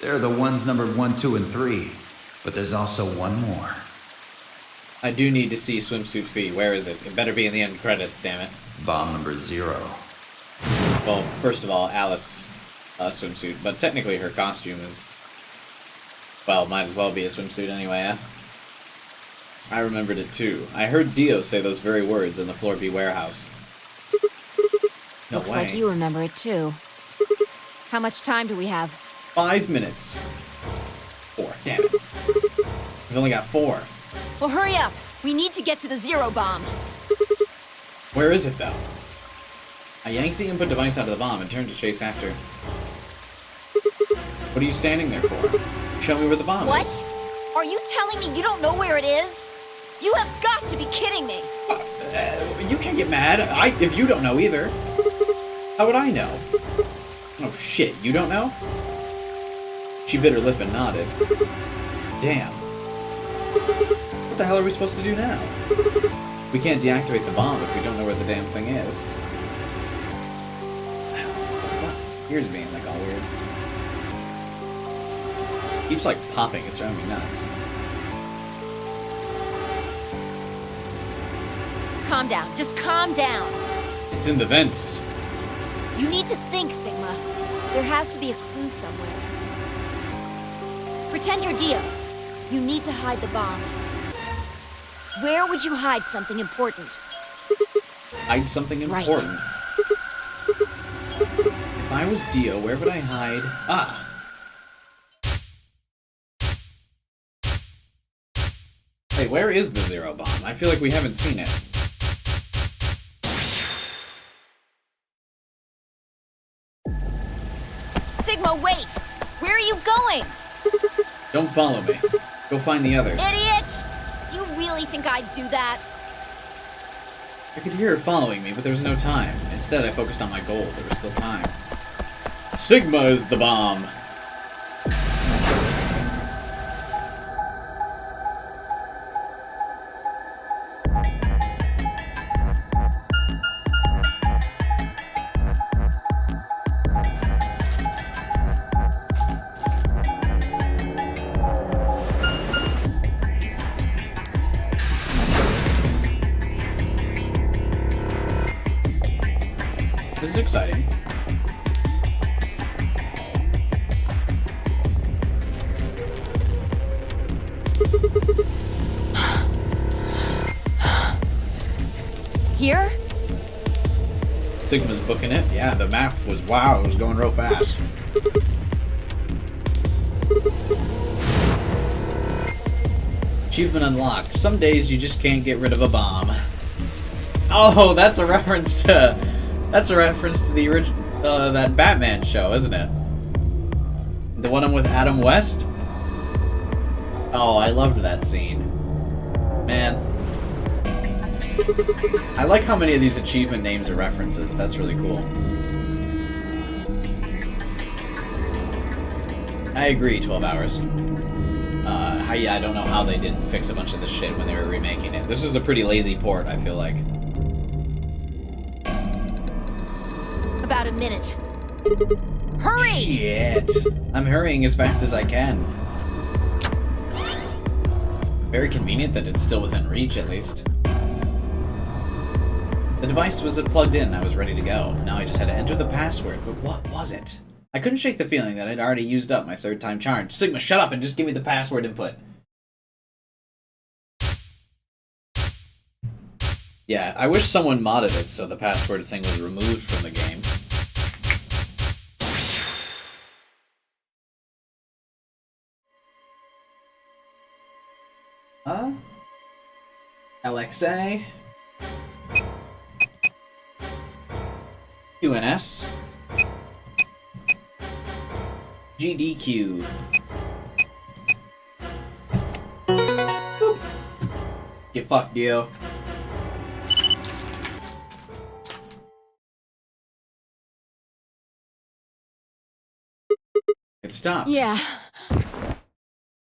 They're the ones numbered 1, 2, and 3. But there's also one more. I do need to see Swimsuit Fee. Where is it? It better be in the end credits, damn it. Bomb number 0. Well, first of all, Alice swimsuit, but technically her costume is... Well, might as well be a swimsuit anyway, eh? I remembered it too. I heard Dio say those very words in the Floor B warehouse. No Looks way. like you remember it, too. How much time do we have? 5 minutes. 4. Damn it. We've only got 4. Well, hurry up! We need to get to the 0 bomb! Where is it, though? I yanked the input device out of the bomb and turned to chase after. What are you standing there for? Show me where the bomb is. What? Are you telling me you don't know where it is? You have got to be kidding me! You can't get mad. If you don't know either. How would I know? Oh shit, you don't know? She bit her lip and nodded. Damn. What the hell are we supposed to do now? We can't deactivate the bomb if we don't know where the damn thing is. Ears being like all weird. Keeps like popping, it's driving me nuts. Calm down, just calm down. It's in the vents. You need to think, Sigma. There has to be a clue somewhere. Pretend you're Dio. You need to hide the bomb. Where would you hide something important? Hide something important? Right. If I was Dio, where would I hide? Ah! Hey, where is the 0 bomb? I feel like we haven't seen it. Sigma, wait! Where are you going? Don't follow me. Go find the others. Idiot! Do you really think I'd do that? I could hear her following me, but there was no time. Instead, I focused on my goal. There was still time. Sigma is the bomb! This is exciting. Here? Sigma's booking it. Yeah, the map was, wow, it was going real fast. Achievement unlocked. Some days you just can't get rid of a bomb. Oh, that's a reference to... That's a reference to the original, that Batman show, isn't it? The one with Adam West? Oh, I loved that scene. Man. I like how many of these achievement names are references. That's really cool. I agree, 12 hours. I don't know how they didn't fix a bunch of this shit when they were remaking it. This is a pretty lazy port, I feel like. About a minute. Hurry! Shit. I'm hurrying as fast as I can. Very convenient that it's still within reach, at least. The device was plugged in, I was ready to go. Now I just had to enter the password, but what was it? I couldn't shake the feeling that I'd already used up my third time charge. Sigma, shut up and just give me the password input. Yeah, I wish someone modded it so the password thing was removed from the game. LXA. QNS. GDQ. Boop. Get fucked, Dio. It stopped. Yeah.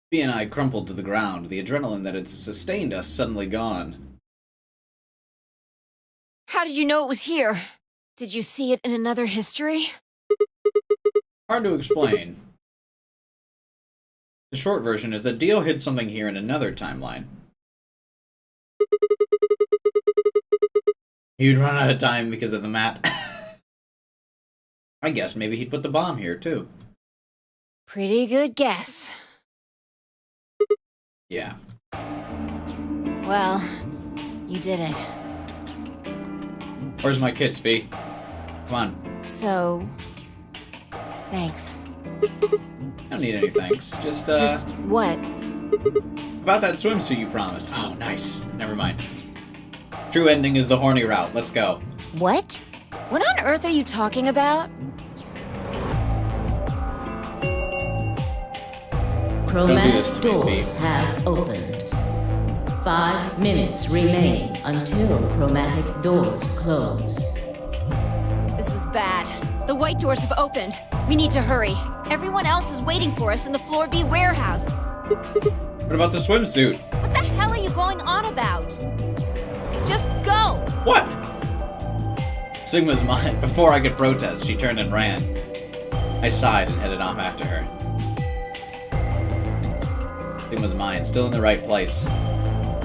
B and I crumpled to the ground, the adrenaline that had sustained us suddenly gone. How did you know it was here? Did you see it in another history? Hard to explain. The short version is that Dio hid something here in another timeline. He'd run out of time because of the map. I guess maybe he'd put the bomb here, too. Pretty good guess. Yeah. Well, you did it. Where's my kiss, V? Come on. So... thanks. I don't need any thanks. Just what? About that swimsuit you promised. Oh, nice. Never mind. True ending is the horny route. Let's go. What? What on earth are you talking about? Chromatic doors have opened. 5 minutes remain until chromatic doors close. This is bad. The white doors have opened. We need to hurry. Everyone else is waiting for us in the Floor B warehouse. What about the swimsuit? What the hell are you going on about? Just go! What? Sigma's mine. Before I could protest, she turned and ran. I sighed and headed off after her. Sigma's mind, still in the right place.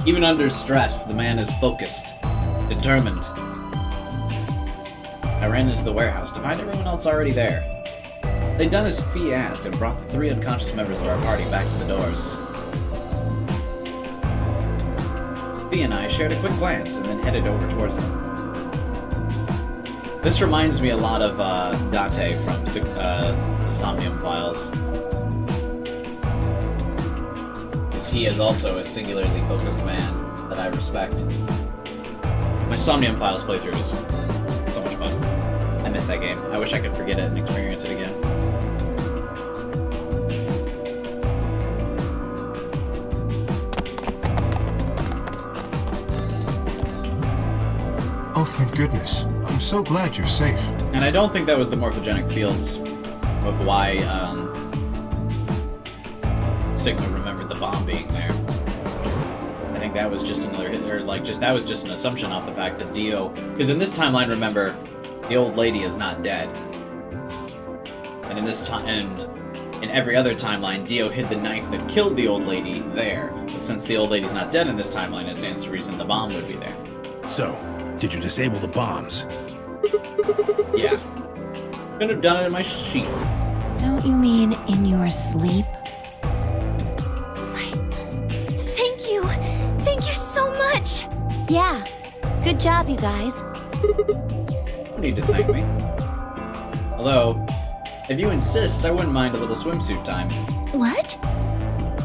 Even under stress, the man is focused, determined. I ran into the warehouse to find everyone else already there. They'd done as Fee asked and brought the 3 unconscious members of our party back to the doors. Fee and I shared a quick glance and then headed over towards them. This reminds me a lot of Date from the Somnium Files. He is also a singularly focused man that I respect. My Somnium Files playthrough is so much fun. I miss that game. I wish I could forget it and experience it again. Oh, thank goodness. I'm so glad you're safe. And I don't think that was the morphogenic fields of why Sigma remembered the bomb being there. I think that was just another hit, or like that was just an assumption off the fact that Dio, because in this timeline, remember, the old lady is not dead. And in this time, and in every other timeline, Dio hid the knife that killed the old lady there. But since the old lady's not dead in this timeline, it stands to reason the bomb would be there. So, did you disable the bombs? Yeah. Could have done it in my sheet. Don't you mean in your sleep? Thank you so much! Yeah. Good job, you guys. No need to thank me. Although, if you insist, I wouldn't mind a little swimsuit time. What?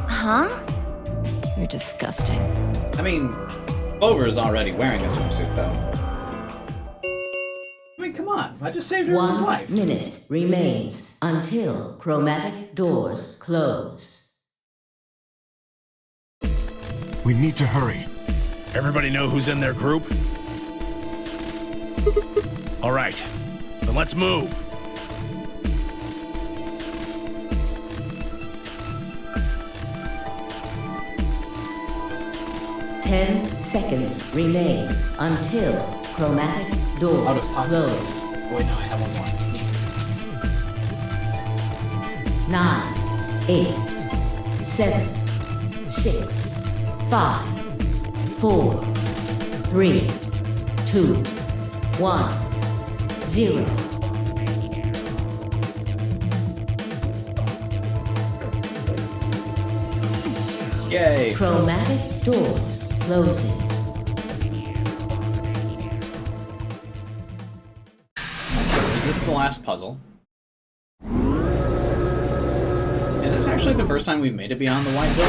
Huh? You're disgusting. I mean, Clover's already wearing a swimsuit, though. I mean, come on. I just saved everyone's life. 1 minute remains until chromatic doors close. We need to hurry. Everybody know who's in their group? All right, then let's move. 10 seconds remain until chromatic doors I'll just pause this. close. Wait, no, I have one more. 9, 8, 7, 6, 5, 4, 3, 2, 1, 0. Yay! Chromatic doors closing. Is this the last puzzle? Is this actually the first time we've made it beyond the white door?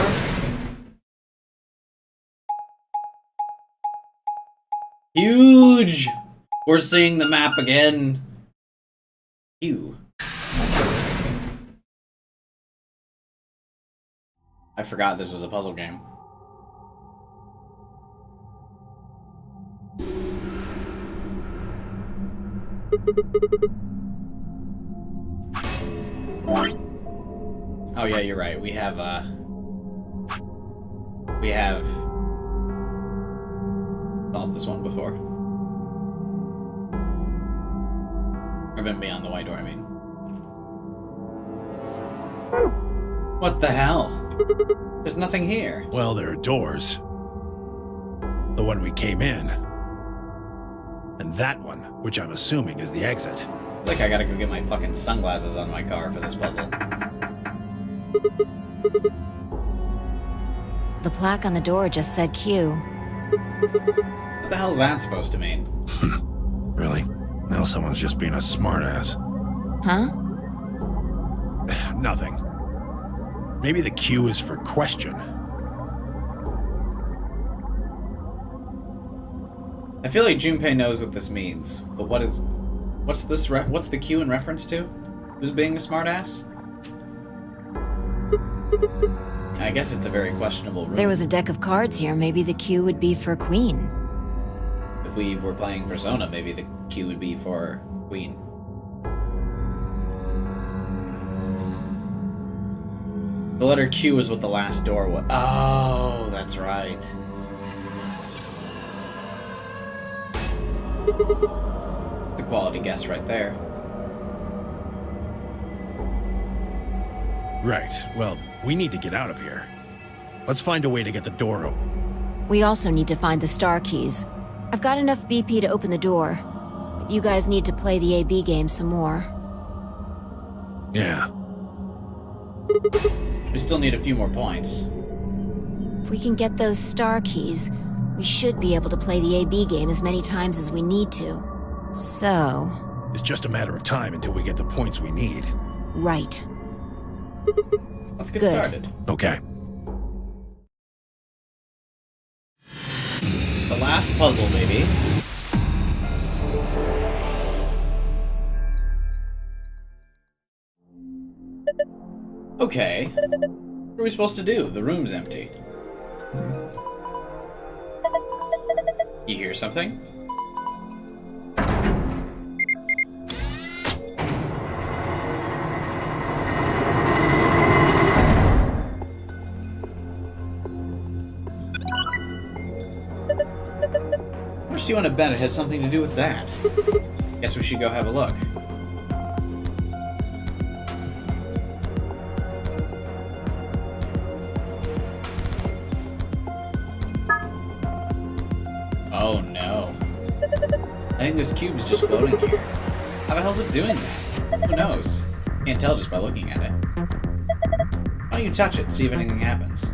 Huge! We're seeing the map again. Ew. I forgot this was a puzzle game. Oh yeah, you're right. We have solved this one before. Or been beyond the white door, I mean. What the hell? There's nothing here. Well, there are doors. The one we came in. And that one, which I'm assuming is the exit. Like I gotta go get my fucking sunglasses on my car for this puzzle. The plaque on the door just said Q. What the hell's that supposed to mean? Really? Now someone's just being a smartass. Huh? Nothing. Maybe the Q is for question. I feel like Junpei knows what this means, but what's the Q in reference to? Who's being a smartass? I guess it's a very questionable room. If there was a deck of cards here, maybe the Q would be for Queen. If we were playing Persona, maybe the Q would be for Queen. The letter Q is what the last door was. Oh, that's right. It's a quality guess right there. Right. Well, we need to get out of here. Let's find a way to get the door open. We also need to find the star keys. I've got enough BP to open the door, but you guys need to play the AB game some more. Yeah. We still need a few more points. If we can get those star keys, we should be able to play the AB game as many times as we need to. So... It's just a matter of time until we get the points we need. Right. Let's get Good. started. Okay. The last puzzle, maybe. Okay. What are we supposed to do? The room's empty. You hear something? How much do you want to bet it has something to do with that? Guess we should go have a look. Oh no. I think this cube's just floating here. How the hell's it doing that? Who knows? Can't tell just by looking at it. Why don't you touch it, see if anything happens?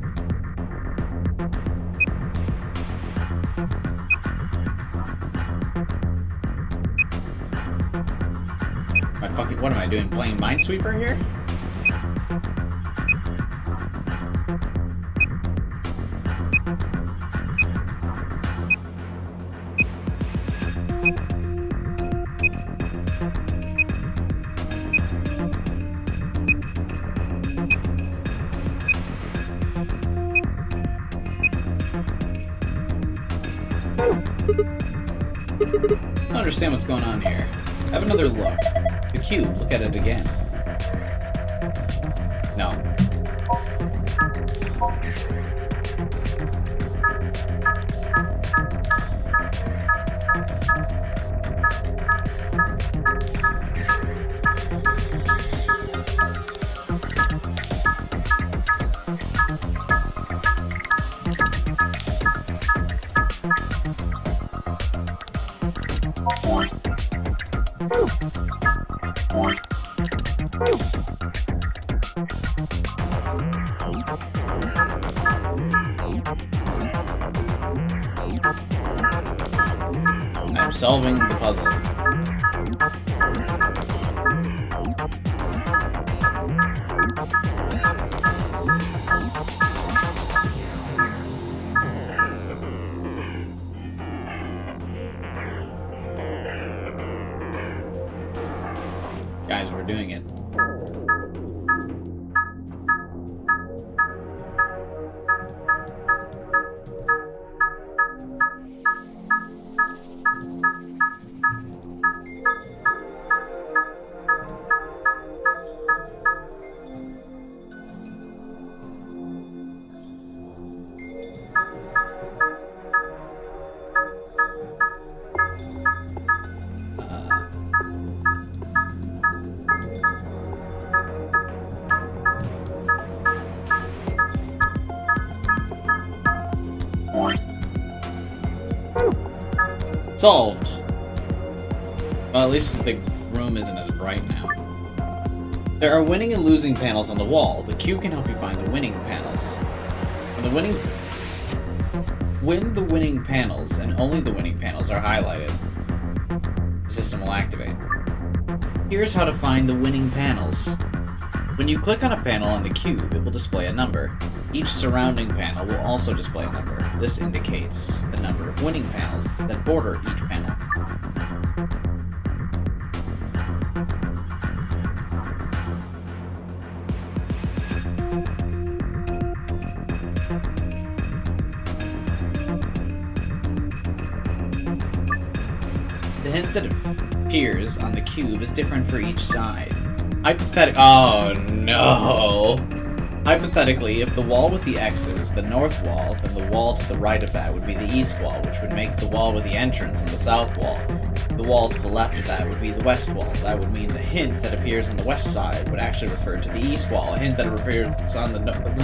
What am I doing? Playing Minesweeper here? I don't understand what's going on here. Have another look. The cube, look at it again. No. solving the puzzle. Guys, we're doing it. Solved. Well, at least the room isn't as bright now. There are winning and losing panels on the wall. The cube can help you find the winning panels. When the winning panels, and only the winning panels, are highlighted, the system will activate. Here's how to find the winning panels. When you click on a panel on the cube, it will display a number. Each surrounding panel will also display a number. This indicates the number of winning panels that border each panel. The hint that appears on the cube is different for each side. Oh no! Hypothetically, if the wall with the X is the north wall, then the wall to the right of that would be the east wall, which would make the wall with the entrance in the south wall. The wall to the left of that would be the west wall. That would mean the hint that appears on the west side would actually refer to the east wall. A hint that appears on the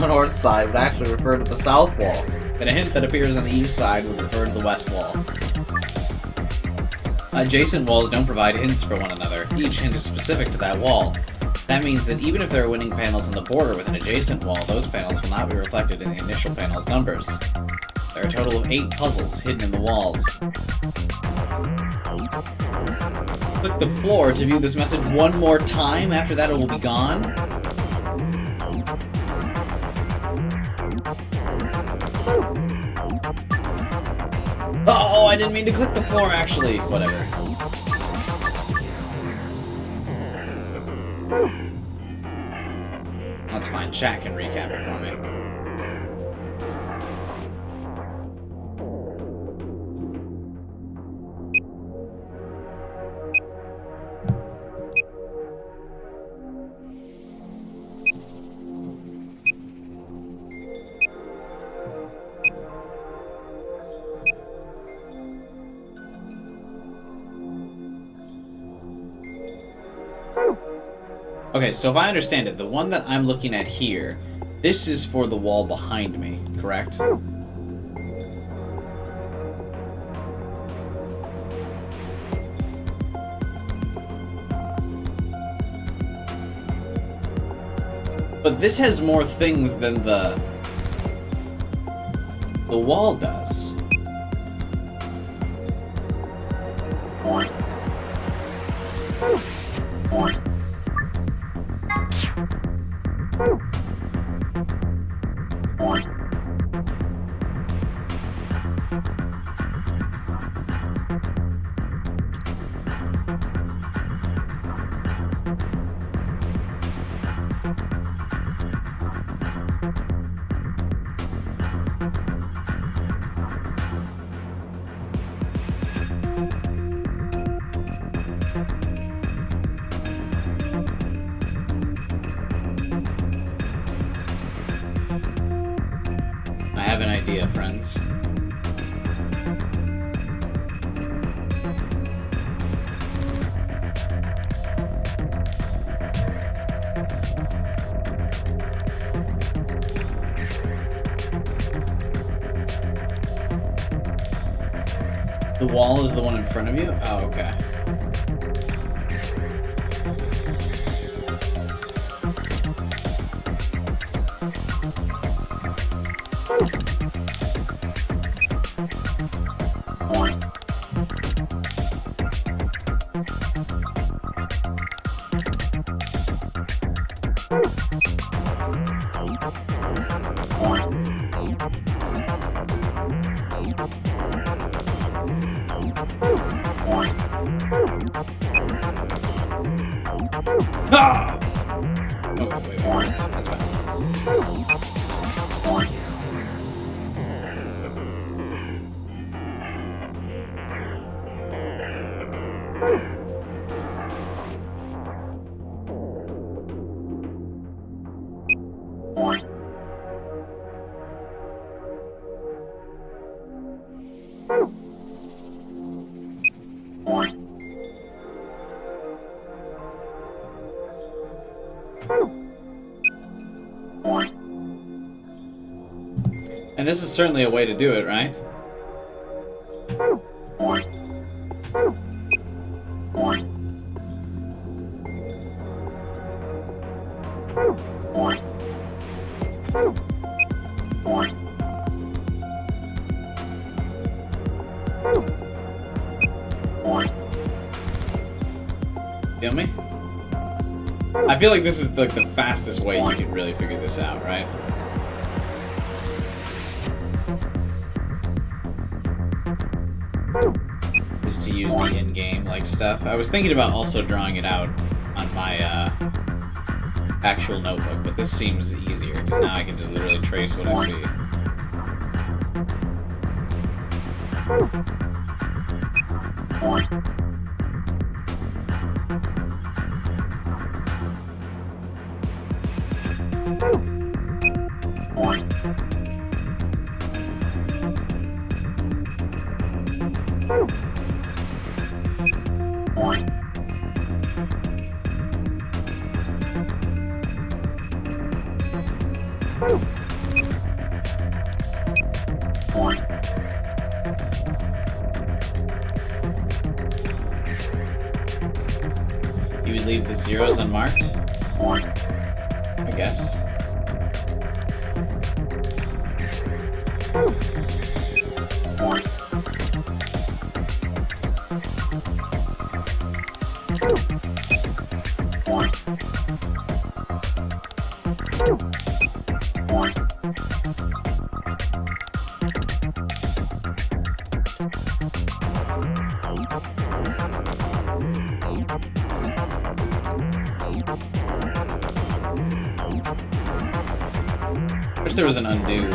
north side would actually refer to the south wall. And a hint that appears on the east side would refer to the west wall. Adjacent walls don't provide hints for one another. Each hint is specific to that wall. That means that even if there are winning panels on the border with an adjacent wall, those panels will not be reflected in the initial panel's numbers. There are a total of 8 puzzles hidden in the walls. Click the floor to view this message one more time. After that, it will be gone. Oh, I didn't mean to click the floor, actually. Whatever. That's fine. Chat can recap it for me. Okay, so if I understand it, the one that I'm looking at here, this is for the wall behind me, correct? But this has more things than the wall does. I have an idea, friends. The wall is the one in front of you? Oh, okay. And this is certainly a way to do it, right? Feel me? I feel like this is like the fastest way you can really figure this out, right? Is to use the in-game like stuff. I was thinking about also drawing it out on my actual notebook, but this seems easier because now I can just literally trace what I see. You would leave the zeros unmarked? I guess. Wish there was an undo.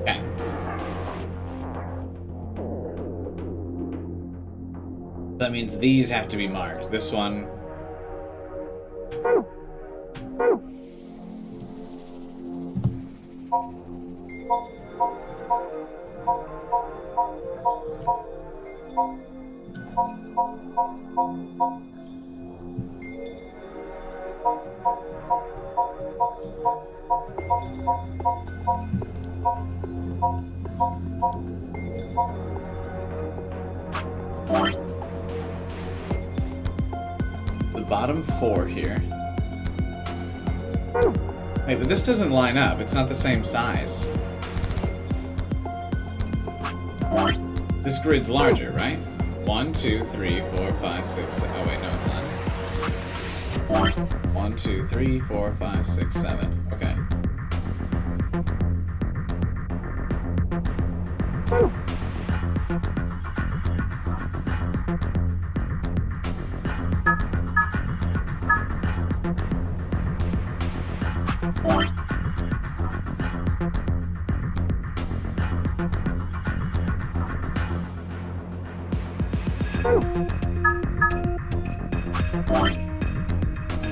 Okay. That means these have to be marked. This one. The bottom four here. Wait, but this doesn't line up. It's not the same size. This grid's larger, right? 1, 2, 3, 4, 5, 6. Oh wait, no, it's not. 1, 2, 3, 4, 5, 6, 7. Okay.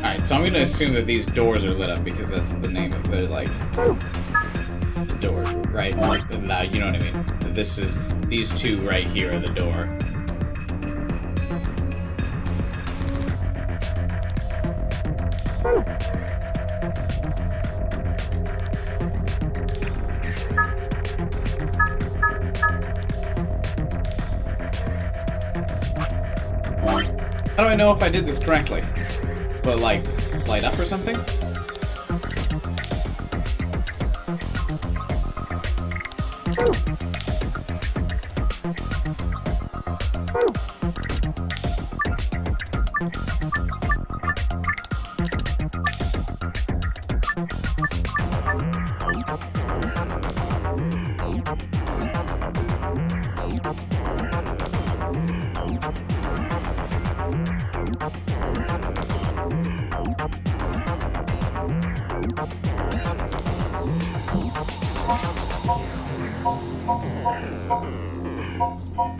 Alright, so I'm gonna assume that these doors are lit up because that's the name of the, like, the door, right? Like, you know what I mean? This is, these two right here are the door. How do I know if I did this correctly? Will it, like, light up or something?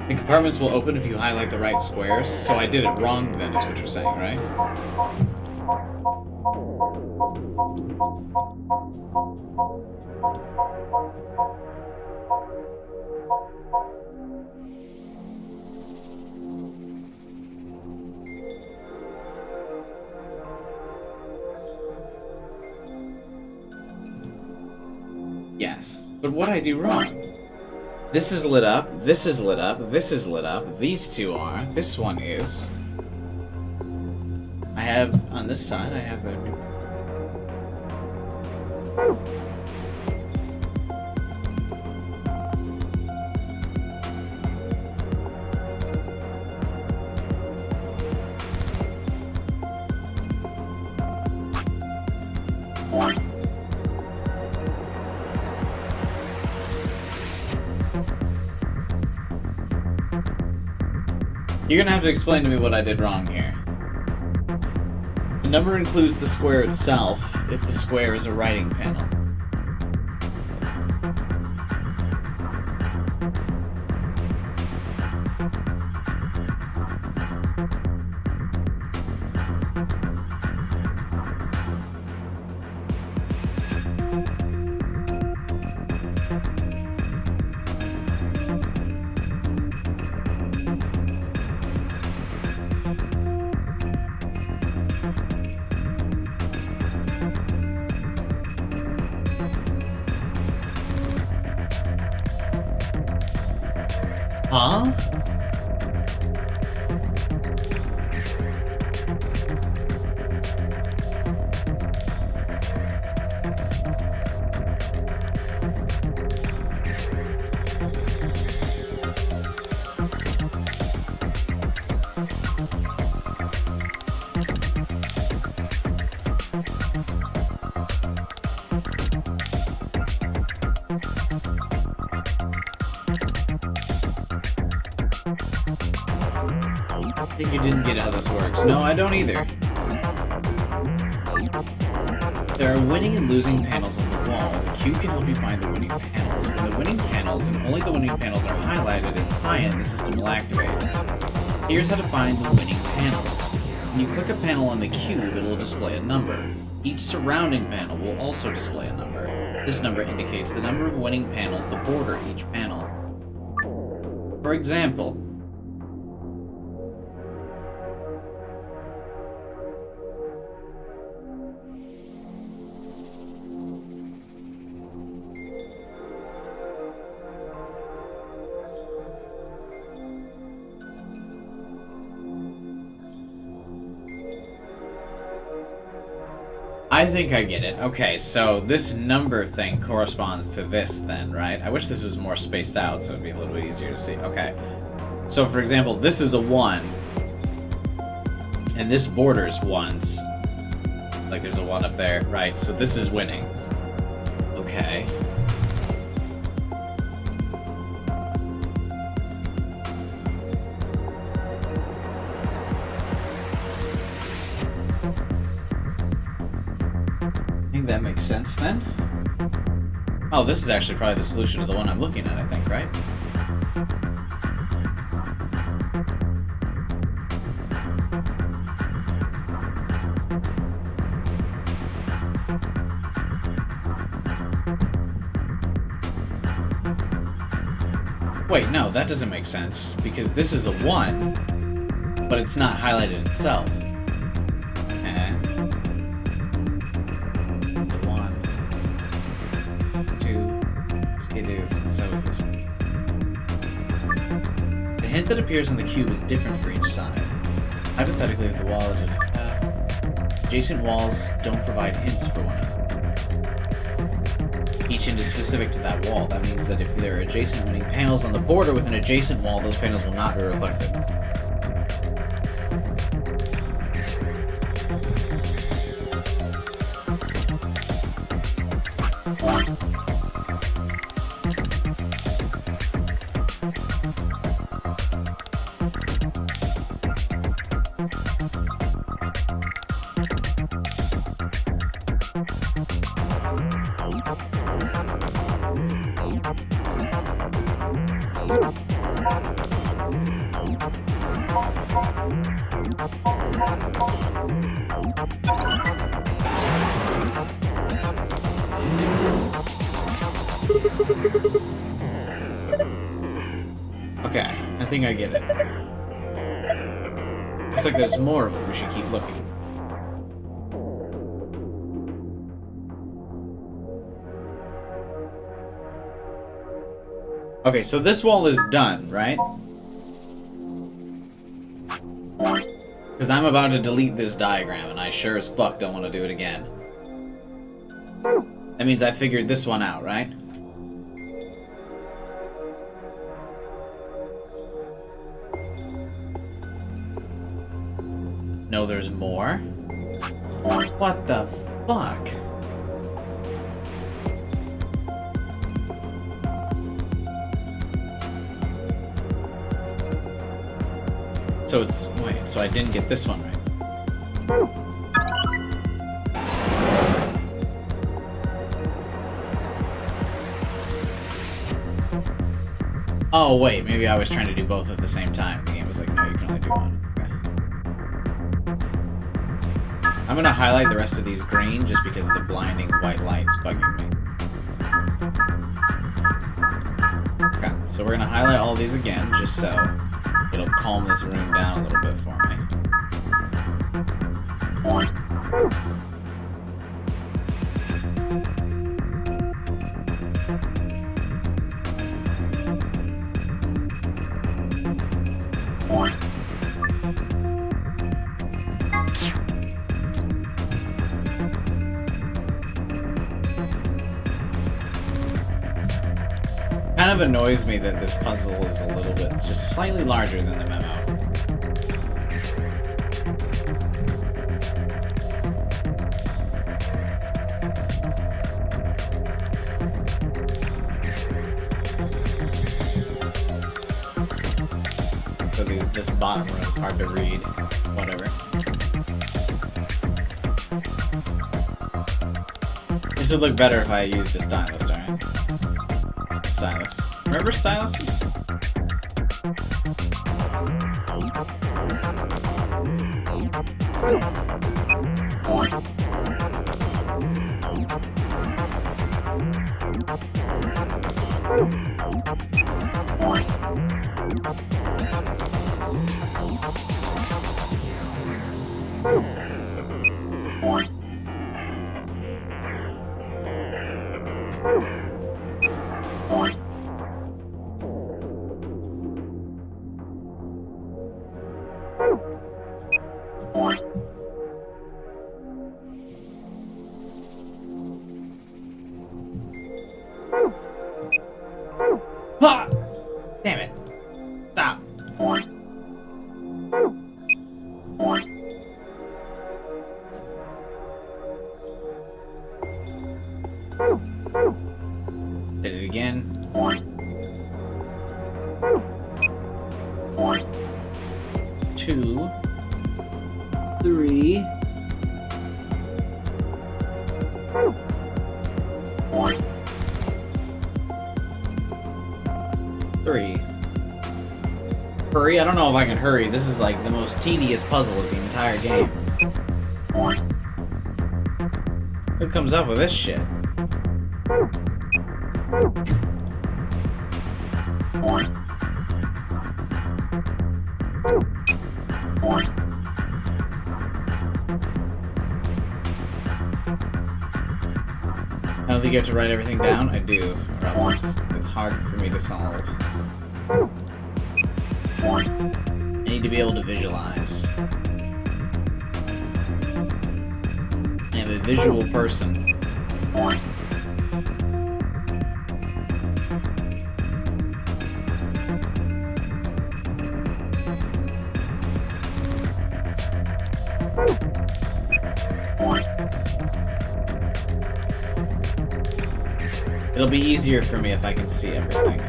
The compartments will open if you highlight the right squares. So I did it wrong then, is what you're saying, right? Yes, but what I do wrong? This is lit up, this is lit up, this is lit up, these two are, this one is. I have, on this side, I have the new... You're gonna have to explain to me what I did wrong here. The number includes the square itself, if the square is a writing panel. Huh? I think you didn't get how this works. No, I don't either. There are winning and losing panels on the wall. The cube can help you find the winning panels. When the winning panels, and only the winning panels, are highlighted in cyan, the system will activate. Here's how to find the winning panels. When you click a panel on the cube, it will display a number. Each surrounding panel will also display a number. This number indicates the number of winning panels that border each panel. For example, I think I get it. Okay, so this number thing corresponds to this then, right? I wish this was more spaced out so it'd be a little bit easier to see. Okay. So for example, this is a 1. And this borders 1s. Like there's a 1 up there, right? So this is winning. Okay. That makes sense then. Oh, this is actually probably the solution to the one I'm looking at, I think, right? Wait, no, that doesn't make sense, because this is a 1, but it's not highlighted itself. So is this one. The hint that appears on the cube is different for each side. Hypothetically, if the wall is adjacent walls don't provide hints for one another. Each hint is specific to that wall. That means that if there are adjacent winning panels on the border with an adjacent wall, those panels will not be reflected. Okay, I think I get it. Looks like there's more of them. We should keep looking. Okay, so this wall is done, right? Because I'm about to delete this diagram, and I sure as fuck don't want to do it again. That means I figured this one out, right? No, there's more? What the fuck? So it's... wait, so I didn't get this one right. Oh, wait, maybe I was trying to do both at the same time. The game was like, no, you can only do one. Okay. I'm gonna highlight the rest of these green just because the blinding white light's bugging me. Okay, so we're gonna highlight all these again just so it'll calm this room down a little bit for me. Kind of annoys me that this puzzle is a little bit just slightly larger than the memo. So this bottom row is hard to read. Whatever. This would look better if I used a stylus, alright? Stylus. Remember styluses? Ha! Damn it. Stop. Did it again. 2, 3. 3. Hurry? I don't know if I can hurry. This is like the most tedious puzzle of the entire game. Who comes up with this shit? I don't think you have to write everything down. I do, or else it's hard for me to solve. I need to be able to visualize. I am a visual person. It'll be easier for me if I can see everything.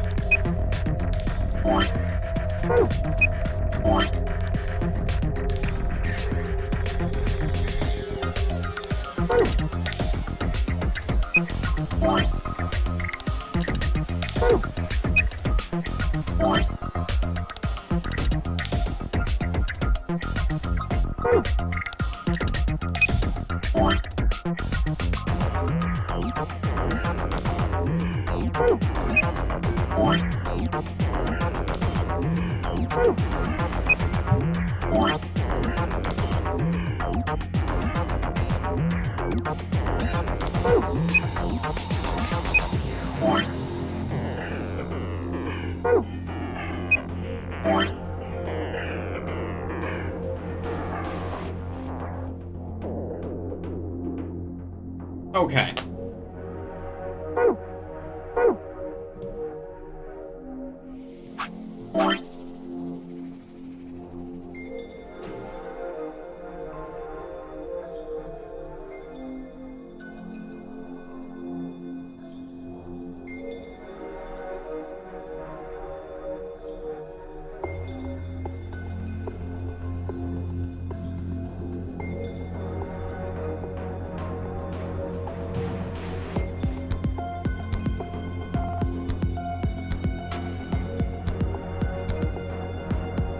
Okay.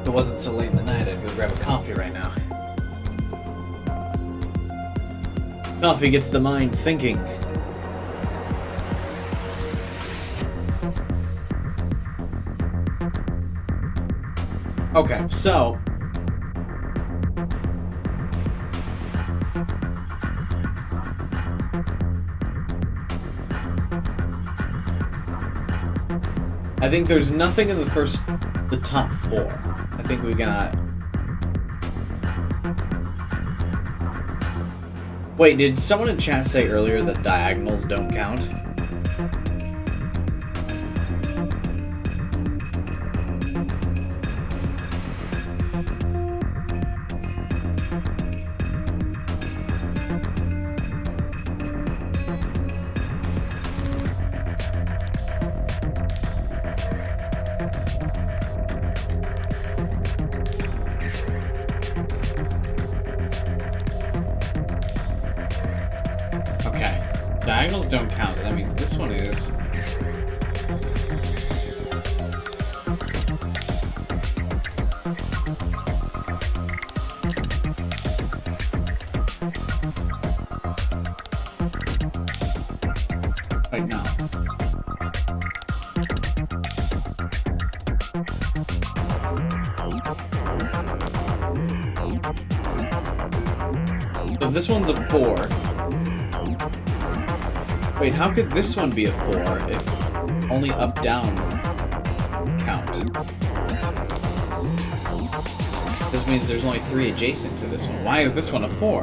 If it wasn't so late in the night, I'd go grab a coffee right now. Coffee gets the mind thinking. Okay, so... I think there's nothing in the top 4. I think we got... Wait, did someone in chat say earlier that diagonals don't count? Diagonals don't count. That means this one is. Wait, no. So this one's a 4. Wait, how could this one be a 4 if only up, down count? This means there's only 3 adjacent to this one. Why is this one a 4?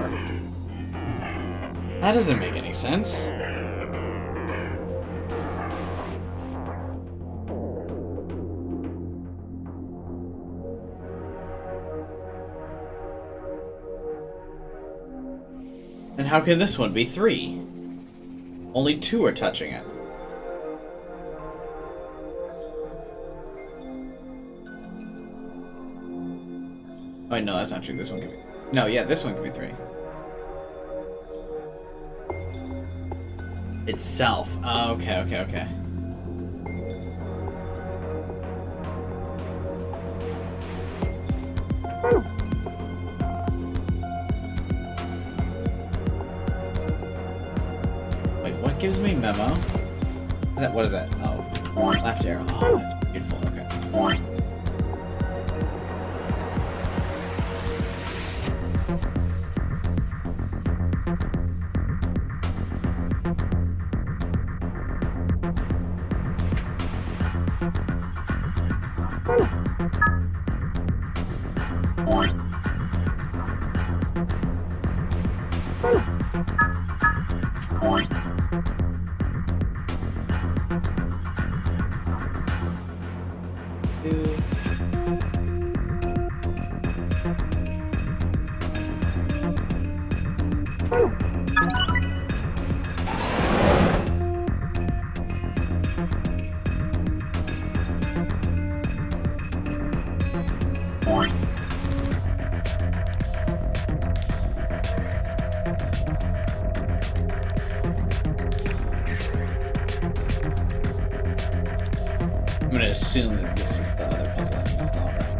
That doesn't make any sense. And how can this one be 3? Only 2 are touching it. Oh, no, that's not true. This one could be... No, yeah, this one could be 3. Itself. Oh, okay. What gives me memo? What is that? Oh, left arrow. Oh, that's beautiful. Okay. I'm gonna assume that this is the other puzzle I need to solve, right?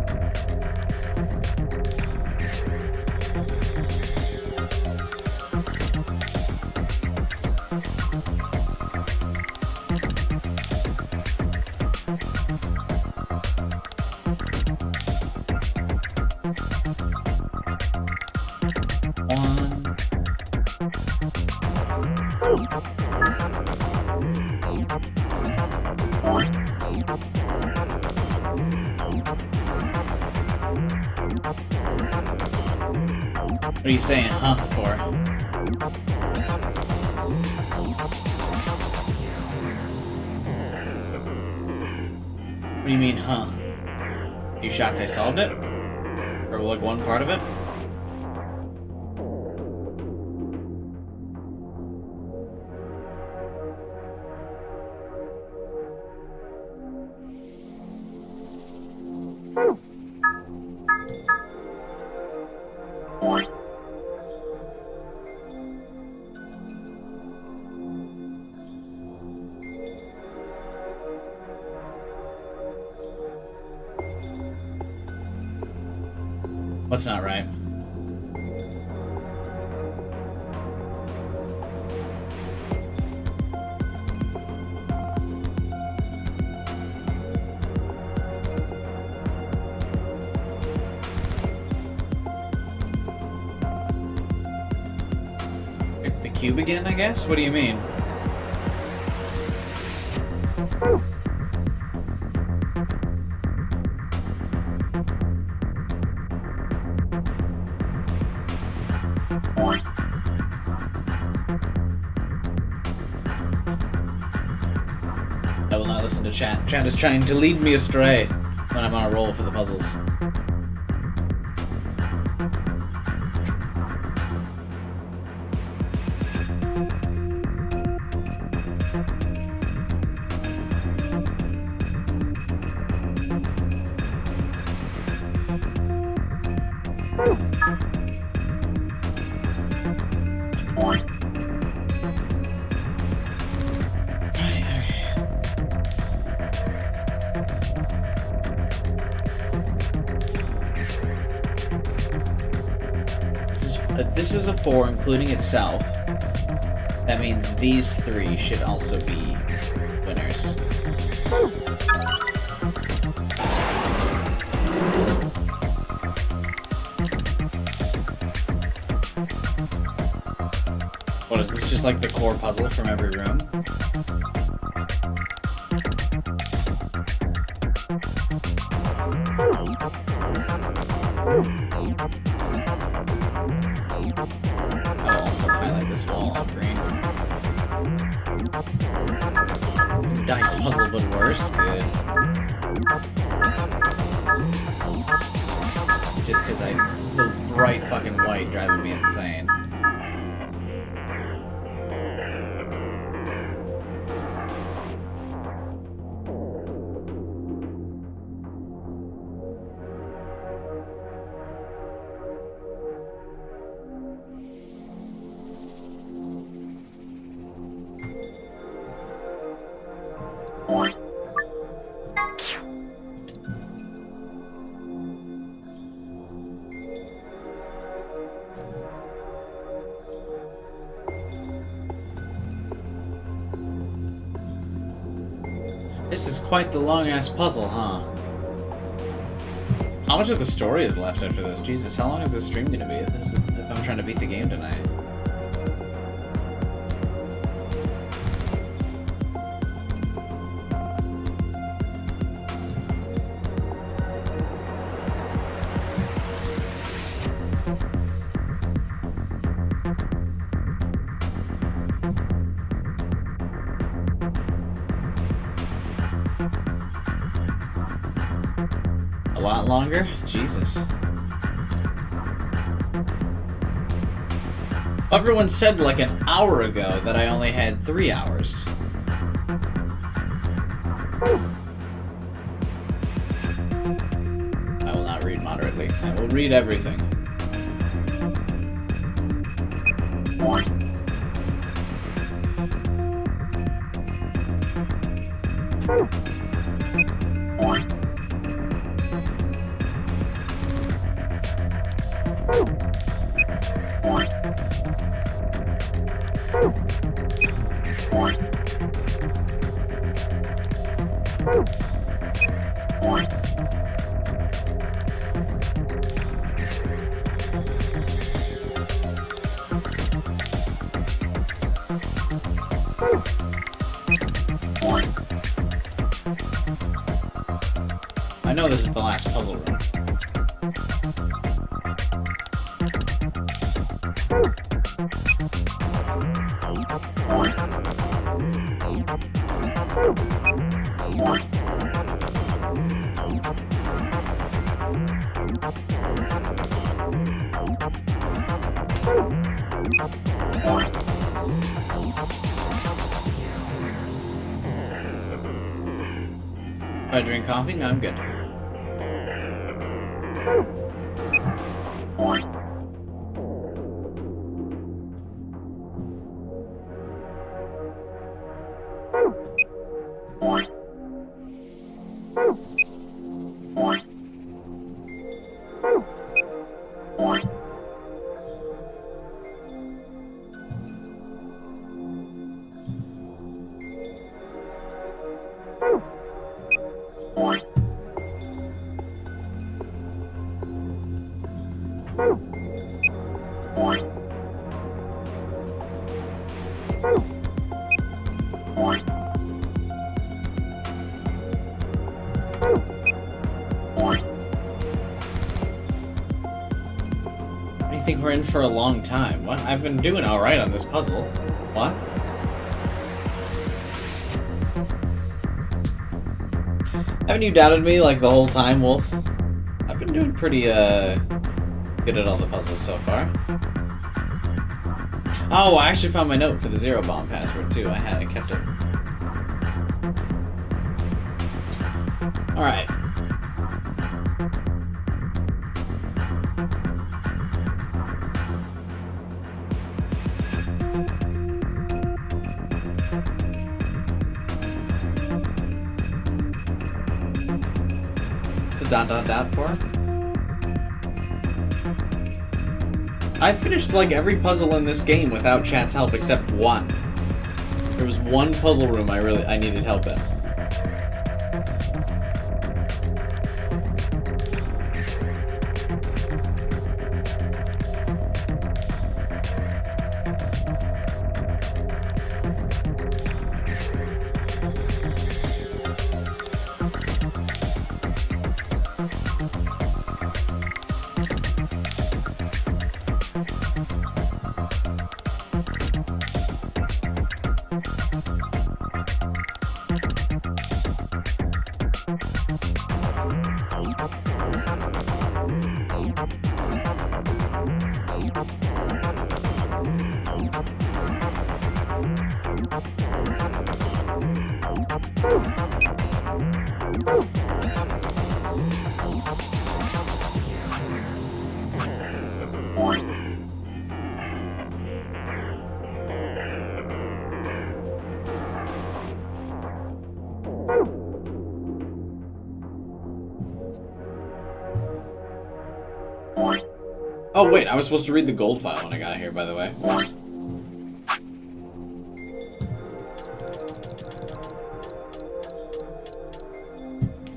What are you saying, huh, for? do you mean, huh? You shocked I solved it? Or like one part of it? What's not right? Pick the cube again, I guess? What do you mean? I will not listen to chat. Chat is trying to lead me astray when I'm on a roll for the puzzles. This is a 4, including itself. That means these 3 should also be winners. What is this, just like the core puzzle from every room? I'll also highlight this wall on green. Dice puzzle, but worse. Good. Just because the bright fucking white driving me insane. This is quite the long-ass puzzle, huh? How much of the story is left after this? Jesus, how long is this stream gonna be if I'm trying to beat the game tonight? A lot longer? Jesus. Everyone said like an hour ago that I only had 3 hours. I will not read moderately. I will read everything. I know this is the last puzzle room. coffee? No, I'm good. I think we're in for a long time. What? I've been doing alright on this puzzle. What? Haven't you doubted me like the whole time, Wolf? I've been doing pretty good at all the puzzles so far. Oh, I actually found my note for the Zero Bomb password too. I kept it. Alright. What's the ... for? I finished like every puzzle in this game without chat's help except one. There was one puzzle room I needed help in. Oh wait, I was supposed to read the gold file when I got here, by the way. Oops.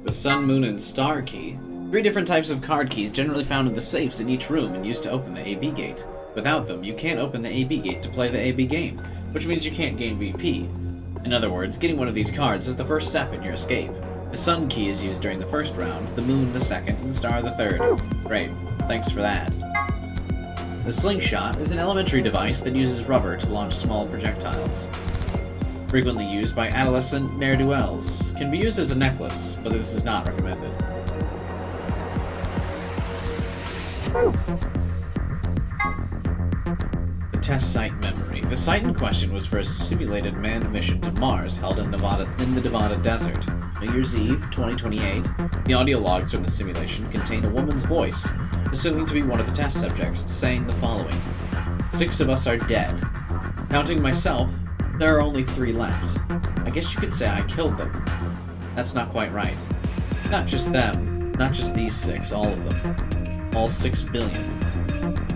The Sun, Moon, and Star key. 3 different types of card keys generally found in the safes in each room and used to open the AB gate. Without them, you can't open the AB gate to play the AB game, which means you can't gain VP. In other words, getting one of these cards is the first step in your escape. The Sun key is used during the first round, the Moon the second, and the Star the third. Great, thanks for that. The Slingshot is an elementary device that uses rubber to launch small projectiles. Frequently used by adolescent ne'er-do-wells. Can be used as a necklace, but this is not recommended. The test site memory. The site in question was for a simulated manned mission to Mars held in the Nevada desert. New Year's Eve, 2028. The audio logs from the simulation contain a woman's voice, assuming to be one of the test subjects, saying the following. 6 of us are dead. Counting myself, there are only 3 left. I guess you could say I killed them. That's not quite right. Not just them, not just these 6, all of them. All 6 billion.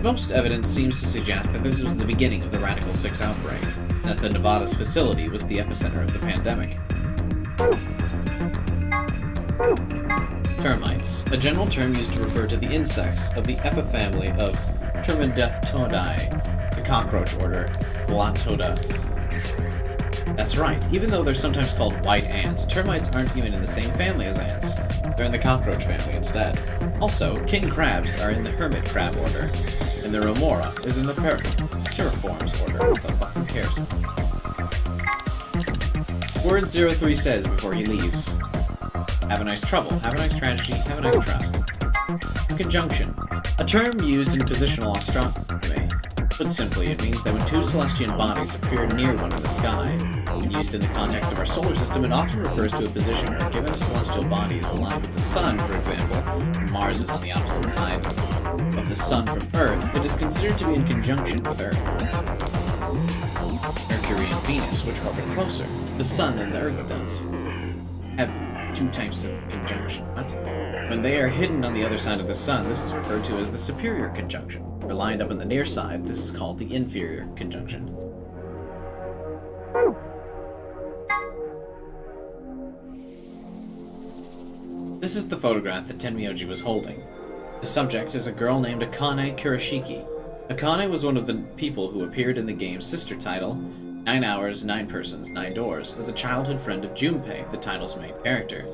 Most evidence seems to suggest that this was the beginning of the Radical 6 outbreak, that the Nevada's facility was the epicenter of the pandemic. Termites, a general term used to refer to the insects of the epifamily of Termidactylidae, the cockroach order, Blatoda. That's right, even though they're sometimes called white ants, termites aren't even in the same family as ants. They're in the cockroach family instead. Also, king crabs are in the hermit crab order, and the remora is in the piriforms order. What the fuck, who cares? Word 03 says before he leaves. Have a nice trouble, have a nice tragedy, have a nice trust. Conjunction. A term used in positional astronomy. Put simply, it means that when two celestial bodies appear near one in the sky, when used in the context of our solar system, it often refers to a position where, given a celestial body is aligned with the Sun, for example, and Mars is on the opposite side of the Sun from Earth, it is considered to be in conjunction with Earth. Mercury and Venus, which orbit closer to the Sun than the Earth does, have two types of conjunction. What? When they are hidden on the other side of the Sun, this is referred to as the superior conjunction. Or lined up on the near side, this is called the inferior conjunction. This is the photograph that Tenmyoji was holding. The subject is a girl named Akane Kurashiki. Akane was one of the people who appeared in the game's sister title, 9 Hours, 9 Persons, 9 Doors, as a childhood friend of Junpei, the title's main character.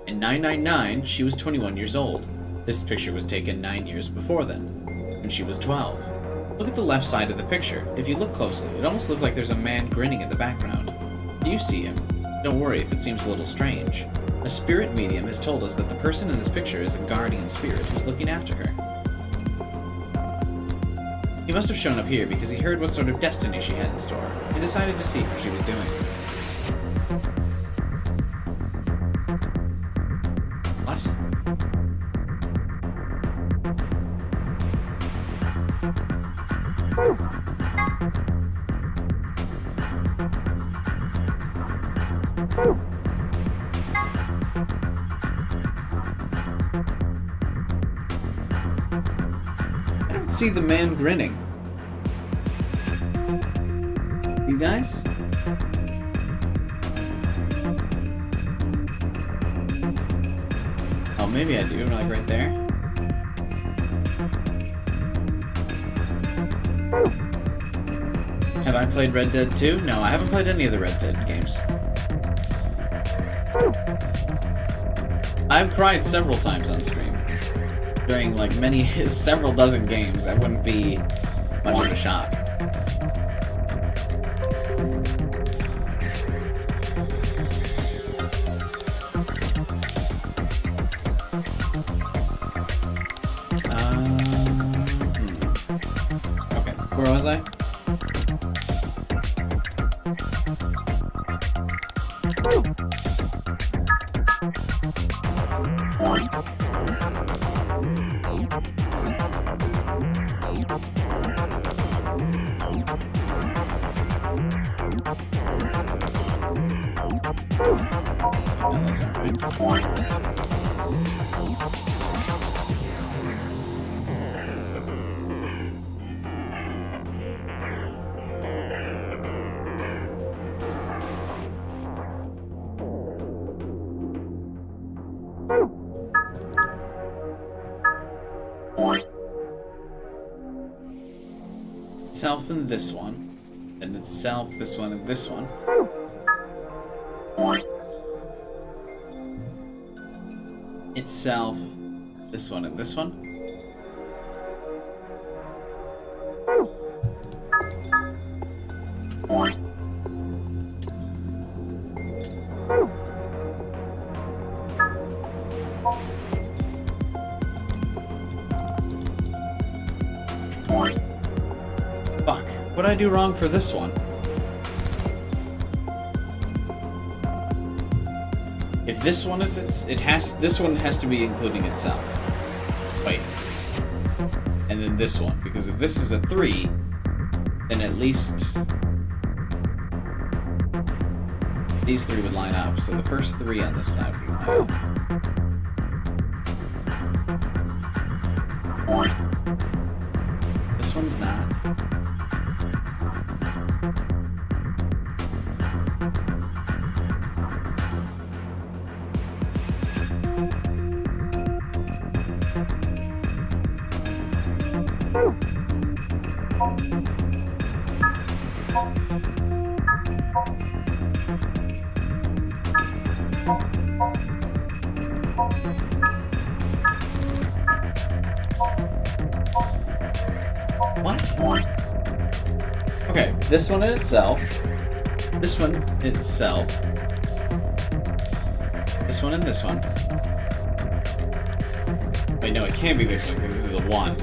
In 999, she was 21 years old. This picture was taken 9 years before then, when she was 12. Look at the left side of the picture. If you look closely, it almost looks like there's a man grinning in the background. Do you see him? Don't worry if it seems a little strange. A spirit medium has told us that the person in this picture is a guardian spirit who's looking after her. He must have shown up here because he heard what sort of destiny she had in store. He decided to see how she was doing. What? I don't see the man grinning. You guys? Oh, maybe I do, like right there. Have I played Red Dead 2? No, I haven't played any of the Red Dead games. I've cried several times on stream. During like several dozen games. That wouldn't be much of a shock. Okay, where was I? Itself and this one, and itself, this one, and this one. Itself, this one, and this one. Fuck, what did I do wrong for this one? If this one is this one has to be including itself. Wait. And then this one, because if this is a 3, then at least these 3 would line up. So the first 3 on this side would line up. This one's not. What? Okay, this one in itself. This one itself. This one and this one. Wait, no, it can't be this one because this is a 1.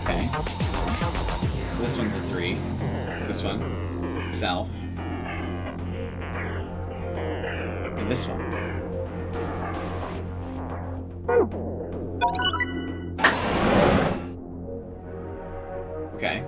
Okay. This one's a 3. This one. South. And this one. Okay.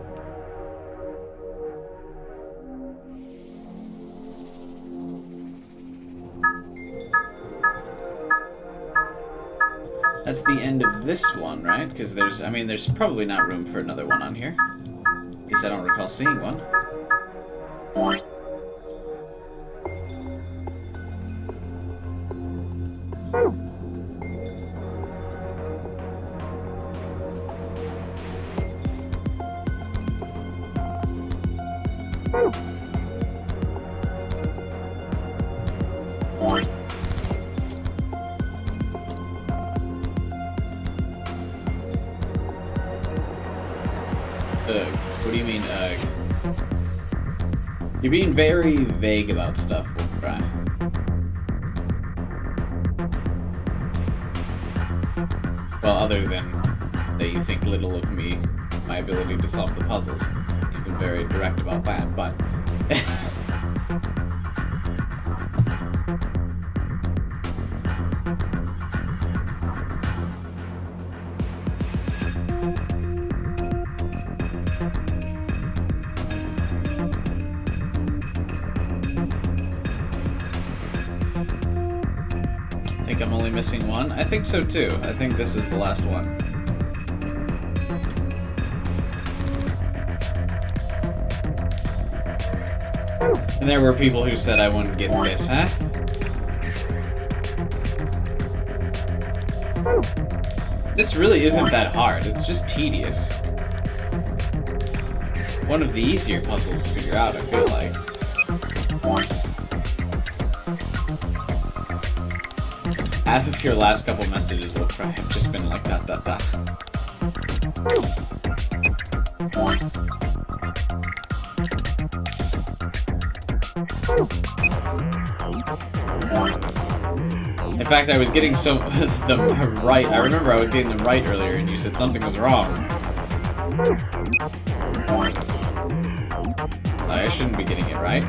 That's the end of this one, right? Because there's probably not room for another one on here. At least I don't recall seeing one. What do you mean, You're being very vague about stuff, Wolfcry. Well, other than that you think little of me, my ability to solve the puzzles. You've been very direct about that, but... I think I'm only missing one? I think so too. I think this is the last one. And there were people who said I wouldn't get this, huh? This really isn't that hard, it's just tedious. One of the easier puzzles to figure out, I feel like. Half of your last couple messages will probably have just been like dot dot dot. In fact, I was getting them right. I remember I was getting them right earlier, and you said something was wrong. I shouldn't be getting it right.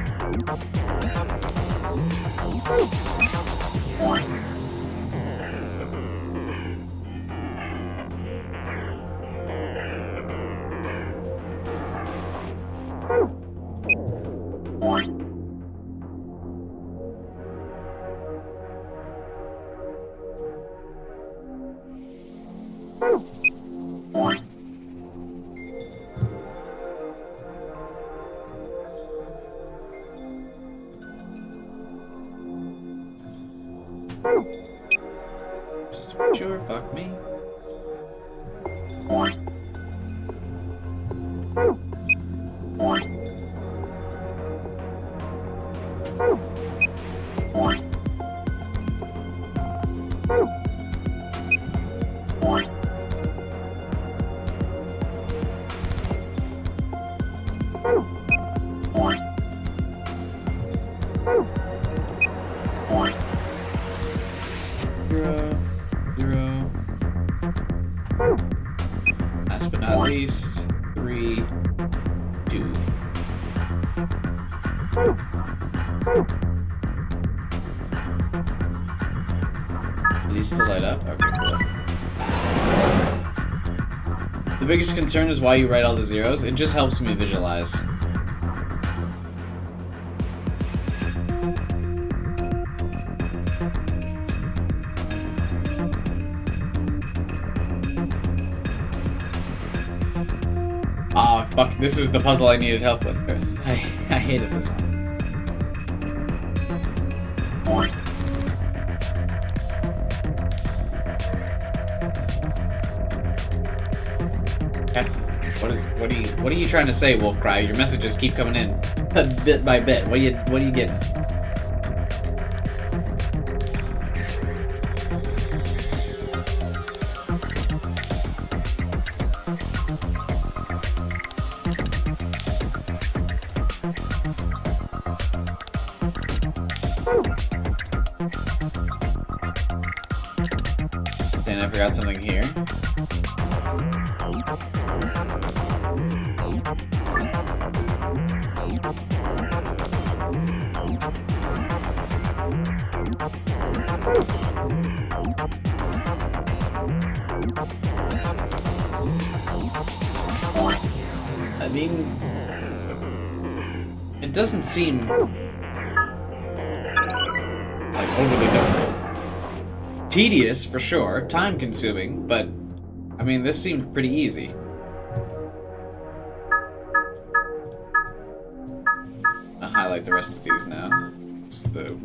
Just to make sure, fuck me. Zero. Last but not least, 3, 2. These to light up? Okay, cool. The biggest concern is why you write all the zeros. It just helps me visualize. Ah, fuck, this is the puzzle I needed help with, Chris. I hated this one. What are you trying to say, Wolfcry? Your messages keep coming in bit by bit. What are you getting? And I forgot something here. I mean, it doesn't seem like overly difficult. Tedious, for sure. Time-consuming, but I mean, this seemed pretty easy. I'll highlight the rest of these now. It's the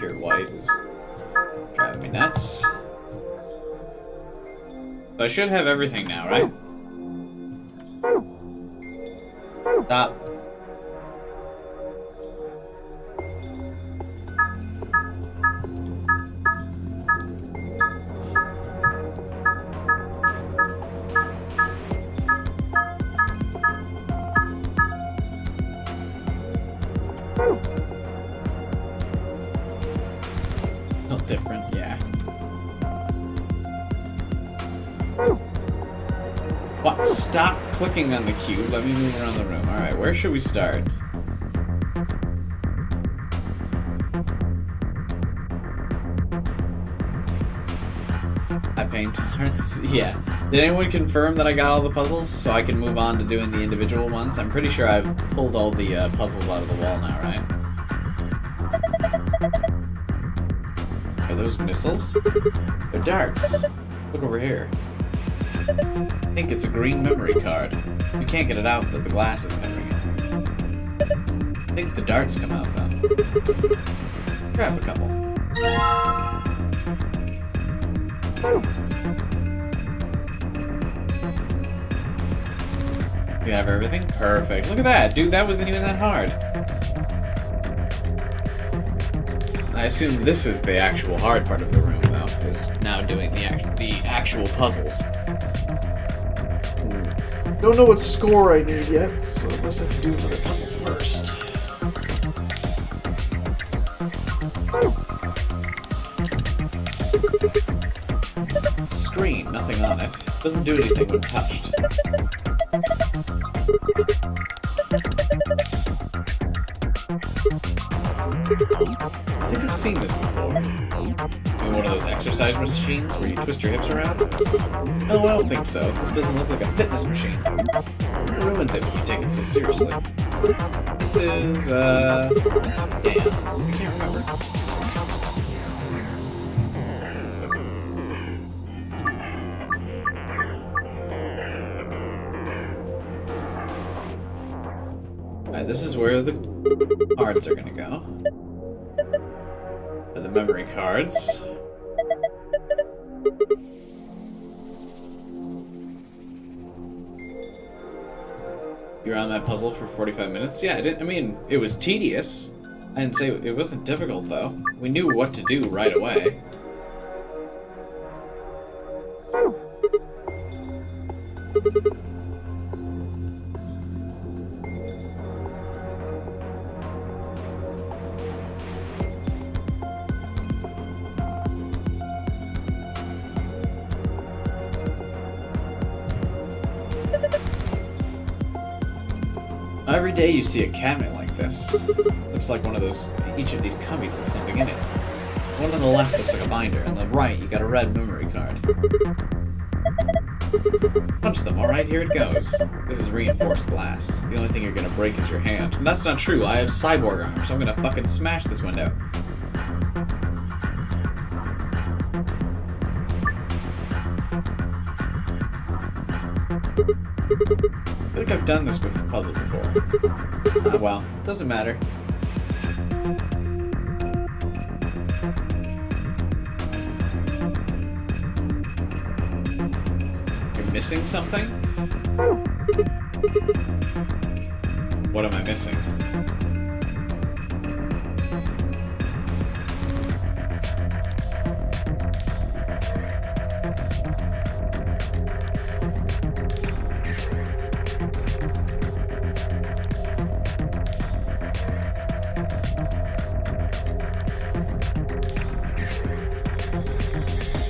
pure white is driving me nuts. So I should have everything now, right? Stop. Not different, yeah. What? Stop clicking on the cube. Let me move around the room. Alright, where should we start? I paint. Yeah. Did anyone confirm that I got all the puzzles so I can move on to doing the individual ones? I'm pretty sure I've pulled all the puzzles out of the wall now, right? Are those missiles? They're darts. Look over here. I think it's a green memory card. You can't get it out that the glass is covering it. I think the darts come out though. Grab a couple. You have everything? Perfect. Look at that, dude, that wasn't even that hard. I assume this is the actual hard part of the room though, is now doing the actual puzzles. Don't know what score I need yet, so I guess I can do another puzzle first. Screen, nothing on it. Doesn't do anything when touched. I think I've seen this before. In one of those exercise machines where you twist your hips around? No, I don't think so. This doesn't look like a fitness machine. It ruins it when you take it so seriously. This is, damn. I can't remember. Alright, this is where the cards are gonna go. The memory cards. You were on that puzzle for 45 minutes? Yeah, I mean, it was tedious. I didn't say it wasn't difficult, though. We knew what to do right away. Every day you see a cabinet like this. Looks like one of those, each of these cubbies has something in it. One on the left looks like a binder, on the right you got a red memory card. Punch them, alright, here it goes. This is reinforced glass. The only thing you're gonna break is your hand. And that's not true, I have cyborg arms, so I'm gonna fucking smash this window. I think I've done this puzzle before. Ah, well, doesn't matter. You're missing something? What am I missing?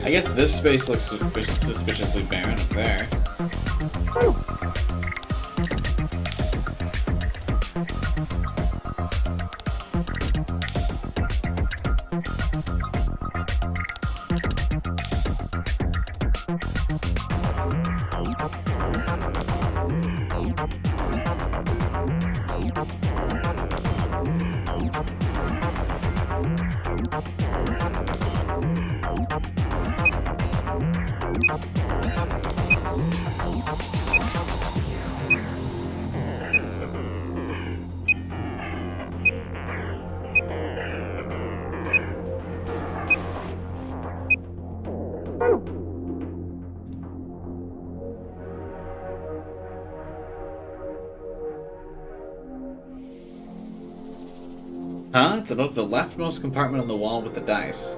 I guess this space looks suspiciously barren up there. Huh? It's above the leftmost compartment on the wall with the dice.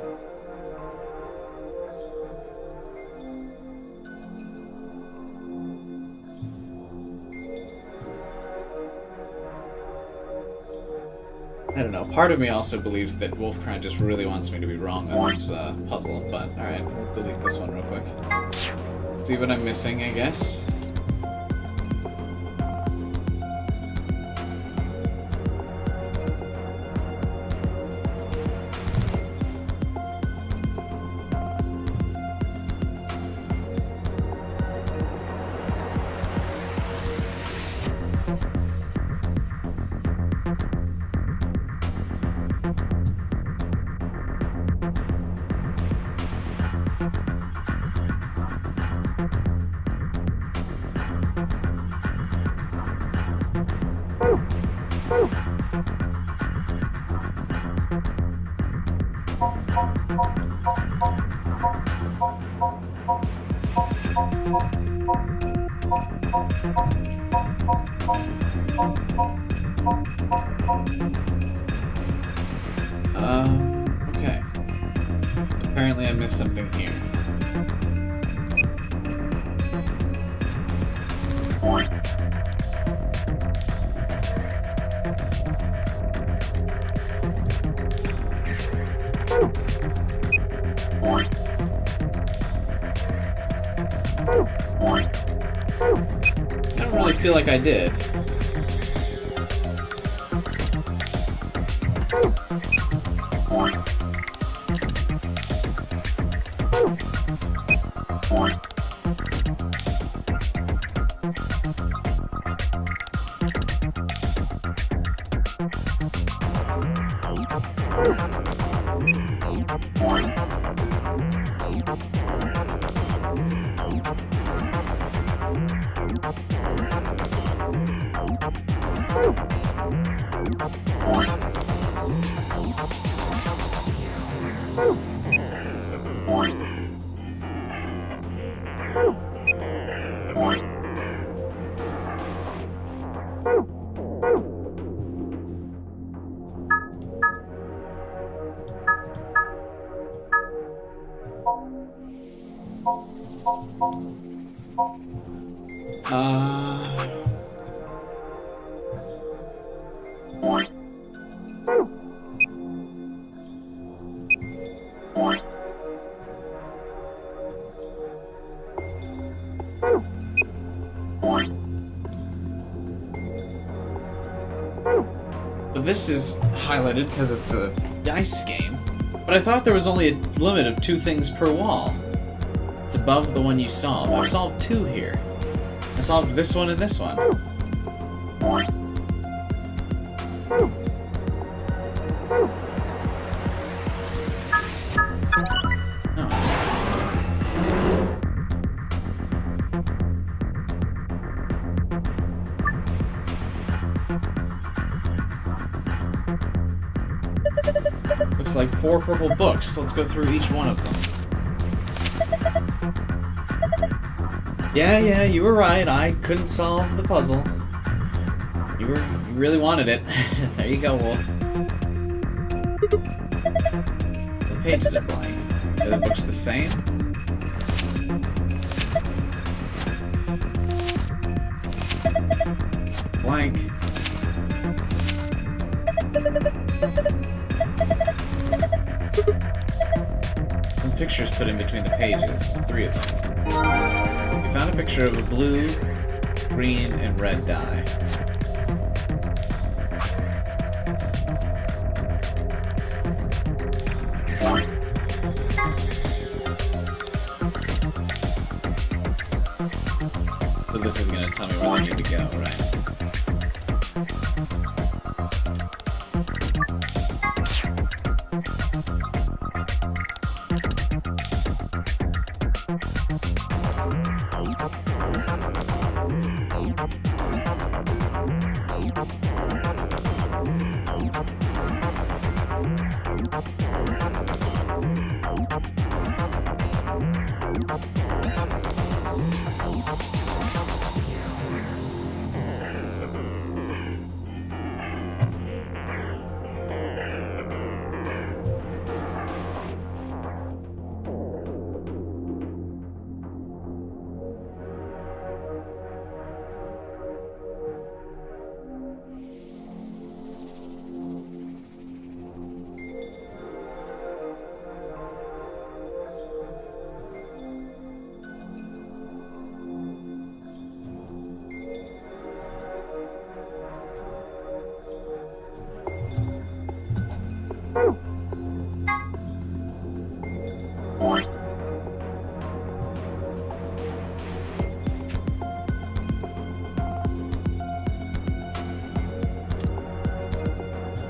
I don't know. Part of me also believes that Wolfcry just really wants me to be wrong on this puzzle, but alright, we'll delete this one real quick. See what I'm missing, I guess? Okay. Apparently I missed something here. I don't really feel like I did. This is highlighted because of the dice game, but I thought there was only a limit of 2 things per wall. It's above the one you solved. I've solved 2 here. I solved this one and this one. Looks like 4 purple books. Let's go through each one of them. Yeah, you were right. I couldn't solve the puzzle. You really wanted it. There you go, Wolf. The pages are blank. Are the books the same? Blank. pictures put in between the pages. 3 of them. We found a picture of a blue, green, and red dye. So this is gonna tell me where I need to go, right?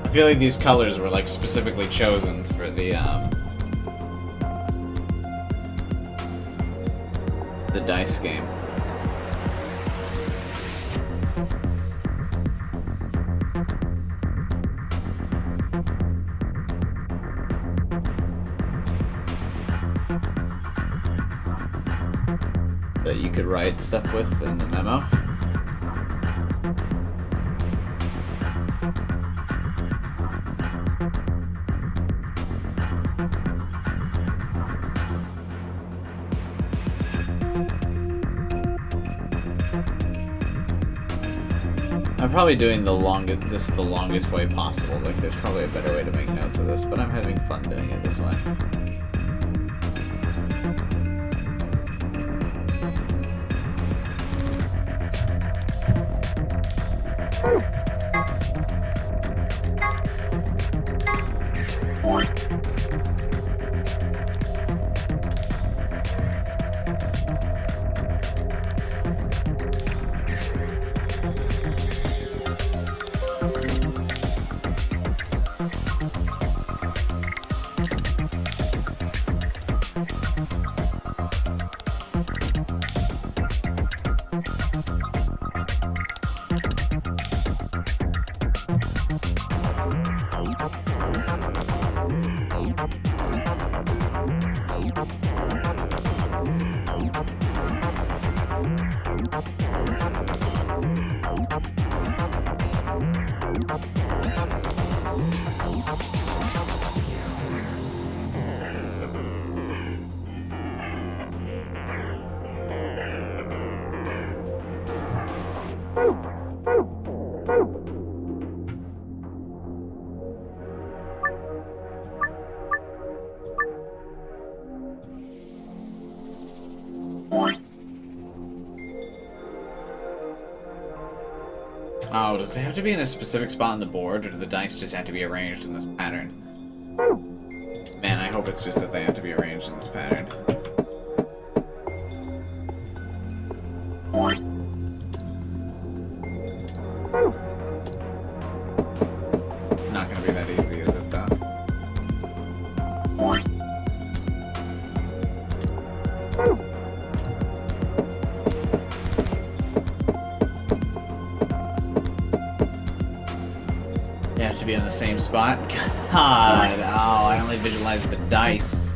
I feel like these colors were like specifically chosen for the dice game. That you could write stuff with in the memo. I'm probably doing the longest way possible. Like, there's probably a better way to make notes of this, but I'm having fun doing it this way. Oh, does it have to be in a specific spot on the board, or do the dice just have to be arranged in this pattern? Man, I hope it's just that they have to be arranged in this pattern. It's not gonna be that easy, is it, though? You have to be on the same spot? God, oh, I only visualized the dice.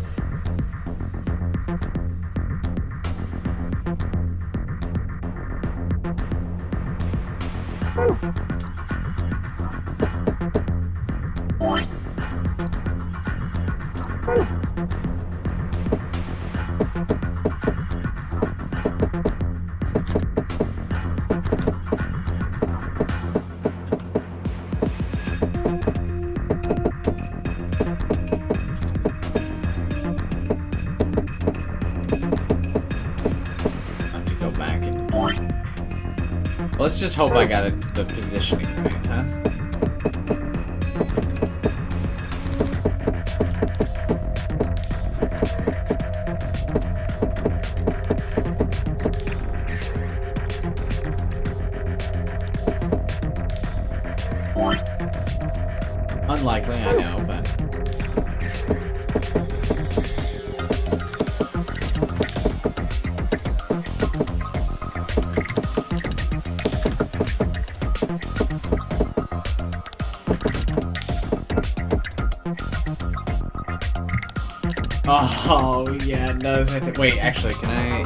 Let's just hope I got the positioning right, huh? Unlikely, I know, but... Oh, yeah, it does have to... Wait, actually, can I...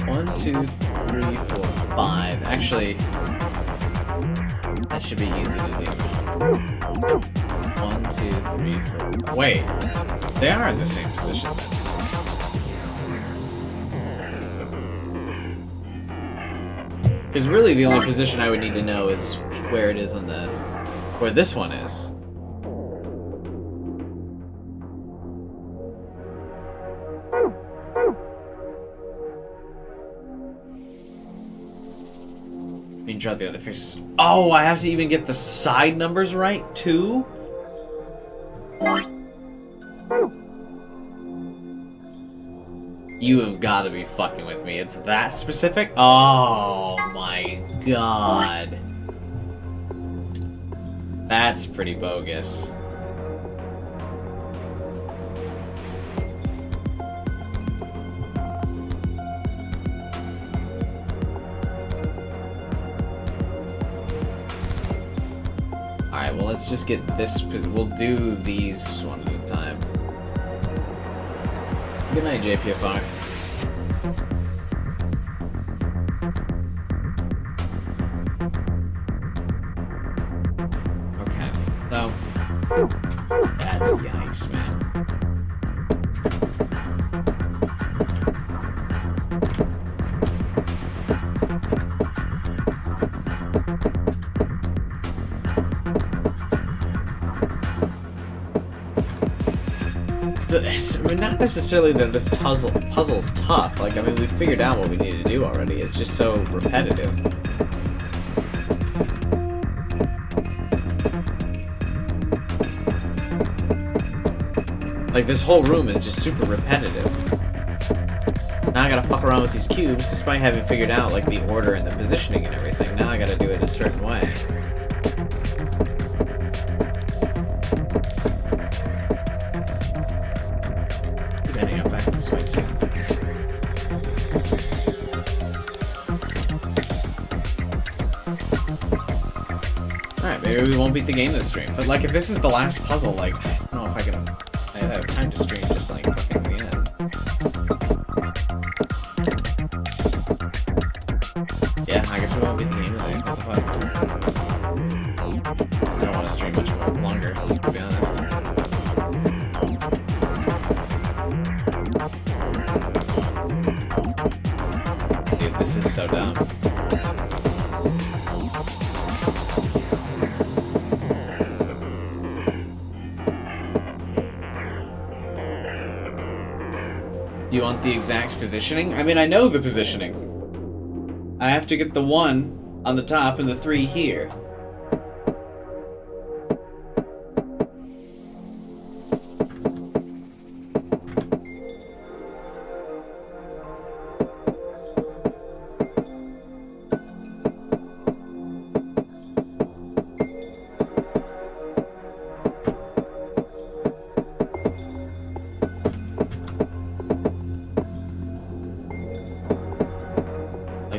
1, 2, 3, 4, 5. Actually, that should be easy to do. 1, 2, 3, 4. Wait, they are in the same position then. Because really, the only position I would need to know is where it is on the... where this one is. You can draw the other faces. Oh, I have to even get the side numbers right, too? You have got to be fucking with me. It's that specific? Oh my god. That's pretty bogus. Alright, well, let's just get this. We'll do these one at a time. Good night, JPFR. Okay, so. That's yikes, man. I mean, not necessarily that this puzzle's tough. Like, I mean, we figured out what we need to do already. It's just so repetitive. Like, this whole room is just super repetitive. Now I gotta fuck around with these cubes, despite having figured out, like, the order and the positioning and everything. Now I gotta do it a certain way. Alright, maybe we won't beat the game this stream. But, like, if this is the last puzzle, like, I don't know if I have time to stream just, like, fucking the end. Yeah, I guess we won't beat the game today. What the fuck? I don't want to stream much more longer, to be honest. Dude, this is so dumb. You want the exact positioning? I mean, I know the positioning. I have to get the 1 on the top and the 3 here.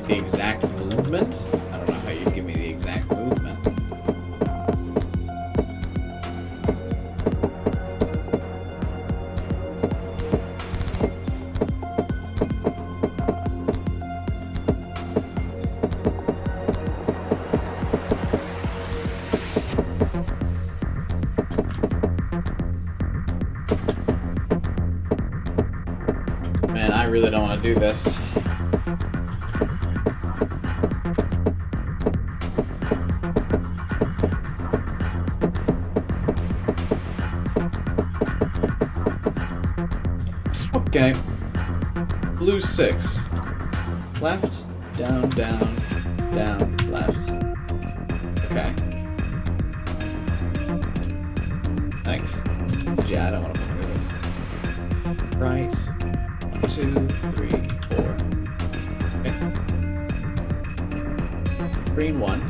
The exact movement? I don't know how you'd give me the exact movement. Man, I really don't want to do this. Okay. Blue 6. Left, down, down, down, left. Okay. Thanks. Yeah, I don't want to fucking do this. Right. 1, 2, 3, 4. Okay. Green 1.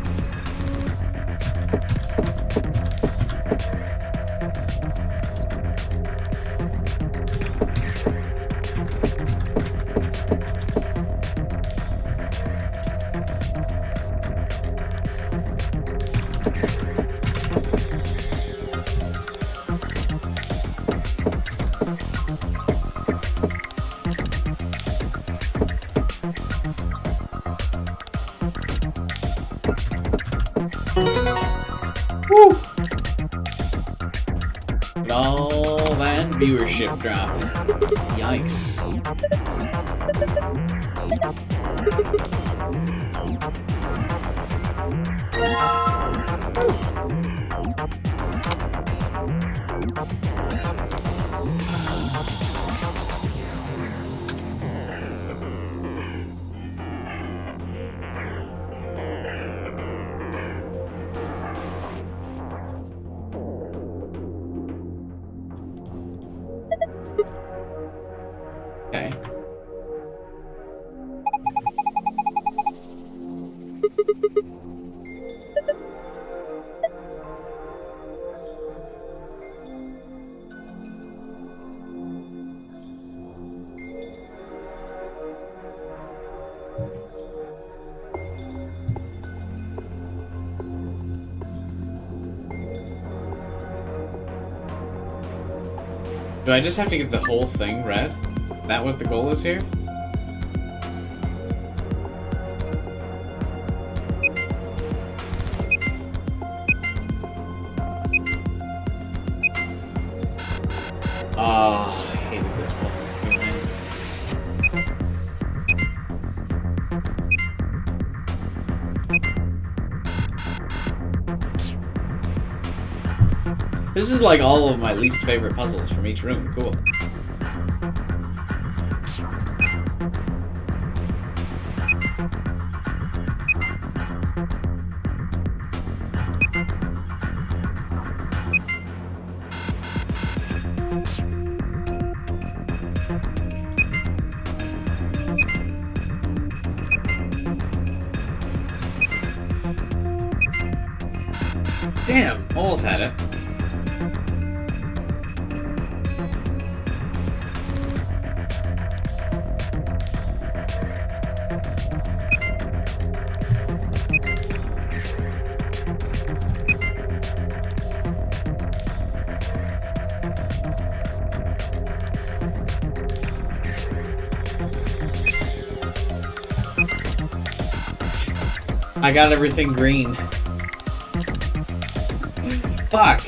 Woo! Look at all that viewership drop. Yikes. Okay. Do I just have to get the whole thing red? Is that what the goal is here? Oh, I hated this puzzle too, man. This is like all of my least favorite puzzles from each room. Cool. Damn, almost had it. I got everything green. Fuck.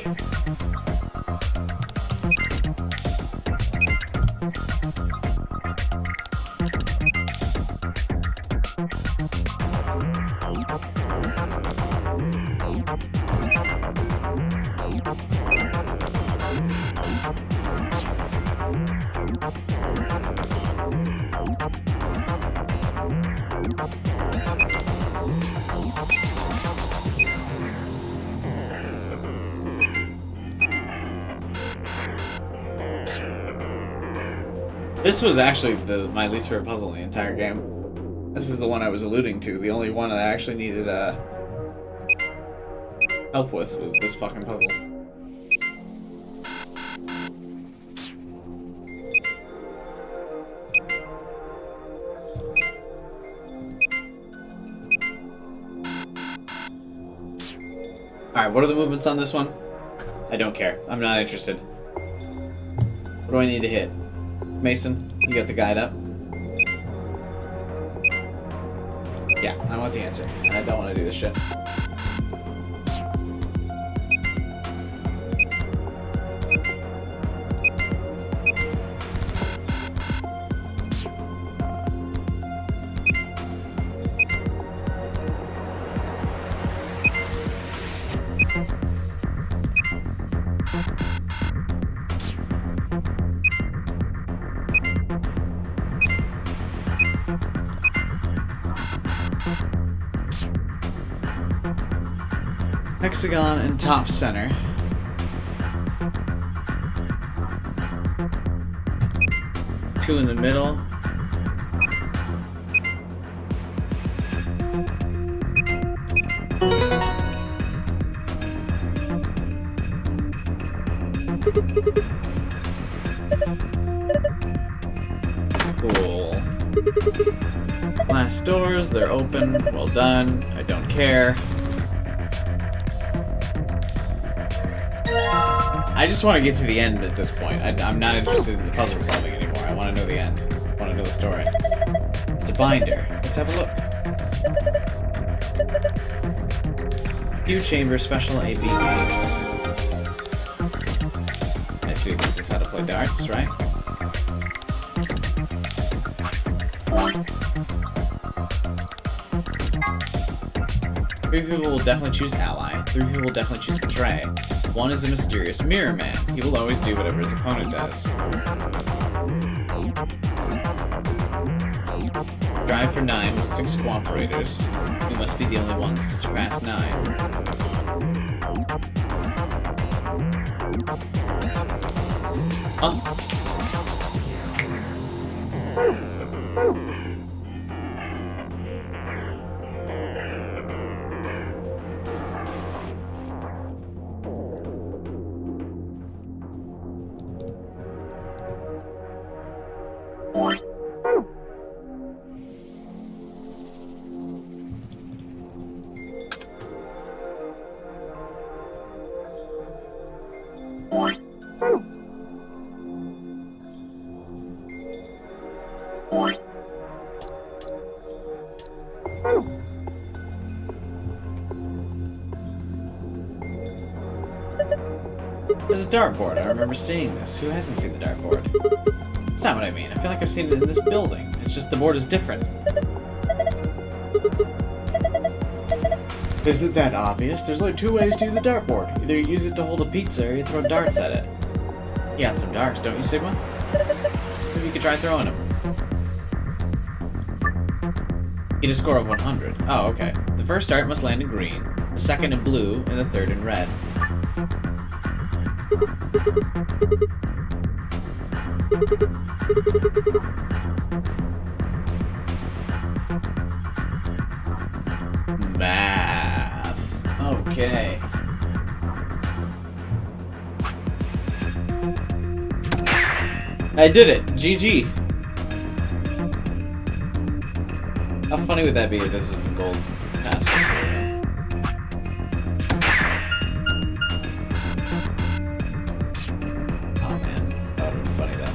This was actually my least favorite puzzle in the entire game. This is the one I was alluding to. The only one I actually needed help with was this fucking puzzle. Alright, what are the movements on this one? I don't care. I'm not interested. What do I need to hit? Mason, you got the guide up? Yeah, I want the answer. I don't want to do this shit. hexagon and top center. Two in the middle. Cool. Glass doors, they're open. Well done. I don't care. I just want to get to the end at this point. I'm not interested in the puzzle solving anymore. I want to know the end. I want to know the story. It's a binder. Let's have a look. View chamber special AB. I see this is how to play darts, right? Three people will definitely choose ally. Three people will definitely choose betray. One is a mysterious mirror man. He will always do whatever his opponent does. Drive for 9 with 6 cooperators. We must be the only ones to surpass 9. Huh? There's a dartboard. I remember seeing this. Who hasn't seen the dartboard? That's not what I mean. I feel like I've seen it in this building. It's just the board is different. Is it that obvious? There's only 2 ways to use the dartboard. Either you use it to hold a pizza or you throw darts at it. You got some darts, don't you, Sigma? Maybe you could try throwing them. You get a score of 100. Oh, okay. The first dart must land in green, the second in blue, and the third in red. Math. Okay. I did it. GG. How funny would that be if this is the gold password? Oh man, that would be funny though.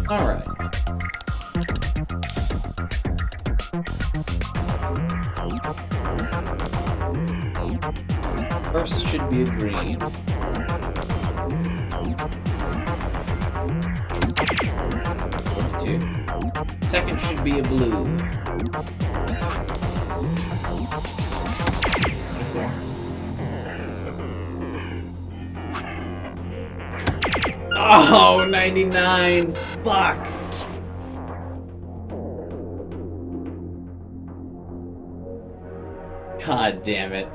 Alright. First should be a green. Two. Second should be a blue. Oh, 99! Fuck! God damn it.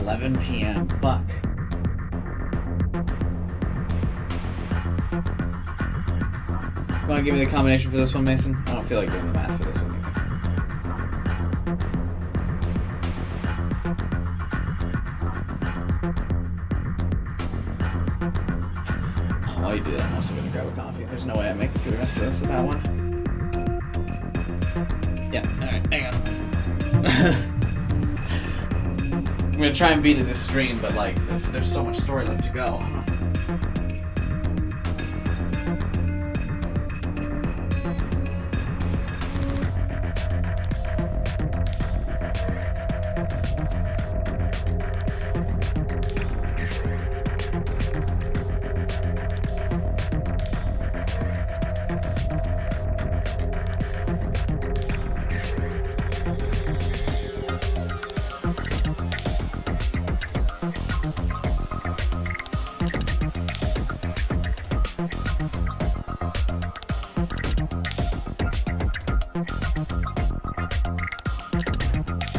11 p.m. Fuck. Want to give me the combination for this one, Mason? I don't feel like doing the math for this one either. Oh, while you do that, I'm also going to grab a coffee. There's no way I make it through the rest of this with that one. Yeah, alright, hang on. I'm going to try and beat it this stream, but like, there's so much story left to go.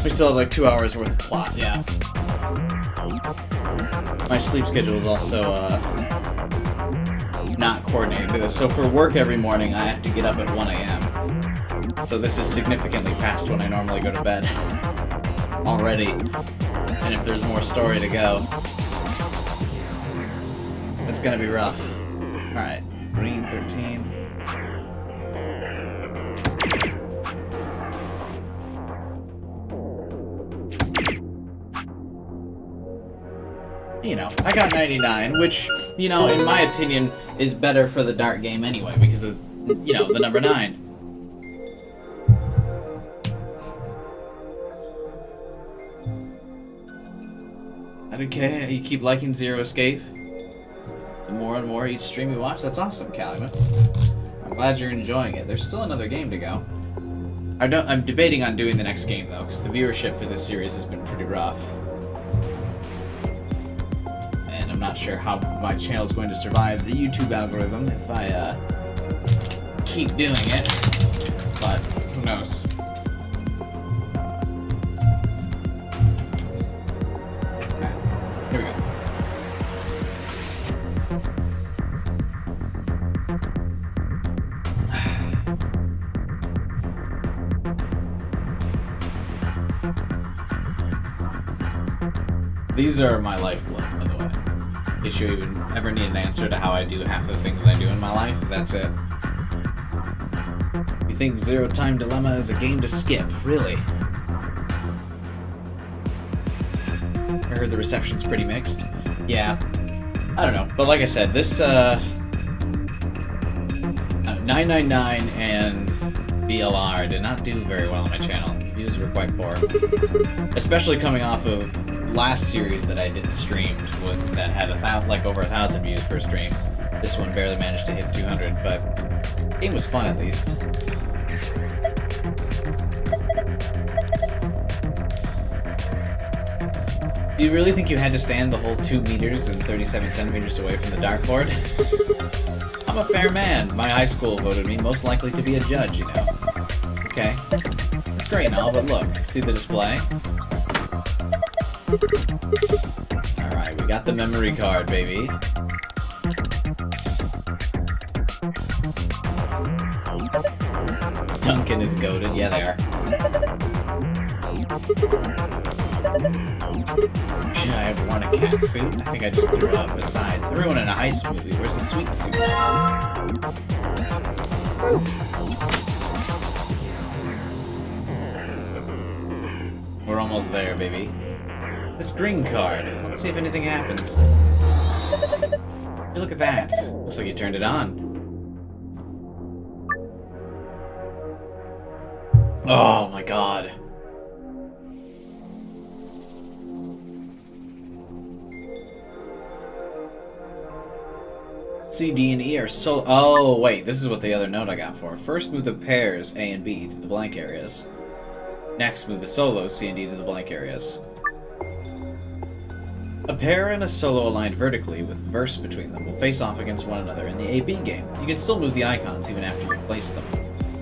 We still have like 2 hours worth of plot, yeah. My sleep schedule is also not coordinated to this. So for work every morning, I have to get up at 1 a.m. So this is significantly past when I normally go to bed already. And if there's more story to go, it's gonna be rough. Alright, green 13. You know, I got 99, which, you know, in my opinion, is better for the dart game anyway, because of, you know, the number 9. Okay, you keep liking Zero Escape? The more and more each stream you watch? That's awesome, Calumet. I'm glad you're enjoying it. There's still another game to go. I'm debating on doing the next game, though, because the viewership for this series has been pretty rough. I'm not sure how my channel is going to survive the YouTube algorithm if I keep doing it, but who knows. Okay, here we go. These are my lifeblood, by the way. In case you even ever need an answer to how I do half the things I do in my life, that's it. You think Zero Time Dilemma is a game to skip, really? I heard the reception's pretty mixed. Yeah, I don't know, but like I said, this 999 and VLR did not do very well on my channel. Views were quite poor, especially coming off of last series that I didn't stream that had over 1,000 views per stream. This one barely managed to hit 200, but the game was fun at least. Do you really think you had to stand the whole 2 meters and 37 centimeters away from the dartboard? I'm a fair man. My high school voted me most likely to be a judge, you know. Okay. That's great and all, but look, see the display? Alright, we got the memory card, baby. Duncan is goated. Yeah, they are. Should I have worn a cat suit? I think I just threw up. Besides, everyone in a heist movie wears a sweet suit. We're almost there, baby. This green card. Let's see if anything happens. Look at that. Looks like you turned it on. Oh my god. C, D, and E are so... Oh, wait. This is what the other note I got for. First, move the pairs, A and B, to the blank areas. Next, move the solos, C and D, to the blank areas. A pair and a solo aligned vertically with verse between them will face off against one another in the A-B game. You can still move the icons even after you've placed them.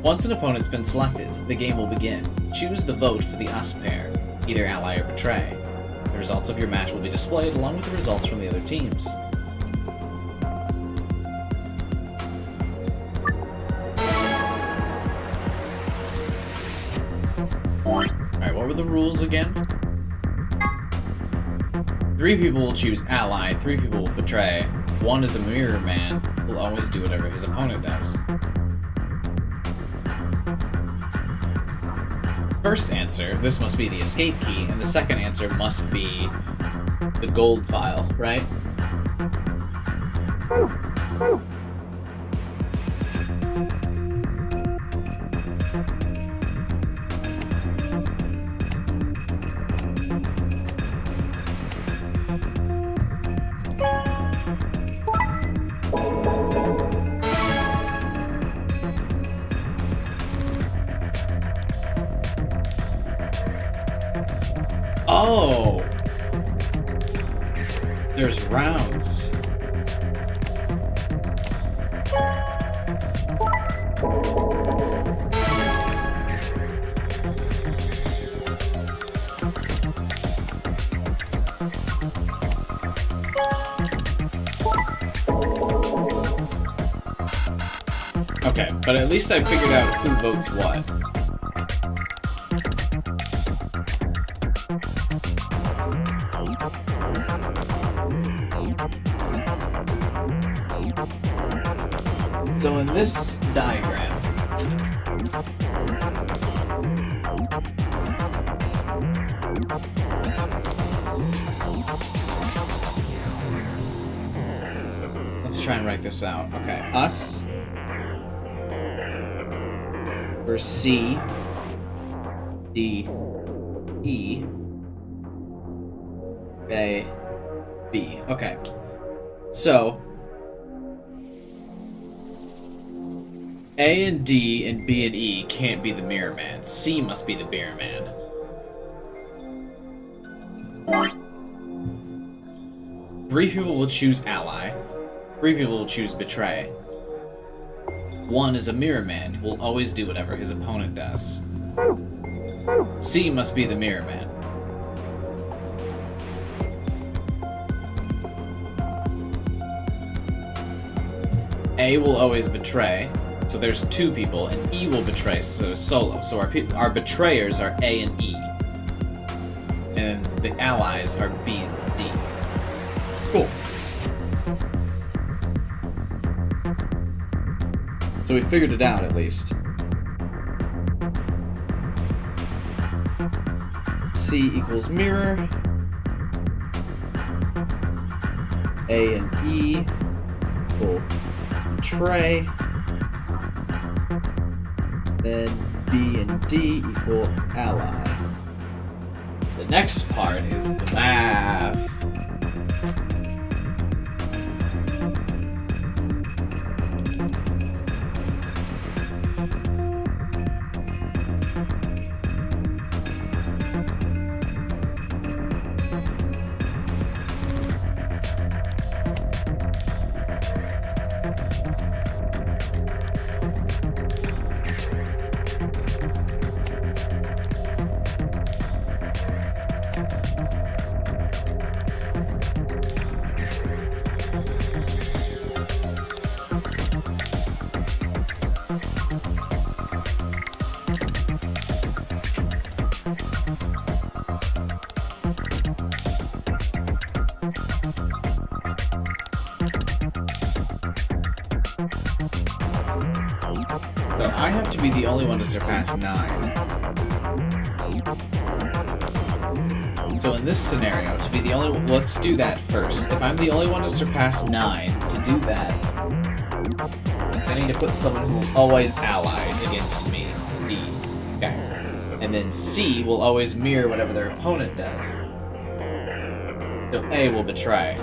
Once an opponent's been selected, the game will begin. Choose the vote for the us pair, either ally or betray. The results of your match will be displayed along with the results from the other teams. Alright, what were the rules again? 3 people will choose ally, 3 people will betray. 1 is a mirror man, will always do whatever his opponent does. First answer, this must be the escape key, and the second answer must be the gold file, right? Oh! There's rounds. Okay, but at least I figured out who votes what. So in this diagram, let's try and write this out. Okay, us for C, D, E, A, B. Okay, so A and D and B and E can't be the mirror man. C must be the mirror man. Three people will choose ally. 3 people will choose betray. 1 is a mirror man who will always do whatever his opponent does. C must be the mirror man. A will always betray. So there's 2 people, and E will betray, so solo. So our betrayers are A and E. And the allies are B and D. Cool. So we figured it out, at least. C equals mirror. A and E equal betray. Then B and D equal ally. The next part is the math. So I have to be the only one to surpass 9. So in this scenario, to be the only one, let's do that first. If I'm the only one to surpass 9, to do that, I need to put someone who will always ally against me. D. Okay. And then C will always mirror whatever their opponent does. So A will betray.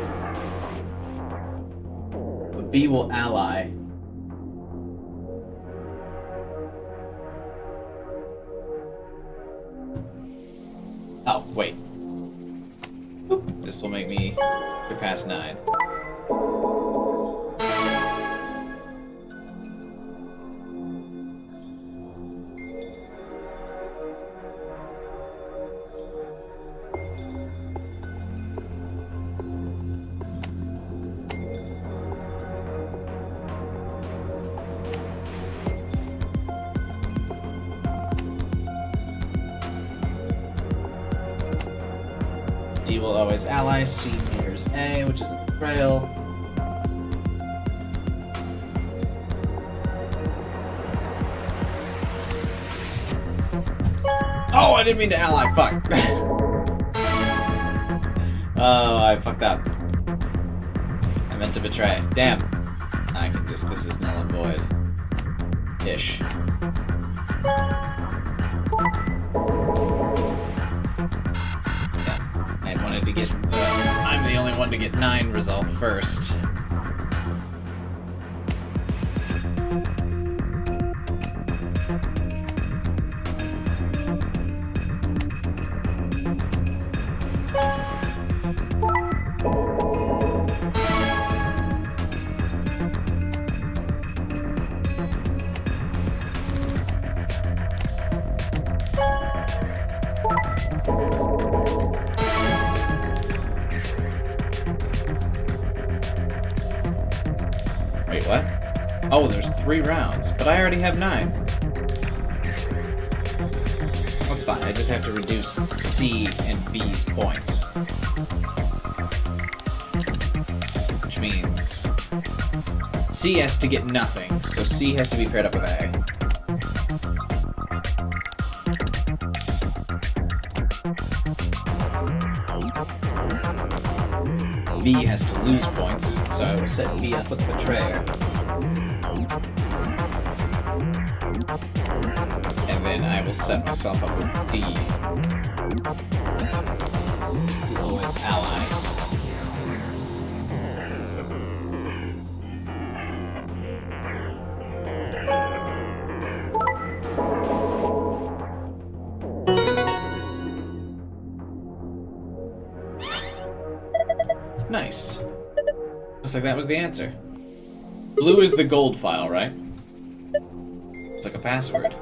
But B will ally. Oh, wait. Oop, this will make me surpass 9. D will always ally. C mirrors A, which is a betrayal. Oh, I didn't mean to ally. Fuck. Oh, I fucked up. I meant to betray. Damn. I can just. This is null and void. Ish. Yeah. I wanted to get the. I'm the only one to get 9 result first. Wait, what? Oh, there's 3 rounds, but I already have 9. That's fine, I just have to reduce C and B's points. Which means C has to get nothing, so C has to be paired up with A. B has to lose points, so I will set B up with the Betrayer. And then I will set myself up with D. Who always allies. Nice. Looks like that was the answer. Blue is the gold file, right? It's like a password.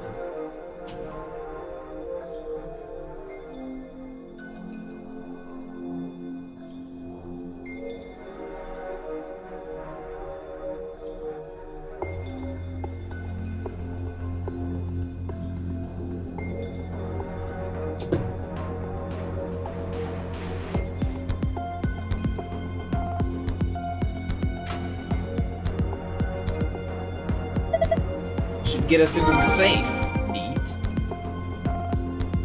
Get us into the safe. Neat.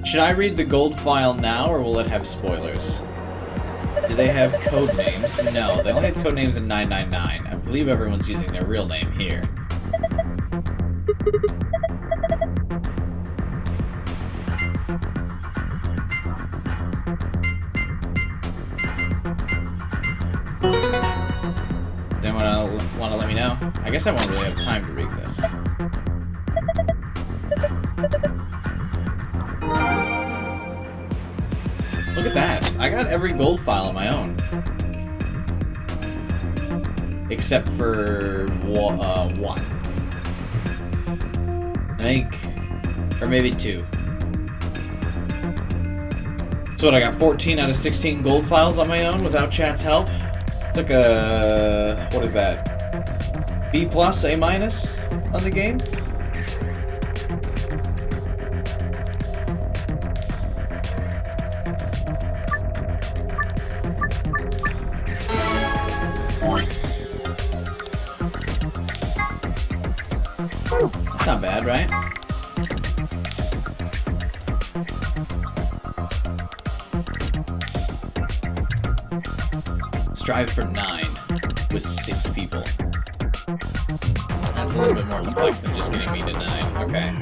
Should I read the gold file now, or will it have spoilers? Do they have code names? No, they only had code names in 999. I believe everyone's using their real name here. Does anyone want to let me know? I guess I won't really have time to read this. Look at that. I got every gold file on my own. Except for one. I think. Or maybe 2. So what, I got 14 out of 16 gold files on my own without chat's help? It's like a... what is that? B+, A- on the game? Not bad, right? Strive for 9 with 6 people. That's a little bit more complex than just getting me to 9. Okay.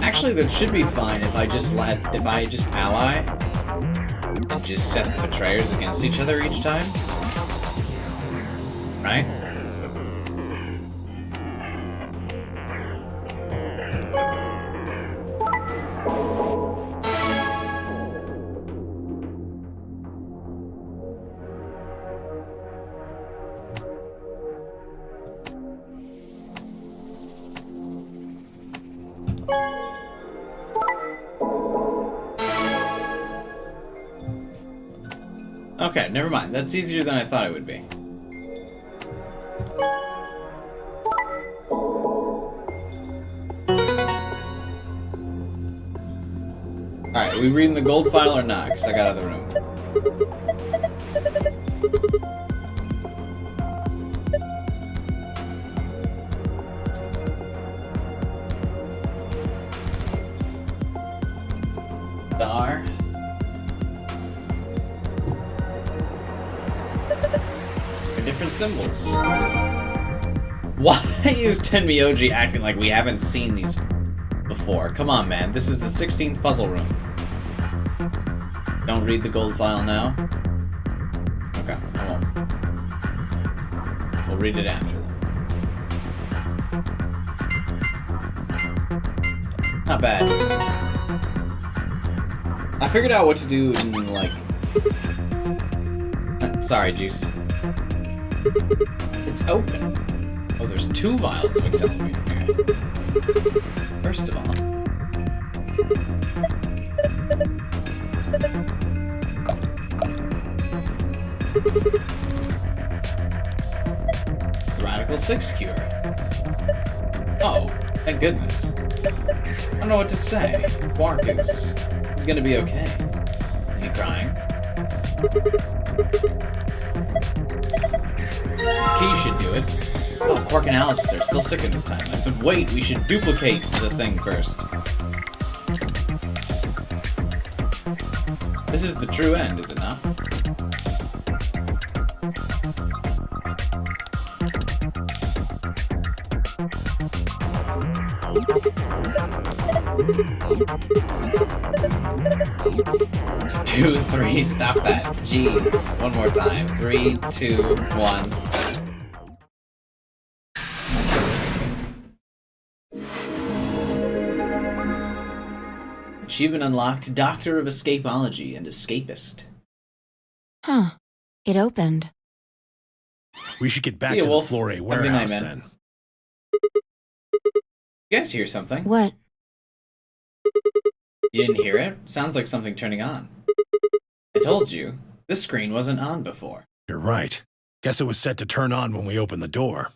Actually, that should be fine if I just ally and just set the betrayers against each other each time. Right? Okay, never mind. That's easier than I thought it would be. Alright, are we reading the gold file or not? Because I got out of the room. Star. They're different symbols. Why is Tenmyoji acting like we haven't seen these before? Come on, man. This is the 16th puzzle room. Don't read the gold file now. Okay, I won't. We'll read it after. Not bad. I figured out what to do in, like... sorry, Juice. It's open. Oh, there's 2 vials of accelerator. Okay. First of all... Radical 6 cure. Oh, thank goodness. I don't know what to say. Quark is gonna be okay. Is he crying? His key should do it. Oh, Quark and Alice are still sick at this time. But wait, we should duplicate the thing first. This is the true end, is it not? It's 2, 3, stop that. Jeez. One more time. 3, 2, 1. Achievement unlocked, Doctor of Escapology and Escapist. Huh. It opened. We should get back See to ya, Wolf. the Flore Have a good warehouse night, man. then. You guys hear something? What? You didn't hear it? Sounds like something turning on. I told you, this screen wasn't on before. You're right. Guess it was set to turn on when we opened the door.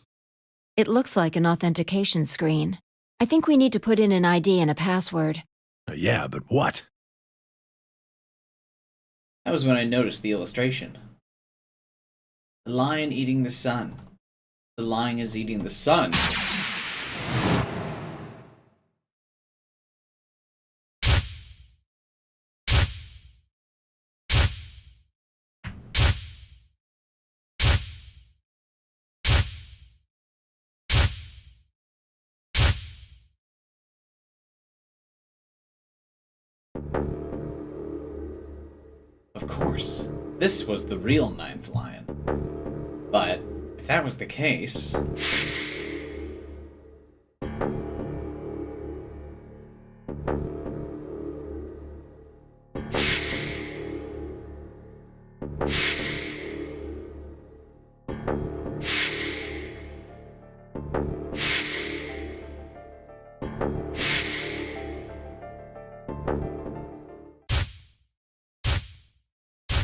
It looks like an authentication screen. I think we need to put in an ID and a password. Yeah, but what? That was when I noticed the illustration. The lion eating the sun. The lion is eating the sun. Of course, this was the real ninth lion. But, if that was the case...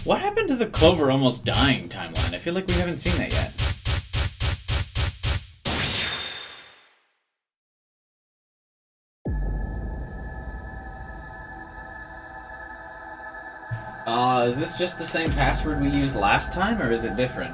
What happened to the Clover almost dying timeline? I feel like we haven't seen that yet. Is this just the same password we used last time, or is it different?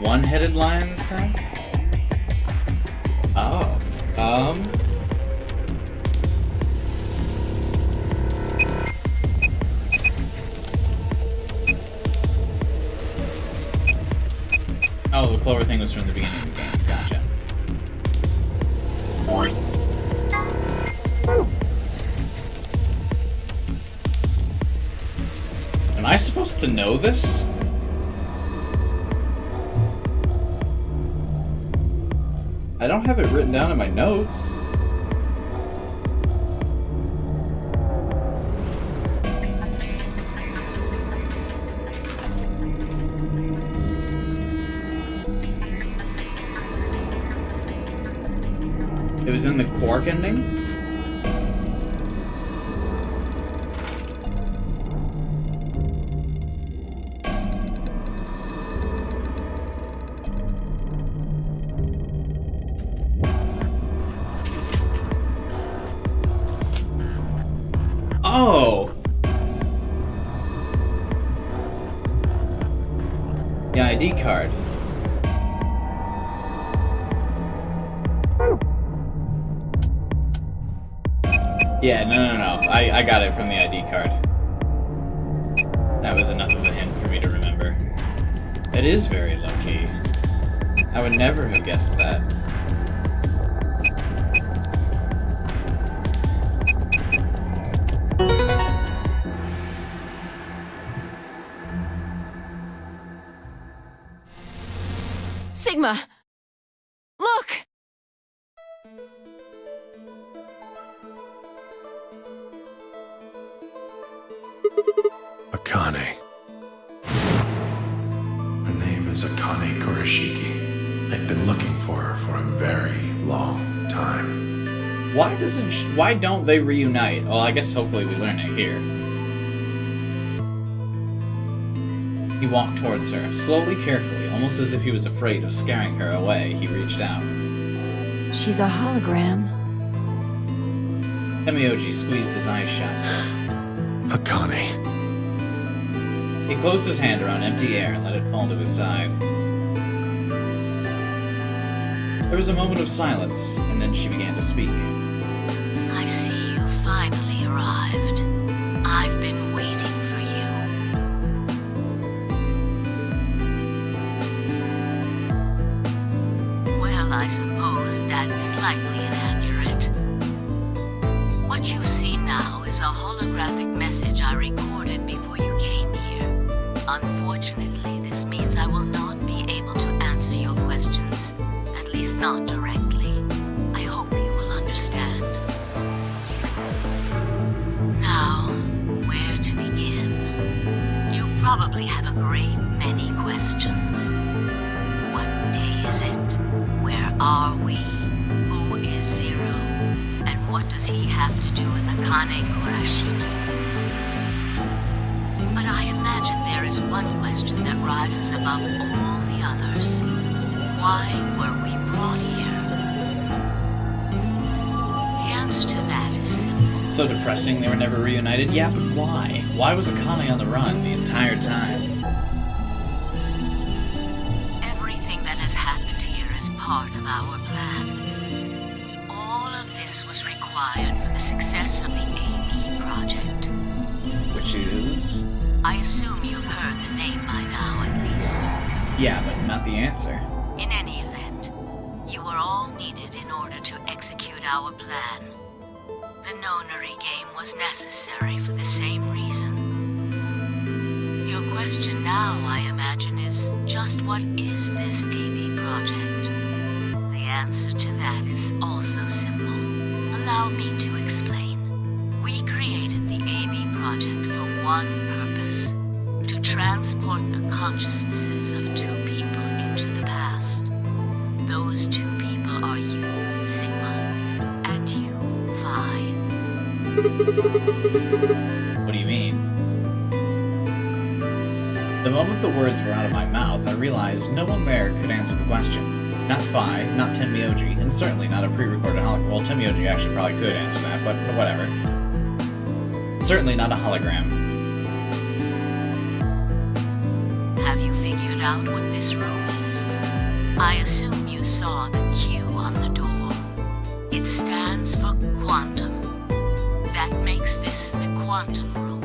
One-headed lion this time? Oh. Oh, the Clover thing was from the beginning of the game. Gotcha. Am I supposed to know this? I don't have it written down in my notes. It was in the Quark ending? Oh! The ID card. Yeah, no. I got it from the ID card. That was enough of a hint for me to remember. It is very low-key. I would never have guessed that. Sigma! Look! Akane. Her name is Akane Kurashiki. I've been looking for her for a very long time. Why don't they reunite? Well, I guess hopefully we learn it here. He walked towards her, slowly, carefully, almost as if he was afraid of scaring her away. He reached out. She's a hologram. Temioji squeezed his eyes shut. Akane. He closed his hand around empty air and let it fall to his side. There was a moment of silence, and then she began to speak. I see you finally arrived. I've been waiting for you. Well, I suppose that's slightly inaccurate. What you see now is a holographic message I recorded before you came here. Unfortunately, this means I will not be able to answer your questions, at least not directly. I hope you will understand. Now, where to begin? You probably have a great many questions. What day is it? Where are we? Who is Zero? And what does he have to do with Akane Kurashiki? But I imagine there is one question that rises above all the others. Why were we brought here? The answer to that is simple. So depressing they were never reunited? Yeah, but why? Why was Akane on the run the entire time? Everything that has happened here is part of our plan. All of this was required for the success of the AB project. Which is... I assume you've heard the name by now, at least. Yeah, but not the answer. In any event, you are all needed in order to execute our plan. The nonary game was necessary for the same reason. Your question now, I imagine, is just what is this AB project? The answer to that is also simple. Allow me to explain. We created the AB project for one purpose: to transport the consciousnesses of two people into the past. Those two people are you, Sigma, and you, Phi. What do you mean? The moment the words were out of my mouth, I realized no one there could answer the question. Not Phi, not Tenmyoji, and certainly not a pre-recorded hologram. Well, Tenmyoji actually probably could answer that, but whatever. Certainly not a hologram. Have you figured out what this room is? I assume you saw the Q on the door. It stands for quantum. That makes this the quantum room.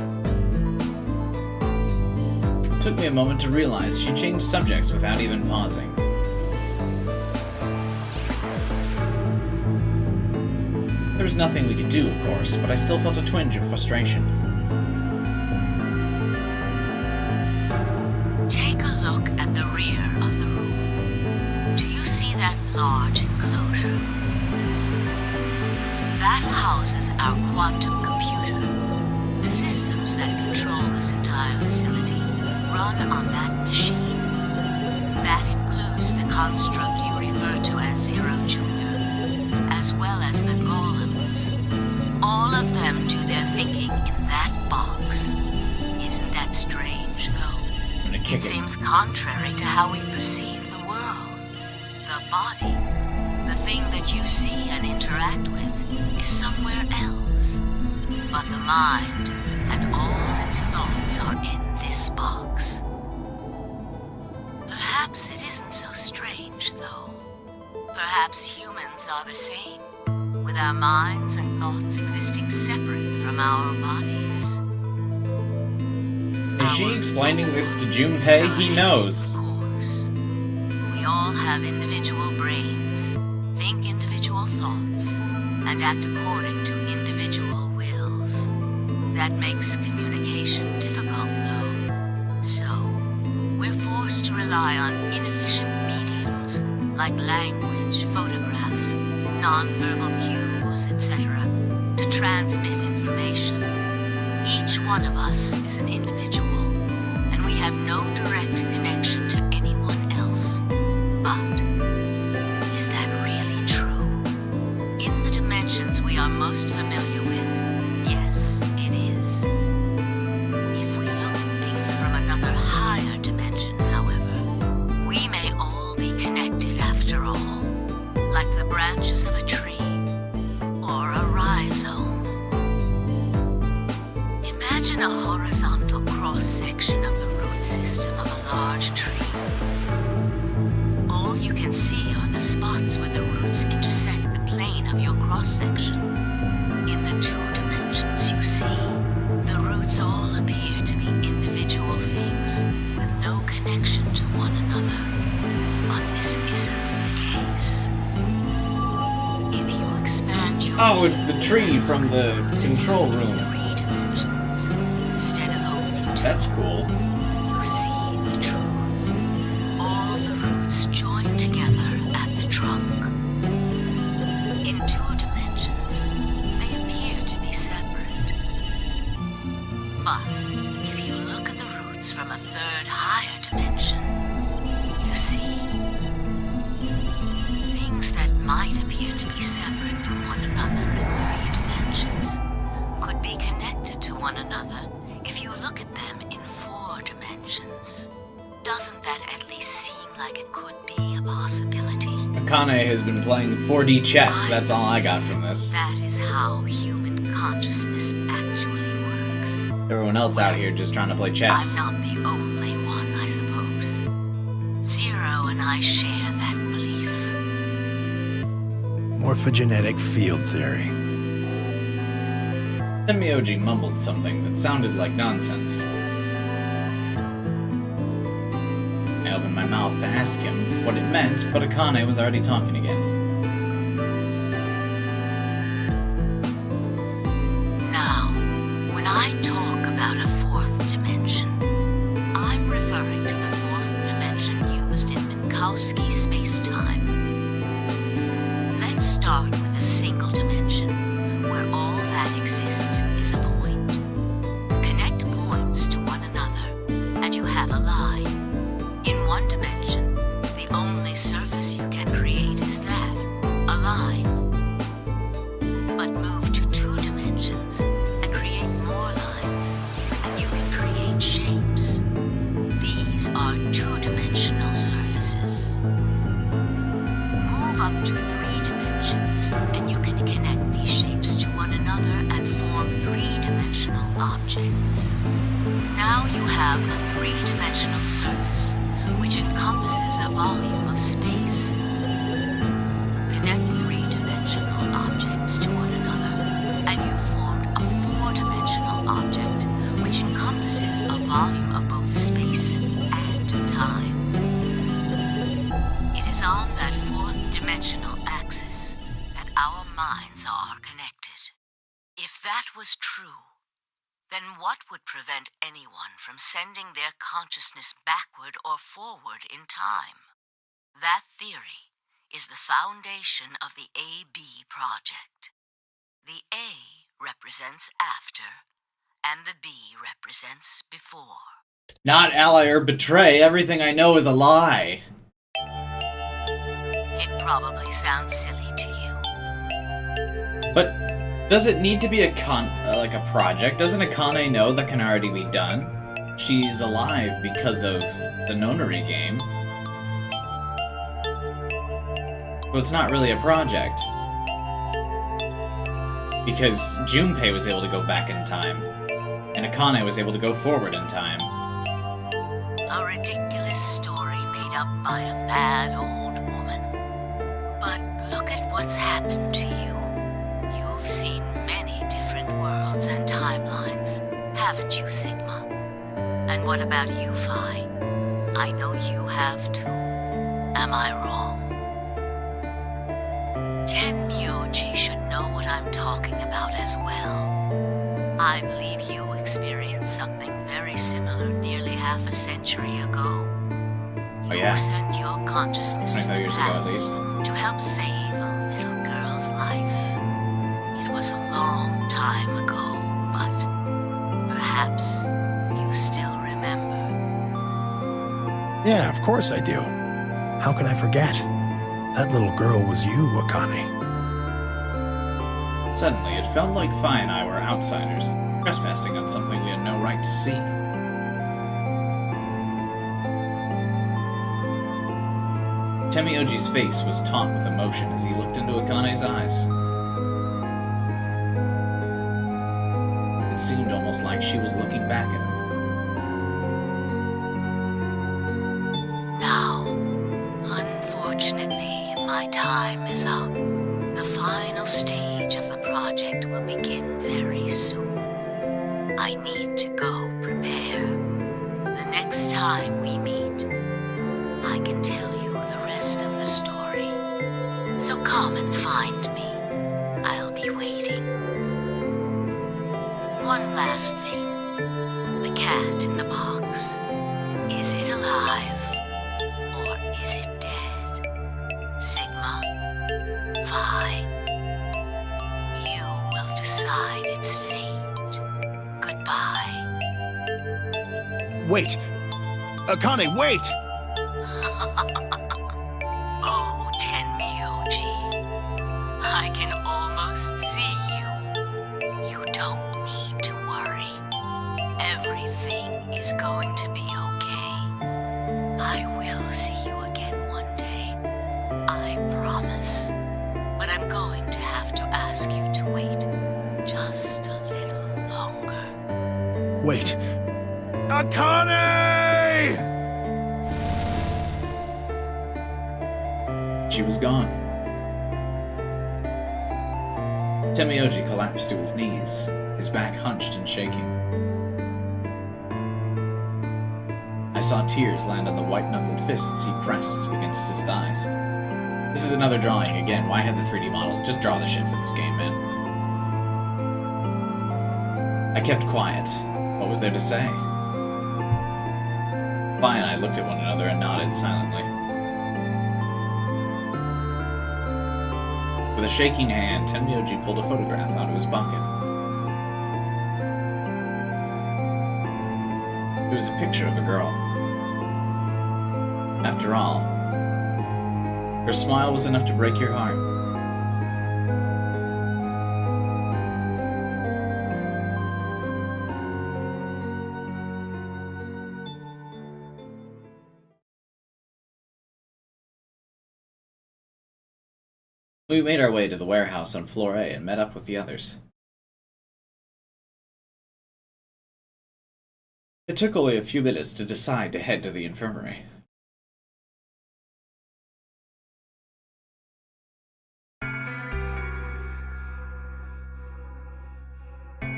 It took me a moment to realize she changed subjects without even pausing. There was nothing we could do, of course, but I still felt a twinge of frustration. Take a look at the rear of the room. Do you see that large enclosure? That houses our quantum computer. The systems that control this entire facility run on that machine. That includes the construct you refer to as Zero Jr., as well as the golems. All of them do their thinking in that box. Isn't that strange, though? It seems contrary to how we perceive the world. The body, the thing that you see and interact with, is somewhere else. But the mind and all its thoughts are in this box. Perhaps it isn't so strange, though. Perhaps humans are the same, with our minds and thoughts existing separate from our bodies. Is she explaining this to Junpei? He knows. Of course. We all have individual brains, think individual thoughts, and act according to individual wills. That makes communication difficult, though. So, we're forced to rely on inefficient mediums like language, photographs, non-verbal cues, etc., to transmit information. Each one of us is an individual, and we have no direct connection to anyone else. But is that really true? In the dimensions we are most familiar with, yes, it is. If we look at things from another higher dimension, however, we may all be connected after all, like the branches of a tree or a rhizome. Imagine a horizontal cross-section of the root system of a large tree. All you can see are the spots where the roots intersect the plane of your cross-section. In the two dimensions you see, the roots all appear to be individual things with no connection to one another. But this isn't the case. If you expand your Oh, it's the tree from the control room. Instead of only two, that's cool. You see the truth. All the roots join together at the trunk. In two dimensions, they appear to be separate. But if you look at the roots from a third higher dimension, you see things that might appear to be separate from one another in 3 dimensions could be connected to one another if you look at them in 4 dimensions. Doesn't that at least seem like it could be a possibility? Akane has been playing 4D chess, that's all I got from this. That is how human consciousness actually works. Everyone else out here just trying to play chess. I'm not the only one, I suppose. Zero and I share that belief. Morphogenetic field theory. Semyoji mumbled something that sounded like nonsense. I opened my mouth to ask him what it meant, but Akane was already talking again. Now, when I talk about a 4th dimension, I'm referring to the 4th dimension used in Minkowski space-time. Let's start with a single dimension, where all that exists is a point. Connect points to one another, and you have a line. In one dimension, the only surface you can create is that, a line. But move to 2 dimensions and create more lines, and you can create shapes. These are 2-dimensional surfaces. Move up to 3 dimensions, and you can connect these shapes to one another and form 3-dimensional objects. Now you have a 3-dimensional surface, which encompasses a volume of space. Connect 3-dimensional objects to one another, and you formed a 4-dimensional object, which encompasses a volume of both space and time. It is on that 4th-dimensional axis that our minds are connected. If that was true, then what would prevent anyone from sending their consciousness backward or forward in time? That theory is the foundation of the AB project. The A represents after, and the B represents before. Not ally or betray. Everything I know is a lie. It probably sounds silly to you. But does it need to be like a project? Doesn't Akane know that can already be done? She's alive because of the nonary game. So it's not really a project. Because Junpei was able to go back in time, and Akane was able to go forward in time. A ridiculous story made up by a mad old woman. But look at what's happened to you. You've seen many different worlds and timelines, haven't you, Sigma? And what about you, Phi? I know you have too. Am I wrong? Tenmyoji should know what I'm talking about as well. I believe you experienced something very similar nearly half a century ago. Oh, yeah? You sent your consciousness to the years ago, at past least. to help save a little girl's life. It was a long time ago, but perhaps you still remember. Yeah, of course I do. How can I forget? That little girl was you, Akane. Suddenly, it felt like Phi and I were outsiders, trespassing on something we had no right to see. Tenmyoji's face was taut with emotion as he looked into Akane's eyes. It seemed almost like she was looking back at him. Now, unfortunately, my time is up. The final stage of the project will begin very soon. I need to go prepare. The next time we meet, I can tell you the rest of the story. So come and find me. I'll be waiting. One last thing. The cat in the box. Is it alive? Or is it dead? Sigma? Phi? You will decide its fate. Goodbye. Wait! Akane, wait! Oh, Tenmyoji. I can almost see you. You don't need to worry. Everything is going to be okay. I will see you again one day. I promise. But I'm going to have to ask you to wait just a little longer. Wait! Akane! She was gone. Tenmyoji collapsed to his knees, his back hunched and shaking. I saw tears land on the white-knuckled fists he pressed against his thighs. This is another drawing again. Why have the 3D models? Just draw the shit for this game, man. I kept quiet. What was there to say? Phi and I looked at one another and nodded silently. With a shaking hand, Tenmyoji pulled a photograph out of his pocket. It was a picture of a girl. After all, her smile was enough to break your heart. We made our way to the warehouse on floor A and met up with the others. It took only a few minutes to decide to head to the infirmary.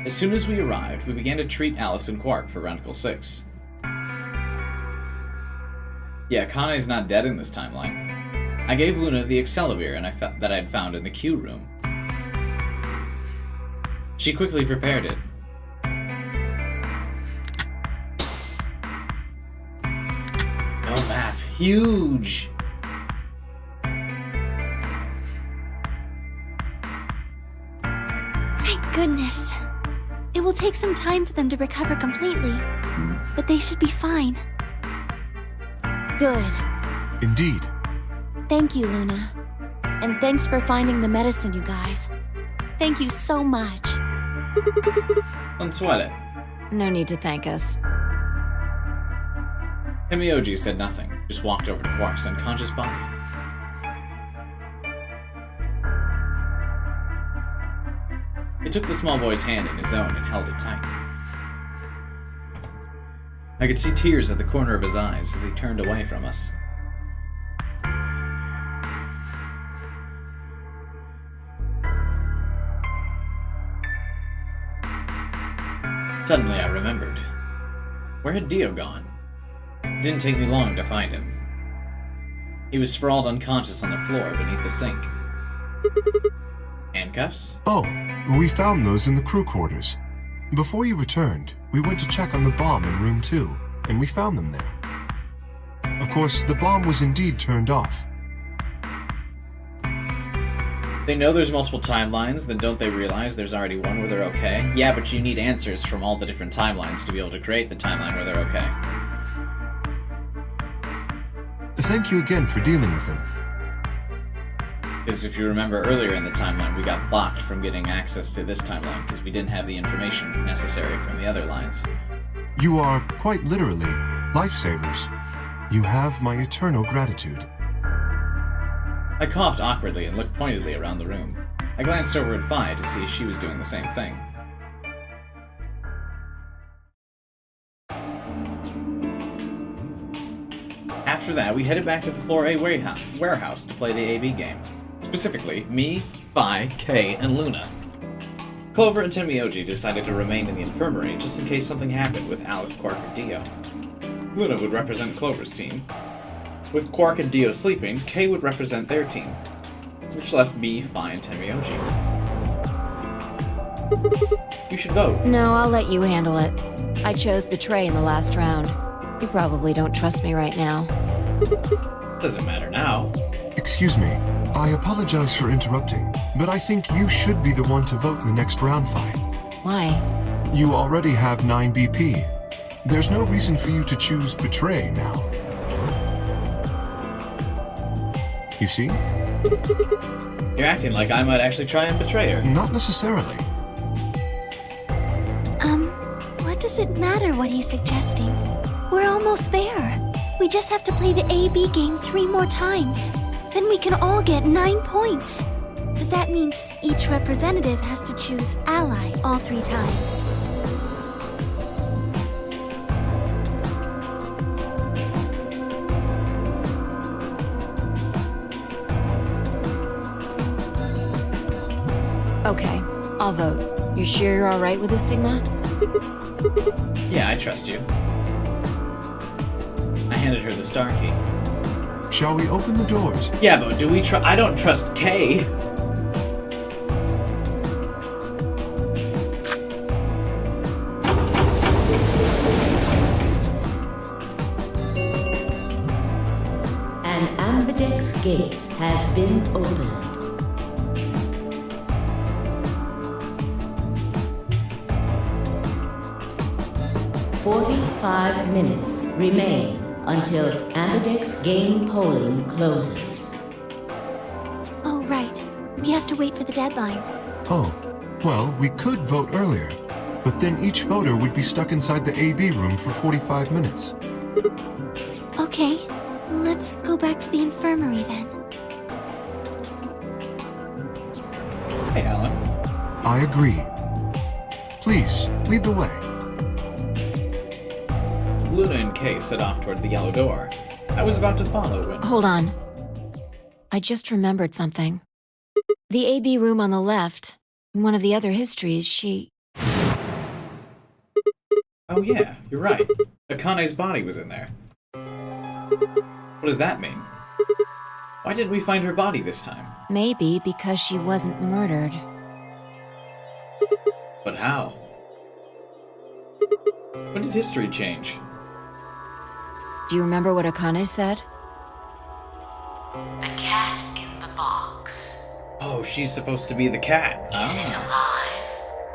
As soon as we arrived, we began to treat Alice and Quark for Radical 6. Yeah, Kane's not dead in this timeline. I gave Luna the Accelavir that I had found in the Q room. She quickly prepared it. No map. Huge! goodness. It will take some time for them to recover completely, but they should be fine. Good. Indeed. Thank you, Luna. And thanks for finding the medicine, you guys. Thank you so much. Don't sweat it. No need to thank us. Himioji said nothing, just walked over to Quark's unconscious body. He took the small boy's hand in his own and held it tight. I could see tears at the corner of his eyes as he turned away from us. Suddenly I remembered. Where had Dio gone? It didn't take me long to find him. He was sprawled unconscious on the floor beneath the sink. Handcuffs? Oh, we found those in the crew quarters. Before you returned, we went to check on the bomb in room 2, and we found them there. Of course, the bomb was indeed turned off. They know there's multiple timelines, then don't they realize there's already one where they're okay? Yeah, but you need answers from all the different timelines to be able to create the timeline where they're okay. Thank you again for dealing with them. Because if you remember earlier in the timeline, we got blocked from getting access to this timeline because we didn't have the information necessary from the other lines. You are, quite literally, lifesavers. You have my eternal gratitude. I coughed awkwardly and looked pointedly around the room. I glanced over at Phi to see if she was doing the same thing. After that, we headed back to the Floor A warehouse to play the AB game. Specifically, me, Phi, Kay, and Luna. Clover and Tenmyoji decided to remain in the infirmary just in case something happened with Alice, Quark, or Dio. Luna would represent Clover's team. With Quark and Dio sleeping, Kay would represent their team, which left me, Phi, and Tenmyoji. You should vote. No, I'll let you handle it. I chose Betray in the last round. You probably don't trust me right now. Doesn't matter now. Excuse me, I apologize for interrupting, but I think you should be the one to vote in the next round fight. Why? You already have 9 BP. There's no reason for you to choose Betray now. You see? You're acting like I might actually try and betray her. Not necessarily. What does it matter what he's suggesting? We're almost there. We just have to play the AB game 3 more times. Then we can all get 9 points. But that means each representative has to choose ally all 3 times. Okay, I'll vote. You sure you're alright with this, Sigma? Yeah, I trust you. I handed her the star key. Shall we open the doors? Yeah, but do we I don't trust Kay. An ambidex gate has been opened. 45 minutes remain until ambidex game polling closes. Oh, right. We have to wait for the deadline. Oh, well, we could vote earlier, but then each voter would be stuck inside the AB room for 45 minutes. Okay, let's go back to the infirmary then. Hey, Alan. I agree. Please, lead the way. Luna and Kay set off toward the yellow door. I was about to follow when... Hold on. I just remembered something. The AB room on the left, in one of the other histories, she... Oh yeah, you're right. Akane's body was in there. What does that mean? Why didn't we find her body this time? Maybe because she wasn't murdered. But how? When did history change? Do you remember what Akane said? The cat in the box. Oh, she's supposed to be the cat. Is it alive?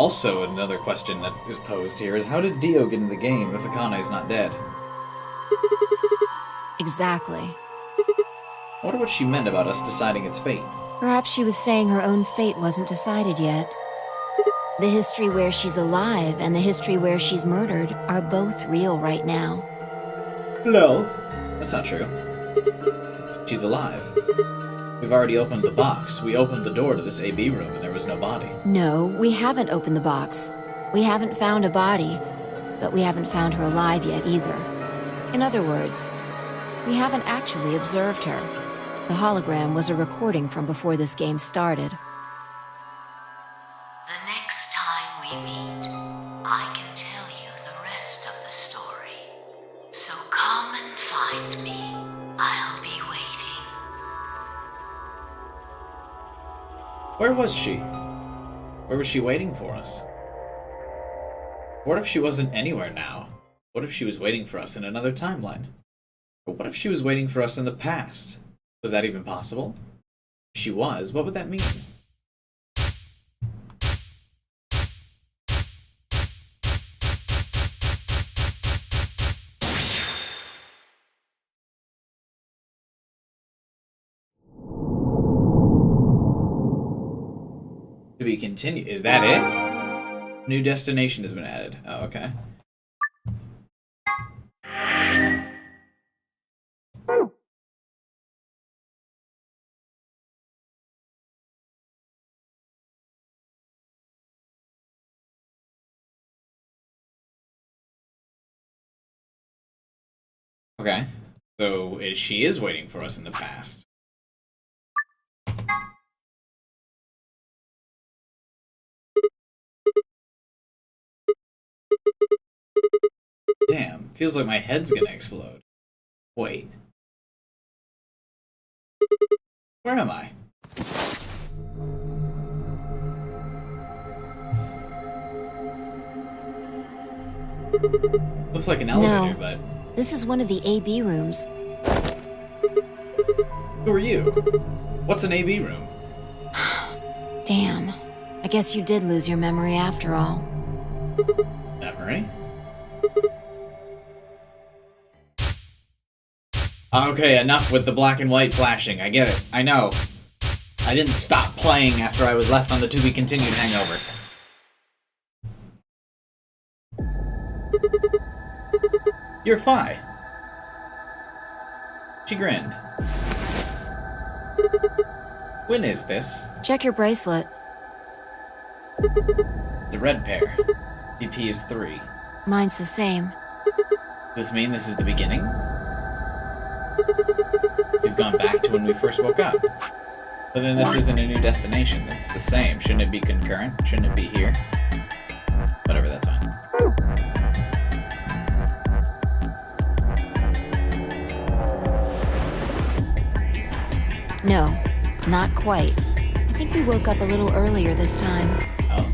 Also, another question that is posed here is, how did Dio get in the game if Akane is not dead? Exactly. I wonder what she meant about us deciding its fate. Perhaps she was saying her own fate wasn't decided yet. The history where she's alive and the history where she's murdered are both real right now. No. That's not true. She's alive. We've already opened the box. We opened the door to this AB room and there was no body. No, we haven't opened the box. We haven't found a body, but we haven't found her alive yet either. In other words, we haven't actually observed her. The hologram was a recording from before this game started. The next time we meet, I can tell you the rest of the story. So come and find me. I'll be waiting. Where was she? Where was she waiting for us? What if she wasn't anywhere now? What if she was waiting for us in another timeline? Or what if she was waiting for us in the past? Was that even possible? If she was, what would that mean? To be continued. Is that it? New destination has been added. Oh, okay. Okay. So she is waiting for us in the past. Damn, feels like my head's gonna explode. Wait. Where am I? Looks like an elevator, but... This is one of the AB rooms. Who are you? What's an AB room? Damn. I guess you did lose your memory after all. Memory? Okay, enough with the black and white flashing. I get it. I know. I didn't stop playing after I was left on the to-be-continued hangover. You're Phi. She grinned. When is this? Check your bracelet. The red pair. BP is 3. Mine's the same. Does this mean this is the beginning? We've gone back to when we first woke up. But then this isn't a new destination. It's the same. Shouldn't it be concurrent? Shouldn't it be here? Whatever, that's fine. No, not quite. I think we woke up a little earlier this time. Oh.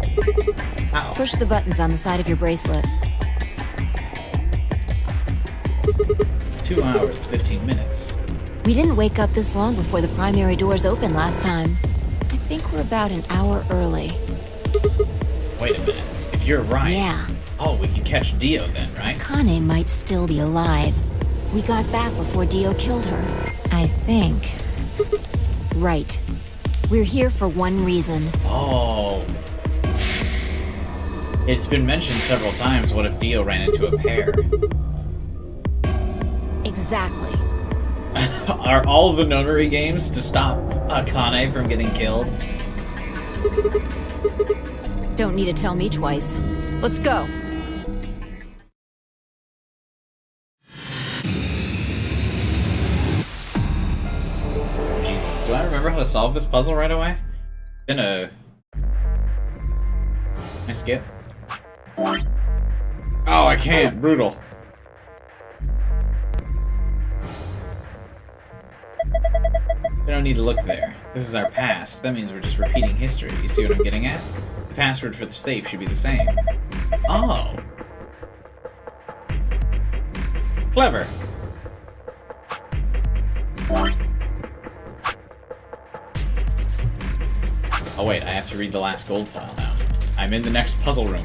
How? Push the buttons on the side of your bracelet. 2 hours, 15 minutes. We didn't wake up this long before the primary doors opened last time. I think we're about an hour early. Wait a minute. If you're right... Yeah. Oh, we can catch Dio then, right? Kane might still be alive. We got back before Dio killed her. I think. Right. We're here for one reason. Oh. It's been mentioned several times, what if Dio ran into a pair? Exactly. Are all the nonary games to stop Akane from getting killed? Don't need to tell me twice. Let's go. Jesus, do I remember how to solve this puzzle right away? Can I skip? Oh, I can't. Brutal. We don't need to look there. This is our past. That means we're just repeating history. You see what I'm getting at? The password for the safe should be the same. Oh. Clever. Oh wait, I have to read the last gold file now. I'm in the next puzzle room.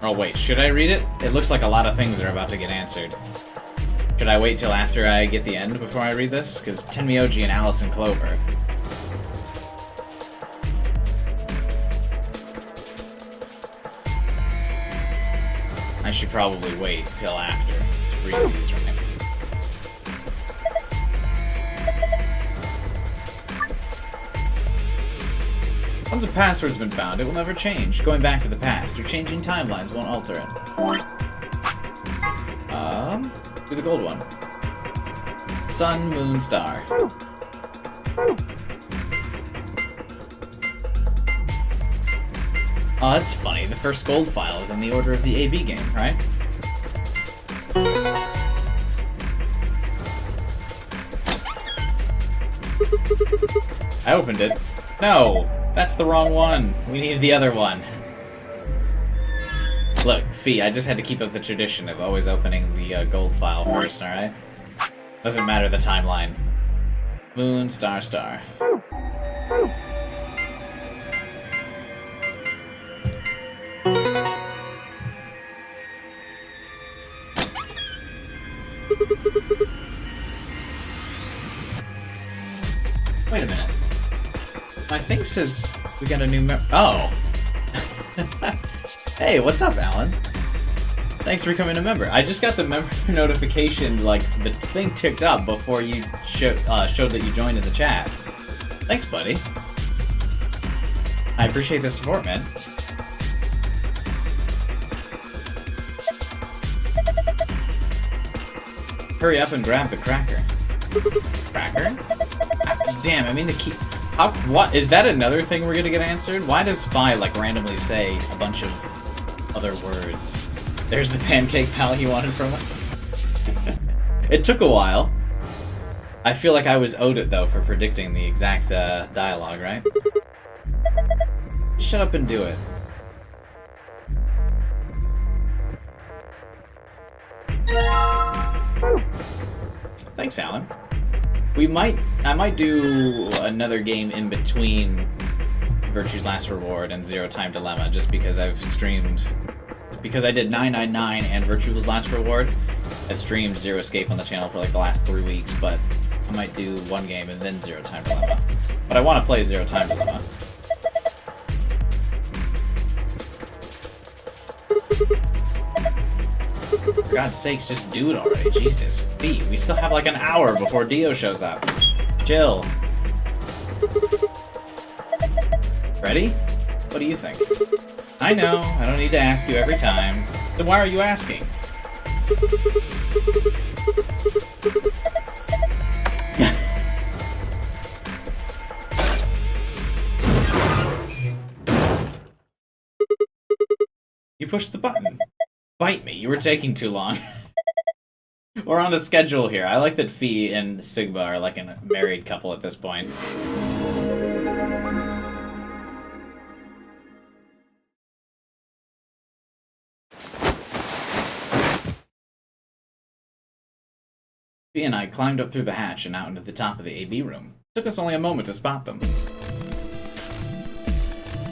Oh wait, should I read it? It looks like a lot of things are about to get answered. Should I wait till after I get the end before I read this? Because Tenmyoji and Alice and Clover. I should probably wait till after to read these, right? Once a password's been found, it will never change. Going back to the past or changing timelines won't alter it. Do the gold one. Sun, moon, star. Oh, that's funny. The first gold file is in the order of the AB game, right? I opened it. No! That's the wrong one. We need the other one. Look, Fee, I just had to keep up the tradition of always opening the gold file first, alright? Doesn't matter the timeline. Moon, star, star. Wait a minute. My thing says we got a new Oh! Hey, what's up, Alan? Thanks for becoming a member. I just got the member notification, like, the thing ticked up before you showed that you joined in the chat. Thanks, buddy. I appreciate the support, man. Hurry up and grab the cracker. Cracker? Damn, I mean the key... what? Is that another thing we're gonna get answered? Why does Fi, like, randomly say a bunch of other words? There's the pancake pal you wanted from us. It took a while. I feel like I was owed it, though, for predicting the exact dialogue, right? Shut up and do it. Thanks, Alan. I might do another game in between Virtue's Last Reward and Zero Time Dilemma, just because I've streamed... Because I did 999 and Virtue's Last Reward, I've streamed Zero Escape on the channel for like the last 3 weeks, but I might do one game and then Zero Time Dilemma. But I want to play Zero Time Dilemma. For God's sakes, just do it already. Jesus, Fee, we still have like an hour before Dio shows up. Jill. Ready? What do you think? I know, I don't need to ask you every time. Then why are you asking? You pushed the button. Bite me, you were taking too long. We're on a schedule here. I like that Fee and Sigma are like a married couple at this point. Fee and I climbed up through the hatch and out into the top of the AB room. It took us only a moment to spot them.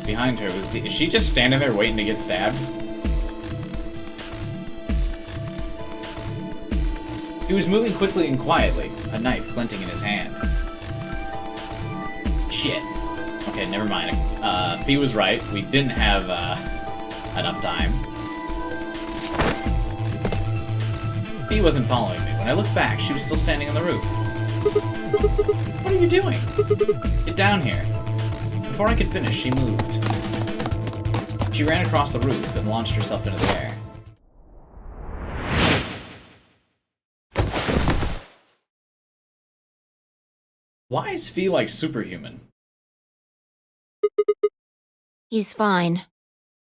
Behind her was Is she just standing there waiting to get stabbed? He was moving quickly and quietly, a knife glinting in his hand. Shit. Okay, never mind. Fee was right. We didn't have enough time. Fee wasn't following me. When I looked back, she was still standing on the roof. What are you doing? Get down here. Before I could finish, she moved. She ran across the roof and launched herself into the air. Why is Fee like superhuman? He's fine.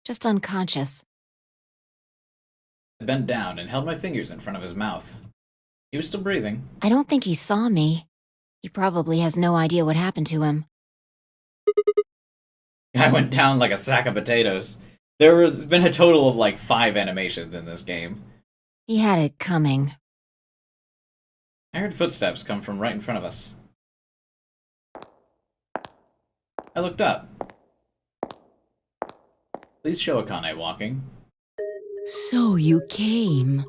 Just unconscious. I bent down and held my fingers in front of his mouth. He was still breathing. I don't think he saw me. He probably has no idea what happened to him. I went down like a sack of potatoes. There's been a total of like 5 animations in this game. He had it coming. I heard footsteps come from right in front of us. I looked up. Please show Akane walking. So you came.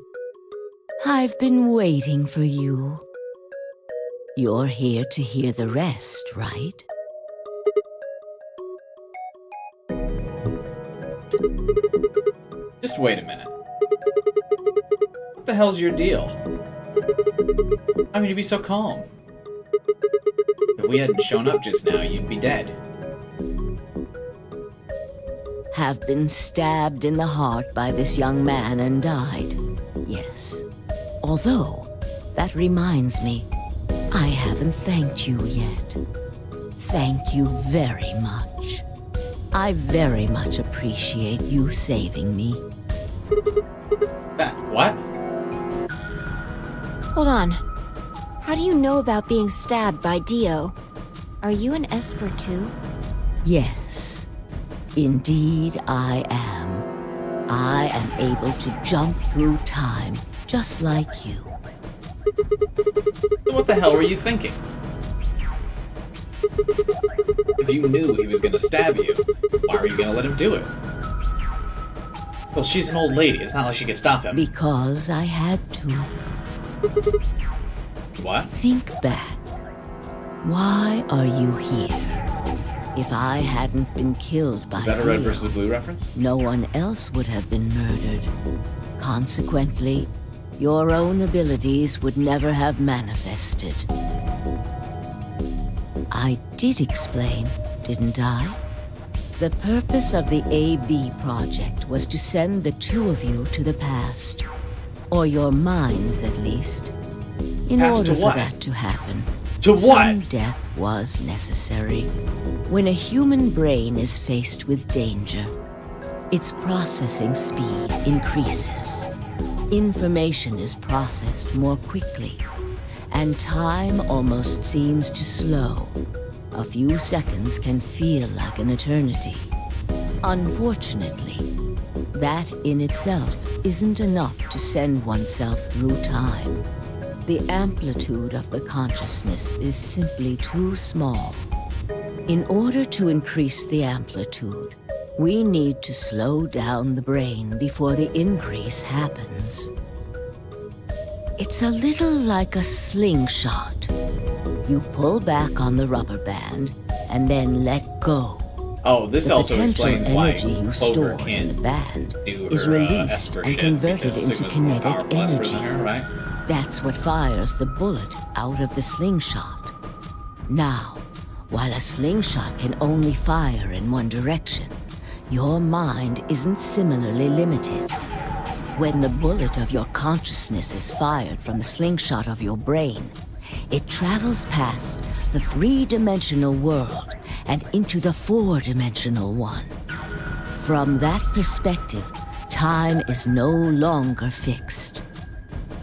I've been waiting for you. You're here to hear the rest, right? Just wait a minute. What the hell's your deal? How can you be so calm? If we hadn't shown up just now, you'd be dead. Have been stabbed in the heart by this young man and died. Yes. Although, that reminds me, I haven't thanked you yet. Thank you very much. I very much appreciate you saving me. That what? Hold on. How do you know about being stabbed by Dio? Are you an Esper too? Yes. Indeed, I am. I am able to jump through time, just like you. So what the hell were you thinking? If you knew he was gonna stab you, why were you gonna let him do it? Well, she's an old lady. It's not like she could stop him. Because I had to. What? Think back. Why are you here? If I hadn't been killed by Is that a red Dio, versus blue reference? no one else would have been murdered. Consequently, your own abilities would never have manifested. I did explain, didn't I? The purpose of the AB project was to send the two of you to the past. Or your minds, at least. In Past order to for what? that to happen, To what? some death was necessary. When a human brain is faced with danger, its processing speed increases. Information is processed more quickly, and time almost seems to slow. A few seconds can feel like an eternity. Unfortunately, that in itself isn't enough to send oneself through time. The amplitude of the consciousness is simply too small. In order to increase the amplitude, we need to slow down the brain before the increase happens. It's a little like a slingshot. You pull back on the rubber band and then let go. Oh, this The also potential explains why energy you Clover store in can't the band do is her released Esper and shit converted because into Sigma's more kinetic powerful Esper energy. than her, right? That's what fires the bullet out of the slingshot. Now, while a slingshot can only fire in one direction, your mind isn't similarly limited. When the bullet of your consciousness is fired from the slingshot of your brain, it travels past the three-dimensional world and into the four-dimensional one. From that perspective, time is no longer fixed.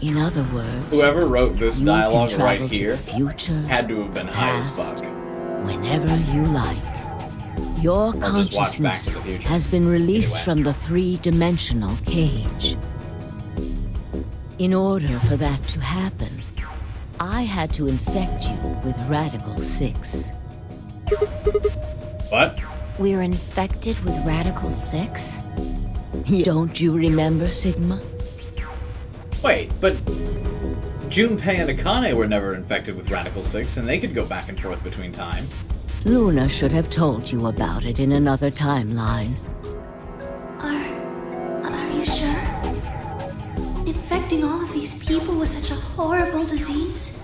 In other words, Whoever wrote this you dialogue can right travel to here the future, had to have been high as past, fuck. whenever you like. Your just watch Back to consciousness the Future. has been released Anyway. from the three-dimensional cage. In order for that to happen, I had to infect you with Radical 6. What? We're infected with Radical 6? Don't you remember, Sigma? Wait, but Junpei and Akane were never infected with Radical 6, and they could go back and forth between time. Luna should have told you about it in another timeline. Are you sure? Infecting all of these people with such a horrible disease?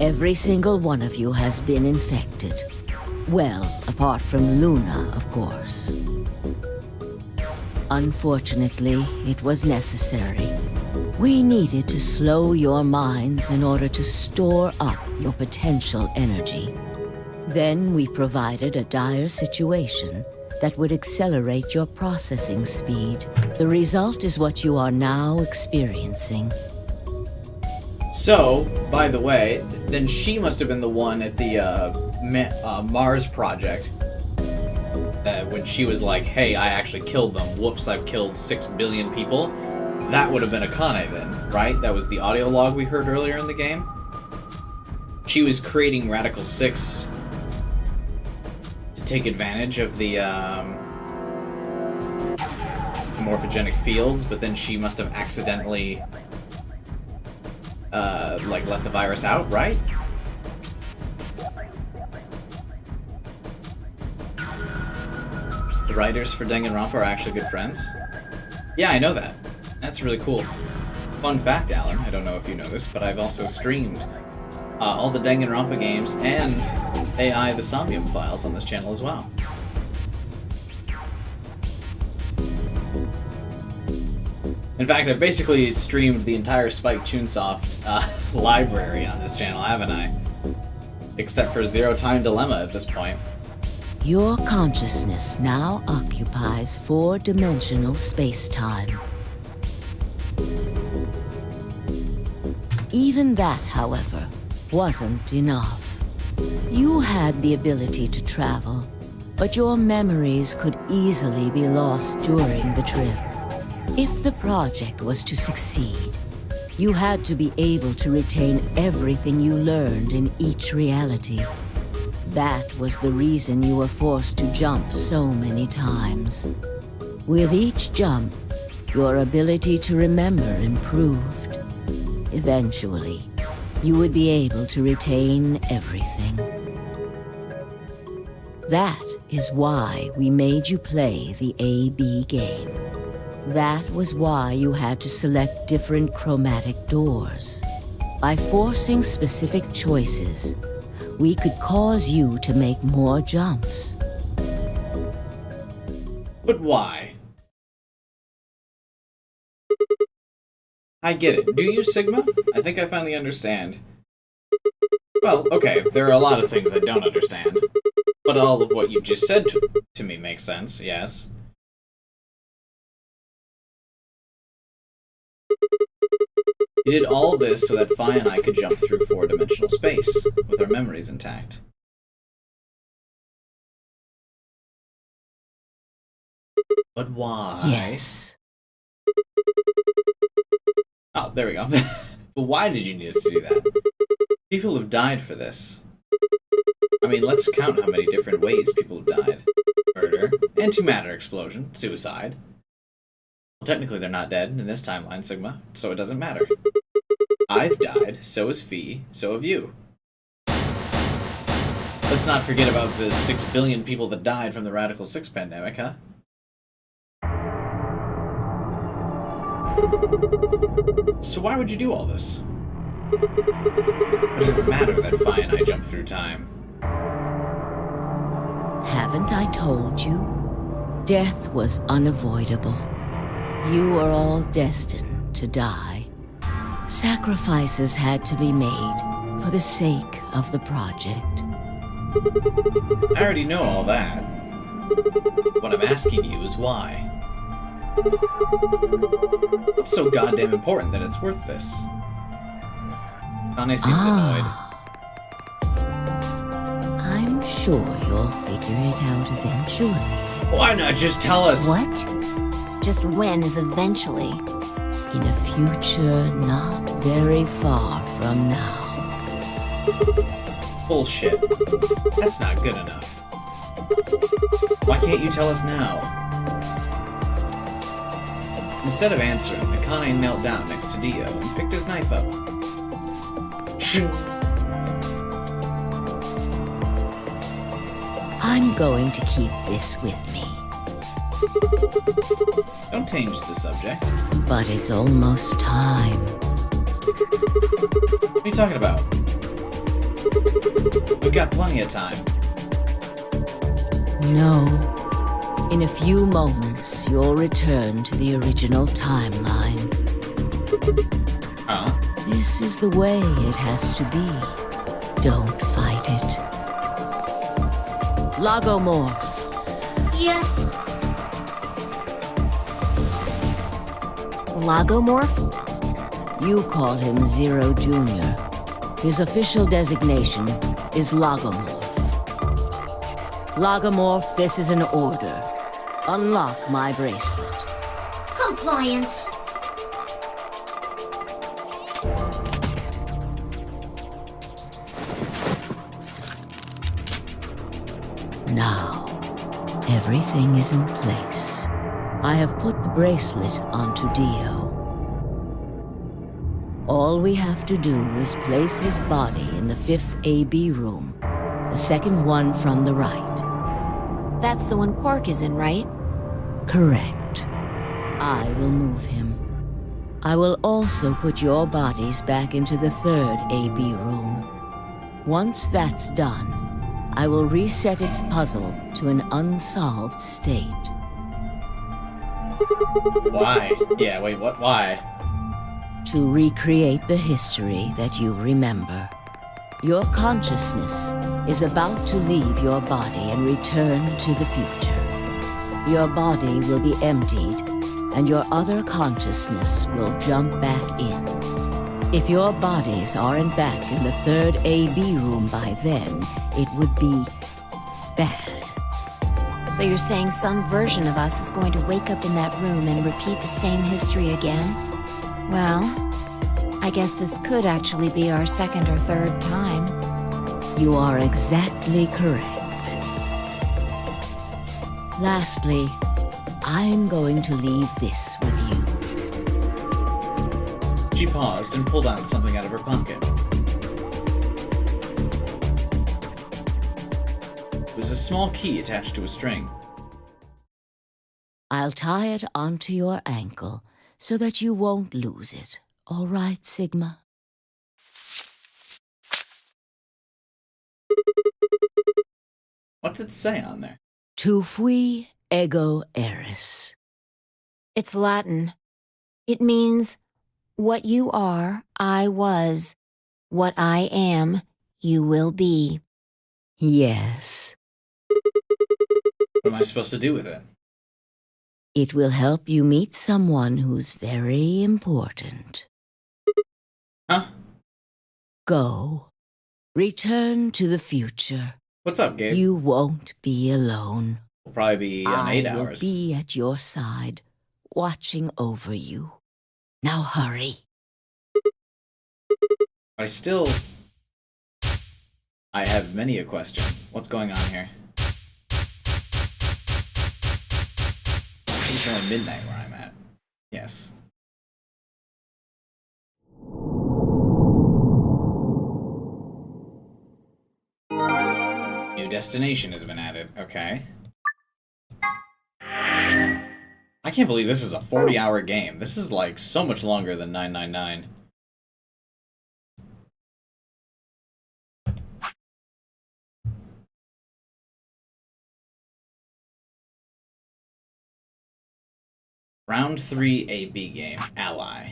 Every single one of you has been infected. Well, apart from Luna, of course. Unfortunately, it was necessary. We needed to slow your minds in order to store up your potential energy. Then we provided a dire situation that would accelerate your processing speed. The result is what you are now experiencing. So, by the way, then she must have been the one at the Mars project. When she was like, hey, I actually killed them. Whoops, I've killed 6 billion people. that would have been Akane then, right? That was the audio log we heard earlier in the game. She was creating Radical 6 to take advantage of the morphogenic fields, but then she must have accidentally like let the virus out, right? The writers for Danganronpa are actually good friends. Yeah, I know that. That's really cool. Fun fact, Alan, I don't know if you know this, but I've also streamed all the Danganronpa games and AI the Somnium files on this channel as well. In fact, I've basically streamed the entire Spike Chunsoft library on this channel, haven't I? Except for Zero Time Dilemma at this point. Your consciousness now occupies four-dimensional space-time. Even that, however, wasn't enough. You had the ability to travel, but your memories could easily be lost during the trip. If the project was to succeed, you had to be able to retain everything you learned in each reality. That was the reason you were forced to jump so many times. With each jump, your ability to remember improved. Eventually, you would be able to retain everything. That is why we made you play the A-B game. That was why you had to select different chromatic doors. By forcing specific choices, we could cause you to make more jumps. But why? I get it. Do you, Sigma? I think I finally understand. Well, okay, there are a lot of things I don't understand. But all of what you just said to me makes sense, yes. You did all this so that Fi and I could jump through four-dimensional space, with our memories intact. But why? Yes. Oh, there we go. But why did you need us to do that? People have died for this. I mean, let's count how many different ways people have died. Murder, antimatter explosion, suicide. Well, technically they're not dead in this timeline, Sigma, so it doesn't matter. I've died, so has Fee, so have you. Let's not forget about the 6 billion people that died from the Radical 6 pandemic, huh? So why would you do all this? What does it matter that Fi and I jump through time? Haven't I told you? Death was unavoidable. You are all destined to die. Sacrifices had to be made for the sake of the project. I already know all that. What I'm asking you is why. What's so goddamn important that it's worth this? Kane seems annoyed. I'm sure you'll figure it out eventually. Why not just tell us? What? Just when is eventually? In a future not very far from now. Bullshit. That's not good enough. Why can't you tell us now? Instead of answering, Akane knelt down next to Dio and picked his knife up. Shh! I'm going to keep this with me. Don't change the subject. But it's almost time. What are you talking about? We've got plenty of time. No. In a few moments, you'll return to the original timeline. Huh? This is the way it has to be. Don't fight it. Logomorph. Yes. Logomorph? You call him Zero Jr. His official designation is Logomorph. Logomorph, this is an order. Unlock my bracelet. Compliance. Now, everything is in place. I have put the bracelet onto Dio. All we have to do is place his body in the 5th AB room, the second one from the right. That's the one Quark is in, right? Correct. I will move him. I will also put your bodies back into the 3rd AB room. Once that's done, I will reset its puzzle to an unsolved state. Why? Yeah, wait, what? Why? To recreate the history that you remember. Your consciousness is about to leave your body and return to the future. Your body will be emptied, and your other consciousness will jump back in. If your bodies aren't back in the 3rd AB room by then, it would be bad. So you're saying some version of us is going to wake up in that room and repeat the same history again? Well, I guess this could actually be our 2nd or 3rd time. You are exactly correct. Lastly, I'm going to leave this with you. She paused and pulled out something out of her pocket. It was a small key attached to a string. I'll tie it onto your ankle so that you won't lose it. All right, Sigma? What did it say on there? Tu fui ego eris. It's Latin. It means, what you are, I was. What I am, you will be. Yes. What am I supposed to do with it? It will help you meet someone who's very important. Huh? Go. Return to the future. What's up, Gabe? You won't be alone. We'll probably be on 8 I will hours. be at your side, watching over you. Now hurry. I have many a question. What's going on here? It's only midnight where I'm at. Yes. New destination has been added. Okay. I can't believe this is a 40-hour game. This is like so much longer than 999. Round 3 AB game. Ally.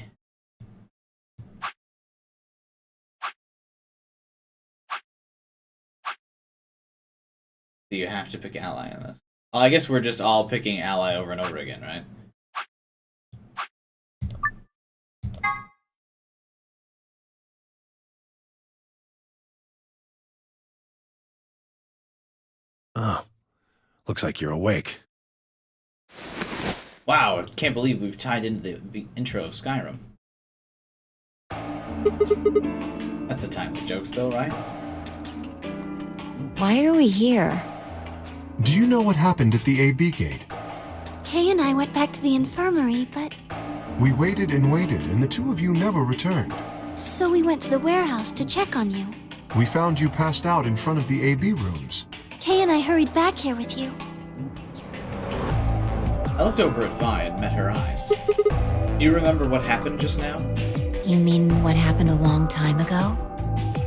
Do you have to pick Ally in this? Well, I guess we're just all picking Ally over and over again, right? Oh, looks like you're awake. Wow, I can't believe we've tied into the intro of Skyrim. That's a timely joke still, right? Why are we here? Do you know what happened at the AB gate? Kay and I went back to the infirmary, but... We waited and waited, and the two of you never returned. So we went to the warehouse to check on you. We found you passed out in front of the AB rooms. Kay and I hurried back here with you. I looked over at Vi and met her eyes. Do you remember what happened just now? You mean what happened a long time ago?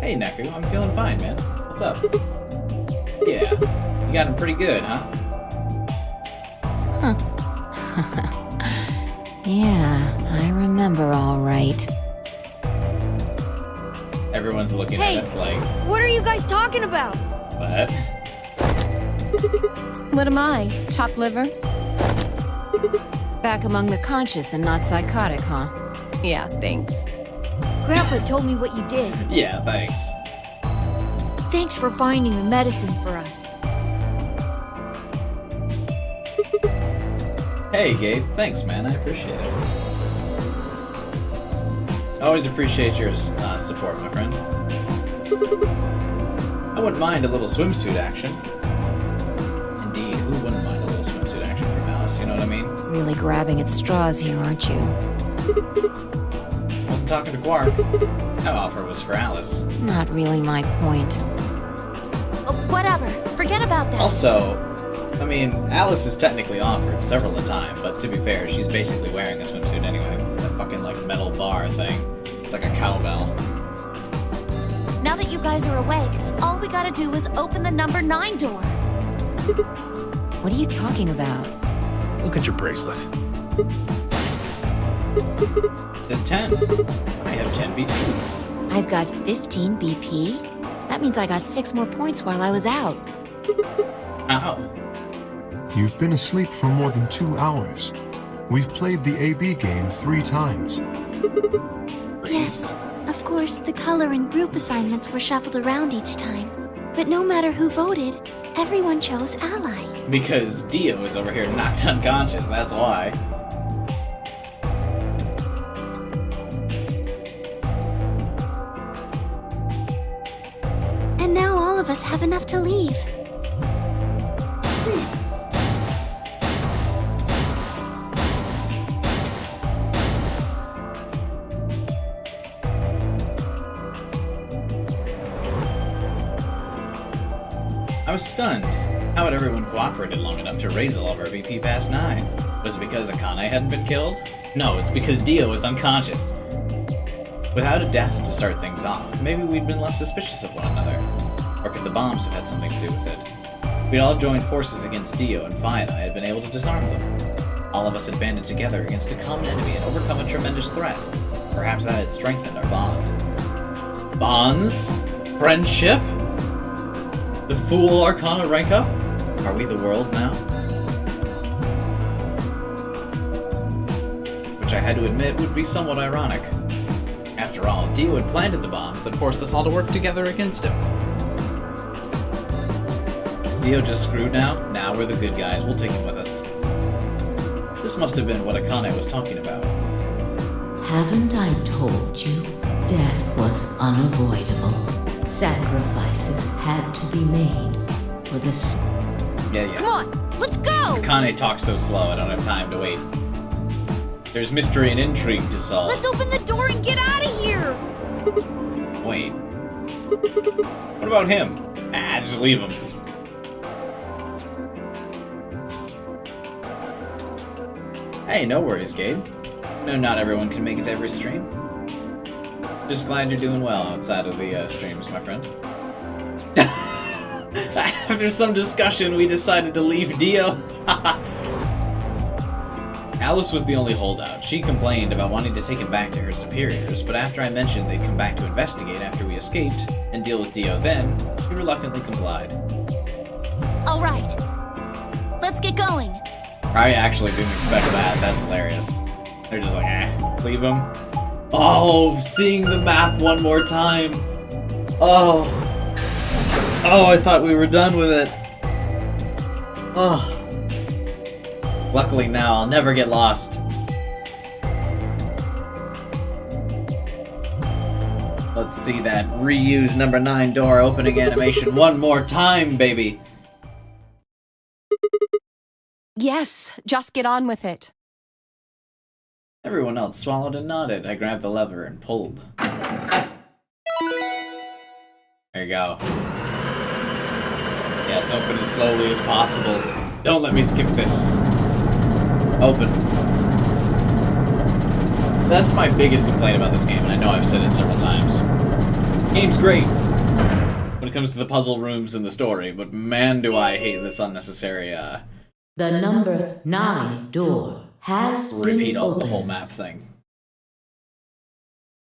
Hey, Neku, I'm feeling fine, man. What's up? Yeah, you got him pretty good, huh? Yeah, I remember all right. Everyone's looking at us like... What are you guys talking about? What? What am I? Chopped liver? Back among the conscious and not psychotic, huh? Yeah, thanks. Grandpa told me what you did. Yeah, thanks. Thanks for finding the medicine for us. Hey, Gabe. Thanks, man. I appreciate it. I always appreciate your support, my friend. I wouldn't mind a little swimsuit action. really grabbing at straws here, aren't you? Wasn't talking to Quark. That offer was for Alice. Not really my point. Whatever. Forget about that. Also, I mean, Alice is technically offered several a time, but to be fair, she's basically wearing a swimsuit anyway. That fucking, like, metal bar thing. It's like a cowbell. Now that you guys are awake, all we gotta do is open the number 9 door. What are you talking about? Look at your bracelet. It's 10. I have 10 BP. I've got 15 BP. That means I got 6 more points while I was out. Ow. You've been asleep for more than 2 hours. We've played the AB game 3 times. Yes, of course, the color and group assignments were shuffled around each time. But no matter who voted, everyone chose Ally. Because Dio is over here knocked unconscious, that's why. And now all of us have enough to leave. I was stunned. How had everyone cooperated long enough to raise all of our BP past 9? Was it because Akane hadn't been killed? No, it's because Dio was unconscious. Without a death to start things off, maybe we'd been less suspicious of one another. Or could the bombs have had something to do with it? We'd all joined forces against Dio, and Phi and I had been able to disarm them. All of us had banded together against a common enemy and overcome a tremendous threat. Perhaps that had strengthened our bond. Bonds? Friendship? The Fool Arcana rank up? Are we the world now? Which I had to admit would be somewhat ironic. After all, Dio had planted the bombs that forced us all to work together against him. Is Dio just screwed now? Now we're the good guys, we'll take him with us. This must have been what Akane was talking about. Haven't I told you? Death was unavoidable. Sacrifices had to be made for the... Yeah. Come on, let's go! Akane talks so slow, I don't have time to wait. There's mystery and intrigue to solve. Let's open the door and get out of here! Wait. What about him? Ah, just leave him. Hey, no worries, Gabe. No, not everyone can make it to every stream. Just glad you're doing well outside of the streams, my friend. After some discussion, we decided to leave Dio. Alice was the only holdout. She complained about wanting to take him back to her superiors, but after I mentioned they'd come back to investigate after we escaped, and deal with Dio then, she reluctantly complied. All right, let's get going. I actually didn't expect that. That's hilarious. They're just like, leave him. Oh, seeing the map one more time. Oh, I thought we were done with it. Oh. Luckily now, I'll never get lost. Let's see that reuse number 9 door opening animation one more time, baby. Yes, just get on with it. Everyone else swallowed and nodded. I grabbed the lever and pulled. There you go. Yes, open as slowly as possible. Don't let me skip this. Open. That's my biggest complaint about this game, and I know I've said it several times. Game's great when it comes to the puzzle rooms and the story, but man do I hate this unnecessary, The number 9 door has repeat been all the opened. whole map thing.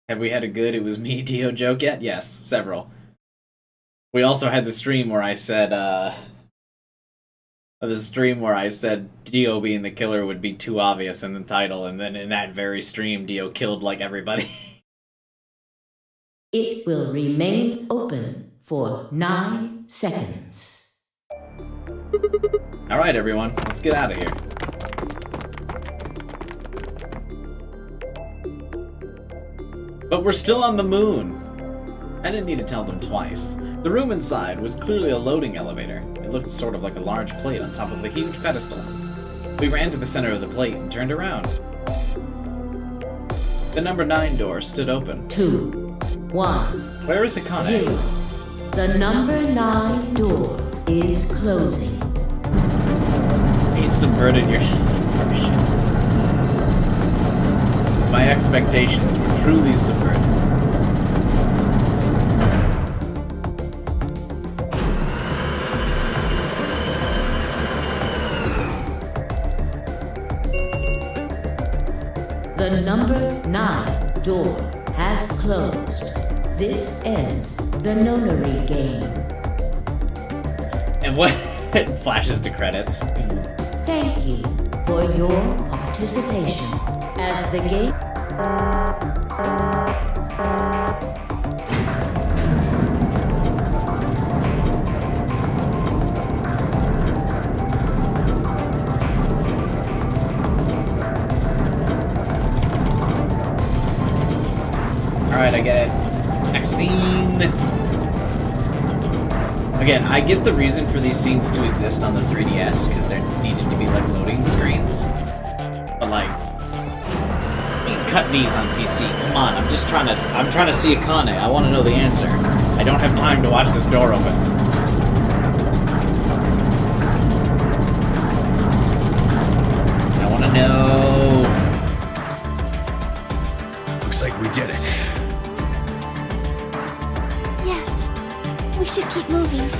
Have we had a good "it was me" Dio joke yet? Yes, several. We also had the stream where I said, Dio being the killer would be too obvious in the title, and then in that very stream, Dio killed, like, everybody. It will remain open for 9 seconds. Alright, everyone, let's get out of here. But we're still on the moon. I didn't need to tell them twice. The room inside was clearly a loading elevator. It looked sort of like a large plate on top of a huge pedestal. We We ran to the center of the plate and turned around. The number 9 door stood open. 2, 1, Where is Akane? 0. The number 9 door is closing. He subverted your assumptions. My expectations were truly subverted. The number 9 door has closed. This ends the nonary game. And what? It flashes to credits. Thank you for your participation as the game. Alright, I get it. Next scene. Again, I get the reason for these scenes to exist on the 3DS, because there needed to be, like, loading screens. But, like, you can cut these on PC. Come on, I'm trying to see Akane. I want to know the answer. I don't have time to watch this door open. I want to know. Looks like we did it. Yes. We should keep moving.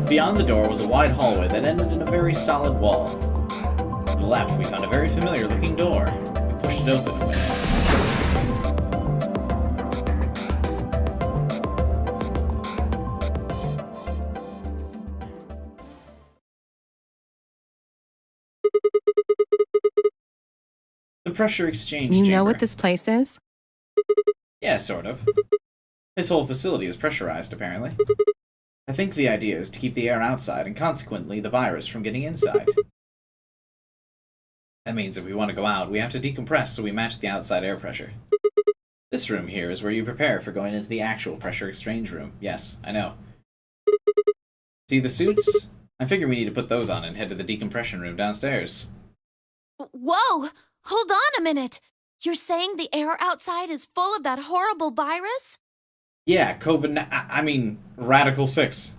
Beyond the door was a wide hallway that ended in a very solid wall. To the left, we found a very familiar-looking door. We pushed it open and went in. The pressure exchange You chamber. know what this place is? Yeah, sort of. This whole facility is pressurized, apparently. I think the idea is to keep the air outside and consequently the virus from getting inside. That means if we want to go out, we have to decompress so we match the outside air pressure. This room here is where you prepare for going into the actual pressure exchange room. Yes, I know. See the suits? I figure we need to put those on and head to the decompression room downstairs. Whoa! Hold on a minute! You're saying the air outside is full of that horrible virus? Yeah, I mean, Radical 6.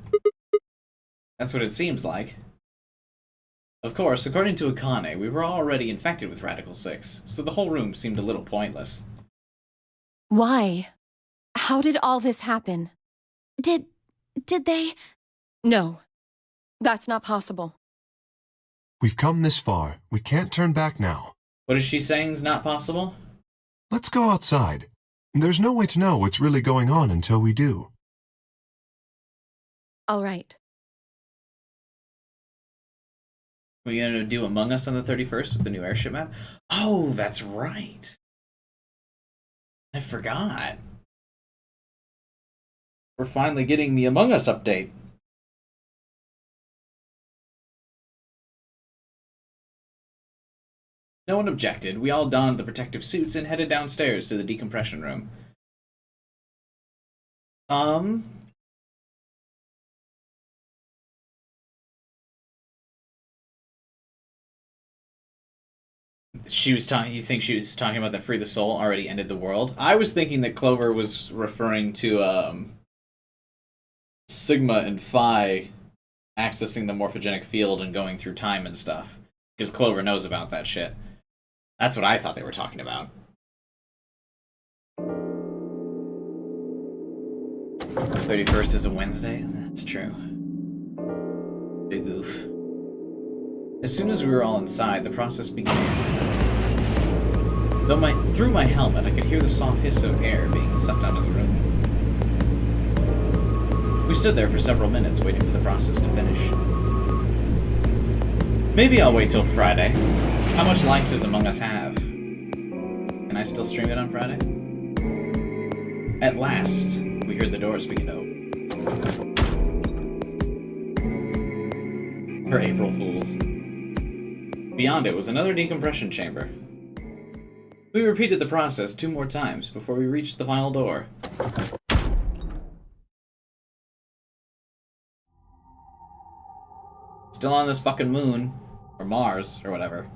That's what it seems like. Of course, according to Akane, we were already infected with Radical 6, so the whole room seemed a little pointless. Why? How did all this happen? Did they? No. That's not possible. We've come this far. We can't turn back now. What is she saying is not possible? Let's go outside. There's no way to know what's really going on until we do. All right. We're going to do Among Us on the 31st with the new airship map? Oh, that's right. I forgot. We're finally getting the Among Us update. No one objected. We all donned the protective suits and headed downstairs to the decompression room. You think she was talking about that Free the Soul already ended the world? I was thinking that Clover was referring to, Sigma and Phi accessing the morphogenic field and going through time and stuff. Because Clover knows about that shit. That's what I thought they were talking about. 31st is a Wednesday? That's true. Big oof. As soon as we were all inside, the process began. Through my helmet, I could hear the soft hiss of air being sucked out of the room. We stood there for several minutes waiting for the process to finish. Maybe I'll wait till Friday. How much life does Among Us have? Can I still stream it on Friday? At last, we heard the doors begin to open. For April Fools. Beyond it was another decompression chamber. We repeated the process 2 more times before we reached the final door. Still on this fucking moon. Or Mars, or whatever.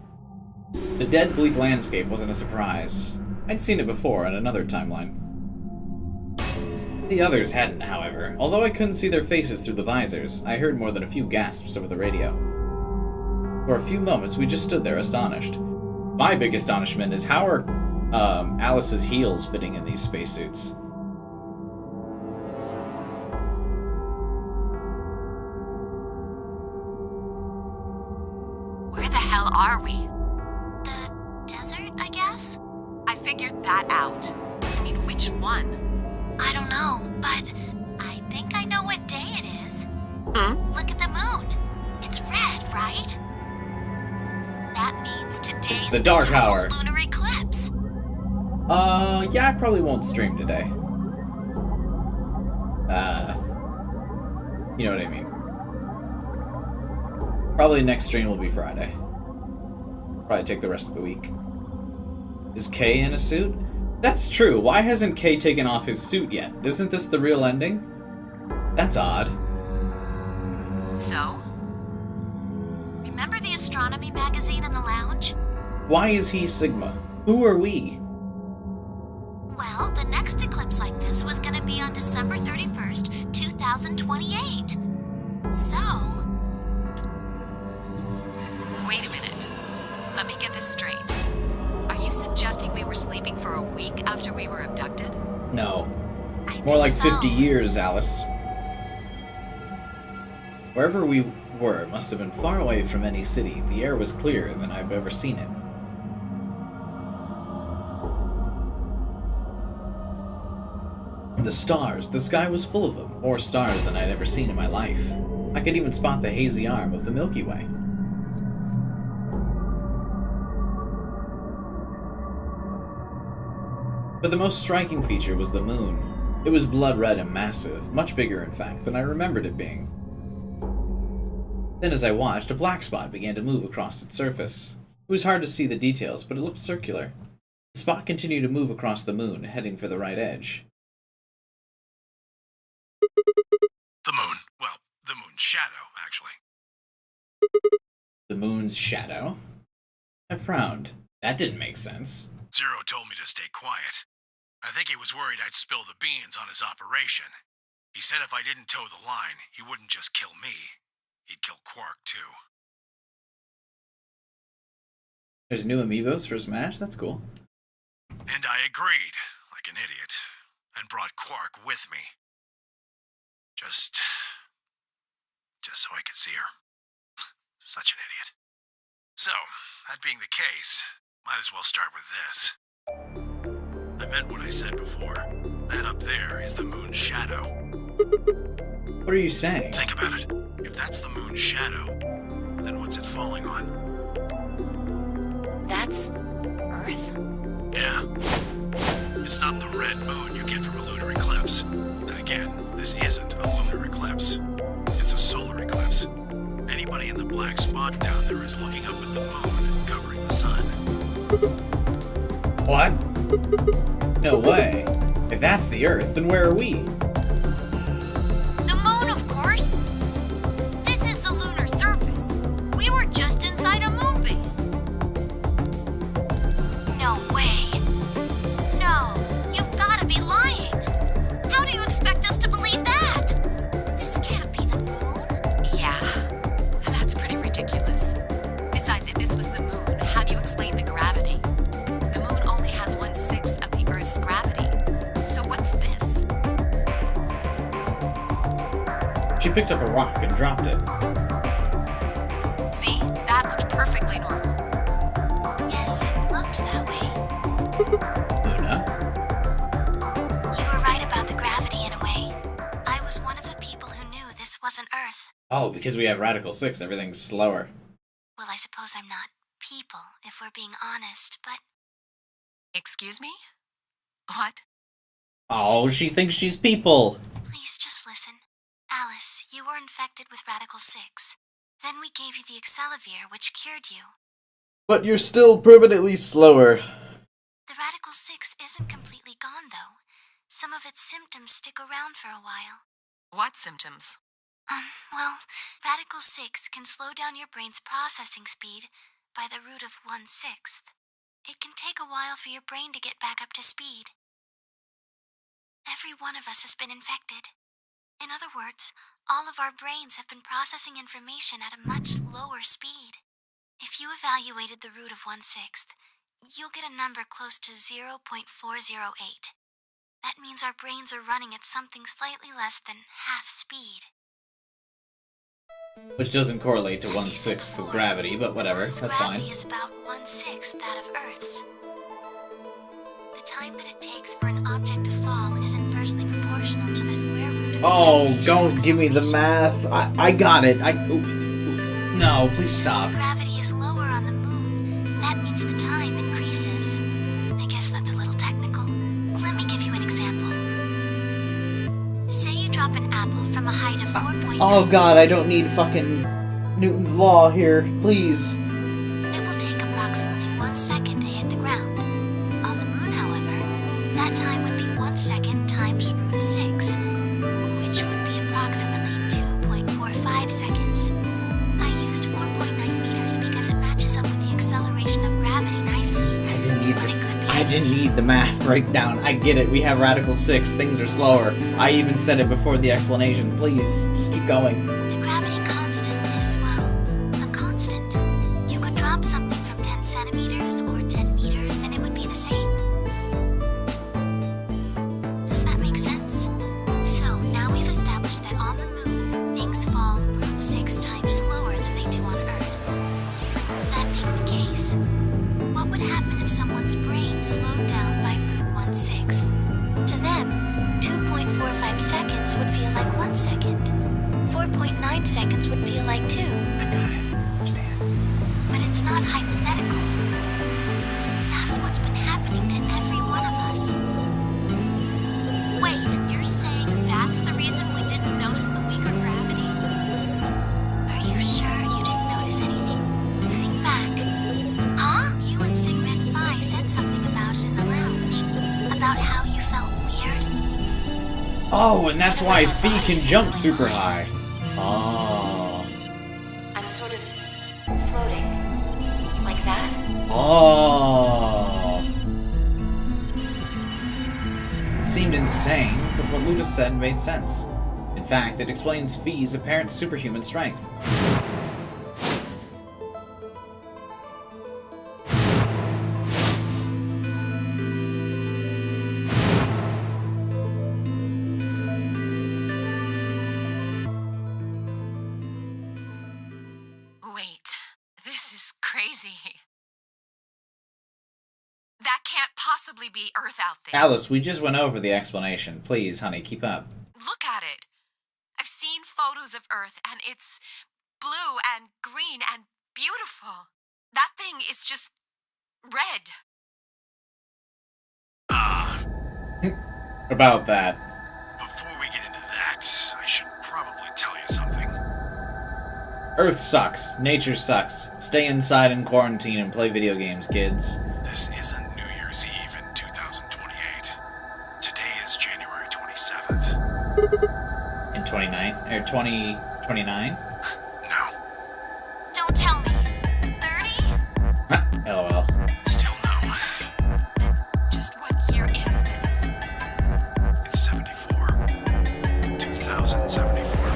The dead, bleak landscape wasn't a surprise. I'd seen it before in another timeline. The others hadn't, however. Although I couldn't see their faces through the visors, I heard more than a few gasps over the radio. For a few moments, we just stood there astonished. My big astonishment is how are Alice's heels fitting in these spacesuits? Where the hell are we? The desert, I guess? I figured that out. I mean, which one? I don't know, but I think I know what day it is. Look at the moon. It's red, right? That means today's It's the dark total hour. lunar eclipse. Yeah, I probably won't stream today. You know what I mean. Probably next stream will be Friday. Probably take the rest of the week. Is Kay in a suit? That's true. Why hasn't Kay taken off his suit yet? Isn't this the real ending? That's odd. So? Remember the astronomy magazine in the lounge? Why is he Sigma? Who are we? Well, the next eclipse like this was gonna be on December 31st, 2028. So... Wait a minute. Let me get this straight. Are you suggesting we were sleeping for a week after we were abducted? No. More like 50 years, Alice. Wherever we were must have been far away from any city. The air was clearer than I've ever seen it. The stars. The sky was full of them. More stars than I'd ever seen in my life. I could even spot the hazy arm of the Milky Way. But the most striking feature was the moon. It was blood red and massive, much bigger in fact than I remembered it being. Then as I watched, a black spot began to move across its surface. It was hard to see the details, but it looked circular. The spot continued to move across the moon, heading for the right edge. The moon. Well, the moon's shadow, actually. The moon's shadow? I frowned. That didn't make sense. Zero told me to stay quiet. I think he was worried I'd spill the beans on his operation. He said if I didn't toe the line, he wouldn't just kill me. He'd kill Quark, too. There's new amiibos for Smash? That's cool. And I agreed, like an idiot, and brought Quark with me. Just so I could see her. Such an idiot. So, that being the case, might as well start with this. I meant what I said before. That up there is the moon's shadow. What are you saying? Think about it. If that's the moon's shadow, then what's it falling on? That's... Earth? Yeah. It's not the red moon you get from a lunar eclipse. Then again, this isn't a lunar eclipse. It's a solar eclipse. Anybody in the black spot down there is looking up at the moon covering the sun. What? No way. If that's the Earth, then where are we? The moon, of course. This is the lunar surface. We were just inside a moon base. No way. No, you've got to be lying. How do you expect us to believe that? This can't be the moon. Yeah, that's pretty ridiculous. Besides, if this was the moon, how do you explain the gravity? The moon only has 1/6 of the Earth's gravity. So what's this? She picked up a rock and dropped it. See, that looked perfectly normal. Yes, it looked that way. Luna? You were right about the gravity in a way. I was one of the people who knew this wasn't Earth. Oh, because we have Radical 6, everything's slower. Well, I suppose I'm not people, if we're being honest, but... Excuse me? What? Oh, she thinks she's people. Please just listen. Alice, you were infected with Radical 6. Then we gave you the Accelavir, which cured you. But you're still permanently slower. The Radical 6 isn't completely gone, though. Some of its symptoms stick around for a while. What symptoms? Well, Radical 6 can slow down your brain's processing speed by the root of 1/6. It can take a while for your brain to get back up to speed. Every one of us has been infected. In other words, all of our brains have been processing information at a much lower speed. If you evaluated the root of 1/6, you'll get a number close to 0.408. That means our brains are running at something slightly less than half speed. Which doesn't correlate to 1/6 of gravity, but whatever, that's fine. Gravity is about 1/6 that of Earth's. The time that it takes for an object to fall is inversely proportional to the square root of Oh, don't give me the math. I got it. No, please stop. Since the gravity is lower on the moon, that means the time increases. I guess that's a little technical. Let me give you an example. Say you drop an apple from a height of 4.9 Oh god, I don't need fucking Newton's law here, please. It will take approximately 1 second to hit the ground. On the moon, however, that time would be 1 second times root of 6, which would be approximately 2.45 seconds. I used 4.9 meters because it matches up with the acceleration of gravity nicely. I didn't need the math breakdown. I get it. We have Radical 6. Things are slower. I even said it before the explanation. Please, just keep going. The gravity constant is, well, a constant. You could drop something from 10 centimeters or 10 meters and it would be the same. Does that make sense? So, now we've established that on the moon, things fall root 6 times slower than they do on Earth. That being the case, what would happen if someone's brain slowed down by root 1/6? To them, 2.45 seconds would feel like 1 second. 4.9 seconds would feel like 2. But it's not hypothetical. That's what's been happening to every one of us. Wait, you're saying that's the reason we didn't notice the weaker gravity? Are you sure you didn't notice anything? Think back. Huh? You and Sigmund Phi said something about it in the lounge. About how you felt weird. Oh, and that's why Fee can jump super high. Oh. I'm sort of floating. Like that? Oh. It seemed insane, but what Luda said made sense. In fact, it explains Fee's apparent superhuman strength. Wait, this is crazy. That can't possibly be Earth out there. Alice, we just went over the explanation. Please, honey, keep up. Look at it. I've seen photos of Earth, and it's blue and green and beautiful. That thing is just red. About that. Before we get into that, I should probably tell you something. Earth sucks. Nature sucks. Stay inside in quarantine and play video games, kids. This isn't New Year's Eve in 2028. Today is January 27th. In 2029? No. Don't tell me. 30? LOL. Still no. Just what year is this? It's 74. 2074.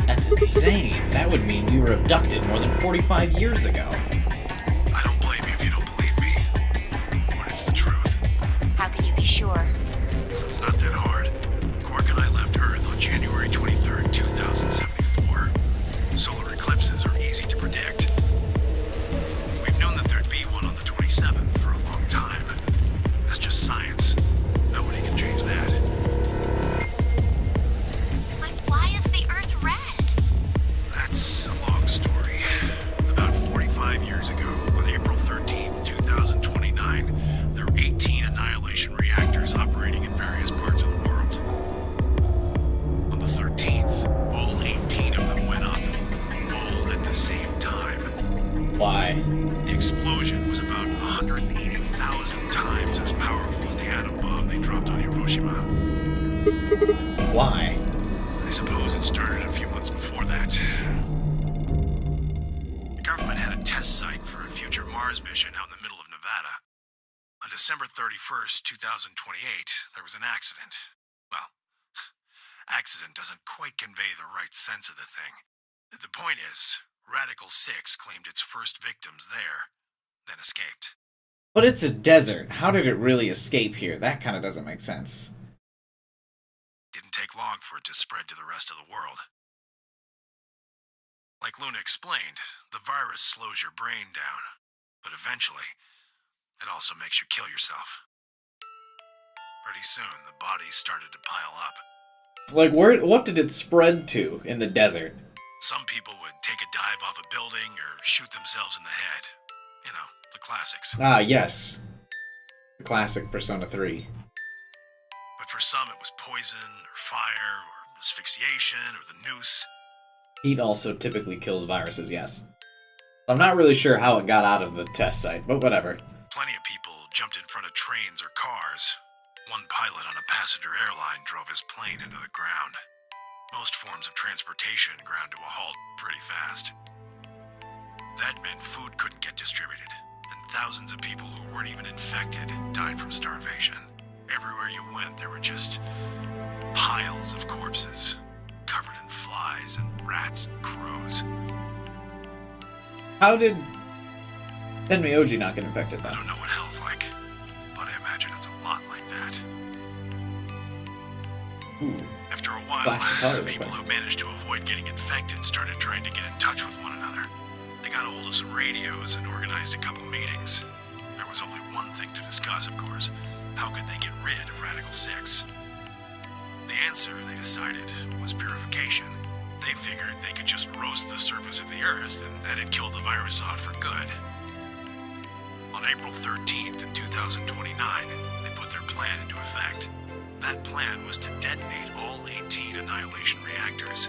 That's insane. That would mean we were abducted more than 45 years ago. I don't blame you if you don't believe me. But it's the truth. How can you be sure? It's not that hard. Quark and I left Earth on January 23rd, 2074. Solar eclipses are easy to predict. We've known that there'd be one on the 27th for a long time. That's just science. Nobody can change that. But why is the Earth red? That's a long story. About 45 years ago, on April 13th, 2029, there were 18 annihilation reactors operating in various parts of the world. On the 13th, all 18 of them went up, all at the same time. Why? The explosion was about 180,000 times as powerful as the atom bomb they dropped on Hiroshima. Why? I suppose it started a few months before that. The government had a test site for a future Mars mission out in the middle of Nevada. On December 31st, 2028, there was an accident. Well, accident doesn't quite convey the right sense of the thing. The point is, Radical 6 claimed its first victims there, then escaped. But it's a desert. How did it really escape here? That kind of doesn't make sense. Didn't take long for it to spread to the rest of the world. Like Luna explained, the virus slows your brain down, but eventually, it also makes you kill yourself. Pretty soon, the bodies started to pile up. Like, what did it spread to in the desert? Some people would take a dive off a building or shoot themselves in the head. You know, the classics. Ah, yes. The classic Persona 3. But for some, it was poison, or fire, or asphyxiation, or the noose. Heat also typically kills viruses, yes. I'm not really sure how it got out of the test site, but whatever. Plenty of people jumped in front of trains or cars. One pilot on a passenger airline drove his plane into the ground. Most forms of transportation ground to a halt pretty fast. That meant food couldn't get distributed, and thousands of people who weren't even infected died from starvation. Everywhere you went, there were just piles of corpses, covered in flies and rats and crows. How did Tenmyoji not get infected, though? I don't know what hell's like, but I imagine it's a lot like that. Ooh. After a while, people who managed to avoid getting infected started trying to get in touch with one another. They got a hold of some radios and organized a couple meetings. There was only one thing to discuss, of course. How could they get rid of Radical 6? The answer, they decided, was purification. They figured they could just roast the surface of the Earth, and that'd kill the virus off for good. On April 13th in 2029, they put their plan into effect. That plan was to detonate all 18 Annihilation reactors.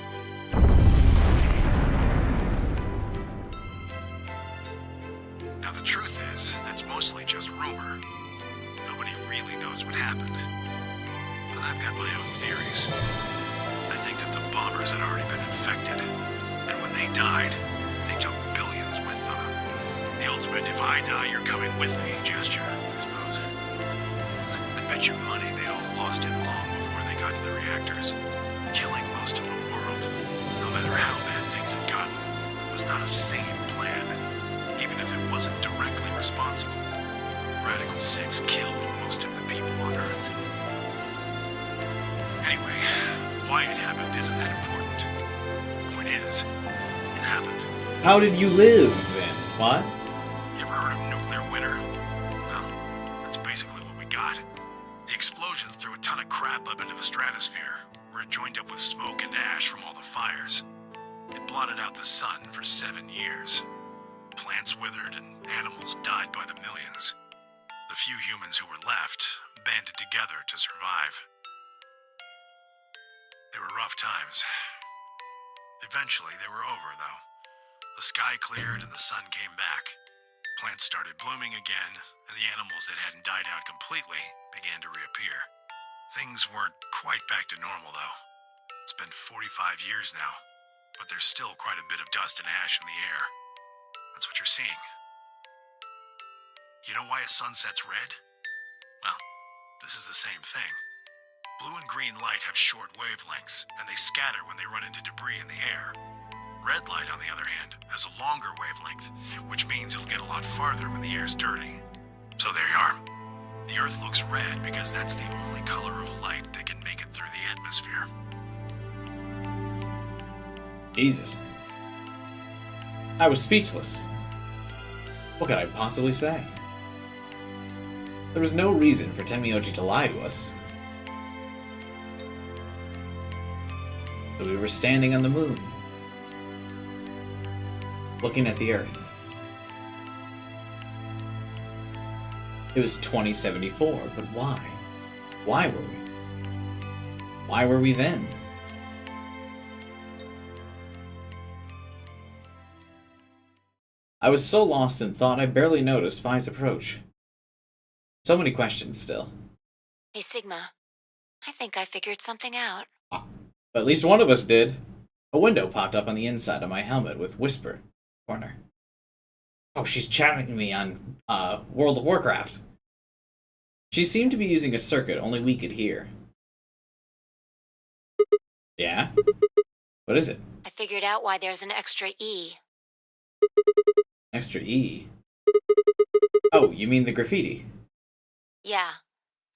Now the truth is, that's mostly just rumor. Nobody really knows what happened. But I've got my own theories. I think that the bombers had already been infected, and when they died, they took billions with them. The ultimate if I die, you're coming with me gesture, I suppose. I bet you money they all lost it long before they got to the reactors. Killing most of the world, no matter how bad things had gotten, was not a sane plan, even if it wasn't directly responsible. Radical 6 killed most of the people on Earth. Anyway, why it happened isn't that important. Point is, it happened. How did you live, then? What? You ever heard of nuclear winter? Well, that's basically what we got. The explosion threw a ton of crap up into the stratosphere, where it joined up with smoke and ash from all the fires. It blotted out the sun for 7 years. Plants withered and animals died by the millions. The few humans who were left banded together to survive. They were rough times. Eventually, they were over, though. The sky cleared and the sun came back. Plants started blooming again, and the animals that hadn't died out completely began to reappear. Things weren't quite back to normal, though. It's been 45 years now, but there's still quite a bit of dust and ash in the air. That's what you're seeing. You know why a sunset's red? Well, this is the same thing. Blue and green light have short wavelengths, and they scatter when they run into debris in the air. Red light, on the other hand, has a longer wavelength, which means it'll get a lot farther when the air's dirty. So there you are. The Earth looks red because that's the only color of light that can make it through the atmosphere. Jesus. I was speechless. What could I possibly say? There was no reason for Tenmyoji to lie to us. So we were standing on the moon, looking at the Earth. It was 2074, but why? Why were we? Why were we then? I was so lost in thought I barely noticed Vi's approach. So many questions still. Hey, Sigma. I think I figured something out. But at least one of us did. A window popped up on the inside of my helmet with Whisper. Corner. Oh, she's chatting to me on World of Warcraft. She seemed to be using a circuit only we could hear. Yeah? What is it? I figured out why there's an extra E. Extra E? Oh, you mean the graffiti? Yeah,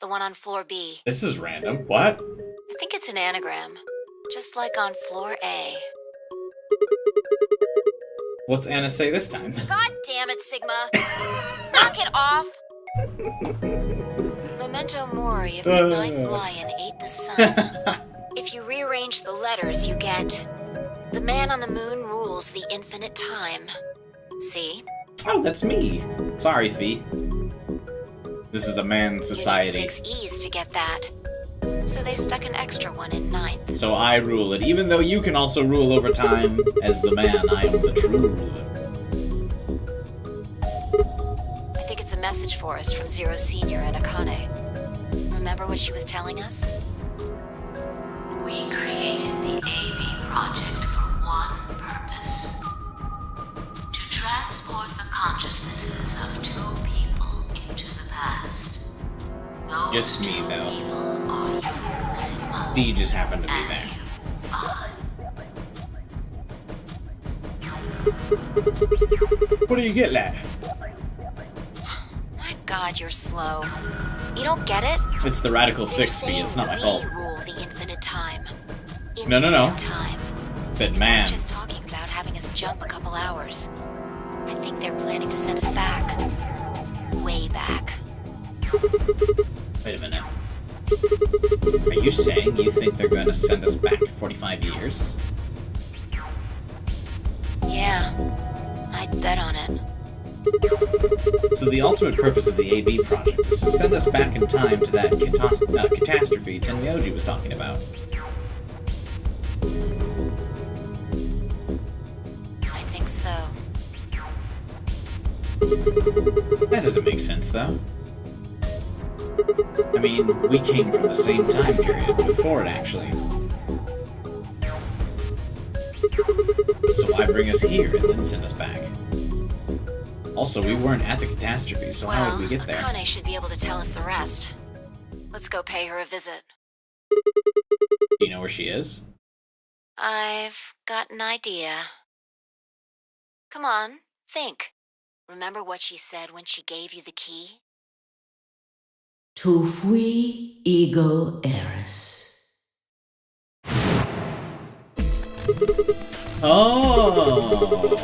the one on floor B. This is random. What? I think it's an anagram, just like on floor A. What's Anna say this time? God damn it, Sigma! Knock it off! Memento mori if the ninth lion ate the sun. If you rearrange the letters, you get... The man on the moon rules the infinite time. See? Oh, that's me. Sorry, Fee. This is a man's society. You need 6 E's to get that. So they stuck an extra one in ninth. So I rule it, even though you can also rule over time. As the man, I am the true ruler. I think it's a message for us from Zero Senior and Akane. Remember what she was telling us? We created the AB project for one purpose. To transport the consciousnesses of 2 people into the past. Those Just me, 2 though. people are you, Sigma. D just happened to be there. What do you get, lad? My God, you're slow. You don't get it? It's the Radical 60. It's not my fault. We rule the infinite time. No. Time. Said man. We're just talking about having us jump a couple hours. I think they're planning to send us back. Way back. Wait a minute. Are you saying you think they're going to send us back 45 years? Yeah. I'd bet on it. So the ultimate purpose of the AB project is to send us back in time to that catastrophe Tenmyoji was talking about. I think so. That doesn't make sense, though. I mean, we came from the same time period, before it actually. So why bring us here and then send us back? Also, we weren't at the catastrophe, so how did we get there? Akane should be able to tell us the rest. Let's go pay her a visit. Do you know where she is? I've got an idea. Come on, think. Remember what she said when she gave you the key? Tu fui ego eris. Oh,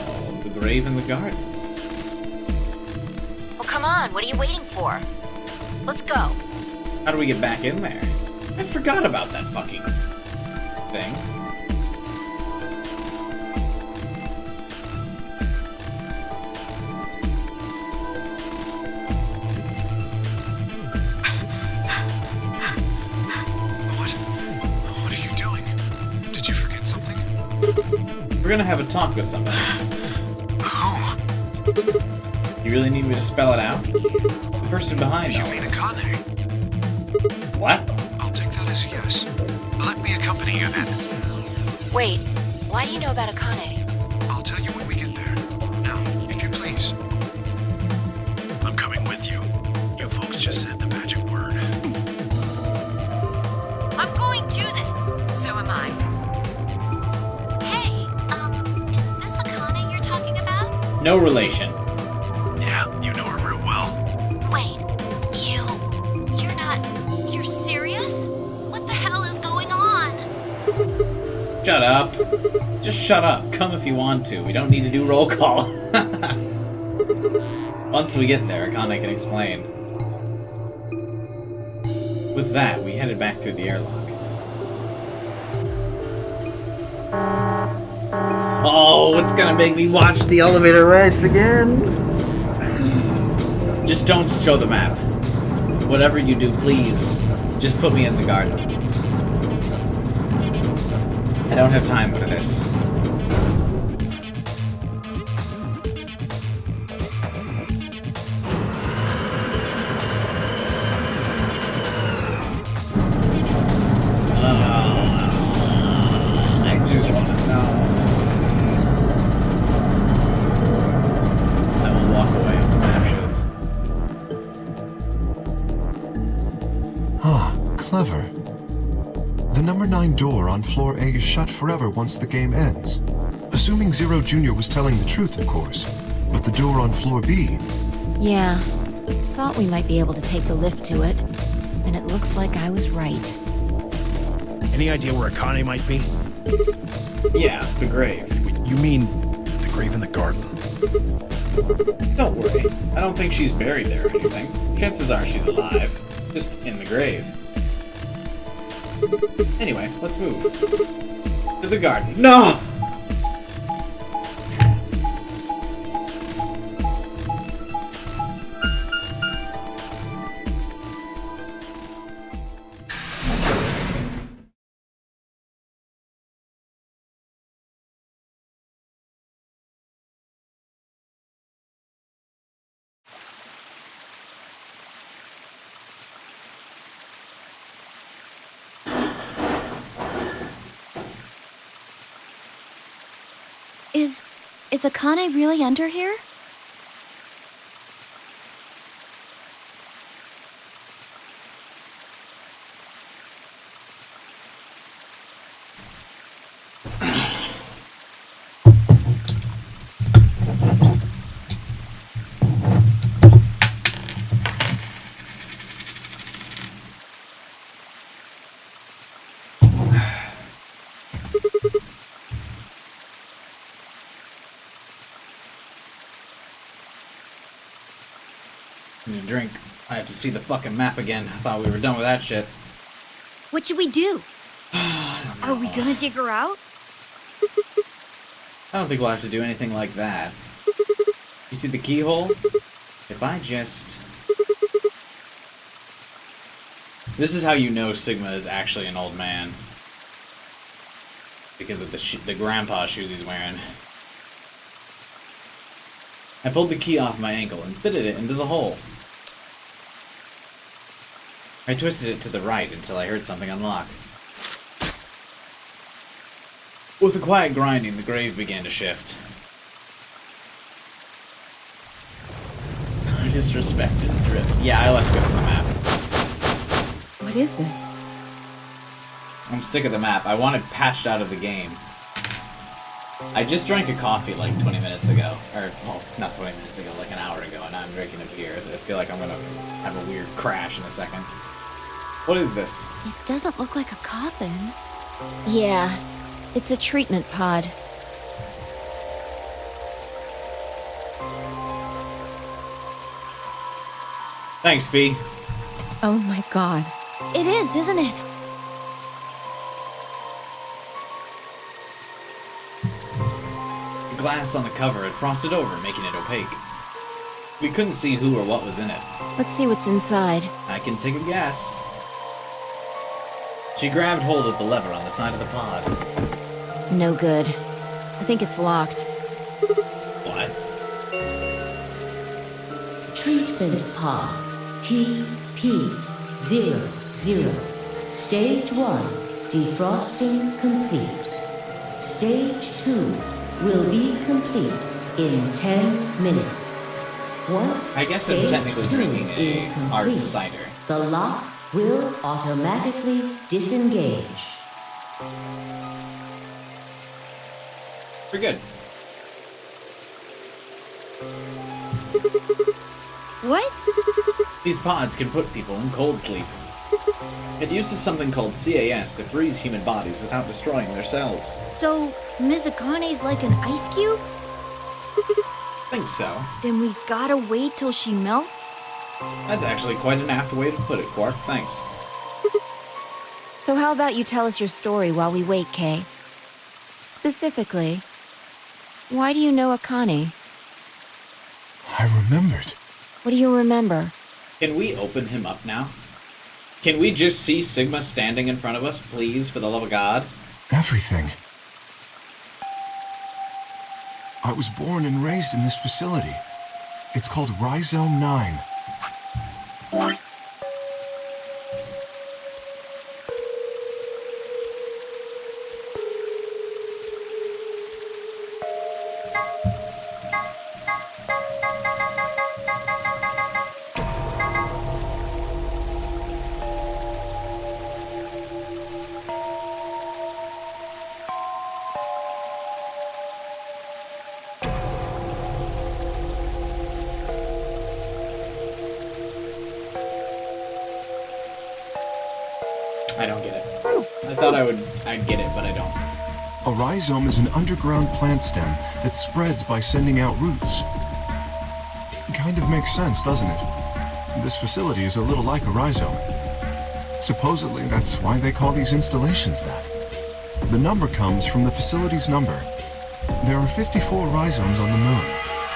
the grave in the garden. Well, come on, what are you waiting for? Let's go. How do we get back in there? I forgot about that fucking thing. What are you doing? Did you forget something? We're gonna have a talk with somebody. Oh. You really need me to spell it out? The person behind You mean Akane? What? I'll take that as a yes. Let me accompany you then. Wait, why do you know about Akane? I'll tell you when we get there. Now, if you please. I'm coming with you. You folks just said the magic word. I'm going to then. So am I. Hey, is this Akane you're talking about? No relation. Yeah, you know her real well. Wait, you're not... You're serious? What the hell is going on? Shut up. Just shut up. Come if you want to. We don't need to do roll call. Once we get there, Akane can explain. With that, we headed back through the airlock. Oh, it's gonna make me watch the elevator rides again. Just don't show the map. Whatever you do, please, just put me in the garden. I don't have time for this. The number 9 door on floor A is shut forever once the game ends. Assuming Zero Jr. was telling the truth, of course. But the door on floor B... Yeah. Thought we might be able to take the lift to it. And it looks like I was right. Any idea where Akane might be? Yeah, the grave. You mean the grave in the garden? Don't worry. I don't think she's buried there or anything. Chances are she's alive. Just in the grave. Anyway, let's move. To the garden. No! Is Akane really under here? Need a drink. I have to see the fucking map again. I thought we were done with that shit. What should we do? Are we gonna dig her out? I don't think we'll have to do anything like that. You see the keyhole? If I just... This is how you know Sigma is actually an old man. Because of the grandpa shoes he's wearing. I pulled the key off my ankle and fitted it into the hole. I twisted it to the right until I heard something unlock. With a quiet grinding, the grave began to shift. Disrespect is drip. Yeah, I left with the map. What is this? I'm sick of the map. I want it patched out of the game. I just drank a coffee like 20 minutes ago. Or, well, not 20 minutes ago, like an hour ago, and now I'm drinking a beer. I feel like I'm gonna have a weird crash in a second. What is this? It doesn't look like a coffin. Yeah, it's a treatment pod. Thanks, Fee. Oh my god. It is, isn't it? The glass on the cover had frosted over, making it opaque. We couldn't see who or what was in it. Let's see what's inside. I can take a guess. She grabbed hold of the lever on the side of the pod. No good. I think it's locked. What? Treatment pod TP00. Stage 1 defrosting complete. Stage 2 will be complete in 10 minutes. Once I guess I'm stage technically 2 drinking is a hard complete, cider. the lock will automatically disengage. We're good. What? These pods can put people in cold sleep. It uses something called CAS to freeze human bodies without destroying their cells. So, Ms. Akane's like an ice cube? Think so. Then we gotta wait till she melts? That's actually quite an apt way to put it, Quark. Thanks. So how about you tell us your story while we wait, Kay? Specifically, why do you know Akane? I remembered. What do you remember? Can we open him up now? Can we just see Sigma standing in front of us, please, for the love of God? Everything. I was born and raised in this facility. It's called Rhizome 9. I don't get it. I thought I'd get it, but I don't. A rhizome is an underground plant stem that spreads by sending out roots. Kind of makes sense, doesn't it? This facility is a little like a rhizome. Supposedly, that's why they call these installations that. The number comes from the facility's number. There are 54 rhizomes on the moon,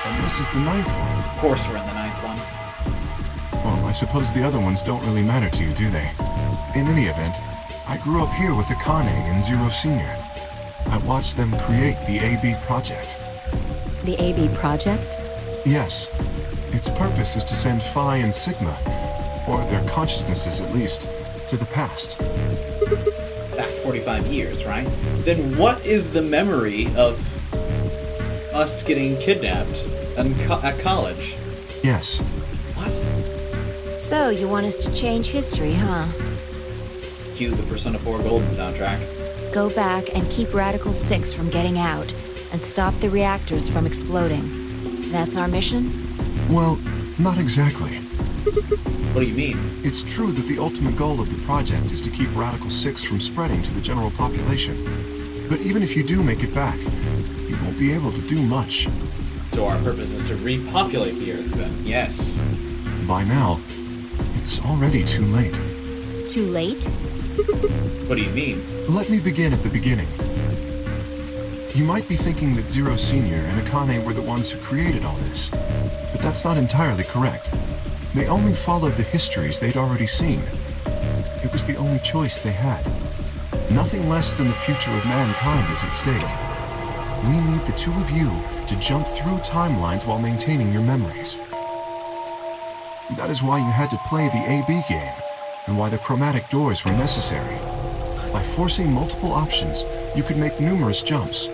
and this is the 9th one. Of course we're in the 9th one. Well, I suppose the other ones don't really matter to you, do they? In any event, I grew up here with Akane and Zero Senior. I watched them create the AB project. The AB project? Yes. Its purpose is to send Phi and Sigma, or their consciousnesses at least, to the past. Back 45 years, right? Then what is the memory of us getting kidnapped at college? Yes. What? So, you want us to change history, huh? Cue the Persona 4 Golden soundtrack. Go back and keep Radical 6 from getting out, and stop the reactors from exploding. That's our mission? Well, not exactly. What do you mean? It's true that the ultimate goal of the project is to keep Radical 6 from spreading to the general population. But even if you do make it back, you won't be able to do much. So our purpose is to repopulate the Earth, then? Yes. By now, it's already too late. Too late? What do you mean? Let me begin at the beginning. You might be thinking that Zero Senior and Akane were the ones who created all this, but that's not entirely correct. They only followed the histories they'd already seen. It was the only choice they had. Nothing less than the future of mankind is at stake. We need the two of you to jump through timelines while maintaining your memories. That is why you had to play the AB game, and why the chromatic doors were necessary. By forcing multiple options, you could make numerous jumps.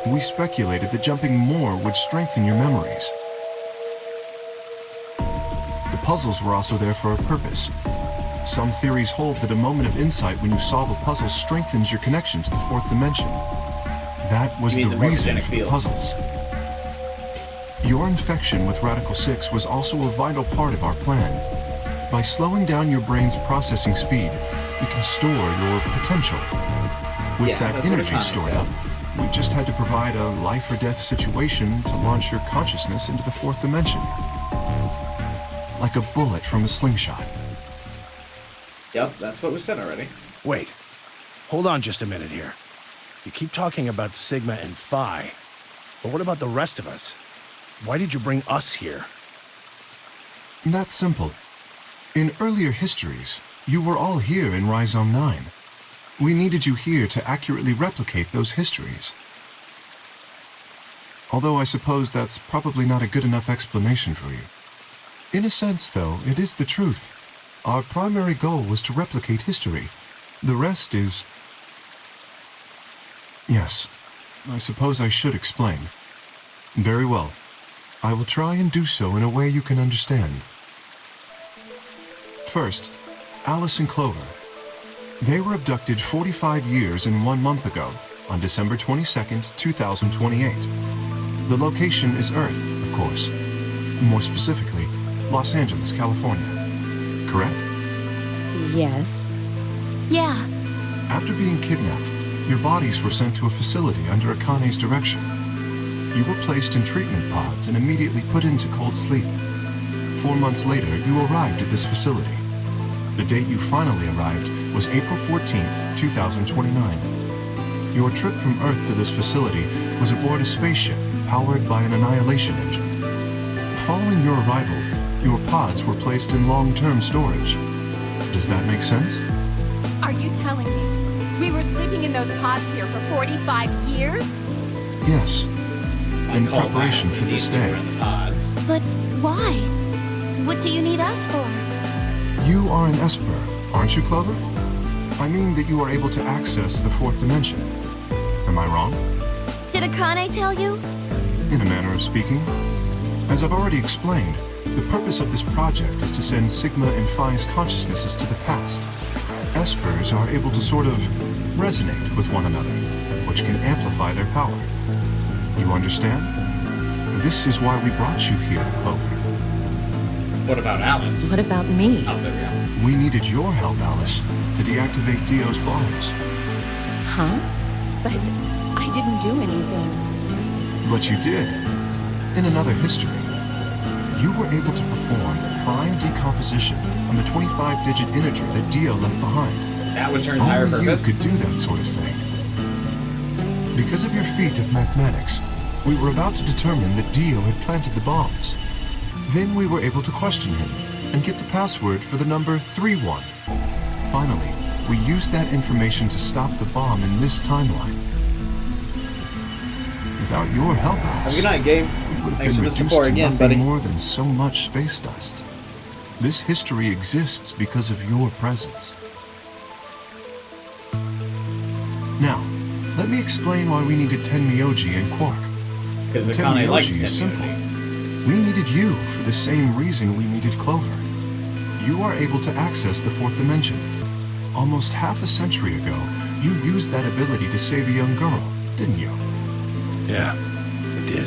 We speculated that jumping more would strengthen your memories. The puzzles were also there for a purpose. Some theories hold that a moment of insight when you solve a puzzle strengthens your connection to the fourth dimension. That was the reason for the puzzles. Your infection with Radical 6 was also a vital part of our plan. By slowing down your brain's processing speed, we can store your potential. With that energy stored up, we just had to provide a life or death situation to launch your consciousness into the fourth dimension. Like a bullet from a slingshot. Yep, that's what was said already. Wait. Hold on just a minute here. You keep talking about Sigma and Phi, but what about the rest of us? Why did you bring us here? That's simple. In earlier histories, you were all here in Rhizome 9. We needed you here to accurately replicate those histories. Although I suppose that's probably not a good enough explanation for you. In a sense, though, it is the truth. Our primary goal was to replicate history. The rest is... Yes, I suppose I should explain. Very well. I will try and do so in a way you can understand. First, Alice and Clover. They were abducted 45 years and 1 month ago, on December 22nd, 2028. The location is Earth, of course. More specifically, Los Angeles, California. Correct? Yes. Yeah. After being kidnapped, your bodies were sent to a facility under Akane's direction. You were placed in treatment pods and immediately put into cold sleep. 4 months later, you arrived at this facility. The date you finally arrived was April 14th, 2029. Your trip from Earth to this facility was aboard a spaceship powered by an annihilation engine. Following your arrival, your pods were placed in long-term storage. Does that make sense? Are you telling me we were sleeping in those pods here for 45 years? Yes. In preparation for this day. But why? What do you need us for? You are an Esper, aren't you, Clover? I mean that you are able to access the fourth dimension. Am I wrong? Did Akane tell you? In a manner of speaking. As I've already explained, the purpose of this project is to send Sigma and Phi's consciousnesses to the past. Espers are able to sort of resonate with one another, which can amplify their power. You understand? This is why we brought you here, Clover. What about Alice? What about me? Oh, there we go. We needed your help, Alice, to deactivate Dio's bombs. Huh? But I didn't do anything. But you did. In another history, you were able to perform prime decomposition on the 25-digit integer that Dio left behind. That was her entire Only purpose? you could do that sort of thing. Because of your feat of mathematics, we were about to determine that Dio had planted the bombs. Then we were able to question him and get the password for the number 31. Finally, we used that information to stop the bomb in this timeline. Without your help, Have a good night, Gabe. we would have Thanks been for the reduced support to again, nothing buddy. more than so much space dust. This history exists because of your presence. Now, let me explain why we needed Tenmyoji and Quark. Because Akane likes Tenmyoji is simple. Tenmyoji. We needed you for the same reason we needed Clover. You are able to access the fourth dimension. Almost half a century ago, you used that ability to save a young girl, didn't you? Yeah, I did.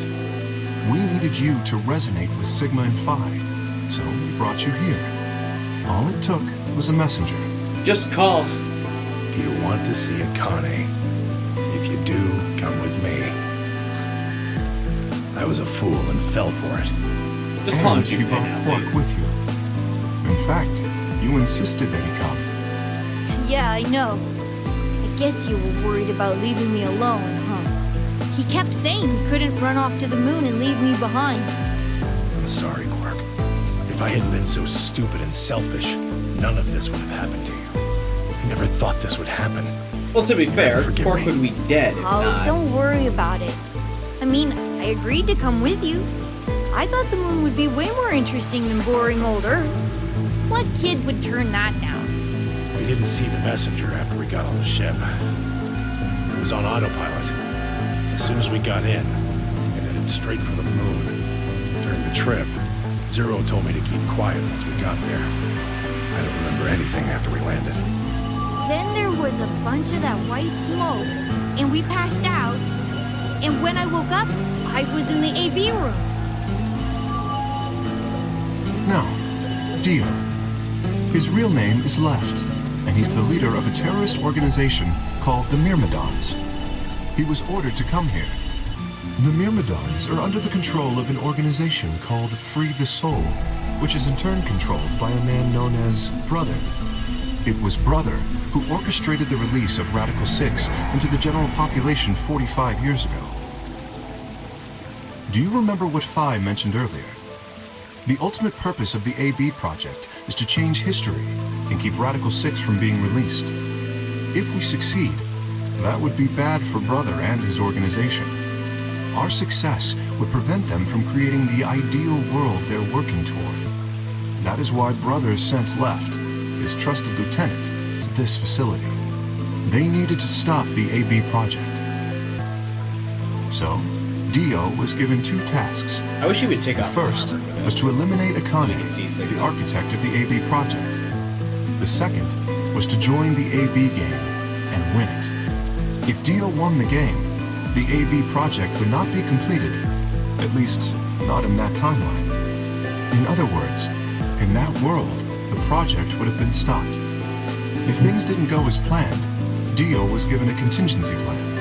We needed you to resonate with Sigma and Phi, so we brought you here. All it took was a messenger. Just call. Do you want to see Akane? If you do, come with me. I was a fool and fell for it. Just call him And you Junpei brought now, Quark please. with you. In fact, you insisted that he come. Yeah, I know. I guess you were worried about leaving me alone, huh? He kept saying he couldn't run off to the moon and leave me behind. I'm sorry, Quark. If I hadn't been so stupid and selfish, none of this would have happened to you. I never thought this would happen. Well, to be fair, Forgive Quark me. would be dead if Oh, not. don't worry about it. I mean, I agreed to come with you. I thought the moon would be way more interesting than boring old Earth. What kid would turn that down? We didn't see the messenger after we got on the ship. It was on autopilot. As soon as we got in, it headed straight for the moon. During the trip, Zero told me to keep quiet once we got there. I don't remember anything after we landed. Then there was a bunch of that white smoke, and we passed out. And when I woke up, I was in the AB room. Now, Dio. His real name is Left, and he's the leader of a terrorist organization called the Myrmidons. He was ordered to come here. The Myrmidons are under the control of an organization called Free the Soul, which is in turn controlled by a man known as Brother. It was Brother who orchestrated the release of Radical 6 into the general population 45 years ago. Do you remember what Phi mentioned earlier? The ultimate purpose of the AB project is to change history and keep Radical 6 from being released. If we succeed, that would be bad for Brother and his organization. Our success would prevent them from creating the ideal world they're working toward. That is why Brother sent Left, his trusted lieutenant, to this facility. They needed to stop the AB project. So, Dio was given two tasks. I wish he would take The off his first armor for this. was to eliminate Akane, You can see Sigma. the architect of the AB project. The second was to join the AB game and win it. If Dio won the game, the AB project would not be completed, at least not in that timeline. In other words, in that world, the project would have been stopped. If things didn't go as planned, Dio was given a contingency plan.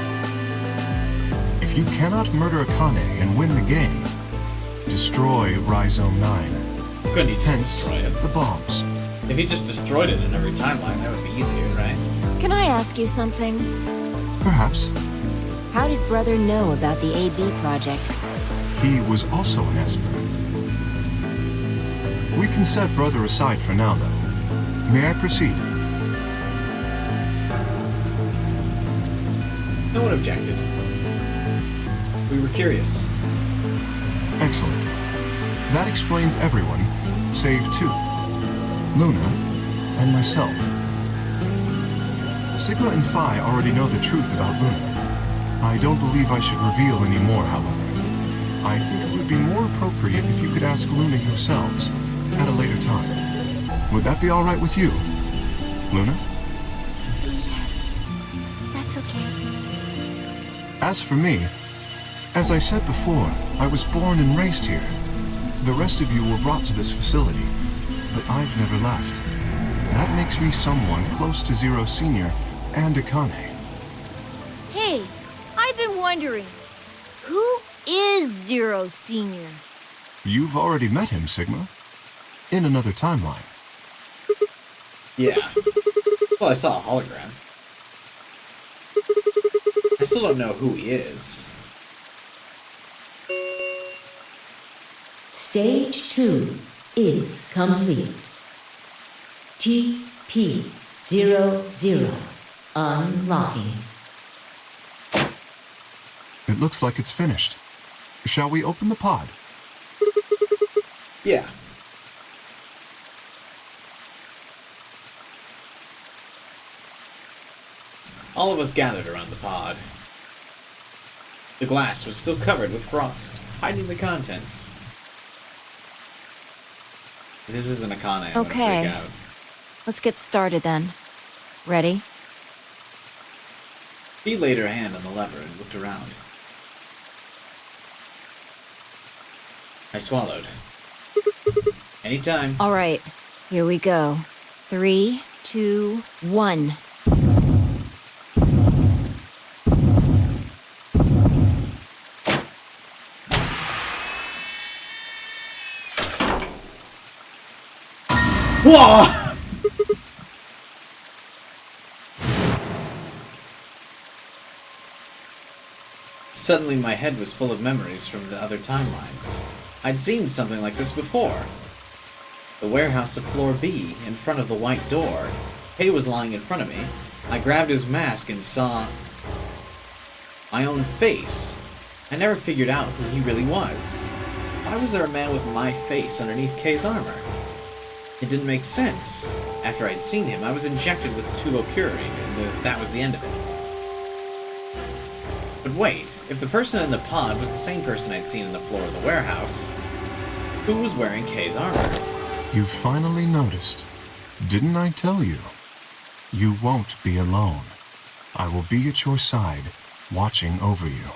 If you cannot murder Akane and win the game, destroy Rhizome 9. Couldn't he just Hence, destroy it? the bombs. If he just destroyed it in every timeline, that would be easier, right? Can I ask you something? Perhaps. How did Brother know about the AB project? He was also an Esper. We can set Brother aside for now, though. May I proceed? No one objected. We were curious. Excellent. That explains everyone, save two. Luna and myself. Sigma and Phi already know the truth about Luna. I don't believe I should reveal any more, however. I think it would be more appropriate if you could ask Luna yourselves at a later time. Would that be all right with you, Luna? Yes, that's okay. As for me, as I said before, I was born and raised here. The rest of you were brought to this facility, but I've never left. That makes me someone close to Zero Senior and Akane. Hey, I've been wondering, who is Zero Senior? You've already met him, Sigma. In another timeline. Yeah. Well, I saw a hologram. I still don't know who he is. Stage 2 is complete. TP00 unlocking. It looks like it's finished. Shall we open the pod? Yeah. All of us gathered around the pod. The glass was still covered with frost, hiding the contents. This isn't Akane. I'm Okay. gonna freak out. Let's get started then. Ready? He laid her hand on the lever and looked around. I swallowed. Anytime. All right, here we go. 3, 2, 1. Whoa! Suddenly my head was full of memories from the other timelines. I'd seen something like this before. The warehouse of floor B, in front of the white door. Kay was lying in front of me. I grabbed his mask and saw my own face. I never figured out who he really was. Why was there a man with my face underneath Kay's armor? It didn't make sense. After I'd seen him, I was injected with tubopurine, and that was the end of it. But wait, if the person in the pod was the same person I'd seen on the floor of the warehouse, who was wearing Kay's armor? You finally noticed. Didn't I tell you? You won't be alone. I will be at your side, watching over you.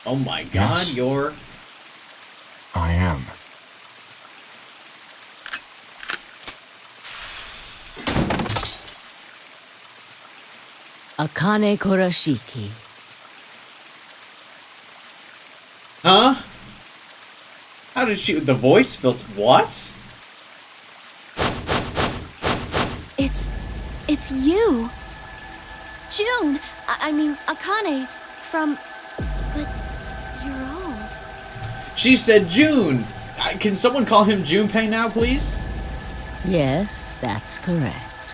Oh my god, Yes. you're... I am. Akane Kurashiki. Huh? How did she... The voice filter... What? It's you. June. I mean, Akane from... But you're old. She said June! Can someone call him Junpei now, please? Yes, that's correct.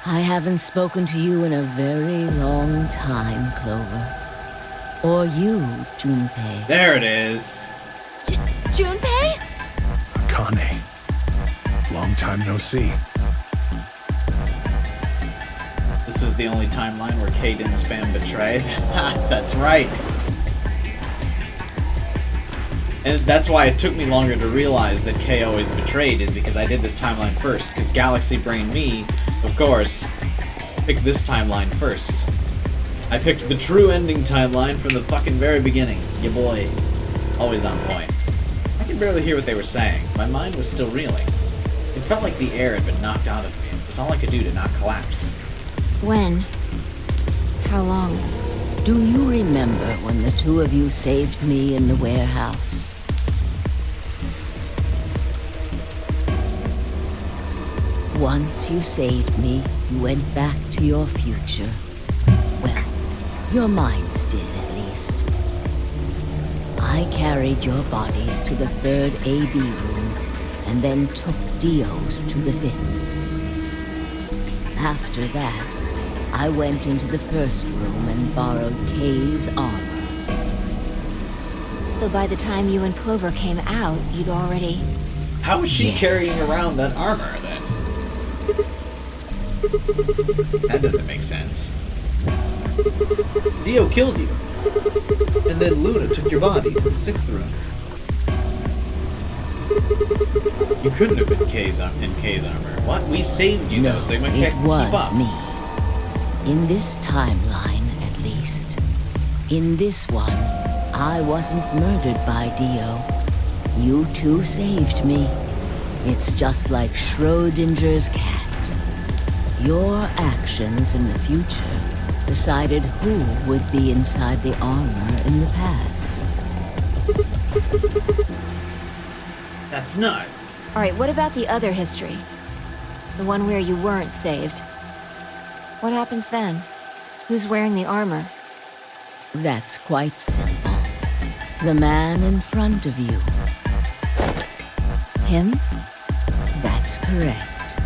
I haven't spoken to you in a very long time, Clover. Or you, Junpei. There it is. Junpei? Akane. Long time no see. This was the only timeline where Kay didn't spam betray. That's right. And that's why it took me longer to realize that Kay always betrayed, is because I did this timeline first. Because Galaxy Brain Me, of course, picked this timeline first. I picked the true ending timeline from the fucking very beginning. Ya boy. Always on point. I could barely hear what they were saying. My mind was still reeling. It felt like the air had been knocked out of me. It was all I could do to not collapse. When? How long? Do you remember when the two of you saved me in the warehouse? Once you saved me, you went back to your future. Well, your minds did, at least. I carried your bodies to the third AB room, and then took Dio's to the fifth. After that, I went into the first room and borrowed Kay's armor. So by the time you and Clover came out, you'd already... How was she carrying around that armor, then? That doesn't make sense. Dio killed you. And then Luna took your body to the sixth room. You couldn't have been in Kay's armor. What? We saved you, though, Sigma. It Keep was up. me. In this timeline, at least. In this one, I wasn't murdered by Dio. You two saved me. It's just like Schrodinger's cat. Your actions in the future decided who would be inside the armor in the past. That's nuts. Alright, what about the other history? The one where you weren't saved. What happens then? Who's wearing the armor? That's quite simple. The man in front of you. Him? That's correct.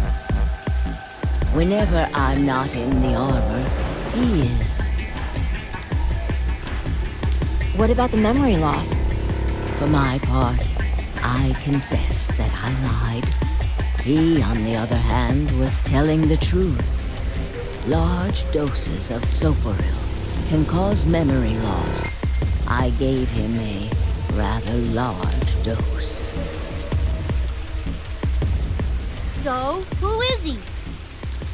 Whenever I'm not in the armor, he is. What about the memory loss? For my part, I confess that I lied. He, on the other hand, was telling the truth. Large doses of soporil can cause memory loss. I gave him a rather large dose. So, who is he?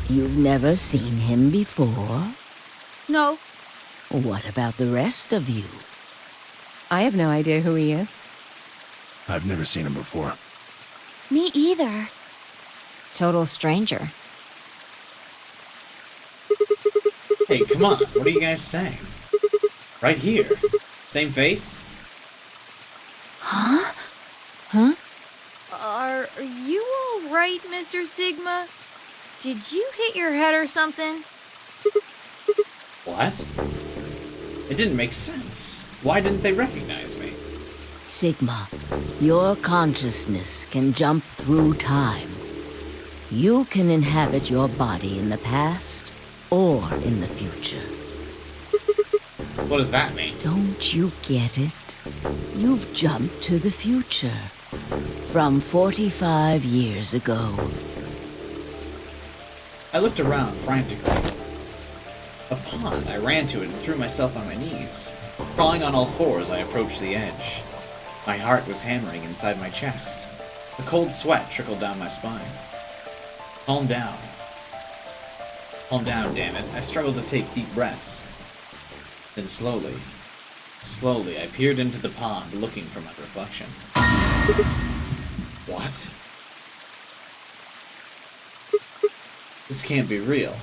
You've never seen him before? No. What about the rest of you? I have no idea who he is. I've never seen him before. Me either. Total stranger. Hey, come on. What are you guys saying? Right here. Same face? Huh? Huh? Are you alright, Mr. Sigma? Did you hit your head or something? What? It didn't make sense. Why didn't they recognize me? Sigma, your consciousness can jump through time. You can inhabit your body in the past or in the future. What does that mean? Don't you get it? You've jumped to the future. From 45 years ago. I looked around frantically. A pond. I ran to it and threw myself on my knees. Crawling on all fours, I approached the edge. My heart was hammering inside my chest. A cold sweat trickled down my spine. Calm down. Calm down, damn it. I struggled to take deep breaths. Then slowly, I peered into the pond, looking for my reflection. What? This can't be real.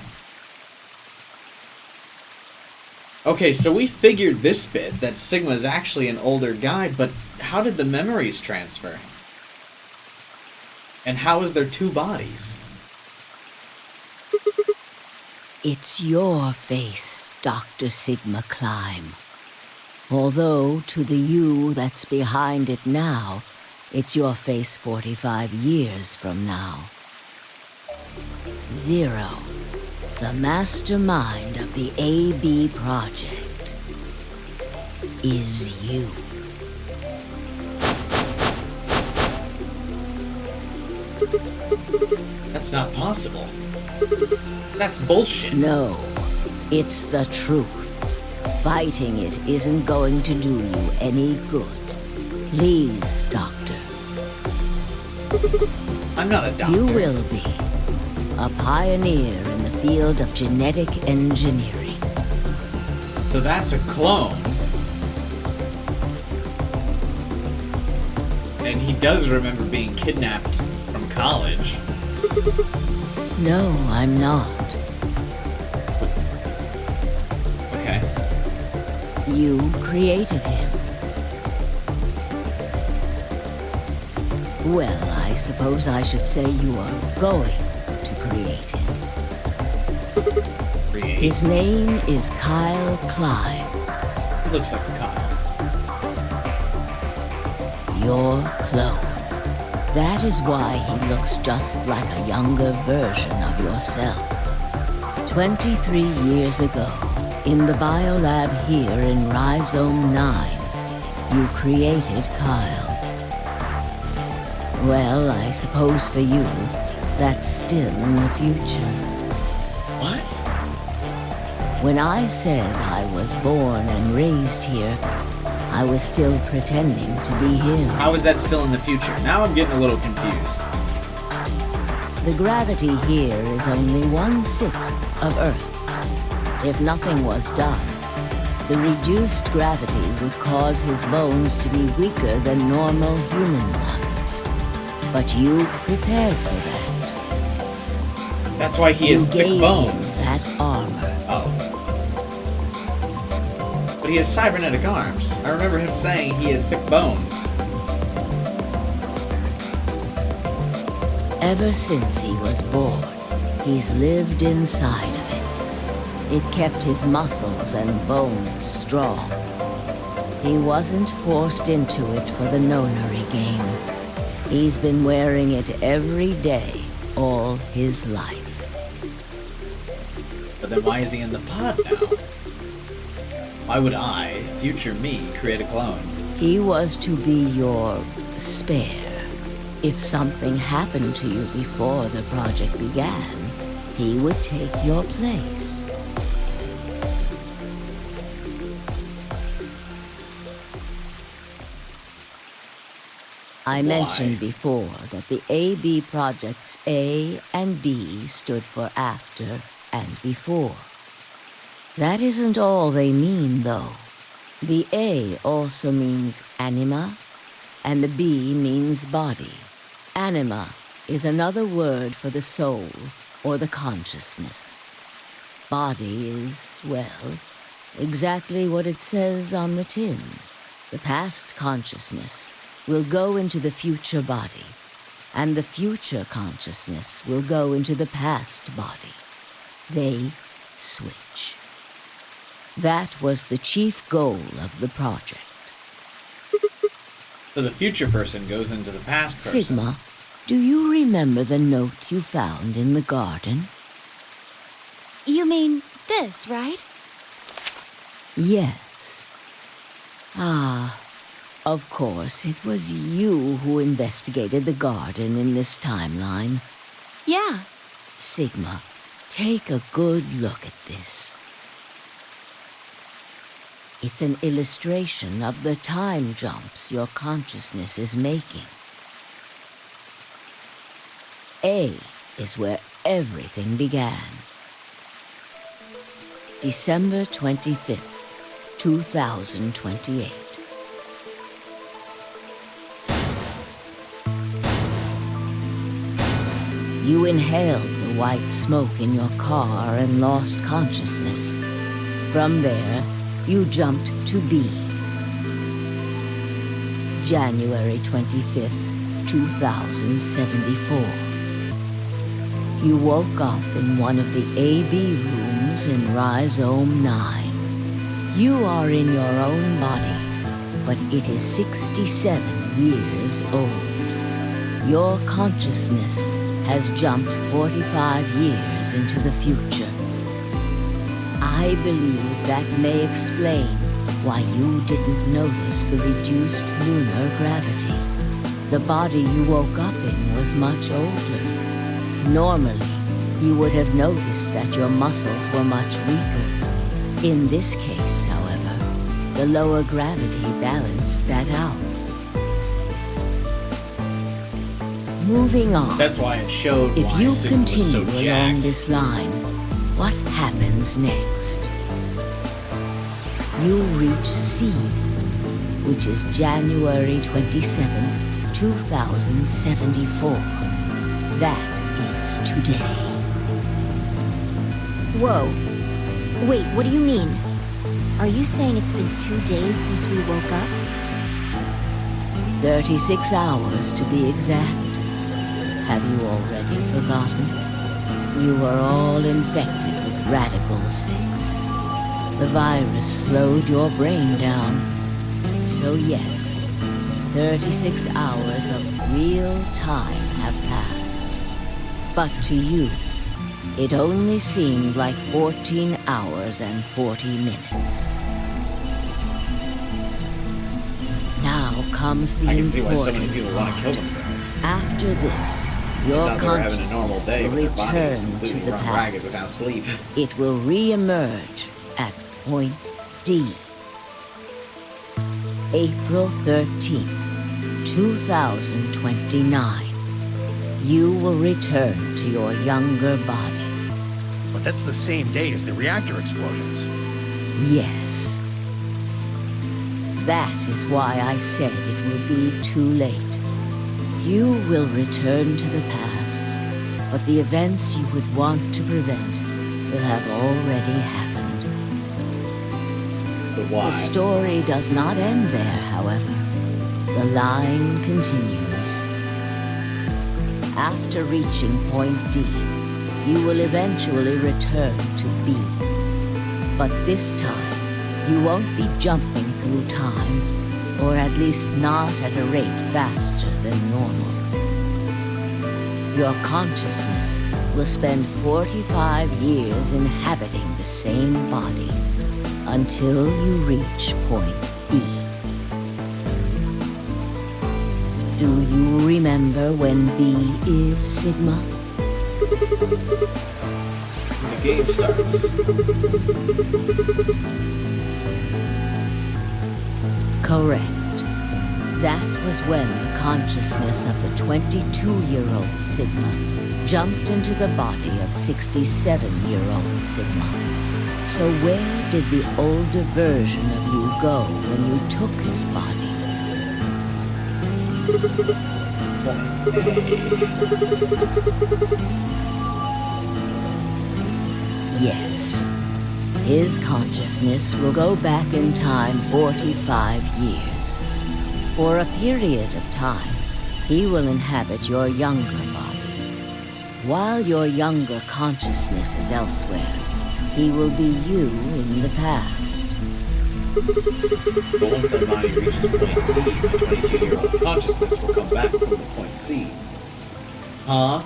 Okay, so we figured this bit, that Sigma is actually an older guy, but how did the memories transfer? And how is there two bodies? It's your face, Dr. Sigma Climb. Although, to the you that's behind it now, it's your face 45 years from now. Zero, the mastermind of the AB project, is you. That's not possible. That's bullshit. No, it's the truth. Fighting it isn't going to do you any good. Please, Doctor. I'm not a doctor. You will be. A pioneer in the field of genetic engineering. So that's a clone. And he does remember being kidnapped from college. No, I'm not. Okay. You created him. Well, I suppose I should say you are going to create him. Create? His name is Kyle Climb. He looks like a Kyle. Your clone. That is why he looks just like a younger version of yourself. 23 years ago, in the biolab here in Rhizome 9, you created Kyle. Well, I suppose for you, that's still in the future. What? When I said I was born and raised here, I was still pretending to be him. How is that still in the future? Now I'm getting a little confused. The gravity here is only 1/6 of Earth's. If nothing was done, the reduced gravity would cause his bones to be weaker than normal human ones. But you prepared for that. That's why he has You thick gave bones. him that armor. Oh. But he has cybernetic arms. I remember him saying he had thick bones. Ever since he was born, he's lived inside of it. It kept his muscles and bones strong. He wasn't forced into it for the nonary game. He's been wearing it every day, all his life. But then why is he in the pod now? Why would I, future me, create a clone? He was to be your spare. If something happened to you before the project began, he would take your place. I mentioned before that the AB projects A and B stood for after and before. That isn't all they mean, though. The A also means anima, and the B means body. Anima is another word for the soul or the consciousness. Body is, well, exactly what it says on the tin. The past consciousness will go into the future body, and the future consciousness will go into the past body. They switch. That was the chief goal of the project. So the future person goes into the past person. Sigma, do you remember the note you found in the garden? You mean this, right? Yes. Ah, of course, it was you who investigated the garden in this timeline. Yeah. Sigma, take a good look at this. It's an illustration of the time jumps your consciousness is making. A is where everything began. December 25th, 2028. You inhaled the white smoke in your car and lost consciousness. From there, you jumped to B. January 25th, 2074. You woke up in one of the AB rooms in Rhizome 9. You are in your own body, but it is 67 years old. Your consciousness has jumped 45 years into the future. I believe that may explain why you didn't notice the reduced lunar gravity. The body you woke up in was much older. Normally, you would have noticed that your muscles were much weaker. In this case, however, the lower gravity balanced that out. Moving on. That's why it showed If why you Sigma was so continue along jacked. this line, what happens next? You reach C, which is January 27th, 2074. That is today. Whoa. Wait, what do you mean? Are you saying it's been 2 days since we woke up? 36 hours to be exact. Have you already forgotten? You were all infected with Radical 6. The virus slowed your brain down. So yes, 36 hours of real time have passed. But to you, it only seemed like 14 hours and 40 minutes. Now comes the I can see why so important many people want to part. kill themselves. After this, They your thought they were having a normal consciousness day, will but their body was return to completely the run ragged past. without sleep. It will re-emerge at point D. April 13th, 2029. You will return to your younger body. But that's the same day as the reactor explosions. Yes. That is why I said it will be too late. You will return to the past, but the events you would want to prevent will have already happened. But why? The story does not end there, however. The line continues. After reaching point D, you will eventually return to B. But this time, you won't be jumping through time, or at least not at a rate faster than normal. Your consciousness will spend 45 years inhabiting the same body until you reach point B. Do you remember when B is Sigma? The game starts. Correct. That was when the consciousness of the 22-year-old Sigma jumped into the body of 67-year-old Sigma. So where did the older version of you go when you took his body? Yes. His consciousness will go back in time 45 years. For a period of time, he will inhabit your younger body. While your younger consciousness is elsewhere, he will be you in the past. But once that body reaches point D, the 22-year-old consciousness will come back from the point C. Huh?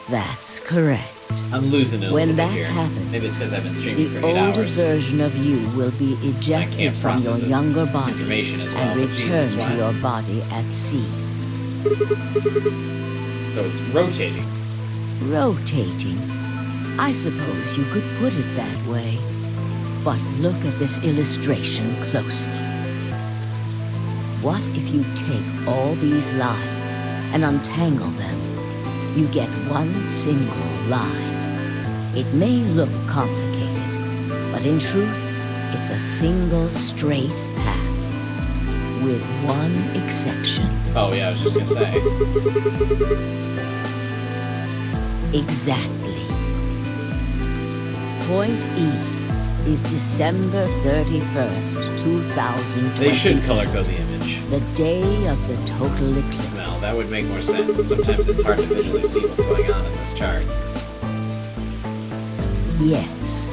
That's correct. I'm losing it a When little that bit here. happens, Maybe it's because I've been streaming the for 8 older hours. version of you will be ejected from your process this younger body information as well, and but return Jesus, to why? your body at C. So it's rotating. Rotating. I suppose you could put it that way. But look at this illustration closely. What if you take all these lines and untangle them? You get one single line. It may look complicated, but in truth, it's a single straight path. With one exception. Oh yeah, I was just gonna say. Exactly. Point E is December 31st, 2020. They should color-code the image. The day of the total eclipse. Well, that would make more sense. Sometimes it's hard to visually see what's going on in this chart. Yes.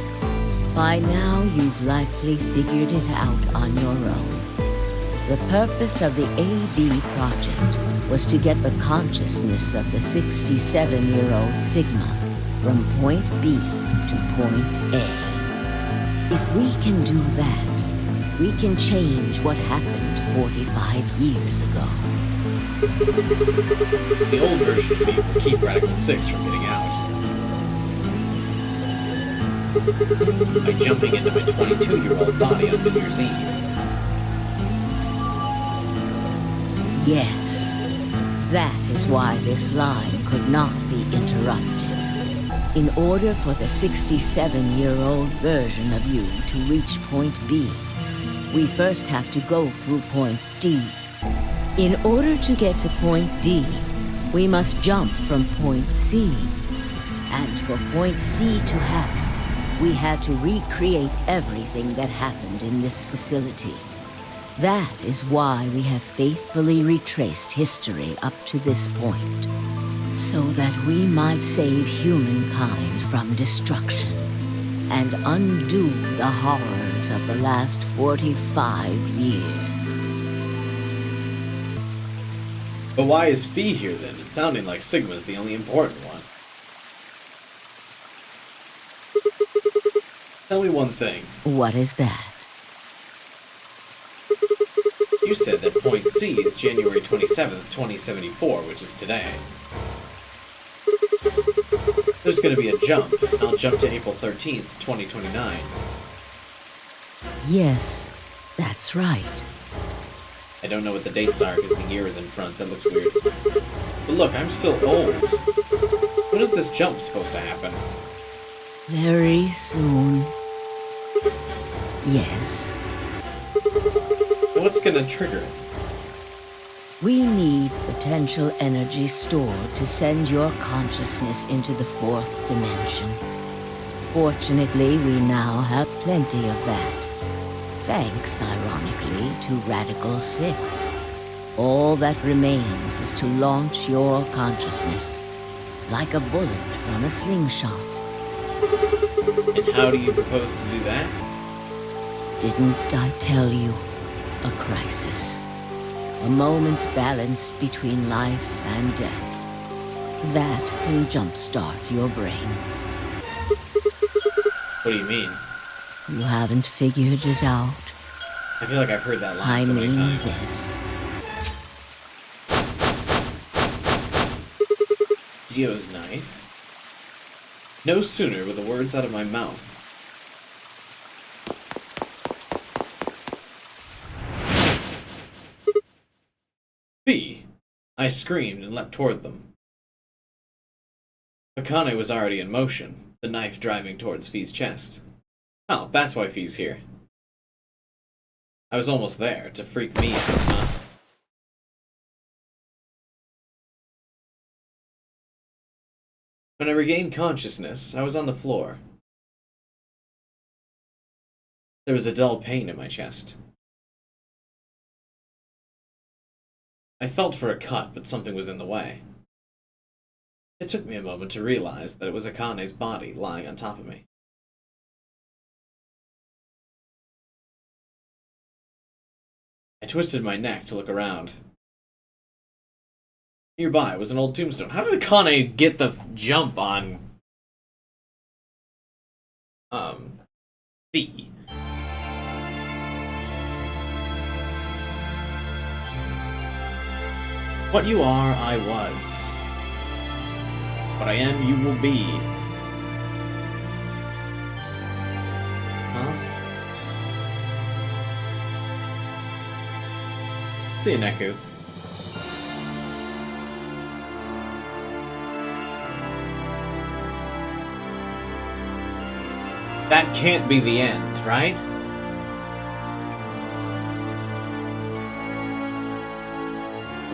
By now, you've likely figured it out on your own. The purpose of the AB project was to get the consciousness of the 67-year-old Sigma from point B to point A. If we can do that, we can change what happened 45 years ago. The old version of me will keep Radical 6 from getting out. By jumping into my 22-year-old body on New Year's Eve. Yes, that is why this line could not be interrupted. In order for the 67-year-old version of you to reach point B, we first have to go through point D. In order to get to point D, we must jump from point C. And for point C to happen, we had to recreate everything that happened in this facility. That is why we have faithfully retraced history up to this point, so that we might save humankind from destruction and undo the horrors of the last 45 years. But why is Phi here then? It's sounding like Sigma's the only important one. Tell me one thing. What is that? You said that point C is January 27th, 2074, which is today. There's gonna be a jump. I'll jump to April 13th, 2029. Yes, that's right. I don't know what the dates are because the year is in front. That looks weird. But look, I'm still old. When is this jump supposed to happen? Very soon. Yes. What's gonna trigger it? We need potential energy stored to send your consciousness into the fourth dimension. Fortunately, we now have plenty of that. Thanks, ironically, to Radical 6. All that remains is to launch your consciousness, like a bullet from a slingshot. And how do you propose to do that? Didn't I tell you? A crisis. A moment balanced between life and death. That can jumpstart your brain. What do you mean? You haven't figured it out. I feel like I've heard that line so many times. This. Dio's knife. No sooner were the words out of my mouth. Fee! I screamed and leapt toward them. Akane was already in motion, the knife driving towards Fee's chest. Oh, that's why Fee's here. I was almost there, to freak me out, huh? When I regained consciousness, I was on the floor. There was a dull pain in my chest. I felt for a cut, but something was in the way. It took me a moment to realize that it was Akane's body lying on top of me. I twisted my neck to look around. Nearby was an old tombstone. How did Akane get the jump on Fee? What you are, I was. What I am, you will be. Huh? See you, Neku. That can't be the end, right?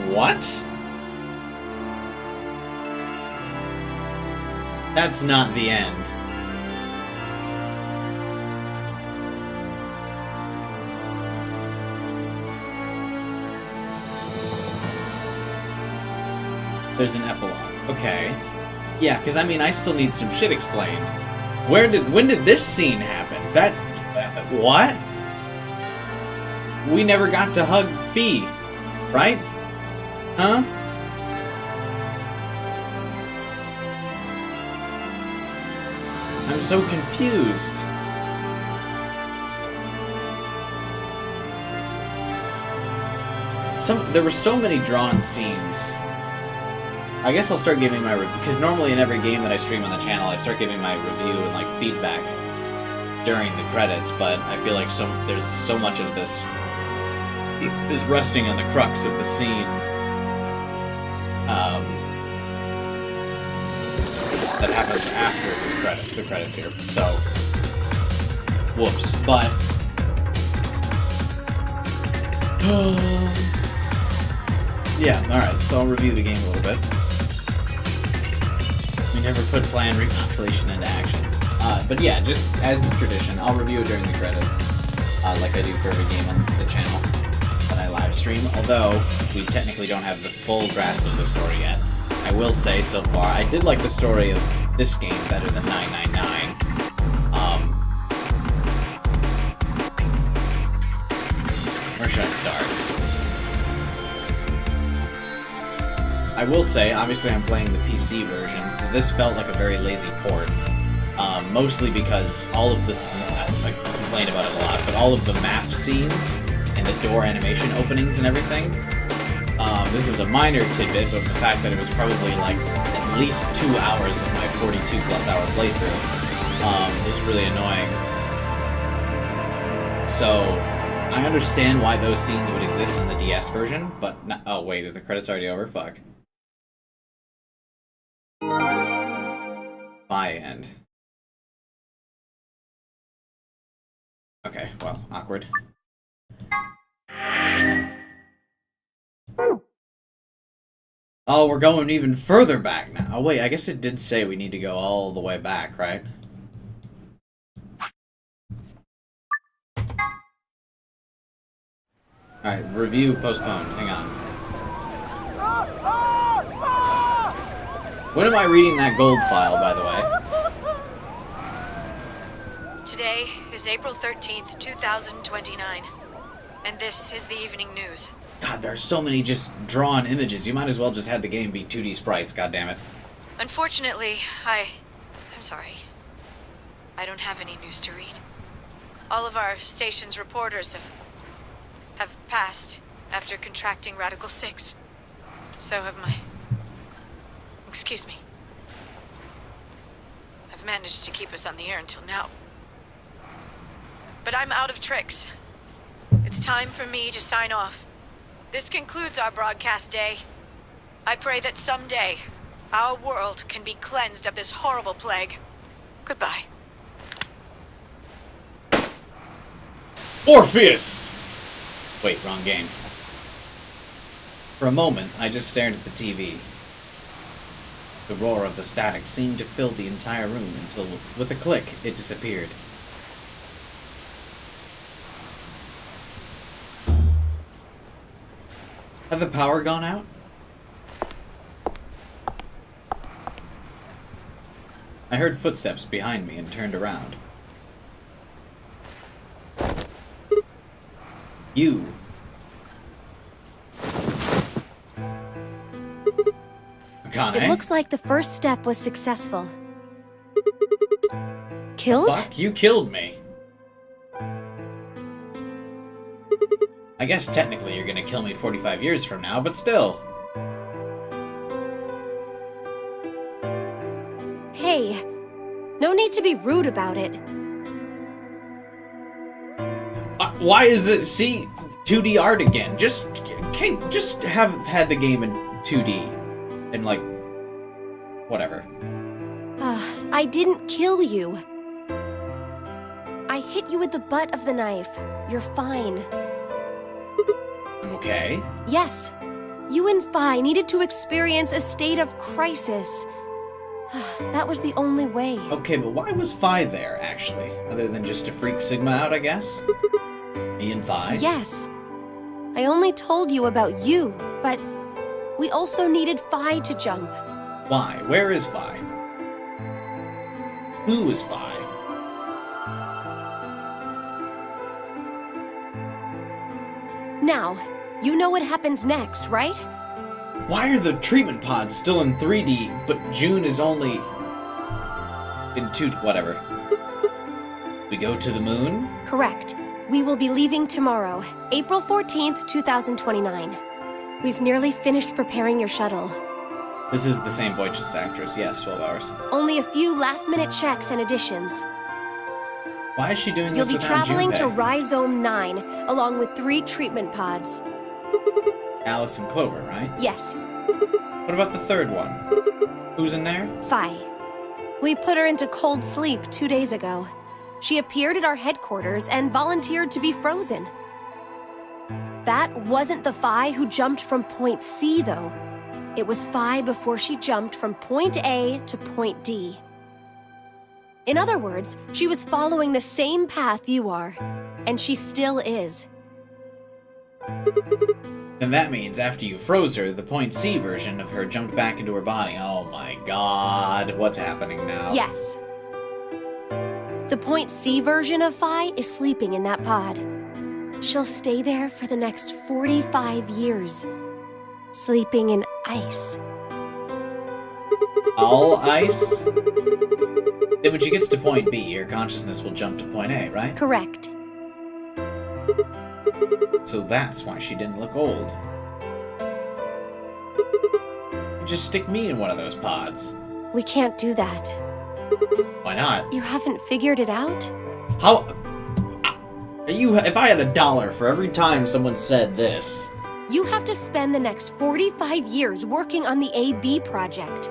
What? That's not the end. There's an epilogue. Okay. Yeah, because I mean, I still need some shit explained. When did this scene happen? What? We never got to hug Fee, right? Huh? I'm so confused. There were so many drawn scenes. I guess I'll start giving my review, because normally in every game that I stream on the channel, I start giving my review and like feedback during the credits, but I feel like there's so much of this is resting on the crux of the scene that happens after the credits here. So, whoops. But yeah, all right. So I'll review the game a little bit. We never put planned repopulation into action. But yeah, just as is tradition, I'll review it during the credits, like I do for every game on the channel that I live stream. Although we technically don't have the full grasp of the story yet. I will say, so far, I did like the story of this game better than 999. Where should I start? I will say, obviously I'm playing the PC version. This felt like a very lazy port. Mostly because all of this, I complain about it a lot, but all of the map scenes and the door animation openings and everything, this is a minor tidbit, but the fact that it was probably like at least 2 hours of my 42+ hour playthrough is really annoying. So, I understand why those scenes would exist on the DS version, but not, oh wait, is the credits already over? Fuck. My end. Okay, well, awkward. Oh, we're going even further back now. Oh, wait, I guess it did say we need to go all the way back, right? Alright, review postponed. Hang on. When am I reading that gold file, by the way? Today is April 13th, 2029. And this is the evening news. God, there are so many just drawn images. You might as well just have the game be 2D sprites, goddammit. Unfortunately, I'm sorry. I don't have any news to read. All of our station's reporters have passed after contracting Radical 6. So have my... Excuse me. I've managed to keep us on the air until now. But I'm out of tricks. It's time for me to sign off. This concludes our broadcast day. I pray that someday our world can be cleansed of this horrible plague. Goodbye. Orpheus! Wait, wrong game. For a moment, I just stared at the TV. The roar of the static seemed to fill the entire room until, with a click, it disappeared. Had the power gone out? I heard footsteps behind me and turned around. You. It looks like the first step was successful. Killed? Fuck, you killed me. I guess technically you're gonna kill me 45 years from now, but still. Hey, no need to be rude about it. Why is it, see, 2D art again? Just have had the game in 2D. And like, whatever. I didn't kill you. I hit you with the butt of the knife. You're fine. I'm okay. Yes. You and Phi needed to experience a state of crisis. That was the only way. Okay, but why was Phi there, actually? Other than just to freak Sigma out, I guess? Me and Phi? Yes. I only told you about you, but we also needed Phi to jump. Why? Where is Phi? Who is Phi? Now, you know what happens next, right? Why are the treatment pods still in 3D, but June is only in 2D? Whatever. We go to the moon? Correct. We will be leaving tomorrow, April 14th, 2029. We've nearly finished preparing your shuttle. This is the same voice actress, yes, 12 hours. Only a few last-minute checks and additions. Why is she doing You'll this be without traveling to Junpei? Rhizome 9, along with 3 treatment pods. Alice and Clover, right? Yes. What about the third one? Who's in there? Phi. We put her into cold sleep 2 days ago. She appeared at our headquarters and volunteered to be frozen. That wasn't the Phi who jumped from point C, though. It was Phi before she jumped from point A to point D. In other words, she was following the same path you are, and she still is. Then that means after you froze her, the point C version of her jumped back into her body. Oh my god, what's happening now? Yes. The point C version of Phi is sleeping in that pod. She'll stay there for the next 45 years, sleeping in ice. All ice? Then when she gets to point B, her consciousness will jump to point A, right? Correct. So that's why she didn't look old. Just stick me in one of those pods. We can't do that. Why not? You haven't figured it out? How... If I had $1 for every time someone said this... You have to spend the next 45 years working on the AB project.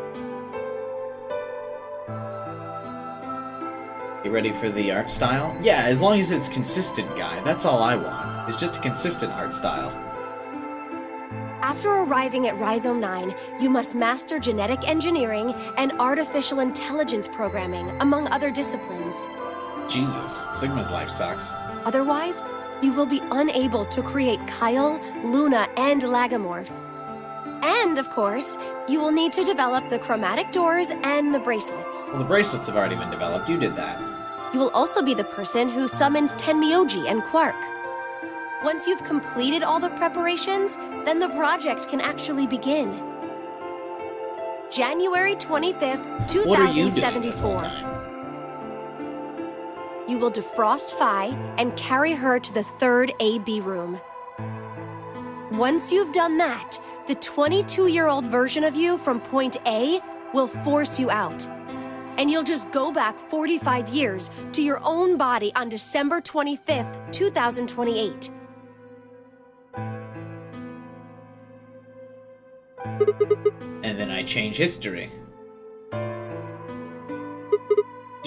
You ready for the art style? Yeah, as long as it's consistent, guy. That's all I want. It's just a consistent art style. After arriving at Rhizome 9, you must master genetic engineering and artificial intelligence programming, among other disciplines. Jesus, Sigma's life sucks. Otherwise, you will be unable to create Kyle, Luna, and Lagomorph. And, of course, you will need to develop the chromatic doors and the bracelets. Well, the bracelets have already been developed. You did that. You will also be the person who summons Tenmyoji and Quark. Once you've completed all the preparations, then the project can actually begin. January 25th, What are you doing this whole 2074. time? You will defrost Phi and carry her to the third AB room. Once you've done that, the 22-year-old version of you from point A will force you out. And you'll just go back 45 years to your own body on December 25th, 2028. And then I change history. Do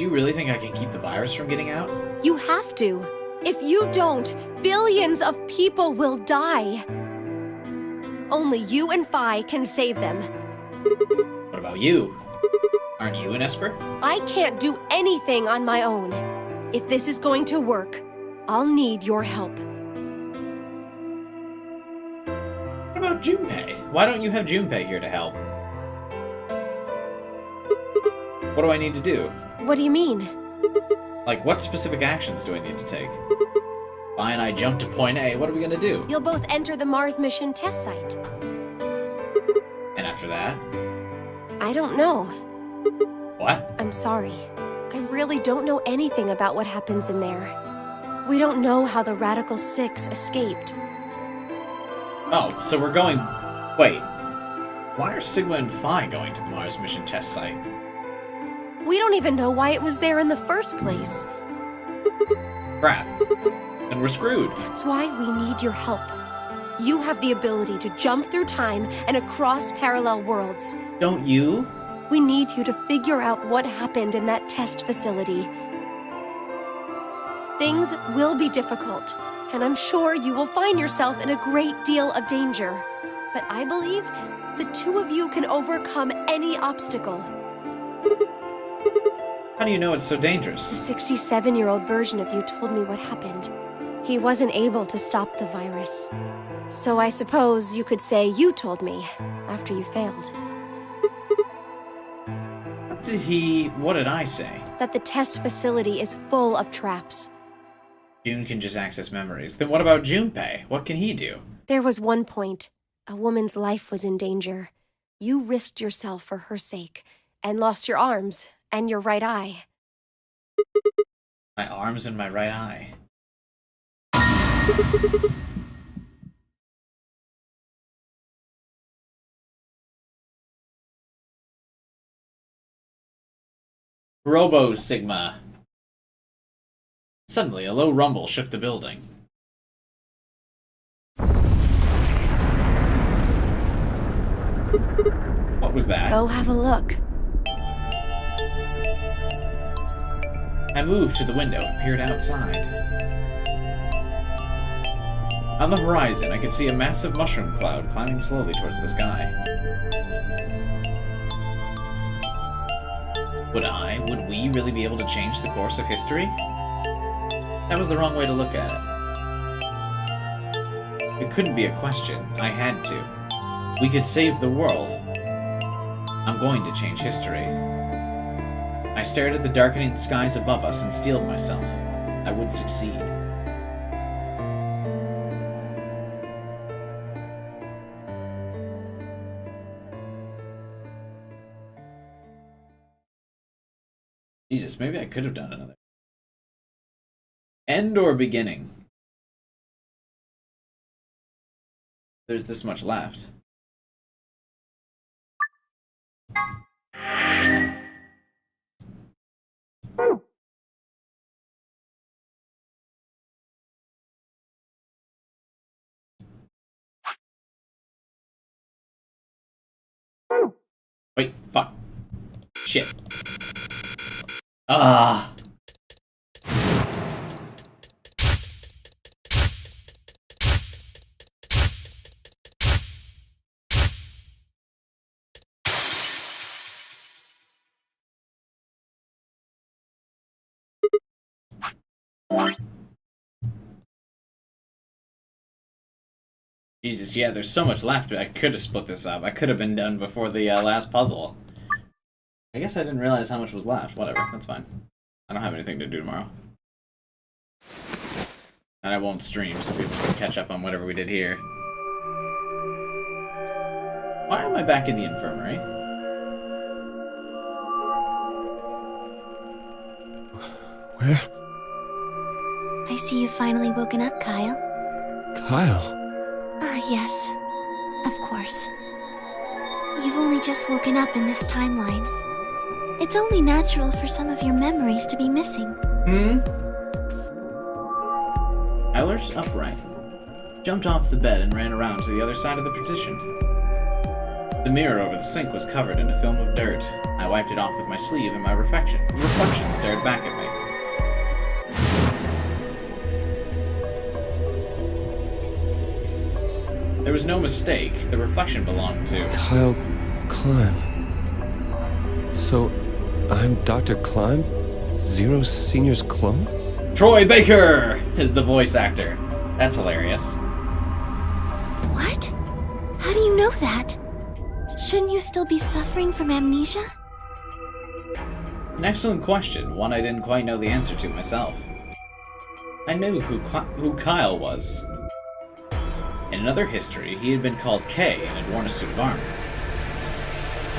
you really think I can keep the virus from getting out? You have to. If you don't, billions of people will die. Only you and Phi can save them. What about you? Aren't you an Esper? I can't do anything on my own. If this is going to work, I'll need your help. What about Junpei? Why don't you have Junpei here to help? What do I need to do? What do you mean? Like, what specific actions do I need to take? Fine, I jump to point A. What are we gonna do? You'll both enter the Mars mission test site. And after that? I don't know. What? I'm sorry. I really don't know anything about what happens in there. We don't know how the Radical Six escaped. Oh, so we're going... Wait. Why are Sigma and Phi going to the Mars mission test site? We don't even know why it was there in the first place. Crap. Then we're screwed. That's why we need your help. You have the ability to jump through time and across parallel worlds. Don't you? We need you to figure out what happened in that test facility. Things will be difficult, and I'm sure you will find yourself in a great deal of danger. But I believe the two of you can overcome any obstacle. How do you know it's so dangerous? The 67-year-old version of you told me what happened. He wasn't able to stop the virus. So I suppose you could say you told me after you failed. What did I say? That the test facility is full of traps. June can just access memories. Then what about Junpei? What can he do? There was one point. A woman's life was in danger. You risked yourself for her sake, and lost your arms and your right eye. My arms and my right eye. Robo Sigma. Suddenly, a low rumble shook the building. What was that? Go have a look. I moved to the window and peered outside. On the horizon, I could see a massive mushroom cloud climbing slowly towards the sky. Would we really be able to change the course of history? That was the wrong way to look at it. It couldn't be a question. I had to. We could save the world. I'm going to change history. I stared at the darkening skies above us and steeled myself. I would succeed. Jesus, maybe I could have done another. End or beginning? There's this much left. Wait, fuck. Shit. Ah. Jesus, yeah, there's so much left. I could have split this up. I could have been done before the last puzzle. I guess I didn't realize how much was left. Whatever, that's fine. I don't have anything to do tomorrow. And I won't stream, so people can catch up on whatever we did here. Why am I back in the infirmary? Where? I see you've finally woken up, Kyle. Kyle? Ah, yes. Of course. You've only just woken up in this timeline. It's only natural for some of your memories to be missing. I lurched upright, jumped off the bed, and ran around to the other side of the partition. The mirror over the sink was covered in a film of dirt. I wiped it off with my sleeve, and my reflection stared back at me. There was no mistake. The reflection belonged to Kyle Climb. So, I'm Dr. Climb? Zero Senior's clone? Troy Baker is the voice actor. That's hilarious. What? How do you know that? Shouldn't you still be suffering from amnesia? An excellent question, one I didn't quite know the answer to myself. I knew who Kyle was. In another history, he had been called K and had worn a suit of armor.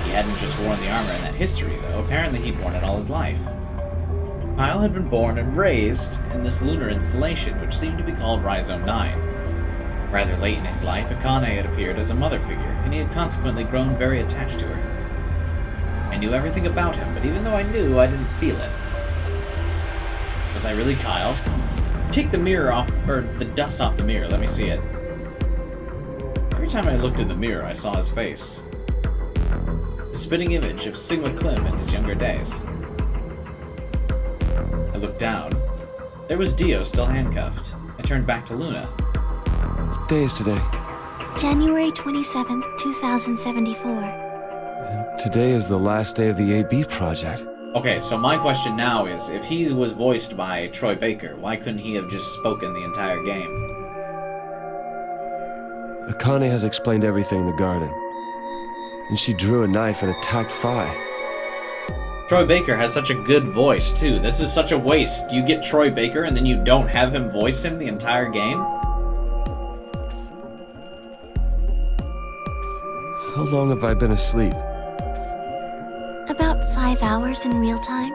He hadn't just worn the armor in that history, though. Apparently he'd worn it all his life. Kyle had been born and raised in this lunar installation, which seemed to be called Rhizome 9. Rather late in his life, Akane had appeared as a mother figure, and he had consequently grown very attached to her. I knew everything about him, but even though I knew, I didn't feel it. Was I really Kyle? Take the mirror off, or the dust off the mirror, let me see it. Every time I looked in the mirror, I saw his face. The spitting image of Sigma Clim in his younger days. I looked down. There was Dio still handcuffed. I turned back to Luna. What day is today? January 27th, 2074. And today is the last day of the AB project. Okay, so my question now is, if he was voiced by Troy Baker, why couldn't he have just spoken the entire game? Akane has explained everything in the garden. And she drew a knife and attacked Phi. Troy Baker has such a good voice, too. This is such a waste. You get Troy Baker and then you don't have him voice him the entire game? How long have I been asleep? About 5 hours in real time.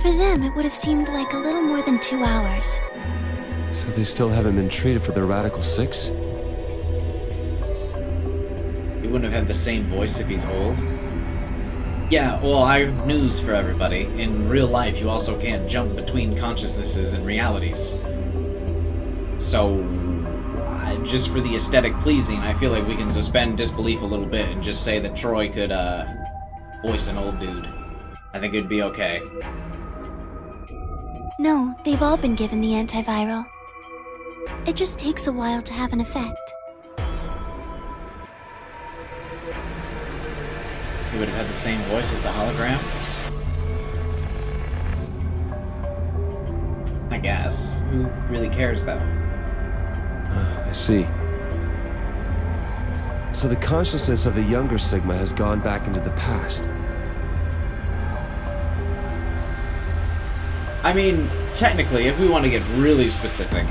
For them, it would have seemed like a little more than 2 hours. So they still haven't been treated for their Radical 6? He wouldn't have had the same voice if he's old. Yeah, well, I have news for everybody. In real life, you also can't jump between consciousnesses and realities. So, just for the aesthetic pleasing, I feel like we can suspend disbelief a little bit and just say that Troy could, voice an old dude. I think it'd be okay. No, they've all been given the antiviral. It just takes a while to have an effect. He would have had the same voice as the hologram? I guess. Who really cares, though? I see. So the consciousness of the younger Sigma has gone back into the past. I mean, technically, if we want to get really specific,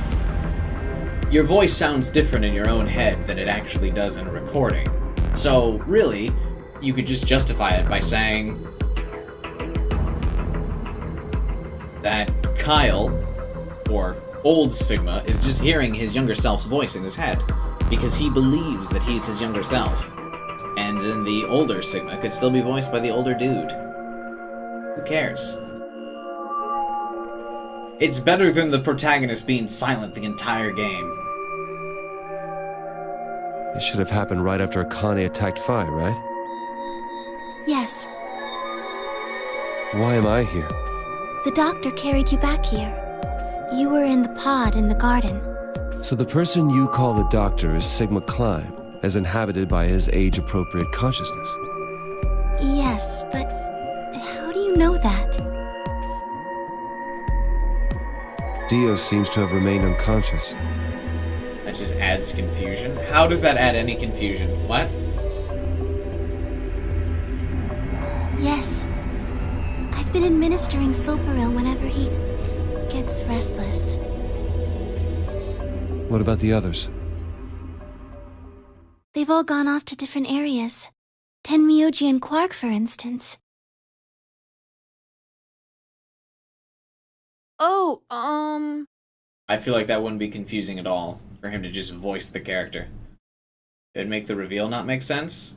your voice sounds different in your own head than it actually does in a recording. So, really, you could just justify it by saying that Kyle, or old Sigma, is just hearing his younger self's voice in his head, because he believes that he's his younger self. And then the older Sigma could still be voiced by the older dude. Who cares? It's better than the protagonist being silent the entire game. It should have happened right after Akane attacked Phi, right? Yes, Why am I here? the doctor carried you back here. You were in the pod in the garden. So the person you call the doctor is Sigma Climb, as inhabited by his age-appropriate consciousness. Yes, but how do you know that? Dio seems to have remained unconscious. That just adds confusion. How does that add any confusion? What? Yes. I've been administering Soparil whenever he gets restless. What about the others? They've all gone off to different areas. Tenmyoji and Quark, for instance. Oh, I feel like that wouldn't be confusing at all for him to just voice the character. It'd make the reveal not make sense.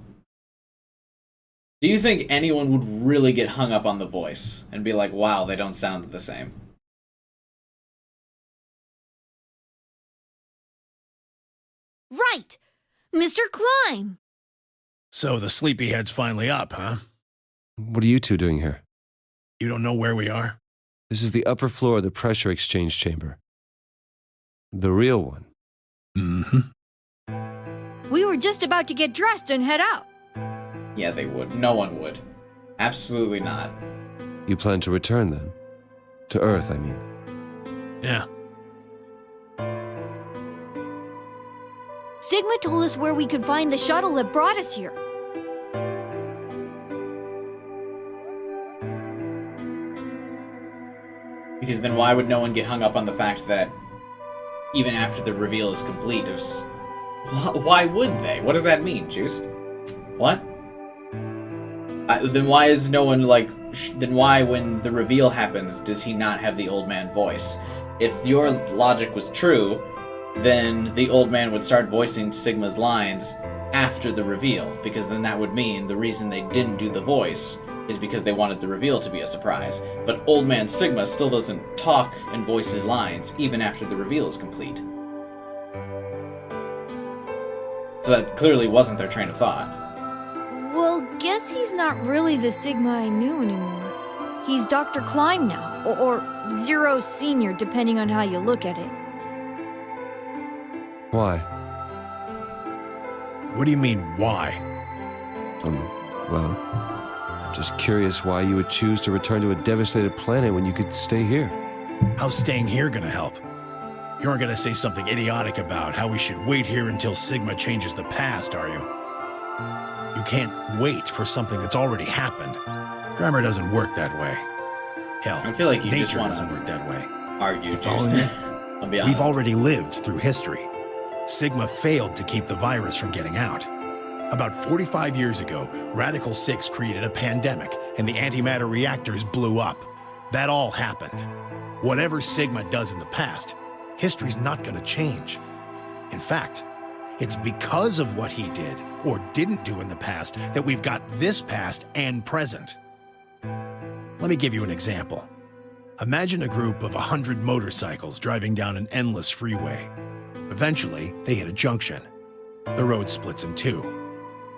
Do you think anyone would really get hung up on the voice and be like, wow, they don't sound the same? right! Mr. Climb! So the sleepyhead's finally up, huh? What are you two doing here? You don't know where we are? This is the upper floor of the pressure exchange chamber. The real one. Mm-hmm. We were just about to get dressed and head out. Yeah, they would. No one would. Absolutely not. You plan to return then? To Earth, I mean. Yeah. Sigma told us where we could find the shuttle that brought us here. Because then why would no one get hung up on the fact that even after the reveal is complete, why would they? What does that mean, Juiced? What? Then why is no one like... then why, when the reveal happens, does he not have the old man voice? If your logic was true, then the old man would start voicing Sigma's lines after the reveal, because then that would mean the reason they didn't do the voice is because they wanted the reveal to be a surprise. But old man Sigma still doesn't talk and voice his lines even after the reveal is complete. So that clearly wasn't their train of thought. Well, guess he's not really the Sigma I knew anymore. He's Dr. Climb now, or Zero Senior, depending on how you look at it. Why? What do you mean, why? Well, I'm just curious why you would choose to return to a devastated planet when you could stay here. How's staying here gonna help? You aren't gonna say something idiotic about how we should wait here until Sigma changes the past, are you? You can't wait for something that's already happened. Grammar doesn't work that way. Hell, I feel like you nature just want doesn't work that way. Argue, You follow me? I'll be honest. We've already lived through history. Sigma failed to keep the virus from getting out. About 45 years ago, Radical 6 created a pandemic, and the antimatter reactors blew up. That all happened. Whatever Sigma does in the past, history's not going to change. In fact, it's because of what he did or didn't do in the past that we've got this past and present. Let me give you an example. Imagine a group of 100 motorcycles driving down an endless freeway. Eventually, they hit a junction. The road splits in two.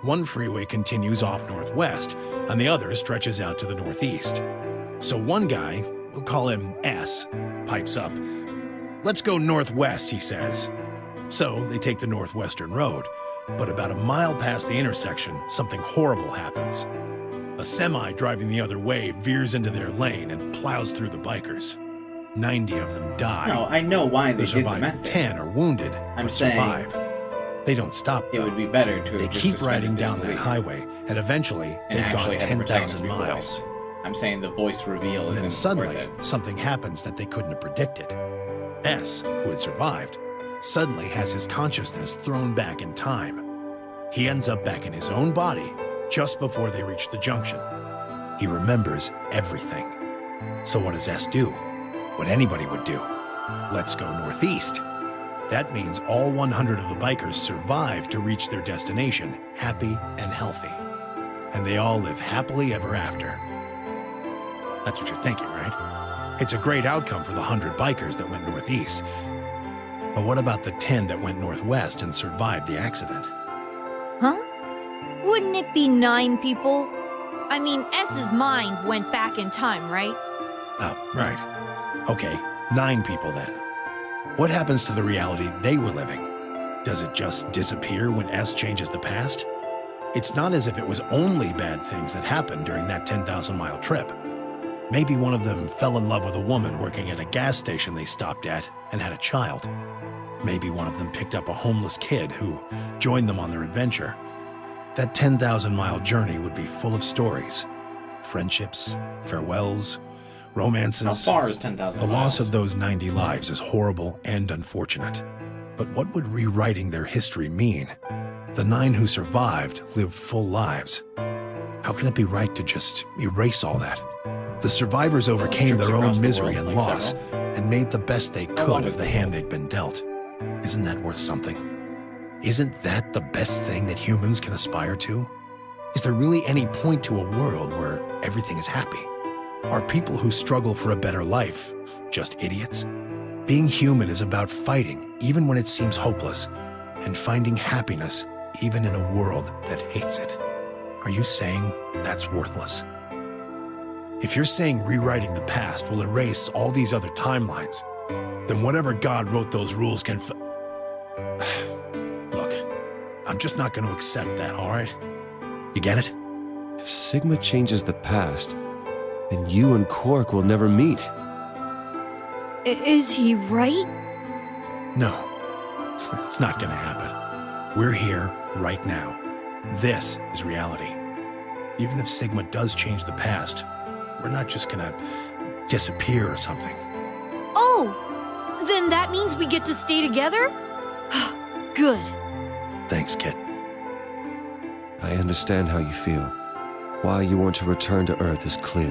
One freeway continues off northwest, and the other stretches out to the northeast. So one guy, we'll call him S, pipes up. "Let's go northwest," he says. So they take the northwestern road, but about a mile past the intersection, something horrible happens. A semi driving the other way veers into their lane and plows through the bikers. 90 of them die. No, I know why they did the surviving method. 10 are wounded, I'm but saying survive. They don't stop. It would be better to have They just keep suspended riding down that disbelief highway, and eventually and they've actually gone had the protagonist 10,000 be miles. voiced. I'm saying the voice reveal And then isn't suddenly, worth it. something happens that they couldn't have predicted. S, who had survived, suddenly has his consciousness thrown back in time. He ends up back in his own body just before they reach the junction. He remembers everything. So what does S do? What anybody would do. Let's go northeast. That means all 100 of the bikers survive to reach their destination, happy and healthy. And they all live happily ever after. That's what you're thinking, right? It's a great outcome for the 100 bikers that went northeast. But what about the 10 that went northwest and survived the accident? Huh? Wouldn't it be 9 people? I mean, S's mind went back in time, right? Oh, right. Okay, 9 people then. What happens to the reality they were living? Does it just disappear when S changes the past? It's not as if it was only bad things that happened during that 10,000-mile trip. Maybe one of them fell in love with a woman working at a gas station they stopped at and had a child. Maybe one of them picked up a homeless kid who joined them on their adventure. That 10,000-mile journey would be full of stories. Friendships, farewells, romances. How far is 10,000 miles? The loss of those 90 lives is horrible and unfortunate. But what would rewriting their history mean? The 9 who survived lived full lives. How can it be right to just erase all that? The survivors overcame their own misery and loss and made the best they could of the hand they'd been dealt. Isn't that worth something? Isn't that the best thing that humans can aspire to? Is there really any point to a world where everything is happy? Are people who struggle for a better life just idiots? Being human is about fighting, even when it seems hopeless, and finding happiness, even in a world that hates it. Are you saying that's worthless? If you're saying rewriting the past will erase all these other timelines, then whatever God wrote those rules can Look, I'm just not going to accept that, all right? You get it? If Sigma changes the past, then you and Quark will never meet. Is he right? No, it's not going to happen. We're here right now. This is reality. Even if Sigma does change the past, we're not just going to disappear or something. Oh! Then that means we get to stay together? Good. Thanks, kid. I understand how you feel. Why you want to return to Earth is clear.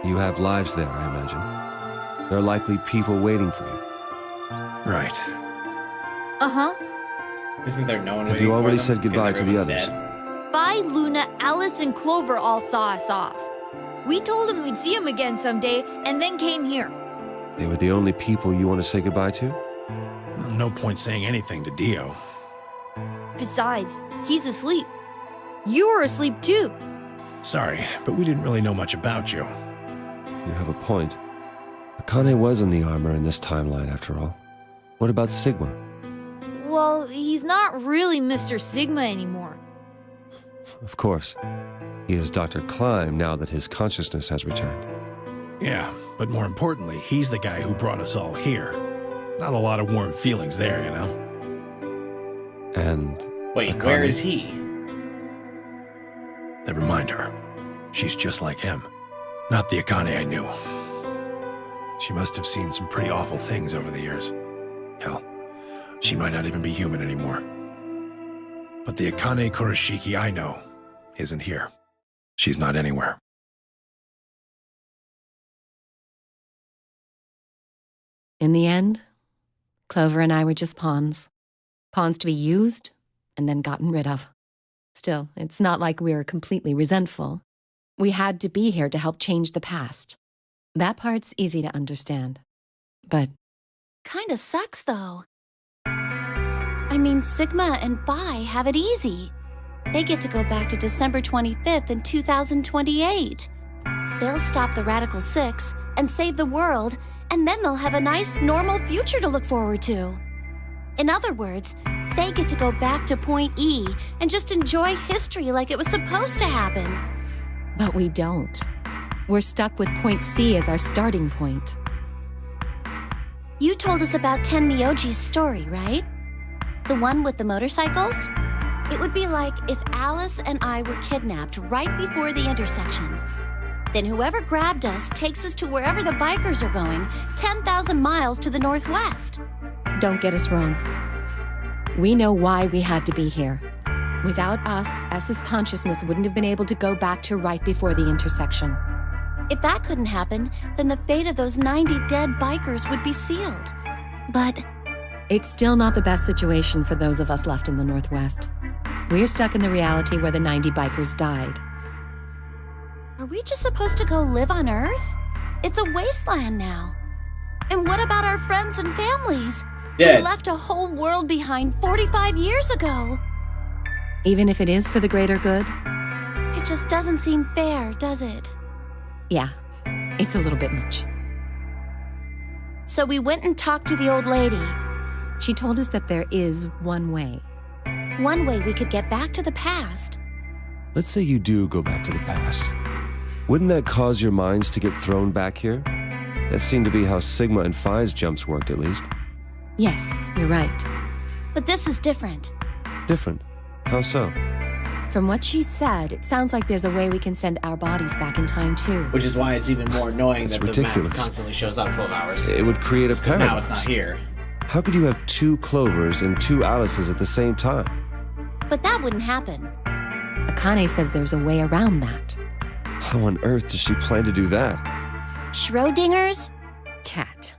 You have lives there, I imagine. There are likely people waiting for you. Right. Uh-huh. Isn't there no one Have waiting you already for them? said goodbye Because to the everyone's others? dead? Bye, Luna, Alice, and Clover all saw us off. We told them we'd see him again someday, and then came here. They were the only people you want to say goodbye to? No point saying anything to Dio. Besides, he's asleep. You were asleep too. Sorry, but we didn't really know much about you. You have a point. Akane was in the armor in this timeline, after all. What about Sigma? Well, he's not really Mr. Sigma anymore. Of course. He is Dr. Klein now that his consciousness has returned. Yeah, but more importantly, he's the guy who brought us all here. Not a lot of warm feelings there, you know? And... Wait, Akane? where is he? Never mind her. She's just like him. Not the Akane I knew. She must have seen some pretty awful things over the years. Hell, she might not even be human anymore. But the Akane Kurashiki I know isn't here. She's not anywhere. In the end, Clover and I were just pawns. Pawns to be used and then gotten rid of. Still, it's not like we were completely resentful. We had to be here to help change the past. That part's easy to understand. But Kinda sucks, though. I mean, Sigma and Phi have it easy. They get to go back to December 25th in 2028. They'll stop the Radical Six and save the world, and then they'll have a nice, normal future to look forward to. In other words, they get to go back to Point E and just enjoy history like it was supposed to happen. But we don't. We're stuck with Point C as our starting point. You told us about Tenmyoji's story, right? The one with the motorcycles? It would be like if Alice and I were kidnapped right before the intersection. Then whoever grabbed us takes us to wherever the bikers are going, 10,000 miles to the northwest. Don't get us wrong. We know why we had to be here. Without us, S's consciousness wouldn't have been able to go back to right before the intersection. If that couldn't happen, then the fate of those 90 dead bikers would be sealed. But it's still not the best situation for those of us left in the Northwest. We're stuck in the reality where the 90 bikers died. are we just supposed to go live on Earth? It's a wasteland now. And what about our friends and families? Dead. We left a whole world behind 45 years ago. Even if it is for the greater good? It just doesn't seem fair, does it? Yeah, it's a little bit much. So we went and talked to the old lady. She told us that there is one way. One way we could get back to the past. Let's say you do go back to the past. Wouldn't that cause your minds to get thrown back here? That seemed to be how Sigma and Phi's jumps worked, at least. Yes, you're right. But this is different. Different? How so? From what she said, it sounds like there's a way we can send our bodies back in time, too. Which is why it's even more annoying That's that ridiculous. the map constantly shows up 12 hours. It would create a 'Cause paradox. now it's not here. How could you have 2 Clovers and 2 Alices at the same time? But that wouldn't happen. Akane says there's a way around that. How on earth does she plan to do that? Schrodinger's cat.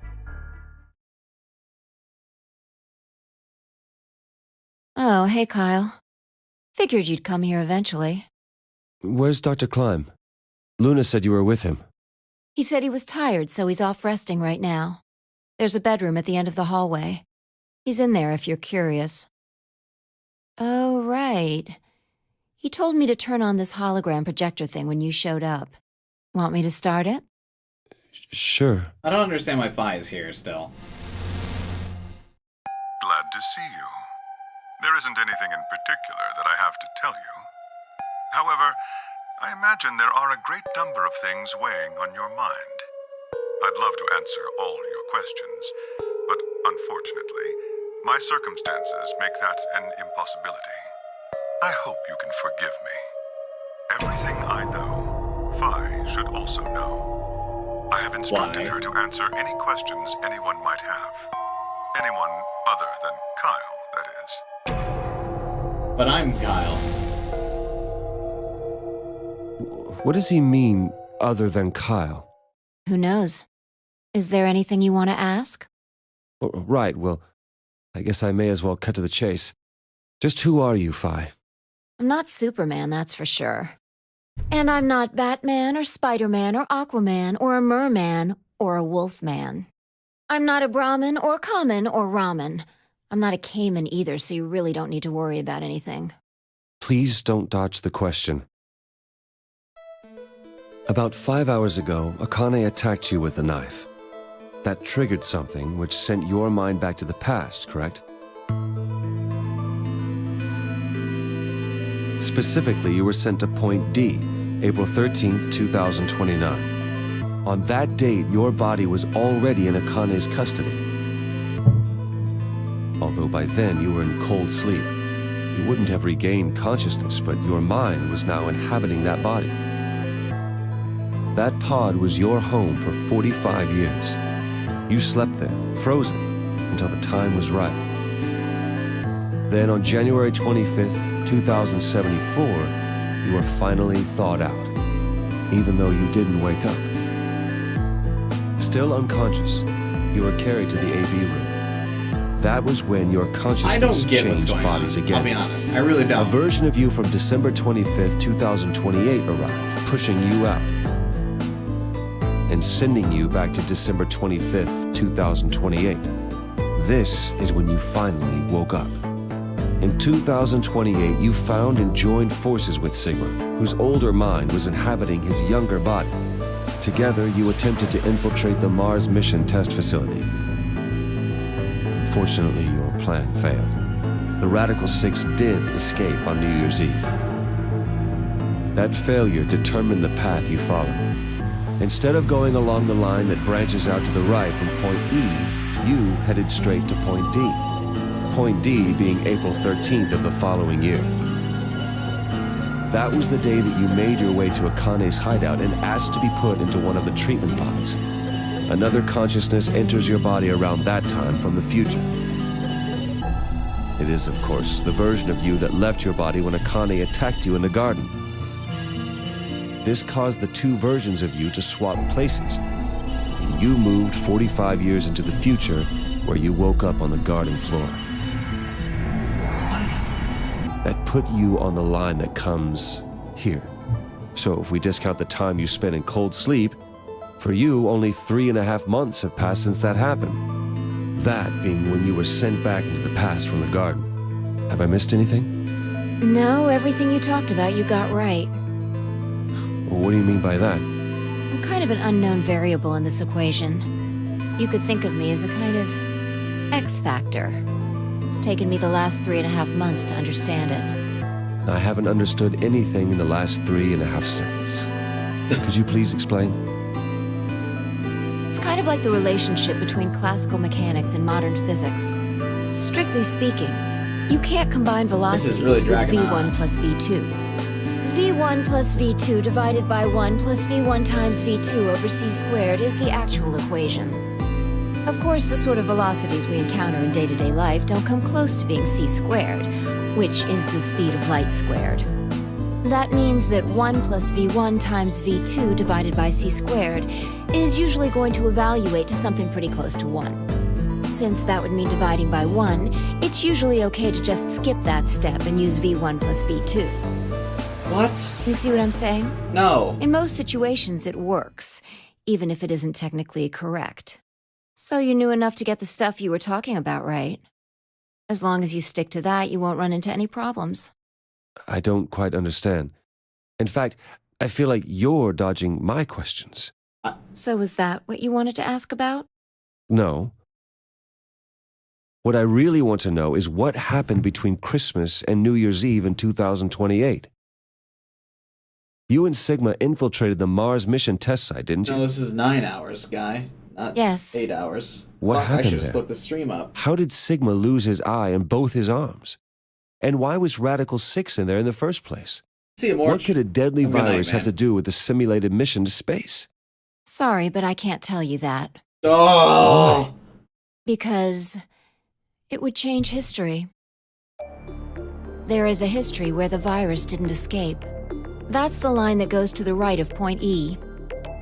Oh, hey, Kyle. Figured you'd come here eventually. Where's Dr. Klein? Luna said you were with him. He said he was tired, so he's off resting right now. There's a bedroom at the end of the hallway. He's in there if you're curious. Oh, right. He told me to turn on this hologram projector thing when you showed up. Want me to start it? Sure. I don't understand why Phi is here still. Glad to see you. There isn't anything in particular that I have to tell you. However, I imagine there are a great number of things weighing on your mind. I'd love to answer all your questions, but unfortunately, my circumstances make that an impossibility. I hope you can forgive me. Everything I know, Phi should also know. I have instructed her to answer any questions anyone might have. Anyone other than Kyle, that is. But I'm Kyle. What does he mean, other than Kyle? Who knows? Is there anything you want to ask? Oh, right, well, I guess I may as well cut to the chase. Just who are you, Phi? I'm not Superman, that's for sure. And I'm not Batman or Spider-Man or Aquaman or a merman or a wolfman. I'm not a Brahmin or Common or Ramen. I'm not a Cayman either, so you really don't need to worry about anything. Please don't dodge the question. About 5 hours ago, Akane attacked you with a knife. That triggered something which sent your mind back to the past, correct? Specifically, you were sent to Point D, April 13th, 2029. On that date, your body was already in Akane's custody. Although by then you were in cold sleep. You wouldn't have regained consciousness, but your mind was now inhabiting that body. That pod was your home for 45 years. You slept there, frozen, until the time was right. Then on January 25th, 2074, you were finally thawed out, even though you didn't wake up. Still unconscious, you were carried to the AV room. That was when your consciousness changed bodies again. I'll be honest, I really don't. A version of you from December 25th, 2028 arrived, pushing you out, and sending you back to December 25th, 2028. This is when you finally woke up. In 2028, you found and joined forces with Sigma, whose older mind was inhabiting his younger body. Together, you attempted to infiltrate the Mars mission test facility. Unfortunately, your plan failed. The Radical Six did escape on New Year's Eve. That failure determined the path you followed. Instead of going along the line that branches out to the right from Point E, you headed straight to Point D. Point D being April 13th of the following year. That was the day that you made your way to Akane's hideout and asked to be put into one of the treatment pods. Another consciousness enters your body around that time from the future. It is, of course, the version of you that left your body when Akane attacked you in the garden. This caused the two versions of you to swap places. And you moved 45 years into the future, where you woke up on the garden floor. That put you on the line that comes here. So if we discount the time you spent in cold sleep, for you, only 3.5 months have passed since that happened. That being when you were sent back into the past from the garden. Have I missed anything? No, everything you talked about you got right. Well, what do you mean by that? I'm kind of an unknown variable in this equation. You could think of me as a kind of X factor. It's taken me the last 3.5 months to understand it. I haven't understood anything in the last 3.5 seconds. Could you please explain? It's kind of like the relationship between classical mechanics and modern physics. Strictly speaking, you can't combine velocities really with dragging v1 on. plus v2. v1 plus v2 divided by 1 plus v1 times v2 over c squared is the actual equation. Of course, the sort of velocities we encounter in day-to-day life don't come close to being c squared, which is the speed of light squared. That means that 1 plus v1 times v2 divided by c squared is usually going to evaluate to something pretty close to 1. Since that would mean dividing by 1, it's usually okay to just skip that step and use v1 plus v2. What? You see what I'm saying? No. In most situations, it works, even if it isn't technically correct. So you knew enough to get the stuff you were talking about right. As long as you stick to that, you won't run into any problems. I don't quite understand. In fact, I feel like you're dodging my questions. So was that what you wanted to ask about? No. What I really want to know is what happened between Christmas and New Year's Eve in 2028. You and Sigma infiltrated the Mars mission test site, didn't you? No, this is 9 hours, guy. Not Yes. 8 hours. What Fuck, happened I should have there? split the stream up. How did Sigma lose his eye and both his arms? And why was Radical 6 in there in the first place? See you, Morch. What could a deadly Have a good night, virus have man. to do with the simulated mission to space? Sorry, but I can't tell you that. Oh! Because it would change history. There is a history where the virus didn't escape. That's the line that goes to the right of point E.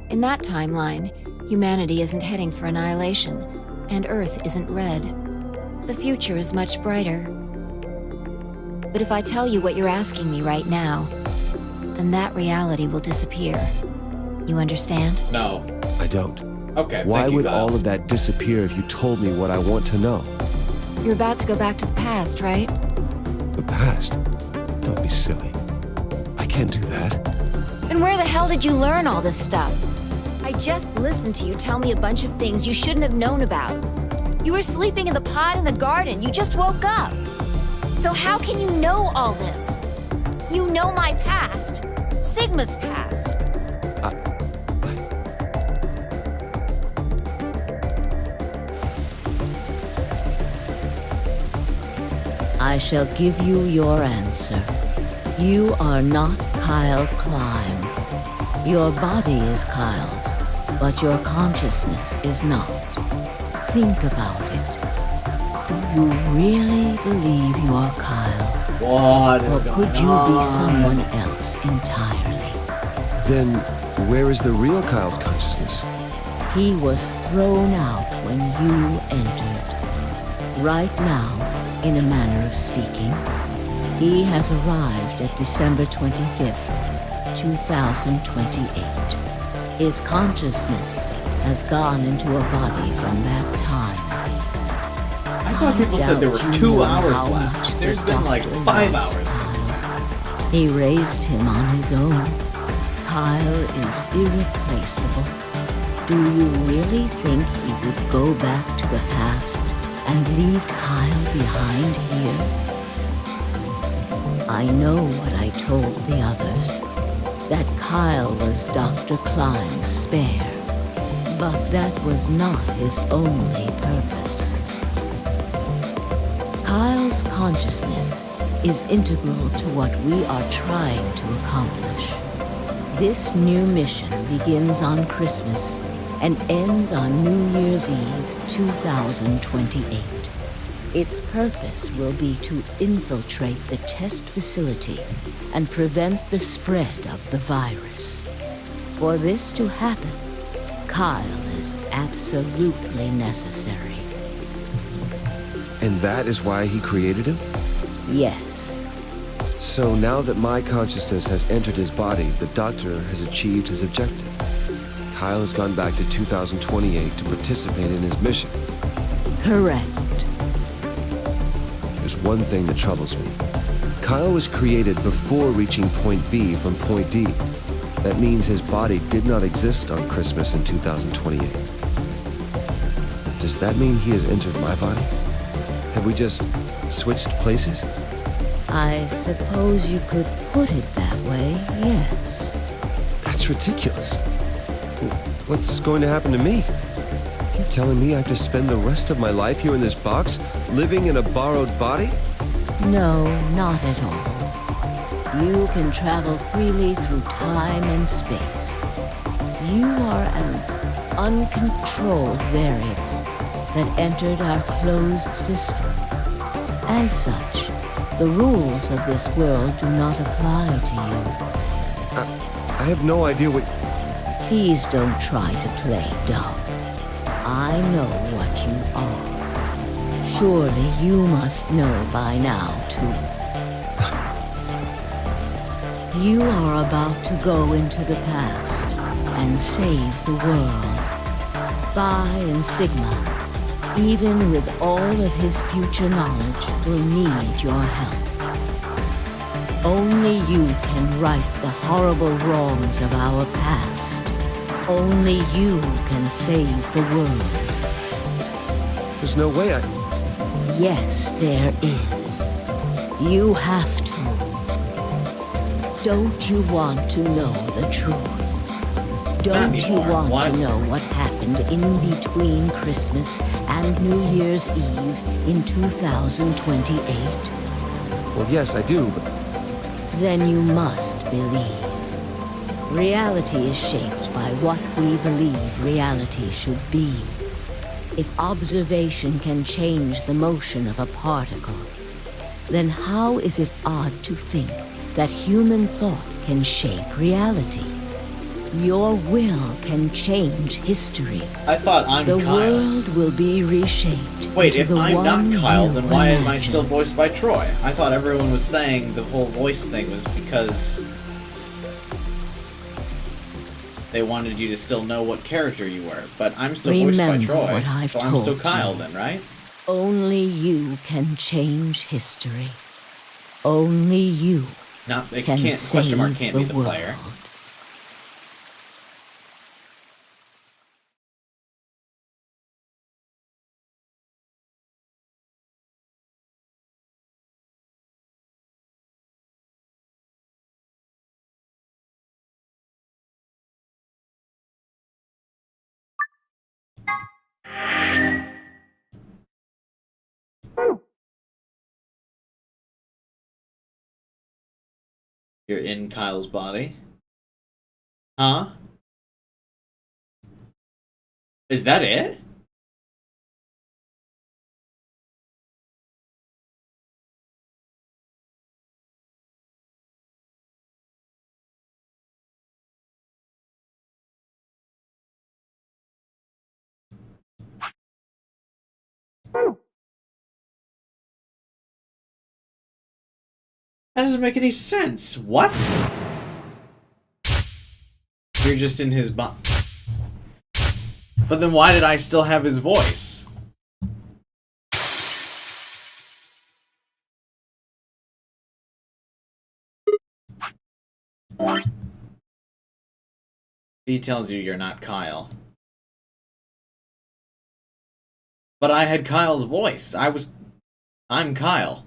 In that timeline, humanity isn't heading for annihilation, and Earth isn't red. The future is much brighter. But if I tell you what you're asking me right now, then that reality will disappear. You understand? No. I don't. Okay, Why thank you, would Kyle. all of that disappear if you told me what I want to know? You're about to go back to the past, right? The past? Don't be silly. I can't do that. And where the hell did you learn all this stuff? I just listened to you tell me a bunch of things you shouldn't have known about. You were sleeping in the pod in the garden. You just woke up. So how can you know all this? You know my past. Sigma's past. I shall give you your answer. You are not Kyle Klein. Your body is Kyle's, but your consciousness is not. Think about it. Do you really believe you're Kyle? What is Or going could you on? be someone else entirely? Then, where is the real Kyle's consciousness? He was thrown out when you entered. Right now, in a manner of speaking, he has arrived at December 25th, 2028. His consciousness has gone into a body from that time. I thought people said there were doubt you 2 know hours how much left. the There's been like doctor 5 loves hours since then. He raised him on his own. Kyle is irreplaceable. Do you really think he would go back to the past and leave Kyle behind here? I know what I told the others, that Kyle was Dr. Klein's spare, but that was not his only purpose. Kyle's consciousness is integral to what we are trying to accomplish. This new mission begins on Christmas and ends on New Year's Eve 2028. Its purpose will be to infiltrate the test facility and prevent the spread of the virus. For this to happen, Kyle is absolutely necessary. And that is why he created him? Yes. So now that my consciousness has entered his body, the doctor has achieved his objective. Kyle has gone back to 2028 to participate in his mission. Correct. There's one thing that troubles me. Kyle was created before reaching point B from point D. That means his body did not exist on Christmas in 2028. Does that mean he has entered my body? Have we just switched places? I suppose you could put it that way, yes. That's That's ridiculous. What's going to happen to me? You telling me I have to spend the rest of my life here in this box, living in a borrowed body? No, not at all. You can travel freely through time and space. You are an uncontrolled variable that entered our closed system. As such, the rules of this world do not apply to you. I have no idea what... Please don't try to play dumb. I know what you are. Surely you must know by now, too. You are about to go into the past and save the world. Phi and Sigma, even with all of his future knowledge, will need your help. Only you can right the horrible wrongs of our past. Only you can save the world. There's no way I... Yes, there is. You have to. Don't you want to know the truth? Don't you want to know what happened in between Christmas and New Year's Eve in 2028? Well, yes, I do, but... Then you must believe. Reality is shaped by what we believe reality should be. If observation can change the motion of a particle, then how is it odd to think that human thought can shape reality? Your will can change history. I thought I'm the Kyle. world will be reshaped. Wait, if the I'm one not Kyle, you then why am I imagine. still voiced by Troy? I thought everyone was saying the whole voice thing was because they wanted you to still know what character you were. But I'm still voiced by Remember Troy, what I've so I'm still told Kyle you. then, right? Only you can change history. Only you Not it can can't save question mark can't the be the world. player. You're in Kyle's body. Huh? Is that it? That doesn't make any sense. What? You're just in his body. But then why did I still have his voice? He tells you you're not Kyle. But I had Kyle's voice. I'm Kyle.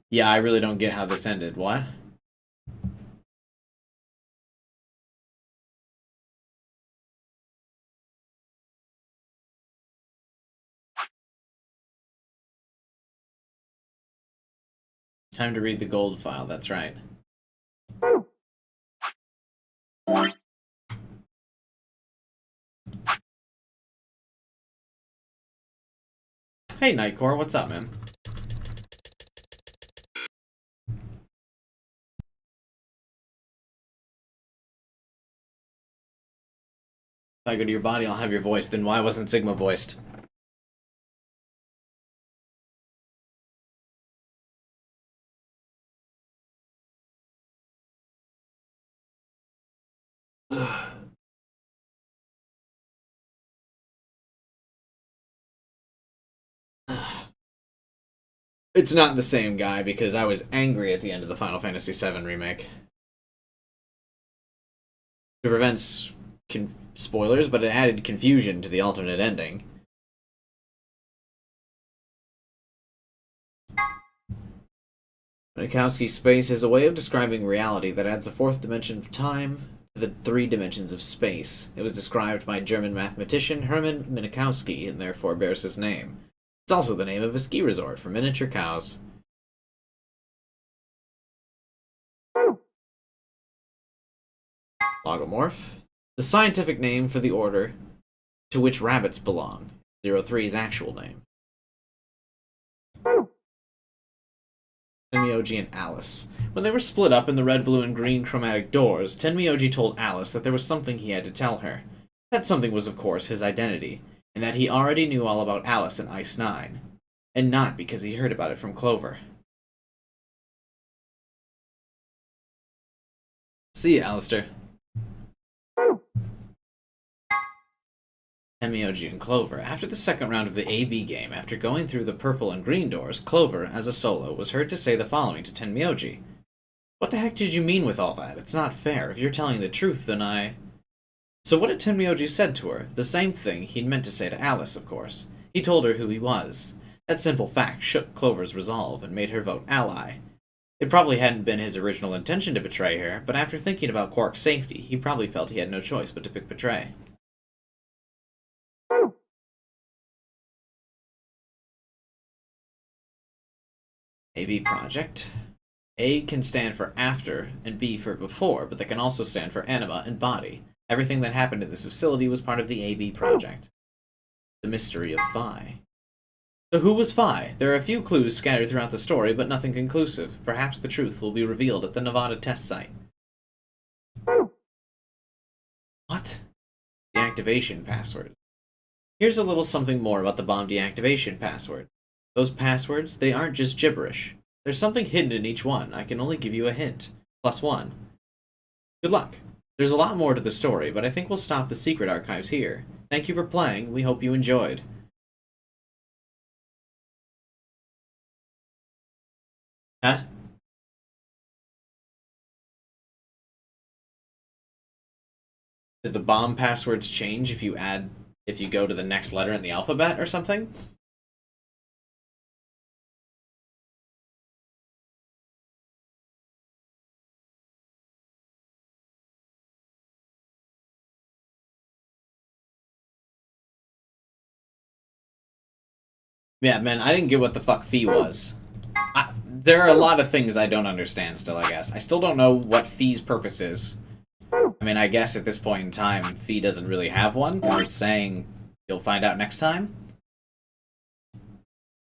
Yeah, I really don't get how this ended. What? Time to read the gold file, that's right. Hey, Nightcore, what's up, man? If I go to your body, I'll have your voice. Then why wasn't Sigma voiced? It's not the same guy, because I was angry at the end of the Final Fantasy VII Remake. To prevent spoilers, but it added confusion to the alternate ending. Minkowski's space is a way of describing reality that adds a fourth dimension of time to the three dimensions of space. It was described by German mathematician Hermann Minkowski and therefore bears his name. It's also the name of a ski resort for miniature cows. Logomorph. The scientific name for the order to which rabbits belong. 03's actual name. Tenmyoji and Alice. When they were split up in the red, blue, and green chromatic doors, Tenmyoji told Alice that there was something he had to tell her. That something was, of course, his identity, and that he already knew all about Alice and Ice 9. And not because he heard about it from Clover. See ya, Alistair. Tenmyoji and Clover. After the second round of the AB game, after going through the purple and green doors, Clover, as a solo, was heard to say the following to Tenmyoji. What the heck did you mean with all that? It's not fair. If you're telling the truth, then I... So what had Tenmyoji said to her? The same thing he'd meant to say to Alice, of course. He told her who he was. That simple fact shook Clover's resolve and made her vote ally. It probably hadn't been his original intention to betray her, but after thinking about Quark's safety, he probably felt he had no choice but to pick betray. AB project. A can stand for after and B for before, but they can also stand for anima and body. Everything that happened in this facility was part of the AB project. The mystery of Phi. So who was Phi? There are a few clues scattered throughout the story, but nothing conclusive. Perhaps the truth will be revealed at the Nevada test site. What? Deactivation password. Here's a little something more about the bomb deactivation password. Those passwords, they aren't just gibberish. There's something hidden in each one. I can only give you a hint. +1. Good luck. There's a lot more to the story, but I think we'll stop the secret archives here. Thank you for playing. We hope you enjoyed. Huh? Did the bomb passwords change if you go to the next letter in the alphabet or something? Yeah, man, I didn't get what the fuck Phi was. There are a lot of things I don't understand still, I guess. I still don't know what Phi's purpose is. I mean, I guess at this point in time, Phi doesn't really have one, because it's saying you'll find out next time.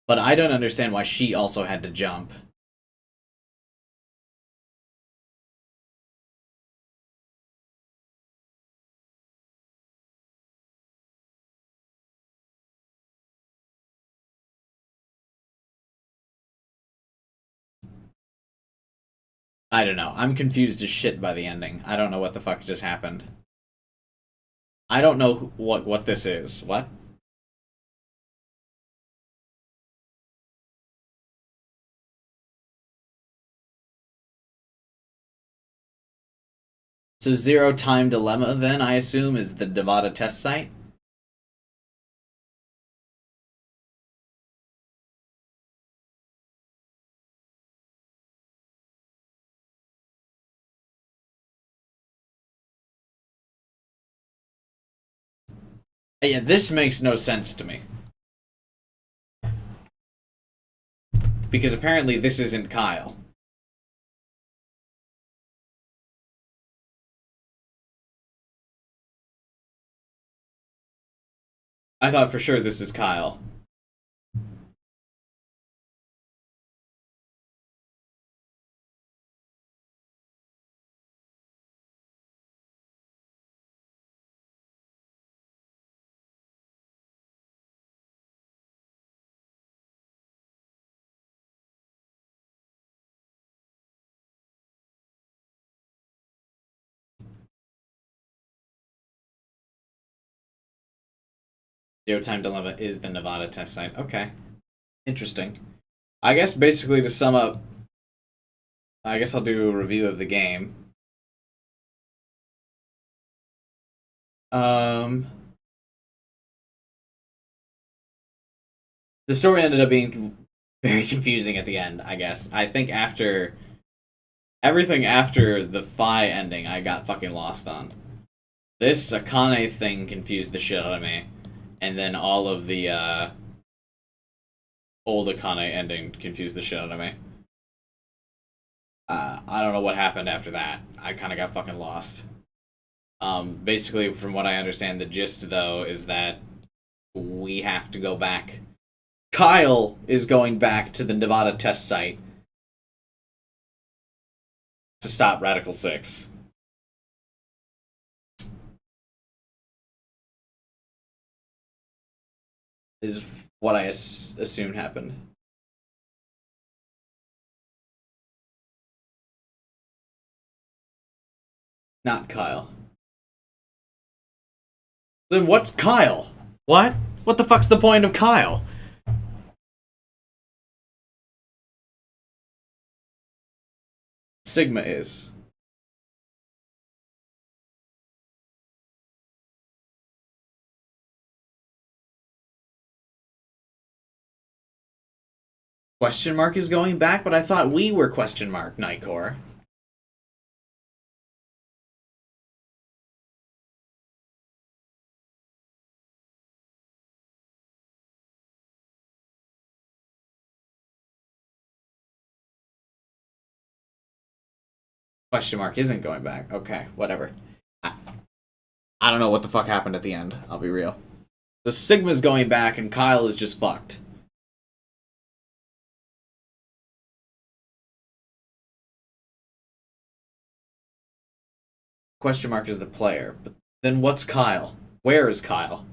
But I don't understand why she also had to jump. I don't know. I'm confused as shit by the ending. I don't know what the fuck just happened. I don't know what this is. What? So Zero Time Dilemma, then, I assume, is the Nevada test site? Yeah, this makes no sense to me. Because apparently this isn't Kyle. I thought for sure this is Kyle. Zero Time Dilemma is the Nevada test site. Okay. Interesting. I guess basically to sum up, I guess I'll do a review of the game. The story ended up being very confusing at the end, I guess. I think after everything after the Fi ending, I got fucking lost on. This Akane thing confused the shit out of me. And then all of the old Akane ending confused the shit out of me. I don't know what happened after that. I kind of got fucking lost. Basically, from what I understand, the gist, though, is that we have to go back. Kyle is going back to the Nevada test site to stop Radical 6. Is what I assumed happened. Not Kyle. Then what's Kyle? What? What the fuck's the point of Kyle? Sigma is. Question mark is going back, but I thought we were question mark, Nightcore. Question mark isn't going back. Okay, whatever. I don't know what the fuck happened at the end, I'll be real. So Sigma's going back and Kyle is just fucked. Question mark is the player. But then what's Kyle? Where is Kyle?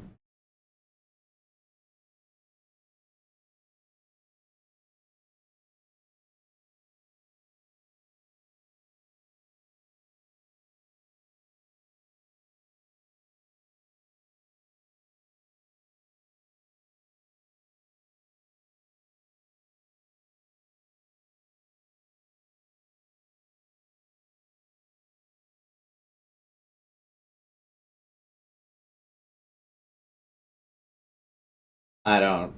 I don't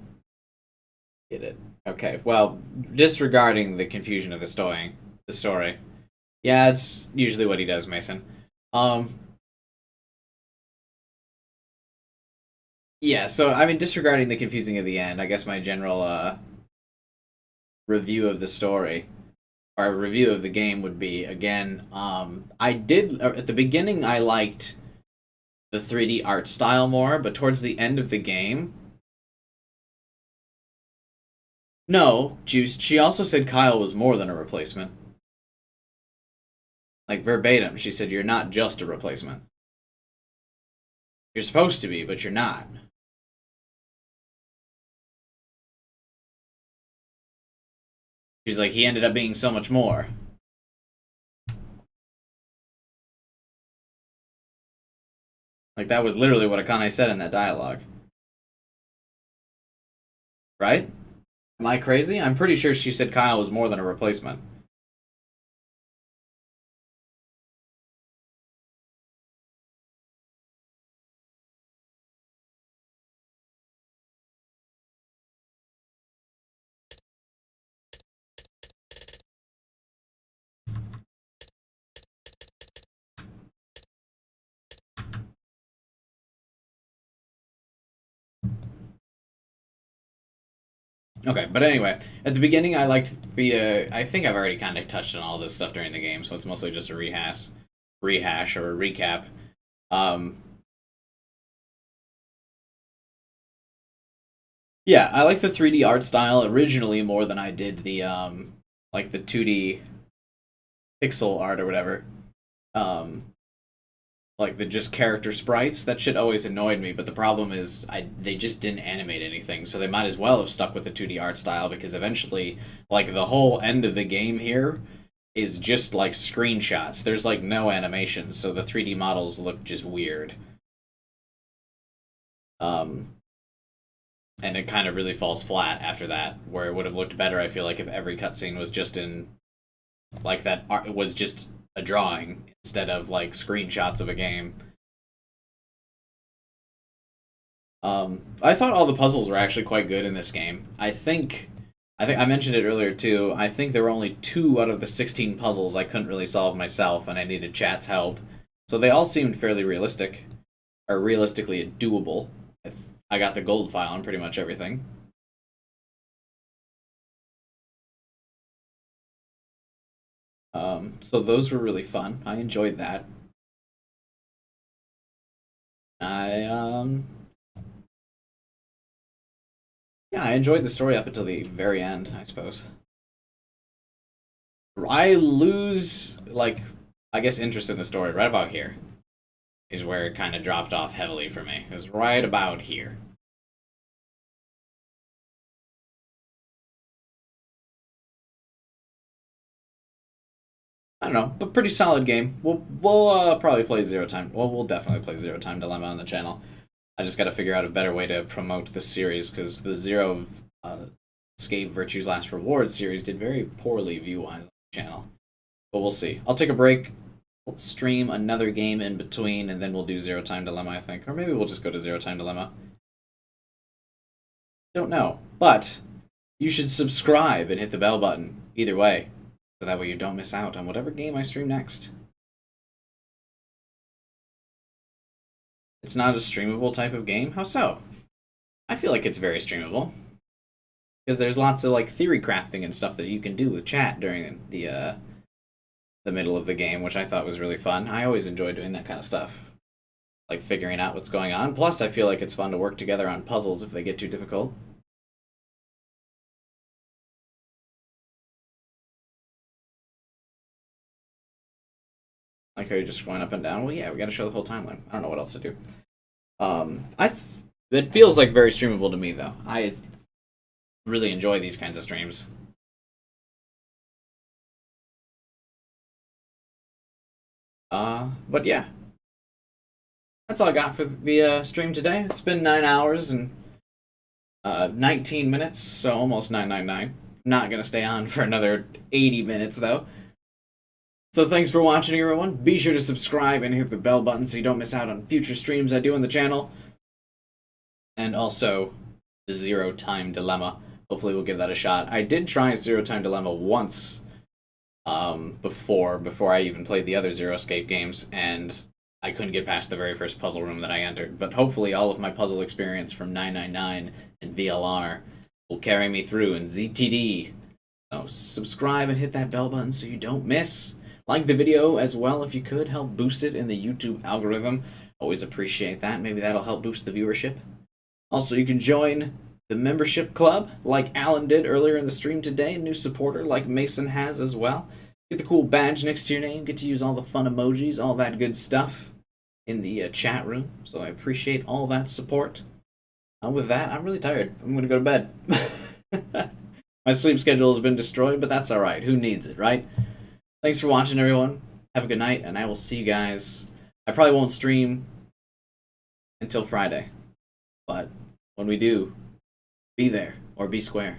get it. Okay, well, disregarding the confusion of the story. Yeah, it's usually what he does, Mason. Yeah, so, I mean, disregarding the confusing of the end, I guess my general, review of the story, or review of the game would be, again, at the beginning, I liked the 3D art style more, but towards the end of the game, no, Juice, she also said Kyle was more than a replacement. Like, verbatim, she said, you're not just a replacement. You're supposed to be, but you're not. She's like, he ended up being so much more. Like, that was literally what Akane said in that dialogue. Right? Am I crazy? I'm pretty sure she said Kyle was more than a replacement. Okay, but anyway, at the beginning I liked the, I think I've already kind of touched on all this stuff during the game, so it's mostly just a rehash or a recap. Yeah, I like the 3D art style originally more than I did the, like the 2D pixel art or whatever. Like the just character sprites, that shit always annoyed me, but the problem is they just didn't animate anything, so they might as well have stuck with the 2D art style, because eventually, like, the whole end of the game here is just, like, screenshots. There's, like, no animations, so the 3D models look just weird. and it kind of really falls flat after that, where it would have looked better, I feel like, if every cutscene was just in, like, that art was just a drawing instead of, like, screenshots of a game. I thought all the puzzles were actually quite good in this game. I think I mentioned it earlier too. I think there were only 2 out of the 16 puzzles I couldn't really solve myself, and I needed chat's help. So they all seemed fairly realistic, or realistically doable. I got the gold file on pretty much everything. So those were really fun. I enjoyed that. Yeah, I enjoyed the story up until the very end, I suppose. I lose, like, I guess interest in the story right about here. Is where it kind of dropped off heavily for me. Is right about here. I don't know, but pretty solid game. We'll probably play Zero Time. Well, we'll definitely play Zero Time Dilemma on the channel. I just got to figure out a better way to promote the series, because the Zero Escape Virtue's Last Reward series did very poorly view-wise on the channel. But we'll see. I'll take a break. We'll stream another game in between, and then we'll do Zero Time Dilemma, I think. Or maybe we'll just go to Zero Time Dilemma. Don't know. But you should subscribe and hit the bell button. Either way. So that way you don't miss out on whatever game I stream next. It's not a streamable type of game? How so? I feel like it's very streamable. Because there's lots of like theory crafting and stuff that you can do with chat during the middle of the game, which I thought was really fun. I always enjoy doing that kind of stuff. Like figuring out what's going on. Plus, I feel like it's fun to work together on puzzles if they get too difficult. Like how you're just going up and down. Well, yeah, we got to show the whole timeline. I don't know what else to do. It feels like very streamable to me, though. I really enjoy these kinds of streams. But yeah. That's all I got for the stream today. It's been 9 hours and 19 minutes, so almost 999. Not gonna stay on for another 80 minutes, though. So thanks for watching, everyone. Be sure to subscribe and hit the bell button so you don't miss out on future streams I do on the channel. And also, the Zero Time Dilemma. Hopefully we'll give that a shot. I did try Zero Time Dilemma once before I even played the other Zero Escape games, and I couldn't get past the very first puzzle room that I entered. But hopefully all of my puzzle experience from 999 and VLR will carry me through in ZTD. So subscribe and hit that bell button so you don't miss. Like the video as well if you could. Help boost it in the YouTube algorithm. Always appreciate that. Maybe that'll help boost the viewership. Also, you can join the membership club like Alan did earlier in the stream today. A new supporter like Mason has as well. Get the cool badge next to your name. Get to use all the fun emojis, all that good stuff in the chat room. So I appreciate all that support. With that, I'm really tired. I'm going to go to bed. My sleep schedule has been destroyed, but that's alright. Who needs it, right? Thanks for watching, everyone. Have a good night, and I will see you guys. I probably won't stream until Friday. But when we do, be there or be square.